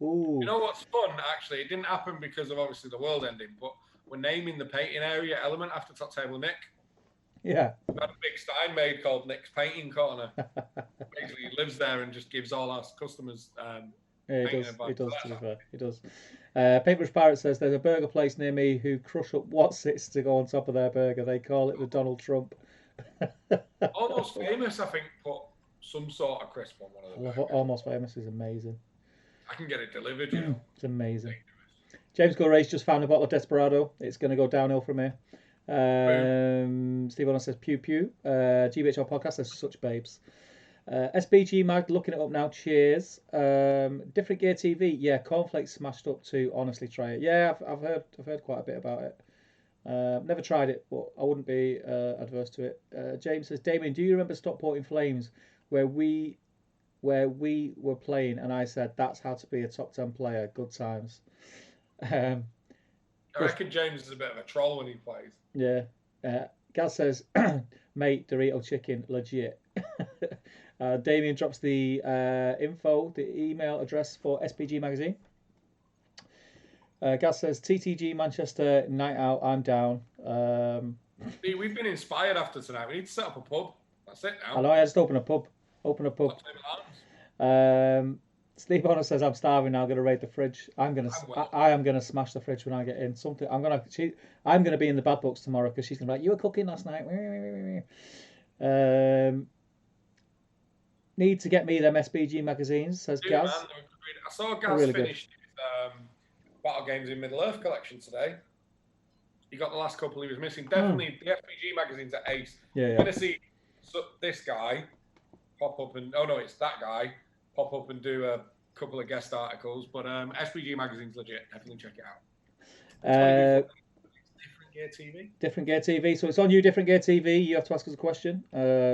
You know what's fun, actually? It didn't happen because of obviously the world ending, but we're naming the painting area Element after Top Table Nick. Yeah. We had a big sign made called Nick's Painting Corner. Basically, he lives there and just gives all our customers Yeah, painting he does. advice. He does, So to be that's fair. He does. Paintbrush Pirate says, there's a burger place near me who crush up Watsits to go on top of their burger. They call it the Donald Trump. Almost Famous, I think, put some sort of crisp on one of the burgers. Almost Famous is amazing. I can get it delivered, you know. It's amazing. James Gorray's just found a bottle of Desperado. It's going to go downhill from here. Steve Honor says, pew pew. GBHL podcast says, such babes. SBG Mag, looking it up now. Cheers. Different Gear TV. Yeah, Cornflakes smashed up too. Honestly, try it. Yeah, I've heard quite a bit about it. Never tried it, but I wouldn't be adverse to it. James says, Damien, do you remember Stockport in Flames, where we were playing, and I said that's how to be a top 10 player. Good times. I reckon James is a bit of a troll when he plays. Yeah. Gaz says, mate, Dorito chicken, legit. Damien drops the info, the email address for SPG magazine. Gaz says, TTG Manchester night out. I'm down. See, we've been inspired after tonight. We need to set up a pub. That's it now. I know. I just open a pub. Steve Bonner says, I'm starving now. I'm gonna raid the fridge. I am gonna smash the fridge when I get in. I'm gonna be in the bad books tomorrow because she's gonna be like, you were cooking last night. Need to get me them SBG magazines, says Gaz. Man, I saw Gaz really finished his Battle Games in Middle Earth collection today. He got the last couple he was missing. Definitely the SBG magazines are ace. Yeah. You're going to see this guy pop up and, it's that guy pop up and do a couple of guest articles. But SBG magazine's legit. Definitely check it out. Different Gear TV. Different Gear TV. So it's on you, Different Gear TV. You have to ask us a question.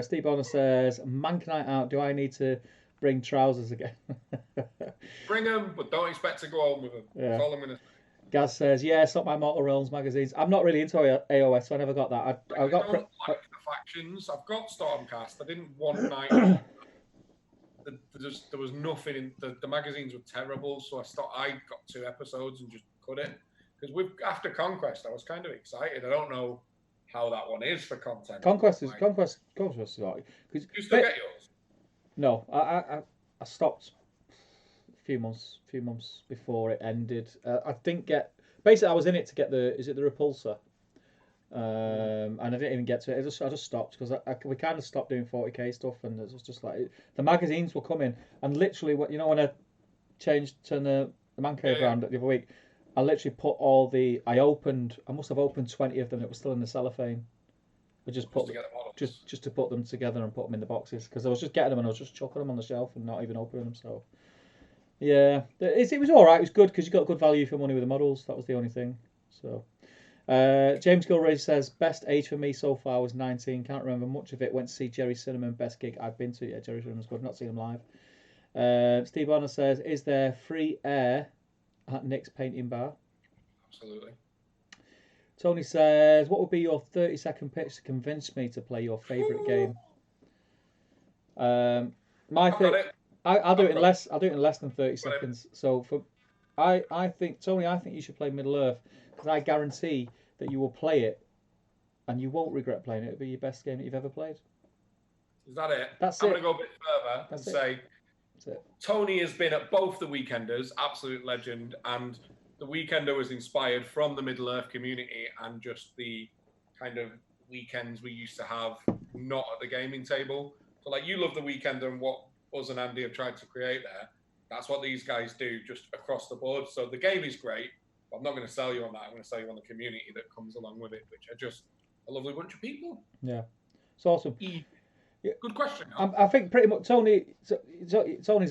Steve Bonner says, Mank night out. Do I need to bring trousers again? Bring them, but don't expect to go home with them. Yeah. That's all I'm going to say. Gaz says, yeah, it's not my Mortal Realms magazines. I'm not really into AOS, so I never got that. I don't like the factions. I've got Stormcast. I didn't want night. There was nothing in the magazines were terrible, so I got 2 episodes and just cut it. Because after Conquest, I was kind of excited. I don't know how that one is for content. Conquest is like. You still get yours? No, I stopped a few months before it ended. I didn't get. Basically, I was in it to get the Repulsor, and I didn't even get to it. I just stopped because we kind of stopped doing 40k stuff, and it was just like the magazines were coming, and literally, when I turned the man cave around the other week, I literally put I must have opened 20 of them. It was still in the cellophane. I just to put them together and put them in the boxes because I was just getting them and I was just chucking them on the shelf and not even opening them. So yeah, it was all right. It was good because you got good value for money with the models. That was the only thing. So James Gilray says best age for me so far was 19. Can't remember much of it. Went to see Jerry Cinnamon. Best gig I've been to. Yeah, Jerry Cinnamon's good. Not seen him live. Steve Bonner says, is there free air at Nick's Painting Bar? Absolutely. Tony says, what would be your 30-second pitch to convince me to play your favourite game? I'll do it in less. I'll do it in less than 30 seconds. So I think Tony, you should play Middle Earth because I guarantee that you will play it and you won't regret playing it. It'll be your best game that you've ever played. Is that it? That's I'm it. going to go a bit further and say Tony has been at both the Weekenders, absolute legend, and the Weekender was inspired from the Middle Earth community and just the kind of weekends we used to have not at the gaming table. So like you love the Weekender and what us and Andy have tried to create there. That's what these guys do just across the board. So the game is great, but I'm not going to sell you on that. I'm going to sell you on the community that comes along with it, which are just a lovely bunch of people. Yeah, it's awesome. Good question. I think pretty much Tony's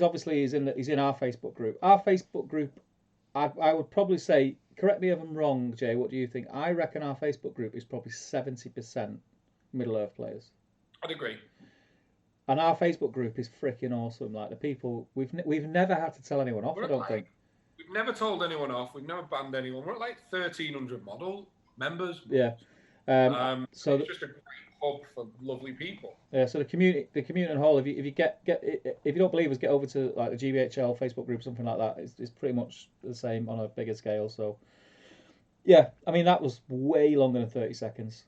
obviously he's in our Facebook group. Our Facebook group, I would probably say, correct me if I'm wrong, Jay. What do you think? I reckon our Facebook group is probably 70% Middle Earth players. I'd agree. And our Facebook group is freaking awesome. Like the people, we've never had to tell anyone off. I don't think we've never told anyone off. We've never banned anyone. We're at like 1,300 model members. Yeah. So it's just a great hub for lovely people. Yeah, so the community and whole. If you get if you don't believe us, get over to like the GBHL Facebook group, something like that. It's pretty much the same on a bigger scale. So yeah, I mean that was way longer than 30 seconds.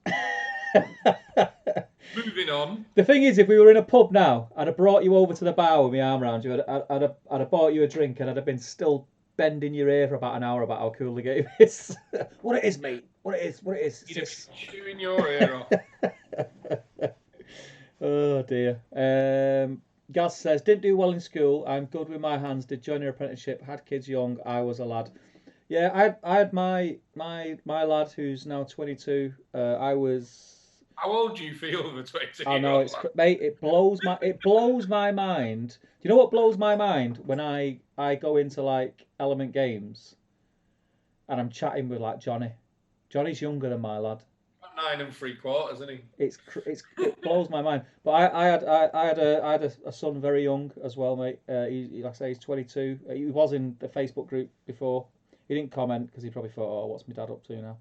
Moving on. The thing is, if we were in a pub now, I'd have brought you over to the bar with my arm around you. I'd have bought you a drink, and I'd have been still bending your ear for about an hour about how cool the game is. What it is, mate. What it is. You'd have been chewing your ear off. Oh dear. Gaz says, didn't do well in school. I'm good with my hands. Did join an apprenticeship. Had kids young. I was a lad. Yeah, I had my lad who's now 22. I was. How old do you feel for 22? I know mate. It blows my mind. Do you know what blows my mind when I go into like Element Games, and I'm chatting with like Johnny. Johnny's younger than my lad. 9 3/4, isn't he? It blows my mind. But I had a son very young as well, mate. He like I say, he's 22. He was in the Facebook group before. He didn't comment because he probably thought, oh, what's my dad up to now?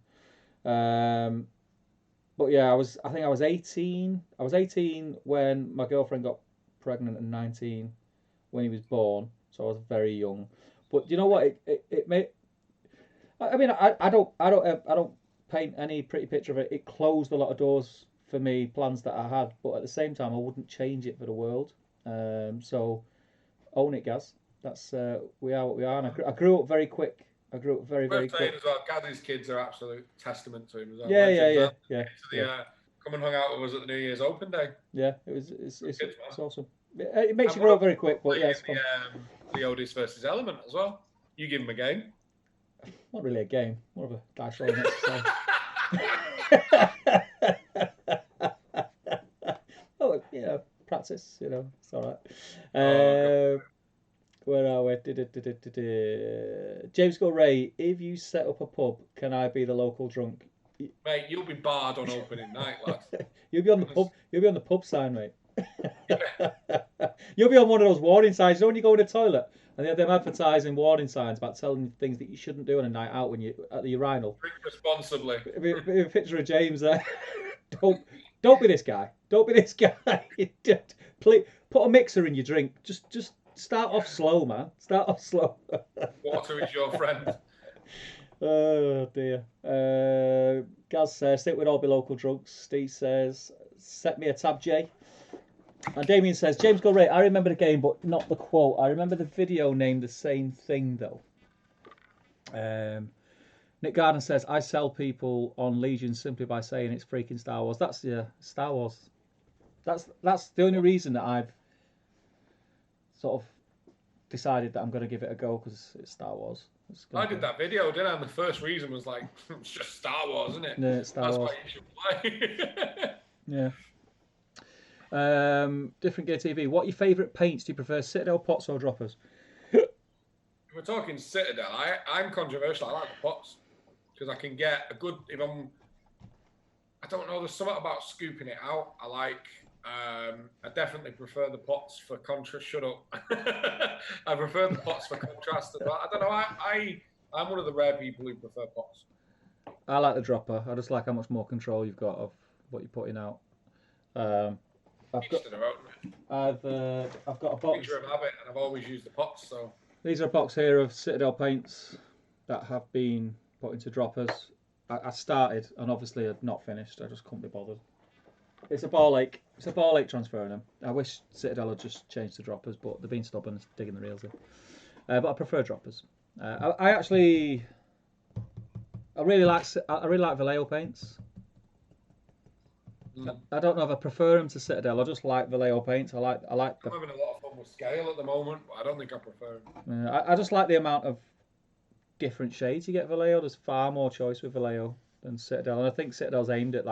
But yeah, I think I was 18. I was 18 when my girlfriend got pregnant, and 19 when he was born. So I was very young. But you know what? It made. I mean, I don't paint any pretty picture of it. It closed a lot of doors for me, plans that I had. But at the same time, I wouldn't change it for the world. So own it, Gaz. That's we are what we are. And I grew up very quick. I grew up very quick. As well, Gaz's kids are absolute testament to him as well. Yeah. Come and hung out with us at the New Year's Open Day. Yeah, it's awesome. It makes you grow up very quick, but yeah, it's fun. Leodis versus Element as well. You give him a game. Not really a game, more of a dice rolling exercise. Oh, practice. It's all right. Where are we? James Ray, if you set up a pub, can I be the local drunk? Mate, you'll be barred on opening night, lad. You'll be on the pub. You'll be on the pub sign, mate. You'll be on one of those warning signs. You know when you go in the toilet and they have them advertising warning signs about telling things that you shouldn't do on a night out when you at the urinal. Drink responsibly. A picture of James there. Don't be this guy. Don't be this guy. Please, put a mixer in your drink. Just start off slow, man. Start off slow. Water is your friend. Oh dear. Gaz says, think we'd all be local drunks. Steve says, set me a tab, Jay. And Damien says, James Ray, I remember the game, but not the quote. I remember the video named the same thing, though. Nick Gardner says, I sell people on Legion simply by saying it's freaking Star Wars. That's Star Wars. That's the only reason that I've sort of decided that I'm going to give it a go, because it's Star Wars. I did that video, didn't I? And the first reason was like, it's just Star Wars, isn't it? Yeah, it's Star Wars. That's why you should play. Yeah. Different Gear TV. What are your favourite paints? Do you prefer Citadel, pots, or droppers? If we're talking Citadel, I'm controversial. I like the pots because I can get a good. I don't know. There's something about scooping it out. I definitely prefer the pots for contrast. Shut up. I prefer the pots for contrast. I don't know. I'm one of the rare people who prefer pots. I like the dropper. I just like how much more control you've got of what you're putting out. I've got a box. Picture of habit, and I've always used the pots. So these are a box here of Citadel paints that have been put into droppers. I started, and obviously I've not finished. I just couldn't be bothered. It's a ball ache. It's a ball ache transferring them. I wish Citadel had just changed the droppers, but they've been stubborn and digging the reels in. But I prefer droppers. I really like Vallejo paints. I don't know if I prefer them to Citadel. I just like Vallejo paints. I like the. I'm having a lot of fun with scale at the moment, but I don't think I prefer them. I just like the amount of different shades you get Vallejo. There's far more choice with Vallejo than Citadel, and I think Citadel's aimed at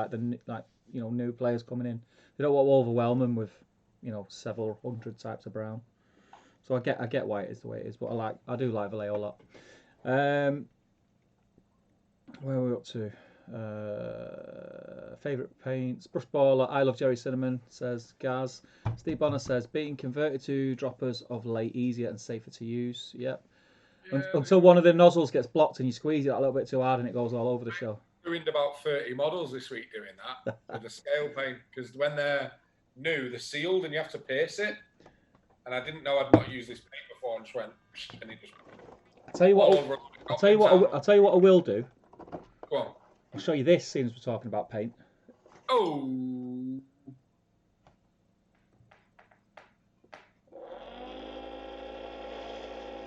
new players coming in. They don't want to overwhelm them with several hundred types of brown. So I get why it is the way it is, but I do like Vallejo a lot. Where are we up to? Favourite paints, brush baller. I love Jerry Cinnamon, says Gaz. Steve Bonner says being converted to droppers of late, easier and safer to use. Yep. Until one of the nozzles gets blocked and you squeeze it a little bit too hard and it goes all over the show. ruined about 30 models this week doing that with the scale paint, because when they're new, they're sealed and you have to pierce it. And I didn't know I'd not used this paint before, and just went, and it just. I'll tell you what. I'll tell you what I will do. Go on. I'll show you this. Since we're talking about paint. Oh.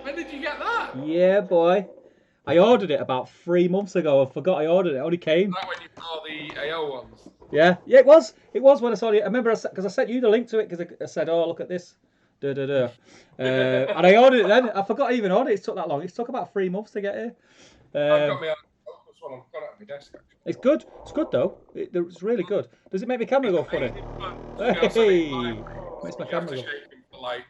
When did you get that? Yeah, boy. I ordered it about 3 months ago. I forgot I ordered it. It only came. Is that when you saw the AO ones? Yeah, it was. It was when I saw it. I remember because I sent you the link to it because I said, "Oh, look at this." And I ordered it then. I forgot I even ordered it. It took that long. It took about 3 months to get here. I've got it on my desk, actually. It's good. It's good though. It's really good. Does it make my camera go funny? Hey, makes my camera go. Shake them for like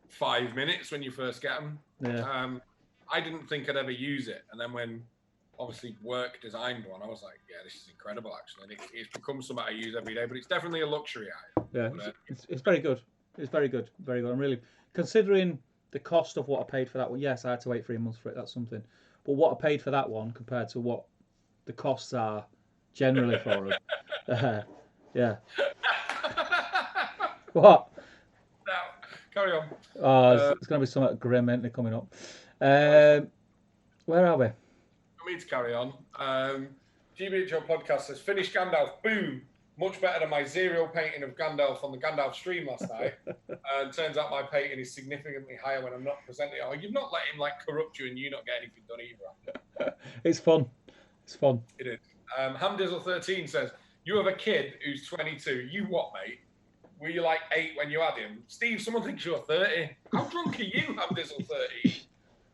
5 minutes when you first get them. Yeah. I didn't think I'd ever use it, and then when obviously work designed one, I was like, yeah, this is incredible actually. And it's become something I use every day, but it's definitely a luxury item. Yeah, it's very good. It's very good. Very good. I'm really considering the cost of what I paid for that one. Yes, I had to wait 3 months for it. That's something. But what I paid for that one compared to what the costs are generally for it. Yeah. What? No, carry on. Oh, it's going to be something grim, isn't it, coming up? Where are we? For me to carry on. GBHO podcast says, finished Gandalf. Boom. Much better than my zero painting of Gandalf on the Gandalf stream last night. And turns out my painting is significantly higher when I'm not presenting. Oh, you've not let him like corrupt you and you not get anything done either. It's fun. It's fun. It is. Hamdizzle13 says, you have a kid who's 22. You what, mate? Were you like 8 when you had him? Steve, someone thinks you're 30. How drunk are you, Hamdizzle13?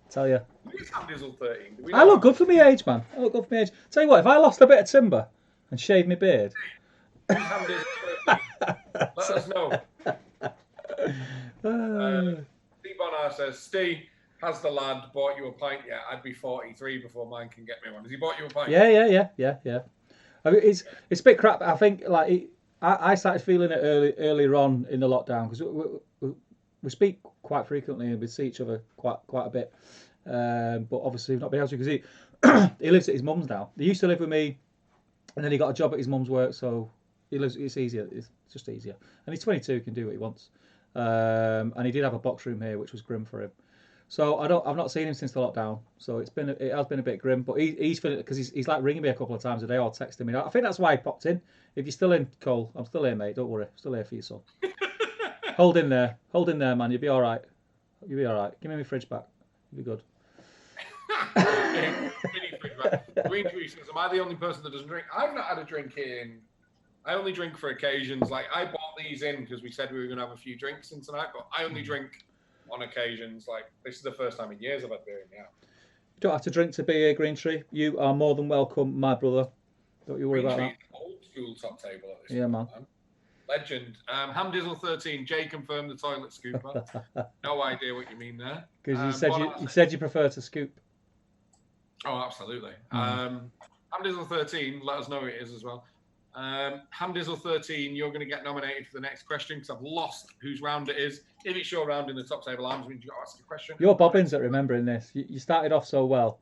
Tell you. Who's Hamdizzle13? I look good for my age, man. I look good for my age. Tell you what, if I lost a bit of timber and shaved my beard. Who's Hamdizzle13? Let us know. Steve Bonar says, Steve, has the lad bought you a pint yet? I'd be 43 before mine can get me one. Has he bought you a pint? Yeah. I mean, it's a bit crap. I think like I started feeling it earlier on in the lockdown because we speak quite frequently and we see each other quite a bit. But obviously we've not been able to because he lives at his mum's now. He used to live with me, and then he got a job at his mum's work, so he lives. It's easier. It's just easier. And he's 22, he can do what he wants. And he did have a box room here, which was grim for him. So I've not seen him since the lockdown. So it has been a bit grim. But he's feeling it because he's like ringing me a couple of times a day or texting me. I think that's why he popped in. If you're still in, Cole, I'm still here, mate. Don't worry, I'm still here for you, son. Hold in there, man. You'll be all right. You'll be all right. Give me my fridge back. You'll be good. Green Tree says, am I the only person that doesn't drink? I've not had a drink in. I only drink for occasions. Like I bought these in because we said we were going to have a few drinks in tonight, but I only drink on occasions. Like this is the first time in years I've had beer in the house. You don't have to drink to be here, Green Tree. You are more than welcome, my brother. Don't you worry about that. Old school top table at this yeah, man. Legend. Hamdizzle13, Jay confirmed the toilet scooper. No idea what you mean there. Because you said you prefer to scoop. Oh, absolutely. Hamdizzle13, let us know who it is as well. Hamdizzle13, you're going to get nominated for the next question because I've lost whose round it is. If it's your round in the top table arms, means you've got to ask a question. You're bobbins at remembering this. You started off so well.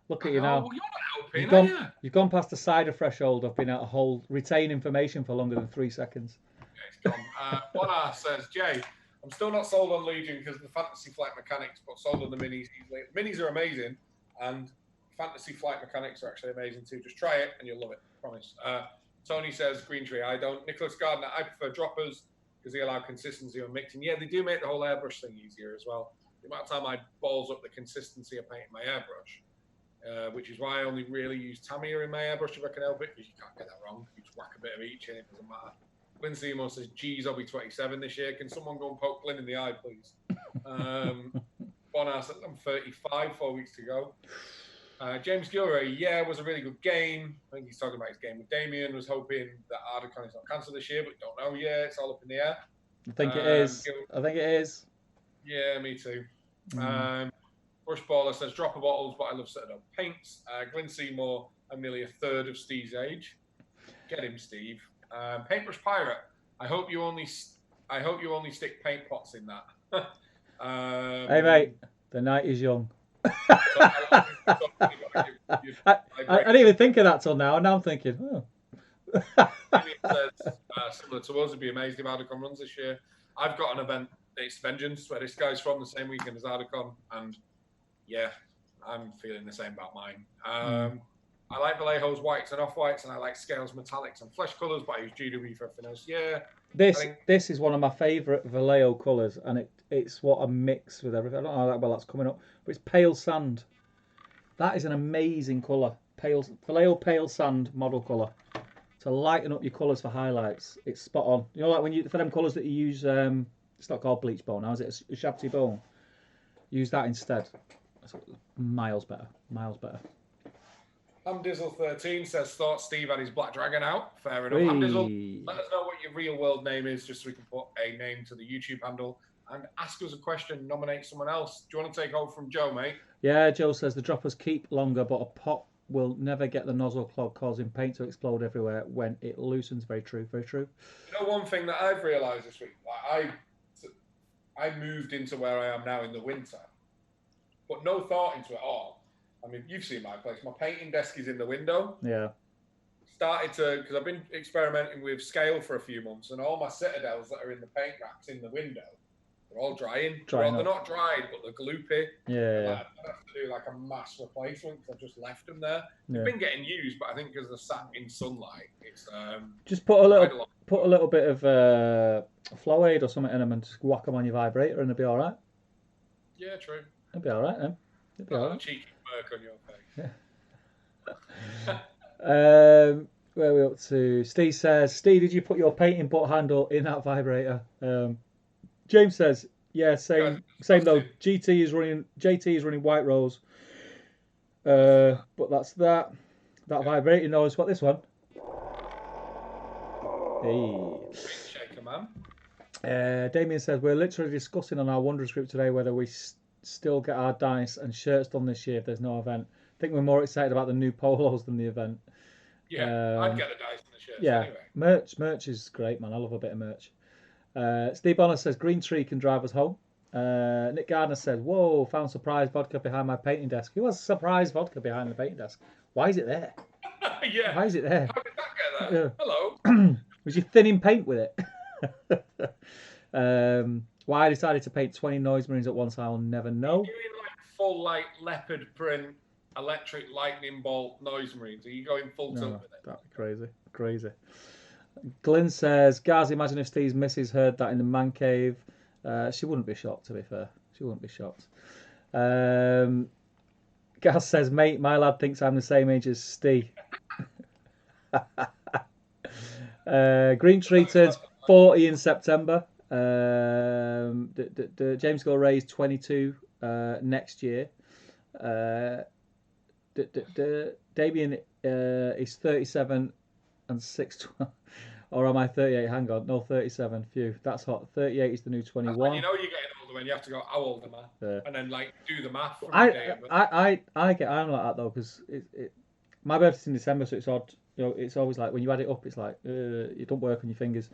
Look at you now. Well, you're not helping, you've gone past the cider threshold of being able to retain information for longer than 3 seconds. Yeah, it's gone. Bonar says, Jay, I'm still not sold on Legion because of the Fantasy Flight mechanics, but sold on the minis easily. The minis are amazing, and Fantasy Flight mechanics are actually amazing too. Just try it and you'll love it. I promise. Tony says, Green Tree, I don't. Nicholas Gardner, I prefer droppers because they allow consistency on mixing. Yeah, they do make the whole airbrush thing easier as well. The amount of time I balls up the consistency of painting my airbrush, which is why I only really use Tamiya in my airbrush if I can help it, because you can't get that wrong. You just whack a bit of each and it doesn't matter. Glyn Seymour says, geez, I'll be 27 this year. Can someone go and poke Glyn in the eye, please? Bonar says, I'm 35, 4 weeks to go. James Gilroy, it was a really good game. I think he's talking about his game with Damien. Was hoping that Ardacon is not cancelled this year, but don't know yet. It's all up in the air. I think it is. Yeah, me too. Rush Baller says, drop of bottles, but I love setting up paints. Glyn Seymour, I'm nearly a third of Steve's age. Get him, Steve. Paintbrush Pirate, I hope you only stick paint pots in that. Hey, mate, the night is young. I didn't even think of that till now, and now I'm thinking, oh. Similar to us, would be amazed if Ardacon runs this year. I've got an event, it's Vengeance, where this guy's from the same weekend as Ardacon, and yeah, I'm feeling the same about mine. I like Vallejo's whites and off-whites, and I like Scales metallics and flesh colours, but I use GW for everything else. Yeah. This is one of my favourite Vallejo colours, and it's what I mix with everything. I don't know how well that's coming up, but it's pale sand. That is an amazing colour. Vallejo pale sand model colour. To lighten up your colours for highlights, it's spot on. You know, like when you for them colours that you use, it's not called bleach bone now, is it? A shabty bone. Use that instead. That's miles better. Miles better. Hamdizzle13 says, thought Steve had his Black Dragon out. Fair enough. Hamdizzle, let us know what your real world name is, just so we can put a name to the YouTube handle. And ask us a question, nominate someone else. Do you want to take over from Joe, mate? Yeah, Joe says the droppers keep longer, but a pot will never get the nozzle clog, causing paint to explode everywhere when it loosens. Very true, very true. You know, one thing that I've realised this week, like I moved into where I am now in the winter, but no thought into it all. I mean, you've seen my place. My painting desk is in the window. Yeah. Started to, because I've been experimenting with scale for a few months, and all my citadels that are in the paint racks in the window, they're all drying. They're not dried, but they're gloopy. Yeah. Like, I have to do like a mass replacement because I've just left them there. They've been getting used, but I think because they're sat in sunlight, it's just put a little bit of flow aid or something in them and just whack them on your vibrator, and they'll be all right. Yeah, true. It'll be all right then. It'll be all right. Cheeky work on your face. Yeah. Where are we up to? Steve says, Steve, did you put your painting butt handle in that vibrator? James says, yeah, same though. JT is running White Rose. But that's that vibrating noise. What this one? Hey. Shaker man. Damien says, we're literally discussing on our Wanderers group today whether we still get our dice and shirts done this year if there's no event. I think we're more excited about the new polos than the event. Yeah, I'd get the dice and the shirts anyway. Merch is great, man. I love a bit of merch. Steve Bonner says, Green Tree can drive us home. Nick Gardner says, whoa, found surprise vodka behind my painting desk. Who has surprise vodka behind the painting desk? Why is it there? Yeah. Why is it there? How did that get there? Hello. Was you thinning paint with it? Why I decided to paint 20 Noise Marines at once, I'll never know. Are you doing like full like leopard print, electric lightning bolt Noise Marines? Are you going full tilt with it? That'd be crazy. Glyn says, guys, imagine if Steve's missus heard that in the man cave. She wouldn't be shocked, to be fair. She wouldn't be shocked. Gaz says, mate, my lad thinks I'm the same age as Steve. Green Tree turns 40 in September. James Gill raised 22 next year. Damien is 37 and 6'12". Or am I 38? Hang on. No, 37. Phew. That's hot. 38 is the new 21. You know you're getting older when you have to go, how old am I? Yeah. And then, like, do the math. I get I'm like that, though, because my birthday's in December, so it's odd. You know, it's always like, when you add it up, it's like, you don't work on your fingers.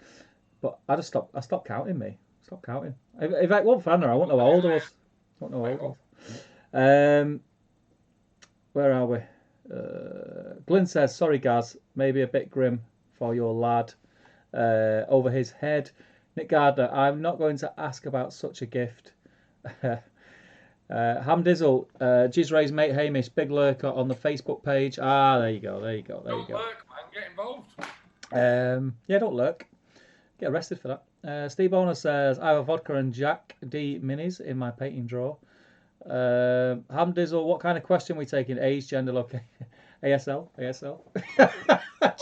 But I stopped counting, me. Stop counting. If I wasn't fan, I wouldn't know how old I was. Where are we? Glyn says, sorry, Gaz, maybe a bit grim for your lad. Over his head. Nick Gardner, I'm not going to ask about such a gift. Hamdizzle, Jizray's mate Hamish, big lurker on the Facebook page. There you go. Don't lurk, man. Get involved. Yeah, don't lurk. Get arrested for that. Steve Owner says, I have a vodka and Jack D minis in my painting drawer. Hamdizzle, what kind of question are we taking? Age, gender, location? ASL? Do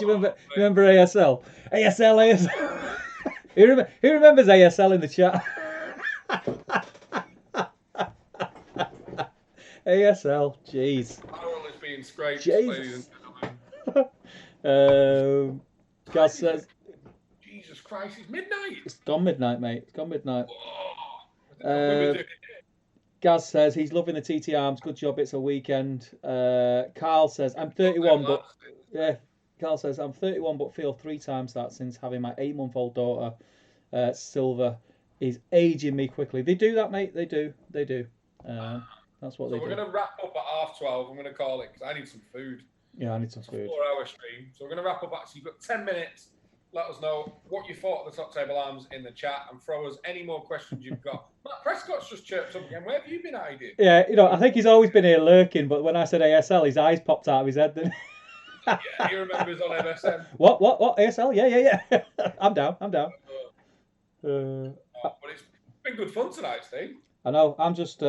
you remember ASL? ASL. Who remembers ASL in the chat? ASL, jeez. Harold is being scraped, ladies and gentlemen. Gaz says, Jesus Christ, it's midnight. It's gone midnight, mate. It's gone midnight. Gaz says he's loving the TT arms. Good job. It's a weekend. Carl says I'm 31, but Carl says I'm 31, but feel 3 times that since having my 8-month-old daughter, Silver, is aging me quickly. They do that, mate. They do. That's what So they we're do. going to wrap up at 12:30. I'm going to call it because I need some food. Yeah, I need some It's a food. 4-hour stream. So we're going to wrap up. So you've got 10 minutes. Let us know what you thought of the Top Table Arms in the chat and throw us any more questions you've got. Matt Prescott's just chirped up again. Where have you been, Aidan? Yeah, I think he's always been here lurking, but when I said ASL, his eyes popped out of his head. Then. Yeah, he remembers on MSN. What? ASL? Yeah. I'm down. But it's been good fun tonight, Steve. I know. I'm just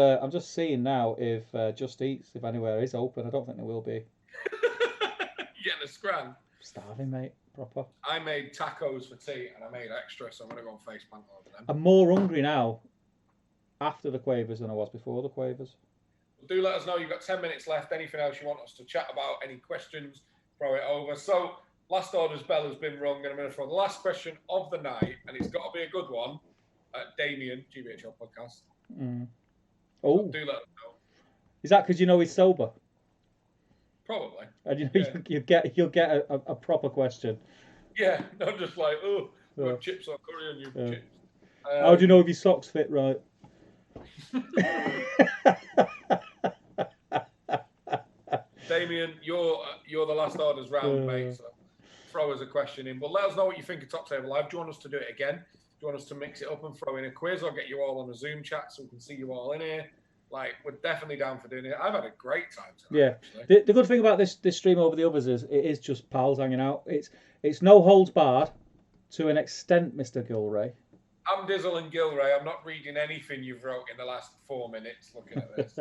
seeing now if Just Eats, if anywhere is open. I don't think there will be. You getting a scran? Starving, mate. Proper. I made tacos for tea and I made extra, so I'm gonna go and face plant over them. I'm more hungry now after the quavers than I was before the quavers. Do let us know. You've got 10 minutes left. Anything else you want us to chat about? Any questions? Throw it over. So last order's bell has been rung, and I'm going to throw the last question of the night, and it's got to be a good one. Damien, GBHL podcast. Oh, do let us know. Is that because he's sober? Probably. And Yeah. you'll get a proper question. Yeah, not just like, got chips or curry on your chips. How do you know if your socks fit right? Damien, you're the last orders round, mate. So throw us a question in. But let us know what you think of Top Table Live. Do you want us to do it again? Do you want us to mix it up and throw in a quiz or get you all on a Zoom chat so we can see you all in here? Like, we're definitely down for doing it. I've had a great time tonight. Yeah. The good thing about this stream over the others is it is just pals hanging out. It's no holds barred to an extent, Mr. Gilray. I'm Dizzle and Gilray. I'm not reading anything you've wrote in the last 4 minutes looking at this.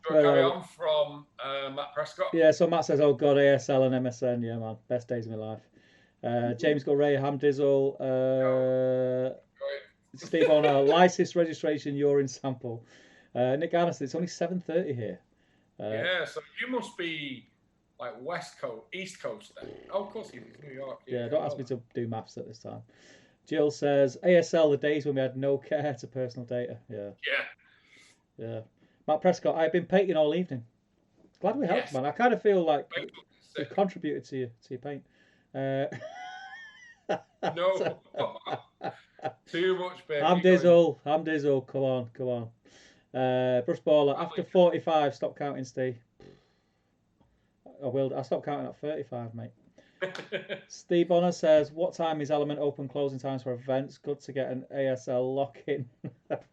Carry on from Matt Prescott. Yeah, so Matt says, oh God, ASL and MSN. Yeah, man. Best days of my life. James Gilray, Ham Dizzle. Steve on license registration, urine sample. Nick Garner, it's only 7:30 here. Yeah, so you must be like West Coast, East Coast then. Oh, of course, he's New York. Yeah, don't ask me to do maths at this time. Jill says, ASL, the days when we had no care to personal data. Yeah. Matt Prescott, I've been painting all evening. Glad we helped, man. I kind of feel like we contributed to your paint. No. Too much, baby. I'm Dizzle. Come on. Bruce Baller, after 45, stop counting, Steve. I'll stop counting at 35, mate. Steve Bonner says, what time is Element open closing times for events? Good to get an ASL lock-in. It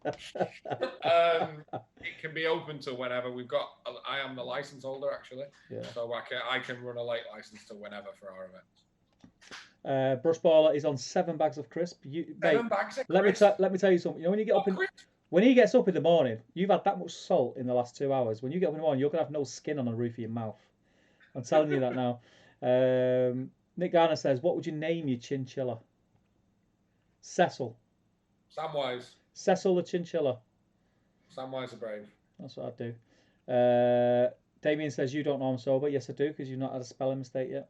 can be open to whenever. I am the license holder, actually. Yeah. So I can run a late license to whenever for our events. Brush Baller is on 7 bags of crisp. Bags of crisp? Let me tell you something. When you get up when he gets up in the morning, you've had that much salt in the last 2 hours. When you get up in the morning, you're gonna have no skin on the roof of your mouth. I'm telling you that now. Nick Garner says, what would you name your chinchilla? Cecil. Samwise. Cecil the chinchilla. Samwise the brave. That's what I'd do. Damien says, you don't know I'm sober. Yes, I do, because you've not had a spelling mistake yet.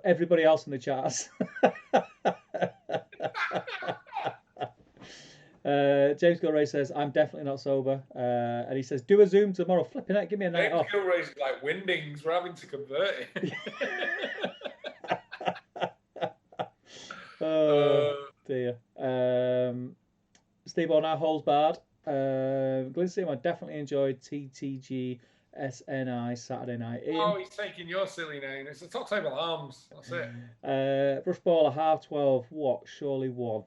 Everybody else in the chat has. James Gilray says, I'm definitely not sober. And he says, do a Zoom tomorrow. Flipping it, give me a night off. James Gilray's like Windings. We're having to convert it. Dear. Steve O'Neill, holds barred. Glinstein, I definitely enjoyed TTG SNI Saturday night. Oh, he's taking your silly name. It's the Top Table Arms. That's it. Brush Baller, 12:30. What? Surely one.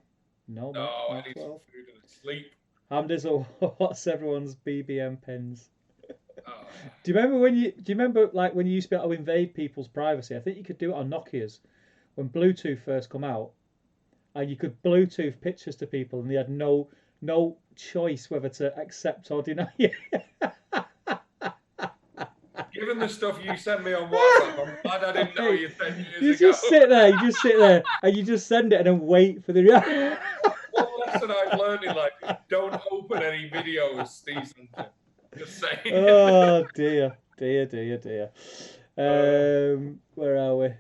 No, I need some food and sleep. Ham Dizzle, what's everyone's BBM pins? Do you remember when you used to be able to invade people's privacy? I think you could do it on Nokias when Bluetooth first come out, and you could Bluetooth pictures to people, and they had no choice whether to accept or deny you. Given the stuff you sent me on WhatsApp, I'm glad I didn't know you 10 years ago. You just sit there, and you just send it and then wait for the reaction. One lesson I've learned in life is don't open any videos, Steve. Just saying. Oh, dear. Where are we?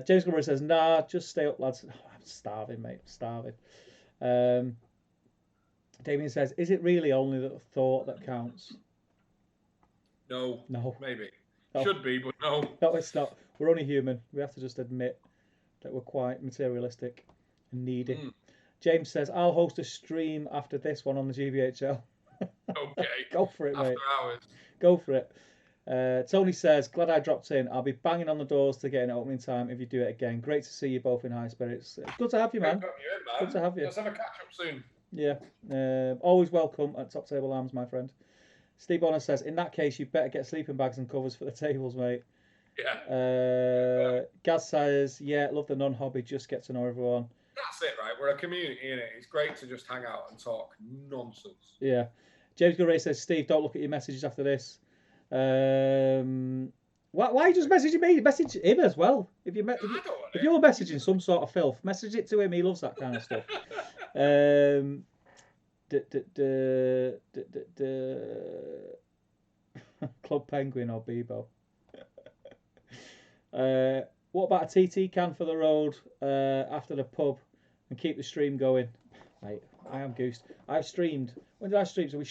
James Gilmore says, nah, just stay up, lads. Oh, I'm starving, mate. Starving. Damien says, is it really only the thought that counts? No. Maybe. No. Should be, but no. No, it's not. We're only human. We have to just admit that we're quite materialistic and needy. James says, I'll host a stream after this one on the GBHL. Okay. Go for it, After mate. hours. Go for it. Tony says, glad I dropped in. I'll be banging on the doors to get in at opening time if you do it again. Great to see you both in high spirits. Good to have you, man. Great to have you in, man. Good to have you. Let's have a catch up soon. Yeah. Always welcome at Top Table Arms, my friend. Steve Bonner says, in that case, you better get sleeping bags and covers for the tables, mate. Yeah. Gaz says, yeah, love the non-hobby, just get to know everyone. That's it, right? We're a community, innit? It's great to just hang out and talk nonsense. Yeah. James Gilray says, Steve, don't look at your messages after this. Why are you just messaging me? Message him as well. If you're messaging some sort of filth, message it to him. He loves that kind of stuff. Club Penguin or Bebo. What about a TT can for the road after the pub and keep the stream going? Mate, I am goosed. I've streamed. When did I stream? So I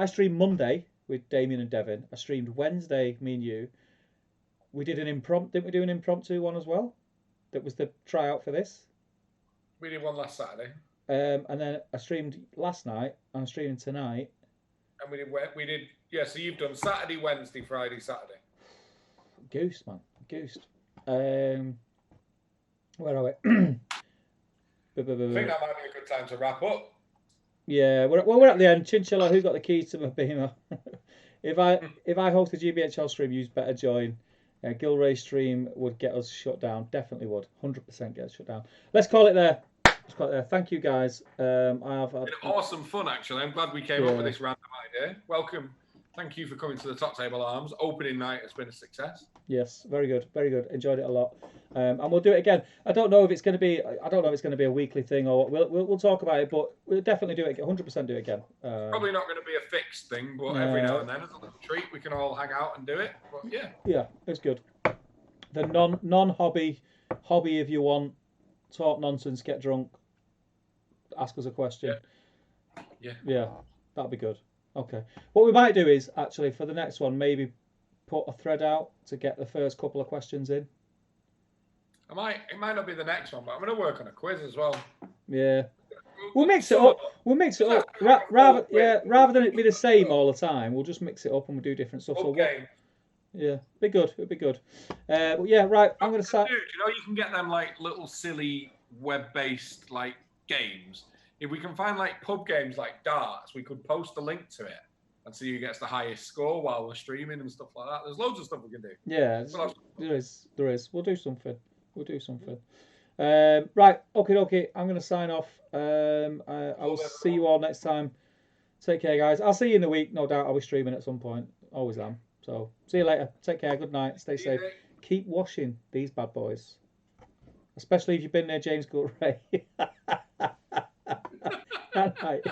streamed Monday with Damien and Devin. I streamed Wednesday, me and you. We did an impromptu. Didn't we do an impromptu one as well? That was the tryout for this. We did one last Saturday. And then I streamed last night, and I'm streaming tonight. And we did. Yeah. So you've done Saturday, Wednesday, Friday, Saturday. Goosed, man. Goosed. Where are we? I think that might be a good time to wrap up. Yeah, we're at the end. Chinchilla, who got the keys to my Beamer? if I host a GBHL stream, you'd better join. Gilray's stream would get us shut down. Definitely would. 100% get us shut down. Let's call it there. Thank you, guys. I have had awesome fun, actually. I'm glad we came up with this random idea. Welcome. Thank you for coming to the Top Table Arms. Opening night has been a success. Yes, very good, very good. Enjoyed it a lot, and we'll do it again. I don't know if it's going to be. I don't know if it's going to be a weekly thing or we'll talk about it, but we'll definitely do it. 100% do it again. Probably not going to be a fixed thing, but every now and then, as a little treat, we can all hang out and do it. But yeah. Yeah, it's good. The non-hobby if you want, talk nonsense, get drunk, ask us a question. Yeah, that'd be good. Okay. What we might do is actually for the next one maybe put a thread out to get the first couple of questions in. It might not be the next one, but I'm going to work on a quiz as well. Yeah. We'll mix it up. Rather than it be the same all the time, we'll just mix it up and we'll do different stuff. Okay. Yeah, be good. It'd be good. Yeah, right. I'm going to start. You can get them like little silly web-based like games. If we can find like pub games like darts, we could post a link to it and see who gets the highest score while we're streaming and stuff like that. There's loads of stuff we can do. Yeah, there is. We'll do something. Right, okay. I'm going to sign off. I will see you all next time. Take care, guys. I'll see you in the week. No doubt I'll be streaming at some point. Always am. So see you later. Take care. Good night. Stay safe. Keep washing these bad boys. Especially if you've been near James Gilray. Good night.